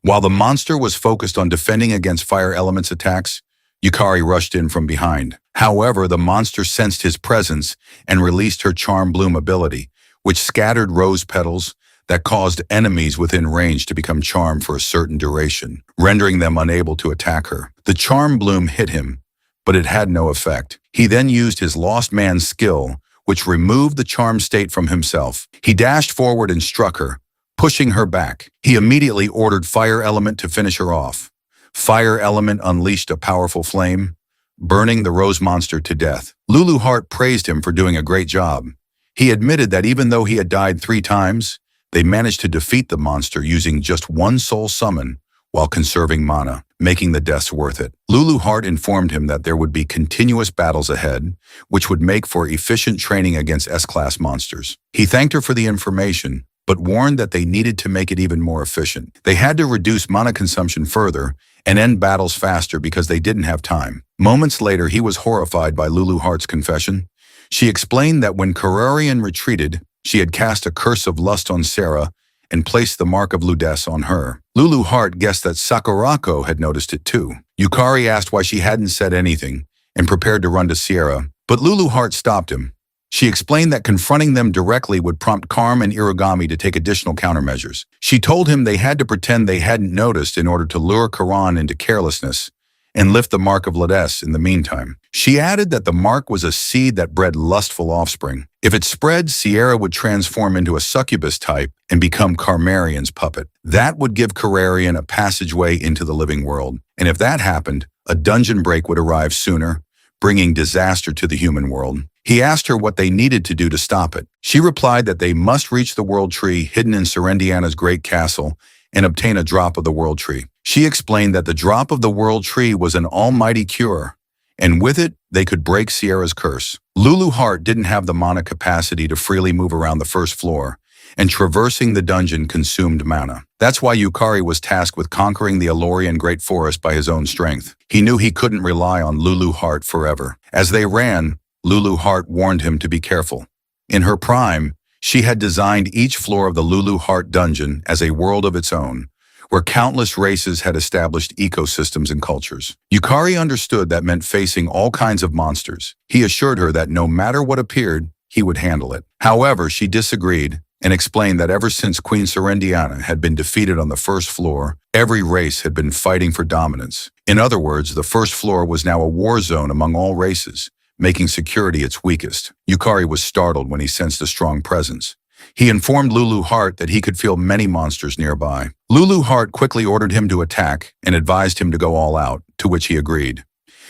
While the monster was focused on defending against fire element's attacks, Yukari rushed in from behind. However, the monster sensed his presence and released her Charm Bloom ability, which scattered rose petals that caused enemies within range to become charmed for a certain duration, rendering them unable to attack her. The Charm Bloom hit him, but it had no effect. He then used his Lost Man's skill, which removed the charm state from himself. He dashed forward and struck her, pushing her back. He immediately ordered Fire Element to finish her off. Fire Element unleashed a powerful flame, burning the rose monster to death. Luluart praised him for doing a great job. He admitted that even though he had died 3 times, they managed to defeat the monster using just one soul summon while conserving mana, making the deaths worth it. Luluart informed him that there would be continuous battles ahead, which would make for efficient training against S-class monsters. He thanked her for the information, but warned that they needed to make it even more efficient. They had to reduce mana consumption further and end battles faster because they didn't have time. Moments later, he was horrified by Luluart's confession. She explained that when Kararian retreated, she had cast a curse of lust on Sarah and placed the mark of Ludess on her. Luluart guessed that Sakurako had noticed it too. Yukari asked why she hadn't said anything and prepared to run to Sierra, but Luluart stopped him. She explained that confronting them directly would prompt Karm and Irigami to take additional countermeasures. She told him they had to pretend they hadn't noticed in order to lure Karan into carelessness and lift the mark of Ludess in the meantime. She added that the mark was a seed that bred lustful offspring. If it spread, Sierra would transform into a succubus type and become Karmarian's puppet. That would give Kararian a passageway into the living world. And if that happened, a dungeon break would arrive sooner, bringing disaster to the human world. He asked her what they needed to do to stop it. She replied that they must reach the World Tree hidden in Serendiana's great castle and obtain a drop of the World Tree. She explained that the drop of the World Tree was an almighty cure, and with it, they could break Sierra's curse. Luluart didn't have the mana capacity to freely move around the first floor, and traversing the dungeon consumed mana. That's why Yukari was tasked with conquering the Alorian Great Forest by his own strength. He knew he couldn't rely on Luluart forever. As they ran, Luluart warned him to be careful. In her prime, she had designed each floor of the Luluart dungeon as a world of its own, where countless races had established ecosystems and cultures. Yukari understood that meant facing all kinds of monsters. He assured her that no matter what appeared, he would handle it. However, she disagreed and explained that ever since Queen Serendiana had been defeated on the first floor, every race had been fighting for dominance. In other words, the first floor was now a war zone among all races, making security its weakest. Yukari was startled when he sensed a strong presence. He informed Luluart that he could feel many monsters nearby. Luluart quickly ordered him to attack and advised him to go all out, to which he agreed.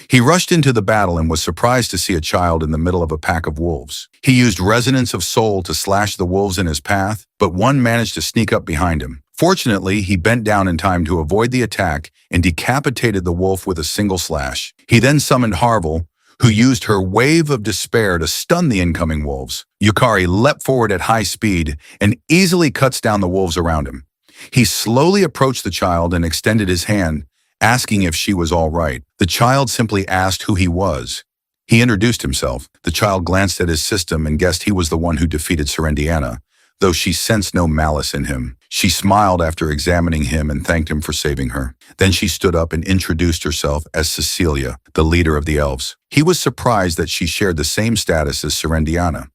He rushed into the battle and was surprised to see a child in the middle of a pack of wolves. He used Resonance of Soul to slash the wolves in his path, but one managed to sneak up behind him. Fortunately, he bent down in time to avoid the attack and decapitated the wolf with a single slash. He then summoned Harvel, who used her Wave of Despair to stun the incoming wolves. Yukari leapt forward at high speed and easily cuts down the wolves around him. He slowly approached the child and extended his hand, asking if she was all right. The child simply asked who he was. He introduced himself. The child glanced at his system and guessed he was the one who defeated Serendiana, though she sensed no malice in him. She smiled after examining him and thanked him for saving her. Then she stood up and introduced herself as Cecilia, the leader of the elves. He was surprised that she shared the same status as Serendiana.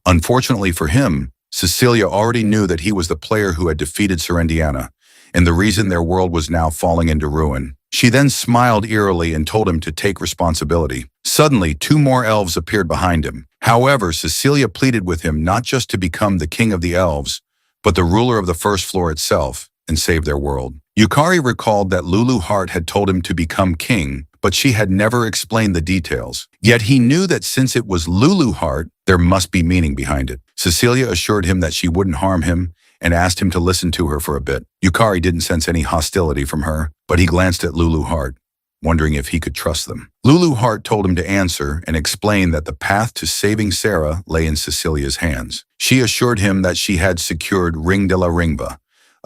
Unfortunately for him, Cecilia already knew that he was the player who had defeated Serendiana, and the reason their world was now falling into ruin. She then smiled eerily and told him to take responsibility. Suddenly, 2 more elves appeared behind him. However, Cecilia pleaded with him not just to become the king of the elves, but the ruler of the first floor itself, and save their world. Yukari recalled that Luluart had told him to become king, but she had never explained the details. Yet he knew that since it was Lulu Heart, there must be meaning behind it. Cecilia assured him that she wouldn't harm him and asked him to listen to her for a bit. Yukari didn't sense any hostility from her, but he glanced at Lulu Heart, wondering if he could trust them. Lulu Heart told him to answer and explained that the path to saving Sarah lay in Cecilia's hands. She assured him that she had secured Ring de la Ringba,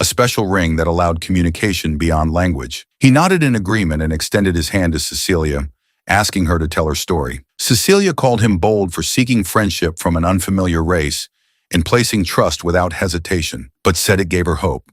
a special ring that allowed communication beyond language. He nodded in agreement and extended his hand to Cecilia, asking her to tell her story. Cecilia called him bold for seeking friendship from an unfamiliar race and placing trust without hesitation, but said it gave her hope.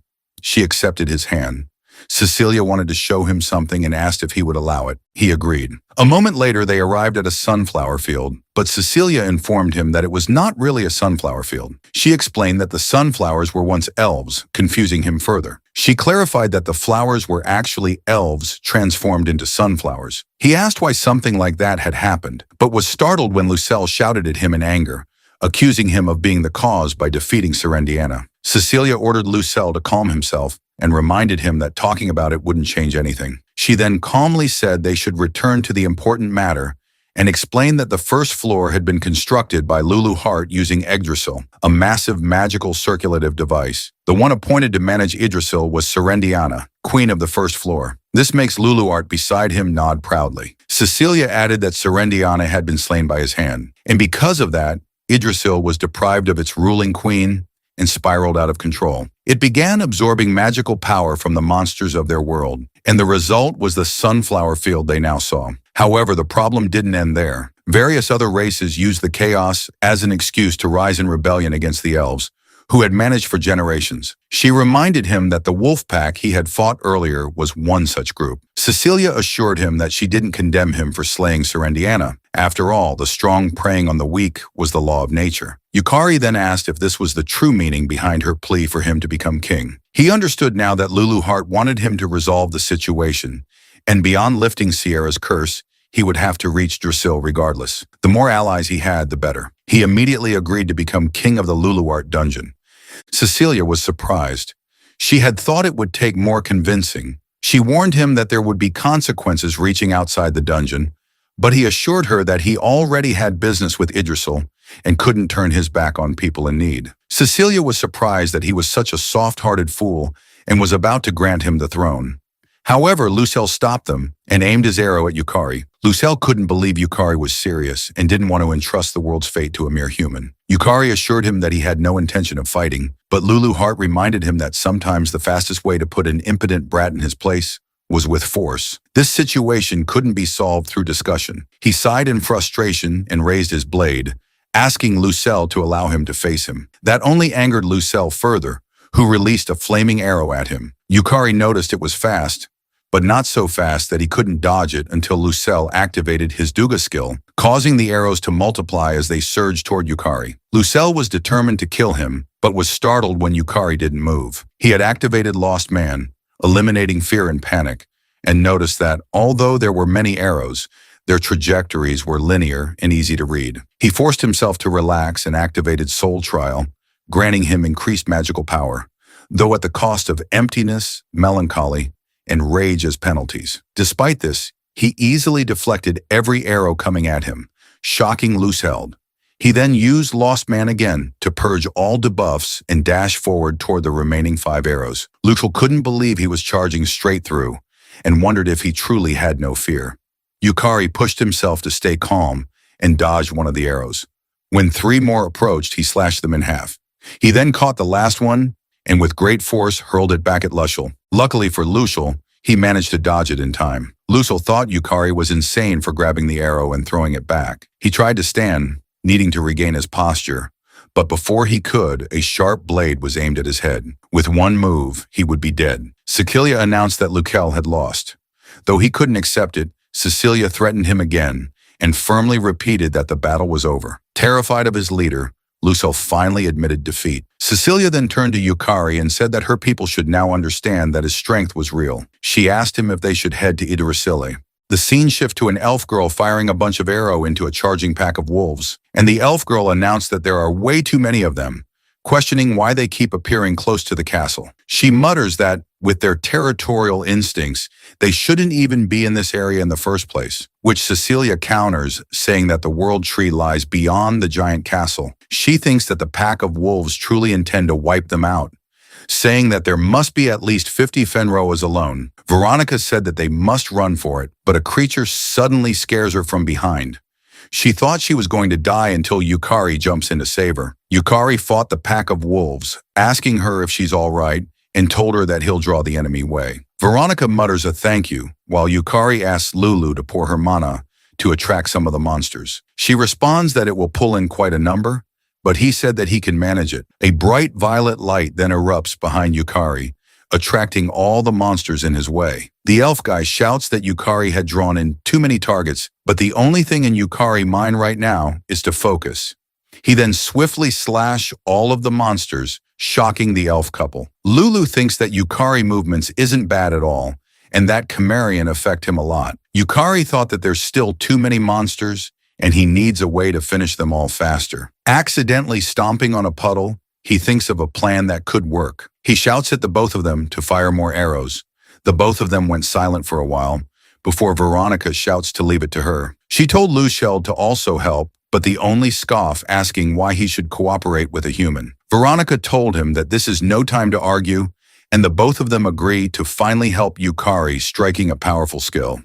She accepted his hand. Cecilia wanted to show him something and asked if he would allow it. He agreed. A moment later, they arrived at a sunflower field, but Cecilia informed him that it was not really a sunflower field. She explained that the sunflowers were once elves, confusing him further. She clarified that the flowers were actually elves transformed into sunflowers. He asked why something like that had happened, but was startled when Lucelle shouted at him in anger, accusing him of being the cause by defeating Serendiana. Cecilia ordered Lucelle to calm himself and reminded him that talking about it wouldn't change anything. She then calmly said they should return to the important matter and explained that the first floor had been constructed by Lulu Heart using Yggdrasil, a massive magical circulative device. The one appointed to manage Yggdrasil was Serendiana, queen of the first floor. This makes Lulu Heart beside him nod proudly. Cecilia added that Serendiana had been slain by his hand, and because of that, Yggdrasil was deprived of its ruling queen and spiraled out of control. It began absorbing magical power from the monsters of their world, and the result was the sunflower field they now saw. However, the problem didn't end there. Various other races used the chaos as an excuse to rise in rebellion against the elves, who had managed for generations. She reminded him that the wolf pack he had fought earlier was one such group. Cecilia assured him that she didn't condemn him for slaying Serendiana. After all, the strong preying on the weak was the law of nature. Yukari then asked if this was the true meaning behind her plea for him to become king. He understood now that Lulu Heart wanted him to resolve the situation, and beyond lifting Sierra's curse, he would have to reach Drasil regardless. The more allies he had, the better. He immediately agreed to become king of the Lulu Heart dungeon. Cecilia was surprised. She had thought it would take more convincing. She warned him that there would be consequences reaching outside the dungeon, but he assured her that he already had business with Yggdrasil and couldn't turn his back on people in need. Cecilia was surprised that he was such a soft-hearted fool and was about to grant him the throne. However, Lucelle stopped them and aimed his arrow at Yukari. Lucelle couldn't believe Yukari was serious and didn't want to entrust the world's fate to a mere human. Yukari assured him that he had no intention of fighting, but Lulu Heart reminded him that sometimes the fastest way to put an impotent brat in his place was with force. This situation couldn't be solved through discussion. He sighed in frustration and raised his blade, asking Lucelle to allow him to face him. That only angered Lucelle further, who released a flaming arrow at him. Yukari noticed it was fast, but not so fast that he couldn't dodge it until Lucelle activated his Duga skill, causing the arrows to multiply as they surged toward Yukari. Lucelle was determined to kill him, but was startled when Yukari didn't move. He had activated Lost Man, eliminating fear and panic, and noticed that, although there were many arrows, their trajectories were linear and easy to read. He forced himself to relax and activated Soul Trial, granting him increased magical power, though at the cost of emptiness, melancholy, and rage as penalties. Despite this, he easily deflected every arrow coming at him, shocking Lucelle. He then used Lost Man again to purge all debuffs and dash forward toward the remaining 5 arrows. Lucelle couldn't believe he was charging straight through and wondered if he truly had no fear. Yukari pushed himself to stay calm and dodged one of the arrows. When 3 more approached, he slashed them in half. He then caught the last one and with great force hurled it back at Lucelle. Luckily for Lucelle, he managed to dodge it in time. Lucelle thought Yukari was insane for grabbing the arrow and throwing it back. He tried to stand, needing to regain his posture, but before he could, a sharp blade was aimed at his head. With one move, he would be dead. Cecilia announced that Lucelle had lost. Though he couldn't accept it, Cecilia threatened him again and firmly repeated that the battle was over. Terrified of his leader, Lucelle finally admitted defeat. Cecilia then turned to Yukari and said that her people should now understand that his strength was real. She asked him if they should head to Yggdrasil. The scene shifted to an elf girl firing a bunch of arrow into a charging pack of wolves, and the elf girl announced that there are way too many of them, questioning why they keep appearing close to the castle. She mutters that, with their territorial instincts, they shouldn't even be in this area in the first place, which Cecilia counters, saying that the world tree lies beyond the giant castle. She thinks that the pack of wolves truly intend to wipe them out, saying that there must be at least 50 Fenroas alone. Veronica said that they must run for it, but a creature suddenly scares her from behind. She thought she was going to die until Yukari jumps in to save her. Yukari fought the pack of wolves, asking her if she's all right, and told her that he'll draw the enemy away. Veronica mutters a thank you, while Yukari asks Lulu to pour her mana to attract some of the monsters. She responds that it will pull in quite a number, but he said that he can manage it. A bright violet light then erupts behind Yukari, attracting all the monsters in his way. The elf guy shouts that Yukari had drawn in too many targets, but the only thing in Yukari's mind right now is to focus. He then swiftly slashes all of the monsters, shocking the elf couple. Lulu thinks that Yukari movements isn't bad at all, and that Cimmerian affect him a lot. Yukari thought that there's still too many monsters, and he needs a way to finish them all faster. Accidentally stomping on a puddle, he thinks of a plan that could work. He shouts at the both of them to fire more arrows. The both of them went silent for a while, before Veronica shouts to leave it to her. She told Luciel to also help, but the only scoff, asking why he should cooperate with a human. Veronica told him that this is no time to argue, and the both of them agree to finally help Yukari, striking a powerful skill.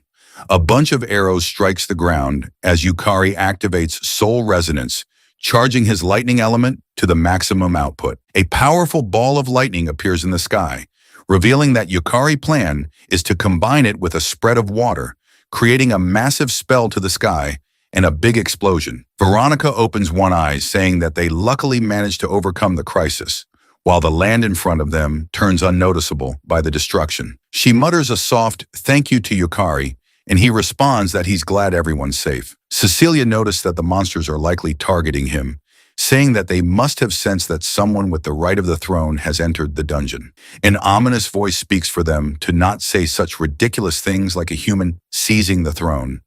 A bunch of arrows strikes the ground as Yukari activates Soul Resonance, charging his lightning element to the maximum output. A powerful ball of lightning appears in the sky, revealing that Yukari's plan is to combine it with a spread of water, creating a massive spell to the sky and a big explosion. Veronica opens one eye, saying that they luckily managed to overcome the crisis, while the land in front of them turns unnoticeable by the destruction. She mutters a soft thank you to Yukari, and he responds that he's glad everyone's safe. Cecilia noticed that the monsters are likely targeting him, saying that they must have sensed that someone with the right of the throne has entered the dungeon. An ominous voice speaks for them to not say such ridiculous things like a human seizing the throne.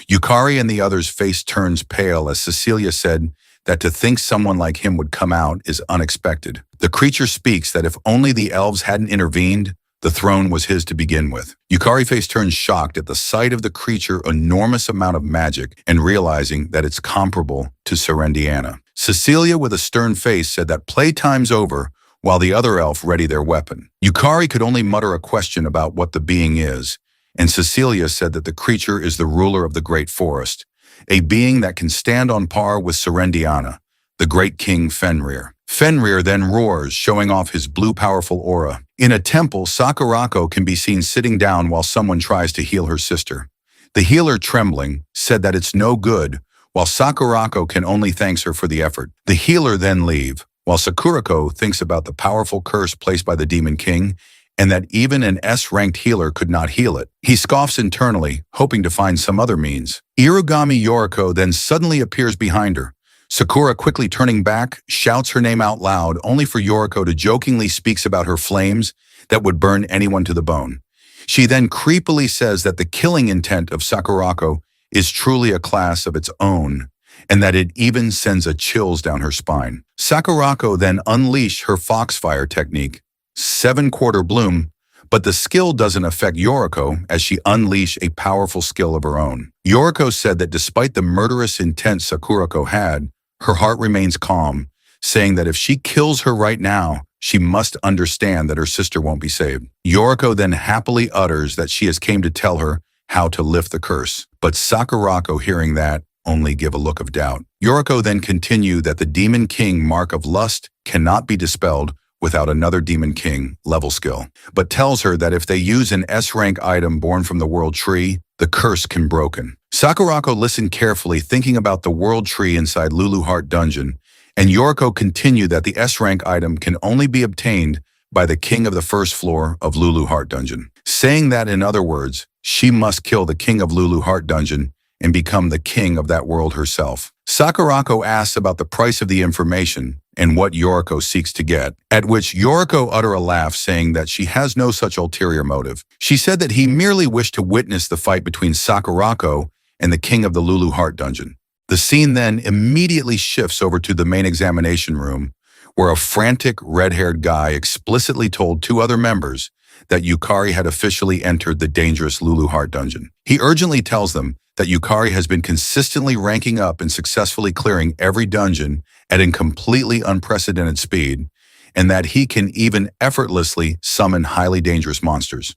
Yukari and the others' face turns pale as Cecilia said that to think someone like him would come out is unexpected. The creature speaks that if only the elves hadn't intervened, the throne was his to begin with. Yukari's face turns shocked at the sight of the creature's enormous amount of magic and realizing that it's comparable to Serendiana. Cecilia, with a stern face, said that playtime's over while the other elf ready their weapon. Yukari could only mutter a question about what the being is, and Cecilia said that the creature is the ruler of the great forest, a being that can stand on par with Serendiana, the great king Fenrir. Fenrir then roars, showing off his blue powerful aura. In a temple, Sakurako can be seen sitting down while someone tries to heal her sister. The healer, trembling, said that it's no good, while Sakurako can only thanks her for the effort. The healer then leave, while Sakurako thinks about the powerful curse placed by the Demon King, and that even an S-ranked healer could not heal it. He scoffs internally, hoping to find some other means. Irugami Yoriko then suddenly appears behind her. Sakura, quickly turning back, shouts her name out loud, only for Yoriko to jokingly speaks about her flames that would burn anyone to the bone. She then creepily says that the killing intent of Sakurako is truly a class of its own, and that it even sends a chills down her spine. Sakurako then unleashed her foxfire technique, 7-quarter bloom, but the skill doesn't affect Yoriko as she unleashed a powerful skill of her own. Yoriko said that despite the murderous intent Sakurako had, her heart remains calm, saying that if she kills her right now, she must understand that her sister won't be saved. Yoriko then happily utters that she has came to tell her how to lift the curse, but Sakurako, hearing that, only give a look of doubt. Yoriko then continued that the Demon King mark of lust cannot be dispelled without another Demon King level skill, but tells her that if they use an S-rank item born from the World Tree, the curse can be broken. Sakurako listened carefully, thinking about the World Tree inside Lulu Heart Dungeon, and Yoriko continued that the S-rank item can only be obtained by the king of the first floor of Lulu Heart Dungeon, saying that, in other words, she must kill the king of Lulu Heart Dungeon and become the king of that world herself. Sakurako asks about the price of the information and what Yoriko seeks to get, at which Yoriko utter a laugh, saying that she has no such ulterior motive. She said that he merely wished to witness the fight between Sakurako and the king of the Lulu Heart Dungeon. The scene then immediately shifts over to the main examination room, where a frantic red-haired guy explicitly told two other members that Yukari had officially entered the dangerous Lulu Heart dungeon. He urgently tells them that Yukari has been consistently ranking up and successfully clearing every dungeon at a completely unprecedented speed, and that he can even effortlessly summon highly dangerous monsters.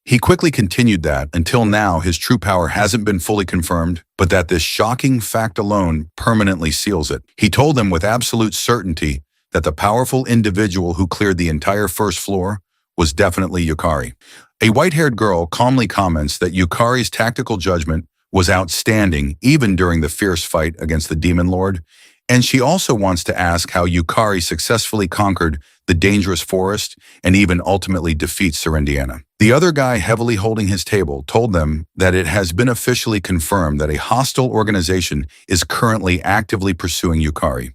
He quickly continued that, until now, his true power hasn't been fully confirmed, but that this shocking fact alone permanently seals it. He told them with absolute certainty that the powerful individual who cleared the entire first floor was definitely Yukari. A white-haired girl calmly comments that Yukari's tactical judgment was outstanding even during the fierce fight against the Demon Lord, and she also wants to ask how Yukari successfully conquered the dangerous forest and even ultimately defeats Serendiana. The other guy heavily holding his table told them that it has been officially confirmed that a hostile organization is currently actively pursuing Yukari.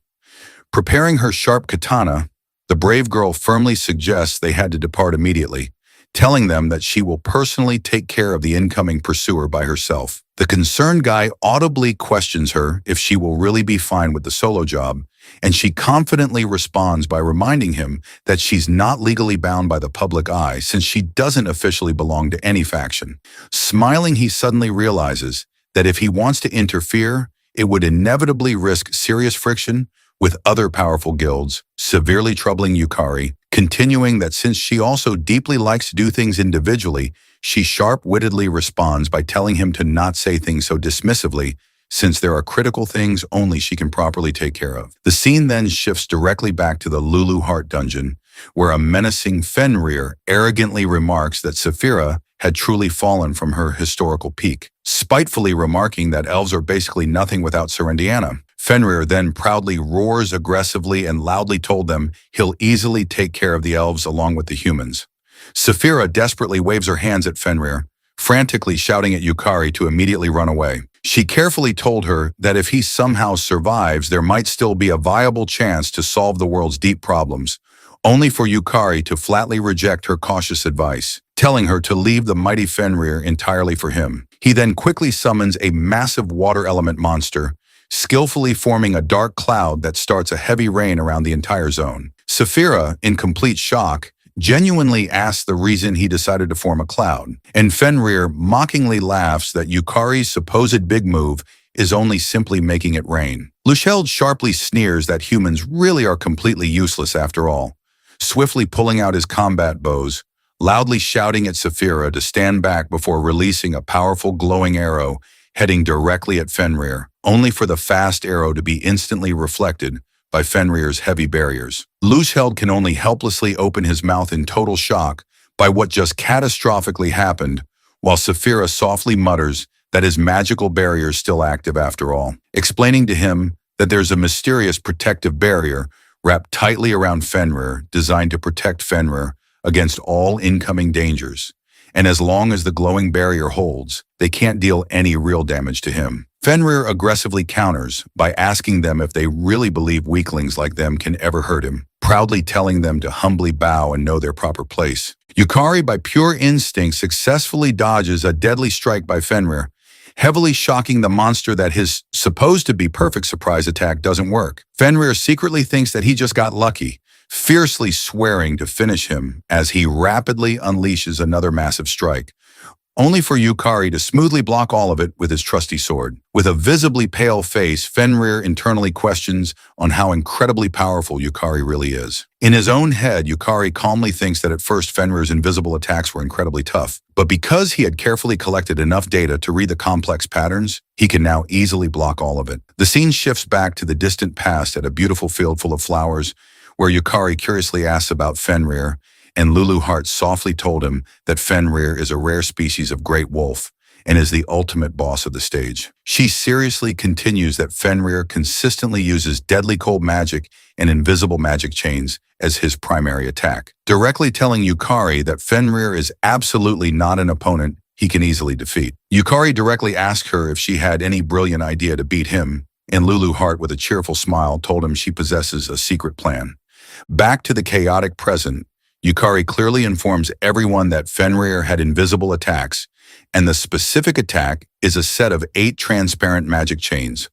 Preparing her sharp katana, the brave girl firmly suggests they had to depart immediately, telling them that she will personally take care of the incoming pursuer by herself. The concerned guy audibly questions her if she will really be fine with the solo job, and she confidently responds by reminding him that she's not legally bound by the public eye since she doesn't officially belong to any faction. Smiling, he suddenly realizes that if he wants to interfere, it would inevitably risk serious friction with other powerful guilds, severely troubling Yukari, continuing that since she also deeply likes to do things individually, she sharp-wittedly responds by telling him to not say things so dismissively, since there are critical things only she can properly take care of. The scene then shifts directly back to the Lulu Heart dungeon, where a menacing Fenrir arrogantly remarks that Saphira had truly fallen from her historical peak, spitefully remarking that elves are basically nothing without Serendiana. Fenrir then proudly roars aggressively and loudly told them he'll easily take care of the elves along with the humans. Saphira desperately waves her hands at Fenrir, frantically shouting at Yukari to immediately run away. She carefully told her that if he somehow survives, there might still be a viable chance to solve the world's deep problems, only for Yukari to flatly reject her cautious advice, telling her to leave the mighty Fenrir entirely for him. He then quickly summons a massive water element monster, skillfully forming a dark cloud that starts a heavy rain around the entire zone. Saphira, in complete shock, genuinely asks the reason he decided to form a cloud, and Fenrir mockingly laughs that Yukari's supposed big move is only simply making it rain. Lucheld sharply sneers that humans really are completely useless after all, swiftly pulling out his combat bows, loudly shouting at Saphira to stand back before releasing a powerful glowing arrow heading directly at Fenrir, only for the fast arrow to be instantly reflected by Fenrir's heavy barriers. Lucheld can only helplessly open his mouth in total shock by what just catastrophically happened, while Saphira softly mutters that his magical barrier is still active after all, explaining to him that there's a mysterious protective barrier wrapped tightly around Fenrir designed to protect Fenrir against all incoming dangers. And as long as the glowing barrier holds, they can't deal any real damage to him. Fenrir aggressively counters by asking them if they really believe weaklings like them can ever hurt him, proudly telling them to humbly bow and know their proper place. Yukari, by pure instinct, successfully dodges a deadly strike by Fenrir, heavily shocking the monster that his supposed-to-be perfect surprise attack doesn't work. Fenrir secretly thinks that he just got lucky, fiercely swearing to finish him as he rapidly unleashes another massive strike, only for Yukari to smoothly block all of it with his trusty sword. With a visibly pale face, Fenrir internally questions on how incredibly powerful Yukari really is. In his own head, Yukari calmly thinks that at first Fenrir's invisible attacks were incredibly tough, but because he had carefully collected enough data to read the complex patterns, he can now easily block all of it. The scene shifts back to the distant past at a beautiful field full of flowers, where Yukari curiously asks about Fenrir, and Lulu Heart softly told him that Fenrir is a rare species of great wolf and is the ultimate boss of the stage. She seriously continues that Fenrir consistently uses deadly cold magic and invisible magic chains as his primary attack, directly telling Yukari that Fenrir is absolutely not an opponent he can easily defeat. Yukari directly asked her if she had any brilliant idea to beat him, and Lulu Heart, with a cheerful smile, told him she possesses a secret plan. Back to the chaotic present, Yukari clearly informs everyone that Fenrir had invisible attacks, and the specific attack is a set of 8 transparent magic chains.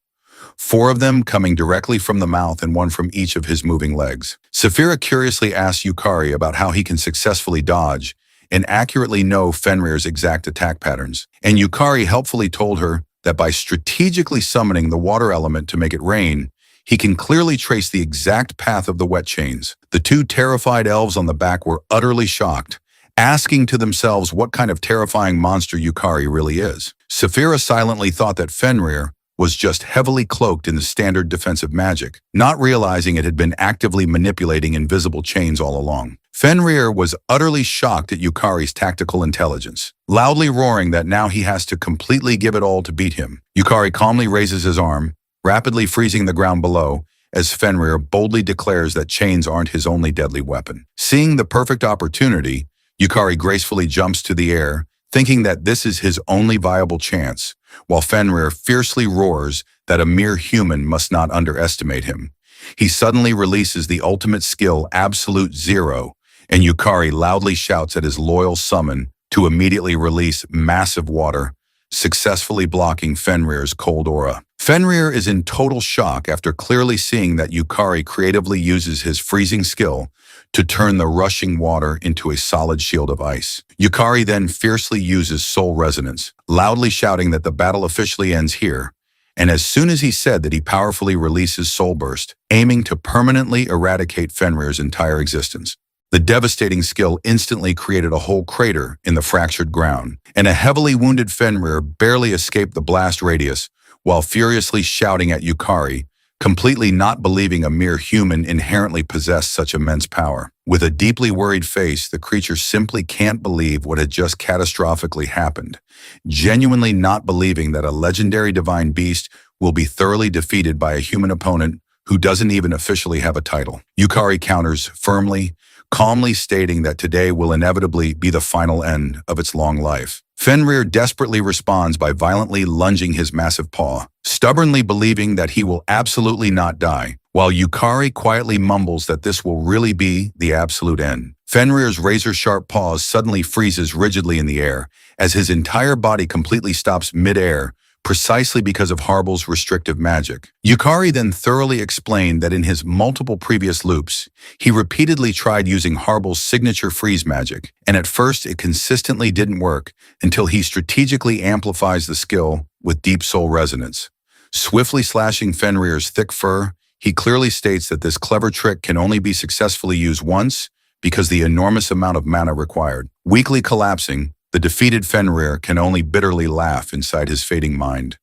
4 of them coming directly from the mouth and 1 from each of his moving legs. Saphira curiously asks Yukari about how he can successfully dodge and accurately know Fenrir's exact attack patterns. And Yukari helpfully told her that by strategically summoning the water element to make it rain, he can clearly trace the exact path of the wet chains. The 2 terrified elves on the back were utterly shocked, asking to themselves what kind of terrifying monster Yukari really is. Saphira silently thought that Fenrir was just heavily cloaked in the standard defensive magic, not realizing it had been actively manipulating invisible chains all along. Fenrir was utterly shocked at Yukari's tactical intelligence, loudly roaring that now he has to completely give it all to beat him. Yukari calmly raises his arm, rapidly freezing the ground below, as Fenrir boldly declares that chains aren't his only deadly weapon. Seeing the perfect opportunity, Yukari gracefully jumps to the air, thinking that this is his only viable chance, while Fenrir fiercely roars that a mere human must not underestimate him. He suddenly releases the ultimate skill, Absolute Zero, and Yukari loudly shouts at his loyal summon to immediately release massive water, successfully blocking Fenrir's cold aura. Fenrir is in total shock after clearly seeing that Yukari creatively uses his freezing skill to turn the rushing water into a solid shield of ice. Yukari then fiercely uses soul resonance, loudly shouting that the battle officially ends here, and as soon as he said that, he powerfully releases Soul Burst, aiming to permanently eradicate Fenrir's entire existence. The devastating skill instantly created a whole crater in the fractured ground, and a heavily wounded Fenrir barely escaped the blast radius while furiously shouting at Yukari, completely not believing a mere human inherently possessed such immense power. With a deeply worried face, the creature simply can't believe what had just catastrophically happened, genuinely not believing that a legendary divine beast will be thoroughly defeated by a human opponent who doesn't even officially have a title. Yukari counters firmly, calmly stating that today will inevitably be the final end of its long life. Fenrir desperately responds by violently lunging his massive paw, stubbornly believing that he will absolutely not die, while Yukari quietly mumbles that this will really be the absolute end. Fenrir's razor-sharp paws suddenly freezes rigidly in the air, as his entire body completely stops mid-air, precisely because of Harbel's restrictive magic. Yukari then thoroughly explained that in his multiple previous loops, he repeatedly tried using Harbel's signature freeze magic, and at first it consistently didn't work until he strategically amplifies the skill with deep soul resonance. Swiftly slashing Fenrir's thick fur, he clearly states that this clever trick can only be successfully used once because the enormous amount of mana required. Weakly collapsing, the defeated Fenrir can only bitterly laugh inside his fading mind,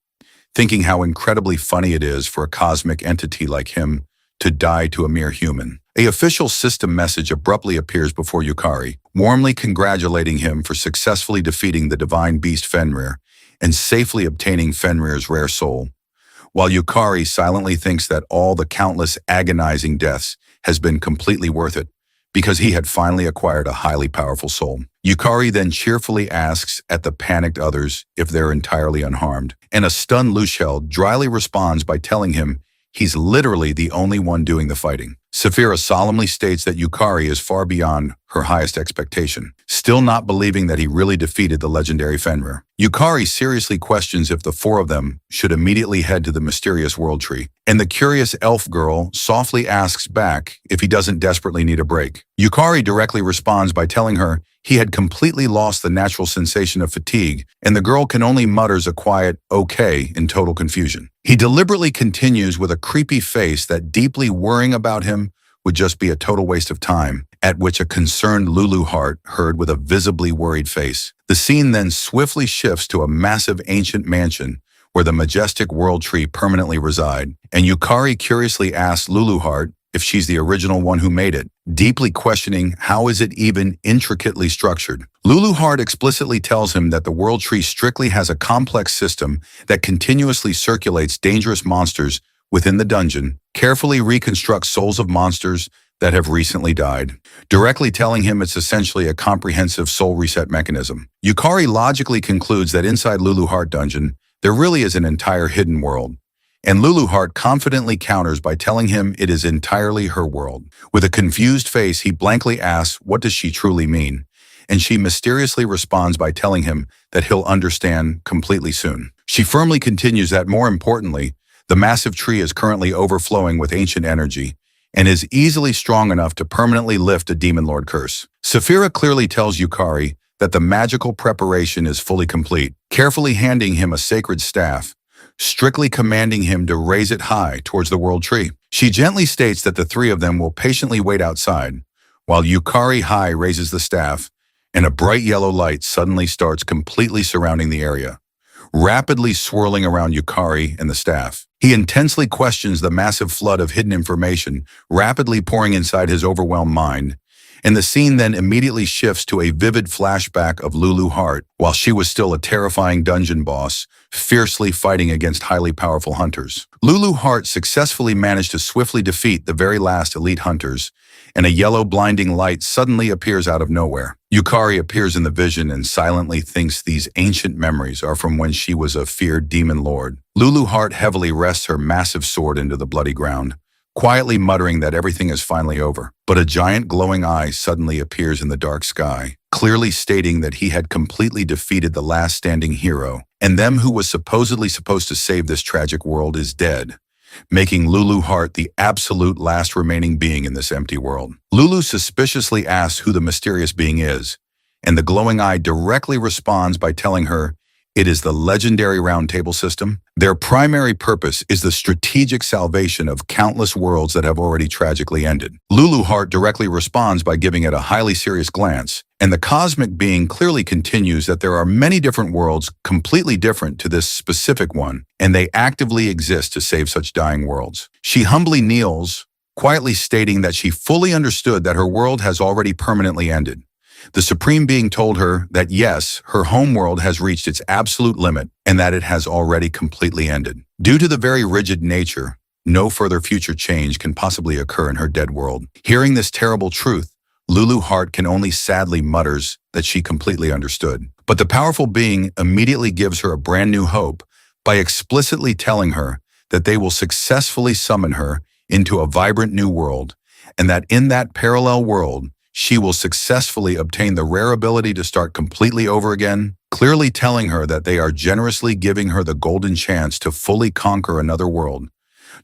thinking how incredibly funny it is for a cosmic entity like him to die to a mere human. An official system message abruptly appears before Yukari, warmly congratulating him for successfully defeating the divine beast Fenrir and safely obtaining Fenrir's rare soul, while Yukari silently thinks that all the countless agonizing deaths has been completely worth it, because he had finally acquired a highly powerful soul. Yukari then cheerfully asks at the panicked others if they're entirely unharmed, and a stunned Lushel dryly responds by telling him he's literally the only one doing the fighting. Saphira solemnly states that Yukari is far beyond her highest expectation, still not believing that he really defeated the legendary Fenrir. Yukari seriously questions if the 4 of them should immediately head to the mysterious world tree, and the curious elf girl softly asks back if he doesn't desperately need a break. Yukari directly responds by telling her he had completely lost the natural sensation of fatigue, and the girl can only mutters a quiet "okay" in total confusion. He deliberately continues with a creepy face that deeply worrying about him would just be a total waste of time, at which a concerned Lulu heart heard with a visibly worried face. The scene then swiftly shifts to a massive ancient mansion where the majestic world tree permanently reside, and Yukari curiously asks Lulu heart if she's the original one who made it, deeply questioning how is it even intricately structured. Lulu Heart explicitly tells him that the world tree strictly has a complex system that continuously circulates dangerous monsters within the dungeon, carefully reconstructs souls of monsters that have recently died, directly telling him it's essentially a comprehensive soul reset mechanism. Yukari logically concludes that inside Lulu Heart dungeon, there really is an entire hidden world, and Lulu Heart confidently counters by telling him it is entirely her world. With a confused face, he blankly asks what does she truly mean, and she mysteriously responds by telling him that he'll understand completely soon. She firmly continues that, more importantly, The massive tree is currently overflowing with ancient energy and is easily strong enough to permanently lift a demon lord curse. Saphira clearly tells Yukari that the magical preparation is fully complete, carefully handing him a sacred staff, strictly commanding him to raise it high towards the world tree. She gently states that the three of them will patiently wait outside, while Yukari High raises the staff, and a bright yellow light suddenly starts completely surrounding the area, rapidly swirling around Yukari and the staff. He intensely questions the massive flood of hidden information rapidly pouring inside his overwhelmed mind, and the scene then immediately shifts to a vivid flashback of Lulu Hart while she was still a terrifying dungeon boss, fiercely fighting against highly powerful hunters. Lulu Hart successfully managed to swiftly defeat the very last elite hunters, and a yellow blinding light suddenly appears out of nowhere. Yukari appears in the vision and silently thinks these ancient memories are from when she was a feared demon lord. Lulu Hart heavily rests her massive sword into the bloody ground, quietly muttering that everything is finally over. But a giant glowing eye suddenly appears in the dark sky, clearly stating that he had completely defeated the last standing hero, and them who was supposedly supposed to save this tragic world is dead, making Lulu Hart the absolute last remaining being in this empty world. Lulu suspiciously asks who the mysterious being is, and the glowing eye directly responds by telling her it is the legendary round table system. Their primary purpose is the strategic salvation of countless worlds that have already tragically ended. Lulu Hart directly responds by giving it a highly serious glance, and the cosmic being clearly continues that there are many different worlds completely different to this specific one, and they actively exist to save such dying worlds. She humbly kneels, quietly stating that she fully understood that her world has already permanently ended. The Supreme Being told her that yes, her home world has reached its absolute limit and that it has already completely ended. Due to the very rigid nature, no further future change can possibly occur in her dead world. Hearing this terrible truth, Lulu Hart can only sadly mutters that she completely understood. But the powerful being immediately gives her a brand new hope by explicitly telling her that they will successfully summon her into a vibrant new world, and that in that parallel world, she will successfully obtain the rare ability to start completely over again, clearly telling her that they are generously giving her the golden chance to fully conquer another world,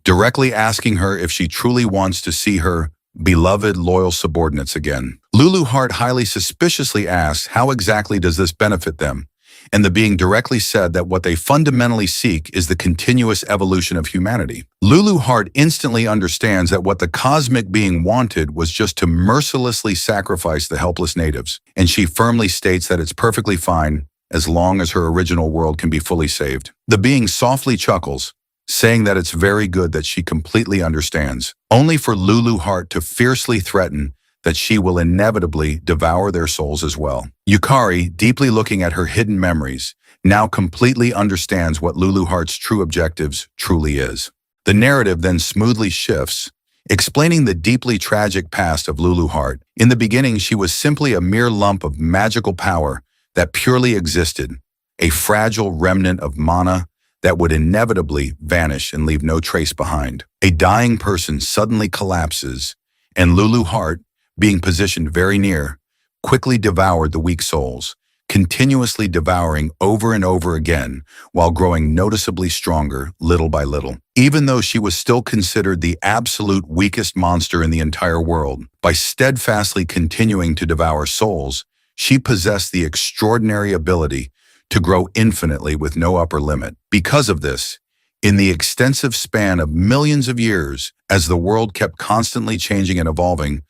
directly asking her if she truly wants to see her beloved loyal subordinates again. Lulu Hart highly suspiciously asks how exactly does this benefit them, and the being directly said that what they fundamentally seek is the continuous evolution of humanity. Lulu Hart instantly understands that what the cosmic being wanted was just to mercilessly sacrifice the helpless natives, and she firmly states that it's perfectly fine as long as her original world can be fully saved. The being softly chuckles, saying that it's very good that she completely understands, only for Lulu Hart to fiercely threaten that she will inevitably devour their souls as well. Yukari, deeply looking at her hidden memories, now completely understands what Lulu Hart's true objectives truly is. The narrative then smoothly shifts, explaining the deeply tragic past of Lulu Hart. In the beginning, she was simply a mere lump of magical power that purely existed, a fragile remnant of mana that would inevitably vanish and leave no trace behind. A dying person suddenly collapses, and Lulu Hart, being positioned very near, quickly devoured the weak souls, continuously devouring over and over again while growing noticeably stronger little by little. Even though she was still considered the absolute weakest monster in the entire world, by steadfastly continuing to devour souls, she possessed the extraordinary ability to grow infinitely with no upper limit. Because of this, in the extensive span of millions of years, as the world kept constantly changing and evolving,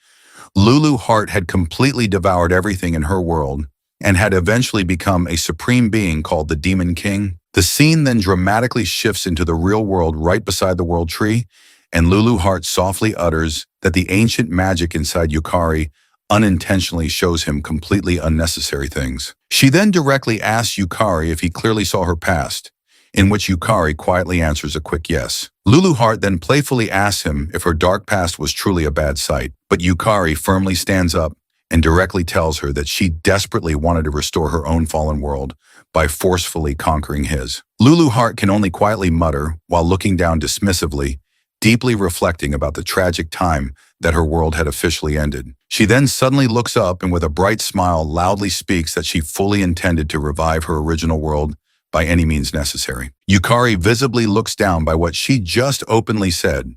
Lulu Hart had completely devoured everything in her world and had eventually become a supreme being called the Demon King. The scene then dramatically shifts into the real world right beside the world tree, and Lulu Hart softly utters that the ancient magic inside Yukari unintentionally shows him completely unnecessary things. She then directly asks Yukari if he clearly saw her past, in which Yukari quietly answers a quick yes. Lulu Hart then playfully asks him if her dark past was truly a bad sight, but Yukari firmly stands up and directly tells her that she desperately wanted to restore her own fallen world by forcefully conquering his. Lulu Hart can only quietly mutter while looking down dismissively, deeply reflecting about the tragic time that her world had officially ended. She then suddenly looks up and with a bright smile loudly speaks that she fully intended to revive her original world by any means necessary. Yukari visibly looks down by what she just openly said,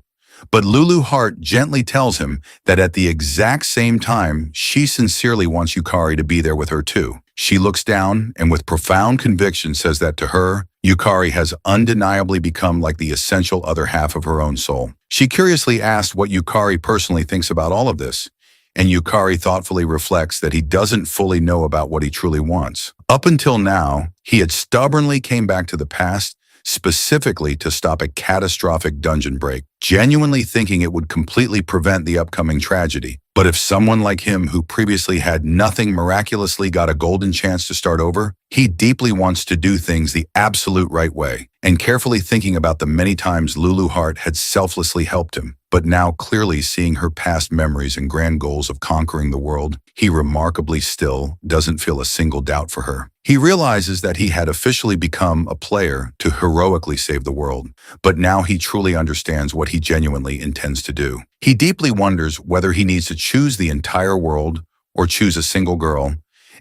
but Lulu Heart gently tells him that at the exact same time, she sincerely wants Yukari to be there with her too. She looks down and with profound conviction says that to her, Yukari has undeniably become like the essential other half of her own soul. She curiously asks what Yukari personally thinks about all of this, and Yukari thoughtfully reflects that he doesn't fully know about what he truly wants. Up until now, he had stubbornly came back to the past, specifically to stop a catastrophic dungeon break, genuinely thinking it would completely prevent the upcoming tragedy. But if someone like him who previously had nothing miraculously got a golden chance to start over, he deeply wants to do things the absolute right way, and carefully thinking about the many times Lulu Heart had selflessly helped him. But now clearly seeing her past memories and grand goals of conquering the world, he remarkably still doesn't feel a single doubt for her. He realizes that he had officially become a player to heroically save the world, but now he truly understands what he genuinely intends to do. He deeply wonders whether he needs to choose the entire world or choose a single girl,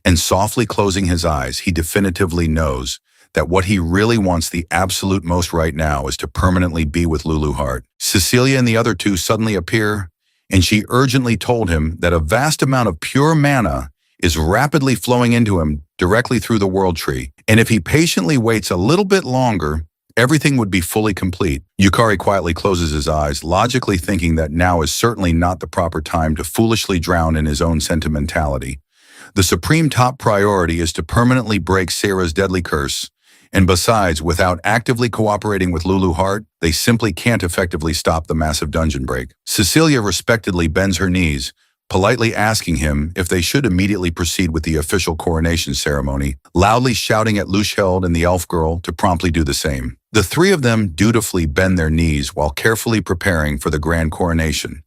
and softly closing his eyes, he definitively knows that what he really wants the absolute most right now is to permanently be with Lulu Heart. Cecilia and the other two suddenly appear, and she urgently told him that a vast amount of pure mana is rapidly flowing into him directly through the world tree, and if he patiently waits a little bit longer, everything would be fully complete. Yukari quietly closes his eyes, logically thinking that now is certainly not the proper time to foolishly drown in his own sentimentality. The supreme top priority is to permanently break Sarah's deadly curse, and besides, without actively cooperating with Lulu Heart, they simply can't effectively stop the massive dungeon break. Cecilia respectfully bends her knees, politely asking him if they should immediately proceed with the official coronation ceremony, loudly shouting at Luchheld and the elf girl to promptly do the same. The three of them dutifully bend their knees while carefully preparing for the grand coronation,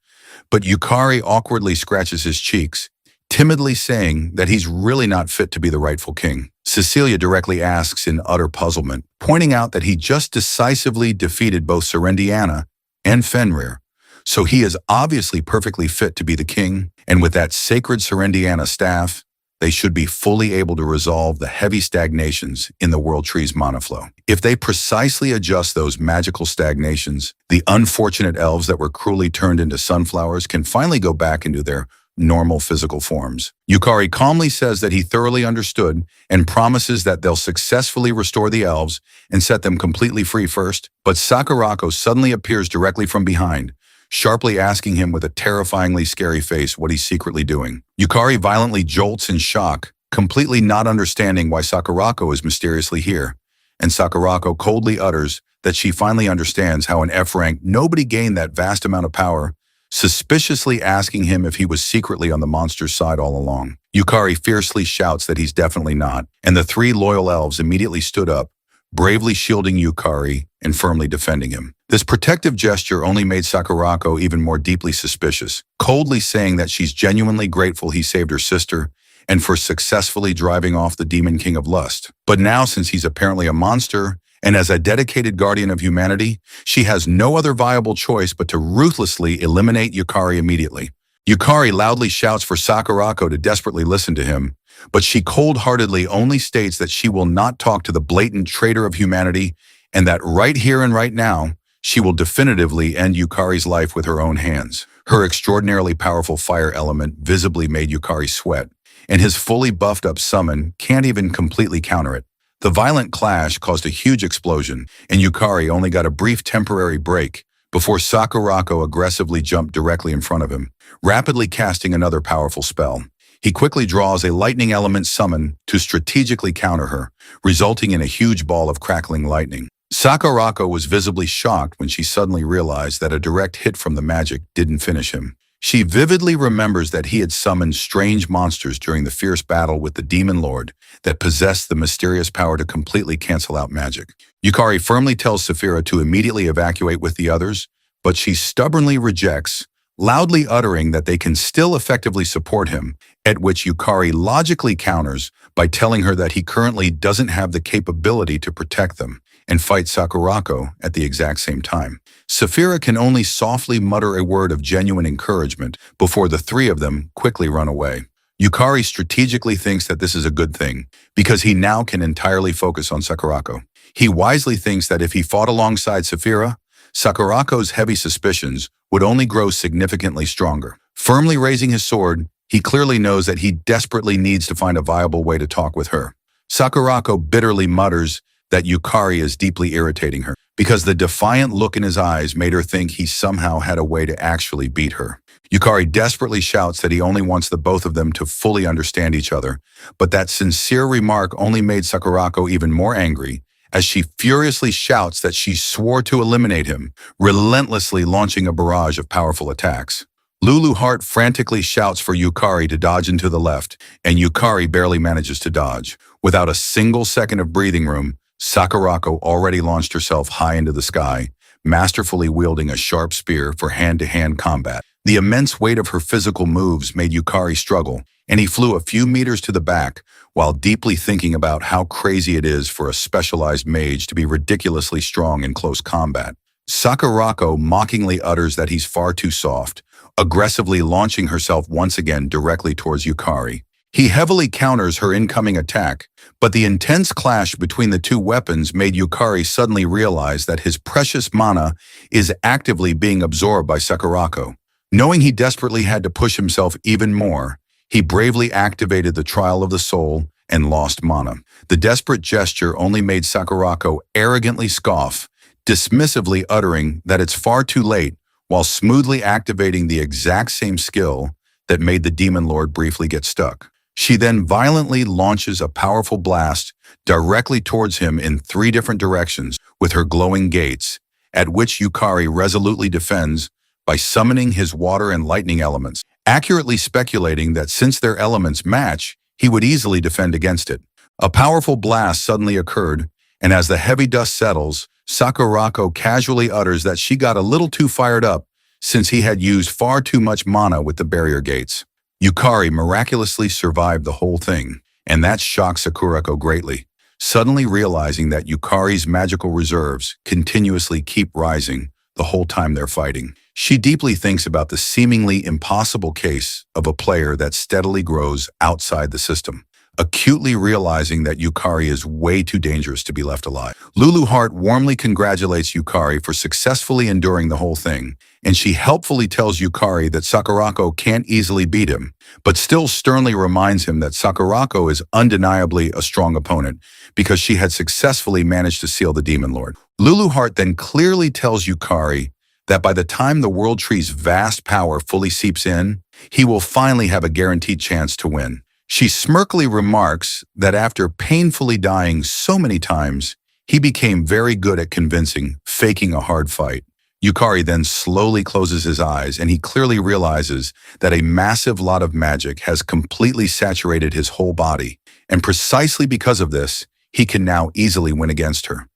but Yukari awkwardly scratches his cheeks, timidly saying that he's really not fit to be the rightful king. Cecilia directly asks in utter puzzlement, pointing out that he just decisively defeated both Serendiana and Fenrir, so he is obviously perfectly fit to be the king, and with that sacred Serendiana staff, they should be fully able to resolve the heavy stagnations in the world tree's mana flow. If they precisely adjust those magical stagnations, the unfortunate elves that were cruelly turned into sunflowers can finally go back into their normal physical forms. Yukari calmly says that he thoroughly understood and promises that they'll successfully restore the elves and set them completely free first, but Sakurako suddenly appears directly from behind, sharply asking him with a terrifyingly scary face what he's secretly doing. Yukari violently jolts in shock, completely not understanding why Sakurako is mysteriously here, and Sakurako coldly utters that she finally understands how in F-rank nobody gained that vast amount of power, suspiciously asking him if he was secretly on the monster's side all along. Yukari fiercely shouts that he's definitely not, and the three loyal elves immediately stood up, bravely shielding Yukari and firmly defending him. This protective gesture only made Sakurako even more deeply suspicious, coldly saying that she's genuinely grateful he saved her sister and for successfully driving off the Demon King of Lust. But now, since he's apparently a monster, and as a dedicated guardian of humanity, she has no other viable choice but to ruthlessly eliminate Yukari immediately. Yukari loudly shouts for Sakurako to desperately listen to him, but she cold-heartedly only states that she will not talk to the blatant traitor of humanity and that right here and right now, she will definitively end Yukari's life with her own hands. Her extraordinarily powerful fire element visibly made Yukari sweat, and his fully buffed up summon can't even completely counter it. The violent clash caused a huge explosion, and Yukari only got a brief temporary break before Sakurako aggressively jumped directly in front of him, rapidly casting another powerful spell. He quickly draws a lightning element summon to strategically counter her, resulting in a huge ball of crackling lightning. Sakurako was visibly shocked when she suddenly realized that a direct hit from the magic didn't finish him. She vividly remembers that he had summoned strange monsters during the fierce battle with the Demon Lord that possessed the mysterious power to completely cancel out magic. Yukari firmly tells Saphira to immediately evacuate with the others, but she stubbornly rejects, loudly uttering that they can still effectively support him, at which Yukari logically counters by telling her that he currently doesn't have the capability to protect them and fight Sakurako at the exact same time. Saphira can only softly mutter a word of genuine encouragement before the three of them quickly run away. Yukari strategically thinks that this is a good thing, because he now can entirely focus on Sakurako. He wisely thinks that if he fought alongside Saphira, Sakurako's heavy suspicions would only grow significantly stronger. Firmly raising his sword, he clearly knows that he desperately needs to find a viable way to talk with her. Sakurako bitterly mutters that Yukari is deeply irritating her, because the defiant look in his eyes made her think he somehow had a way to actually beat her. Yukari desperately shouts that he only wants the both of them to fully understand each other, but that sincere remark only made Sakurako even more angry, as she furiously shouts that she swore to eliminate him, relentlessly launching a barrage of powerful attacks. Lulu Heart frantically shouts for Yukari to dodge into the left, and Yukari barely manages to dodge. Without a single second of breathing room, Sakurako already launched herself high into the sky, masterfully wielding a sharp spear for hand-to-hand combat. The immense weight of her physical moves made Yukari struggle, and he flew a few meters to the back, while deeply thinking about how crazy it is for a specialized mage to be ridiculously strong in close combat. Sakurako mockingly utters that he's far too soft, aggressively launching herself once again directly towards Yukari. He heavily counters her incoming attack, but the intense clash between the two weapons made Yukari suddenly realize that his precious mana is actively being absorbed by Sakurako. Knowing he desperately had to push himself even more, he bravely activated the Trial of the Soul and lost mana. The desperate gesture only made Sakurako arrogantly scoff, dismissively uttering that it's far too late, while smoothly activating the exact same skill that made the Demon Lord briefly get stuck. She then violently launches a powerful blast directly towards him in 3 different directions with her glowing gates, at which Yukari resolutely defends by summoning his water and lightning elements, accurately speculating that since their elements match, he would easily defend against it. A powerful blast suddenly occurred, and as the heavy dust settles, Sakurako casually utters that she got a little too fired up since he had used far too much mana with the barrier gates. Yukari miraculously survived the whole thing, and that shocked Sakurako greatly, suddenly realizing that Yukari's magical reserves continuously keep rising the whole time they're fighting. She deeply thinks about the seemingly impossible case of a player that steadily grows outside the system, acutely realizing that Yukari is way too dangerous to be left alive. Lulu Heart warmly congratulates Yukari for successfully enduring the whole thing, and she helpfully tells Yukari that Sakurako can't easily beat him, but still sternly reminds him that Sakurako is undeniably a strong opponent because she had successfully managed to seal the Demon Lord. Lulu Heart then clearly tells Yukari that by the time the World Tree's vast power fully seeps in, he will finally have a guaranteed chance to win. She smirkily remarks that after painfully dying so many times, he became very good at convincing, faking a hard fight. Yukari then slowly closes his eyes, and he clearly realizes that a massive lot of magic has completely saturated his whole body, and precisely because of this, he can now easily win against her.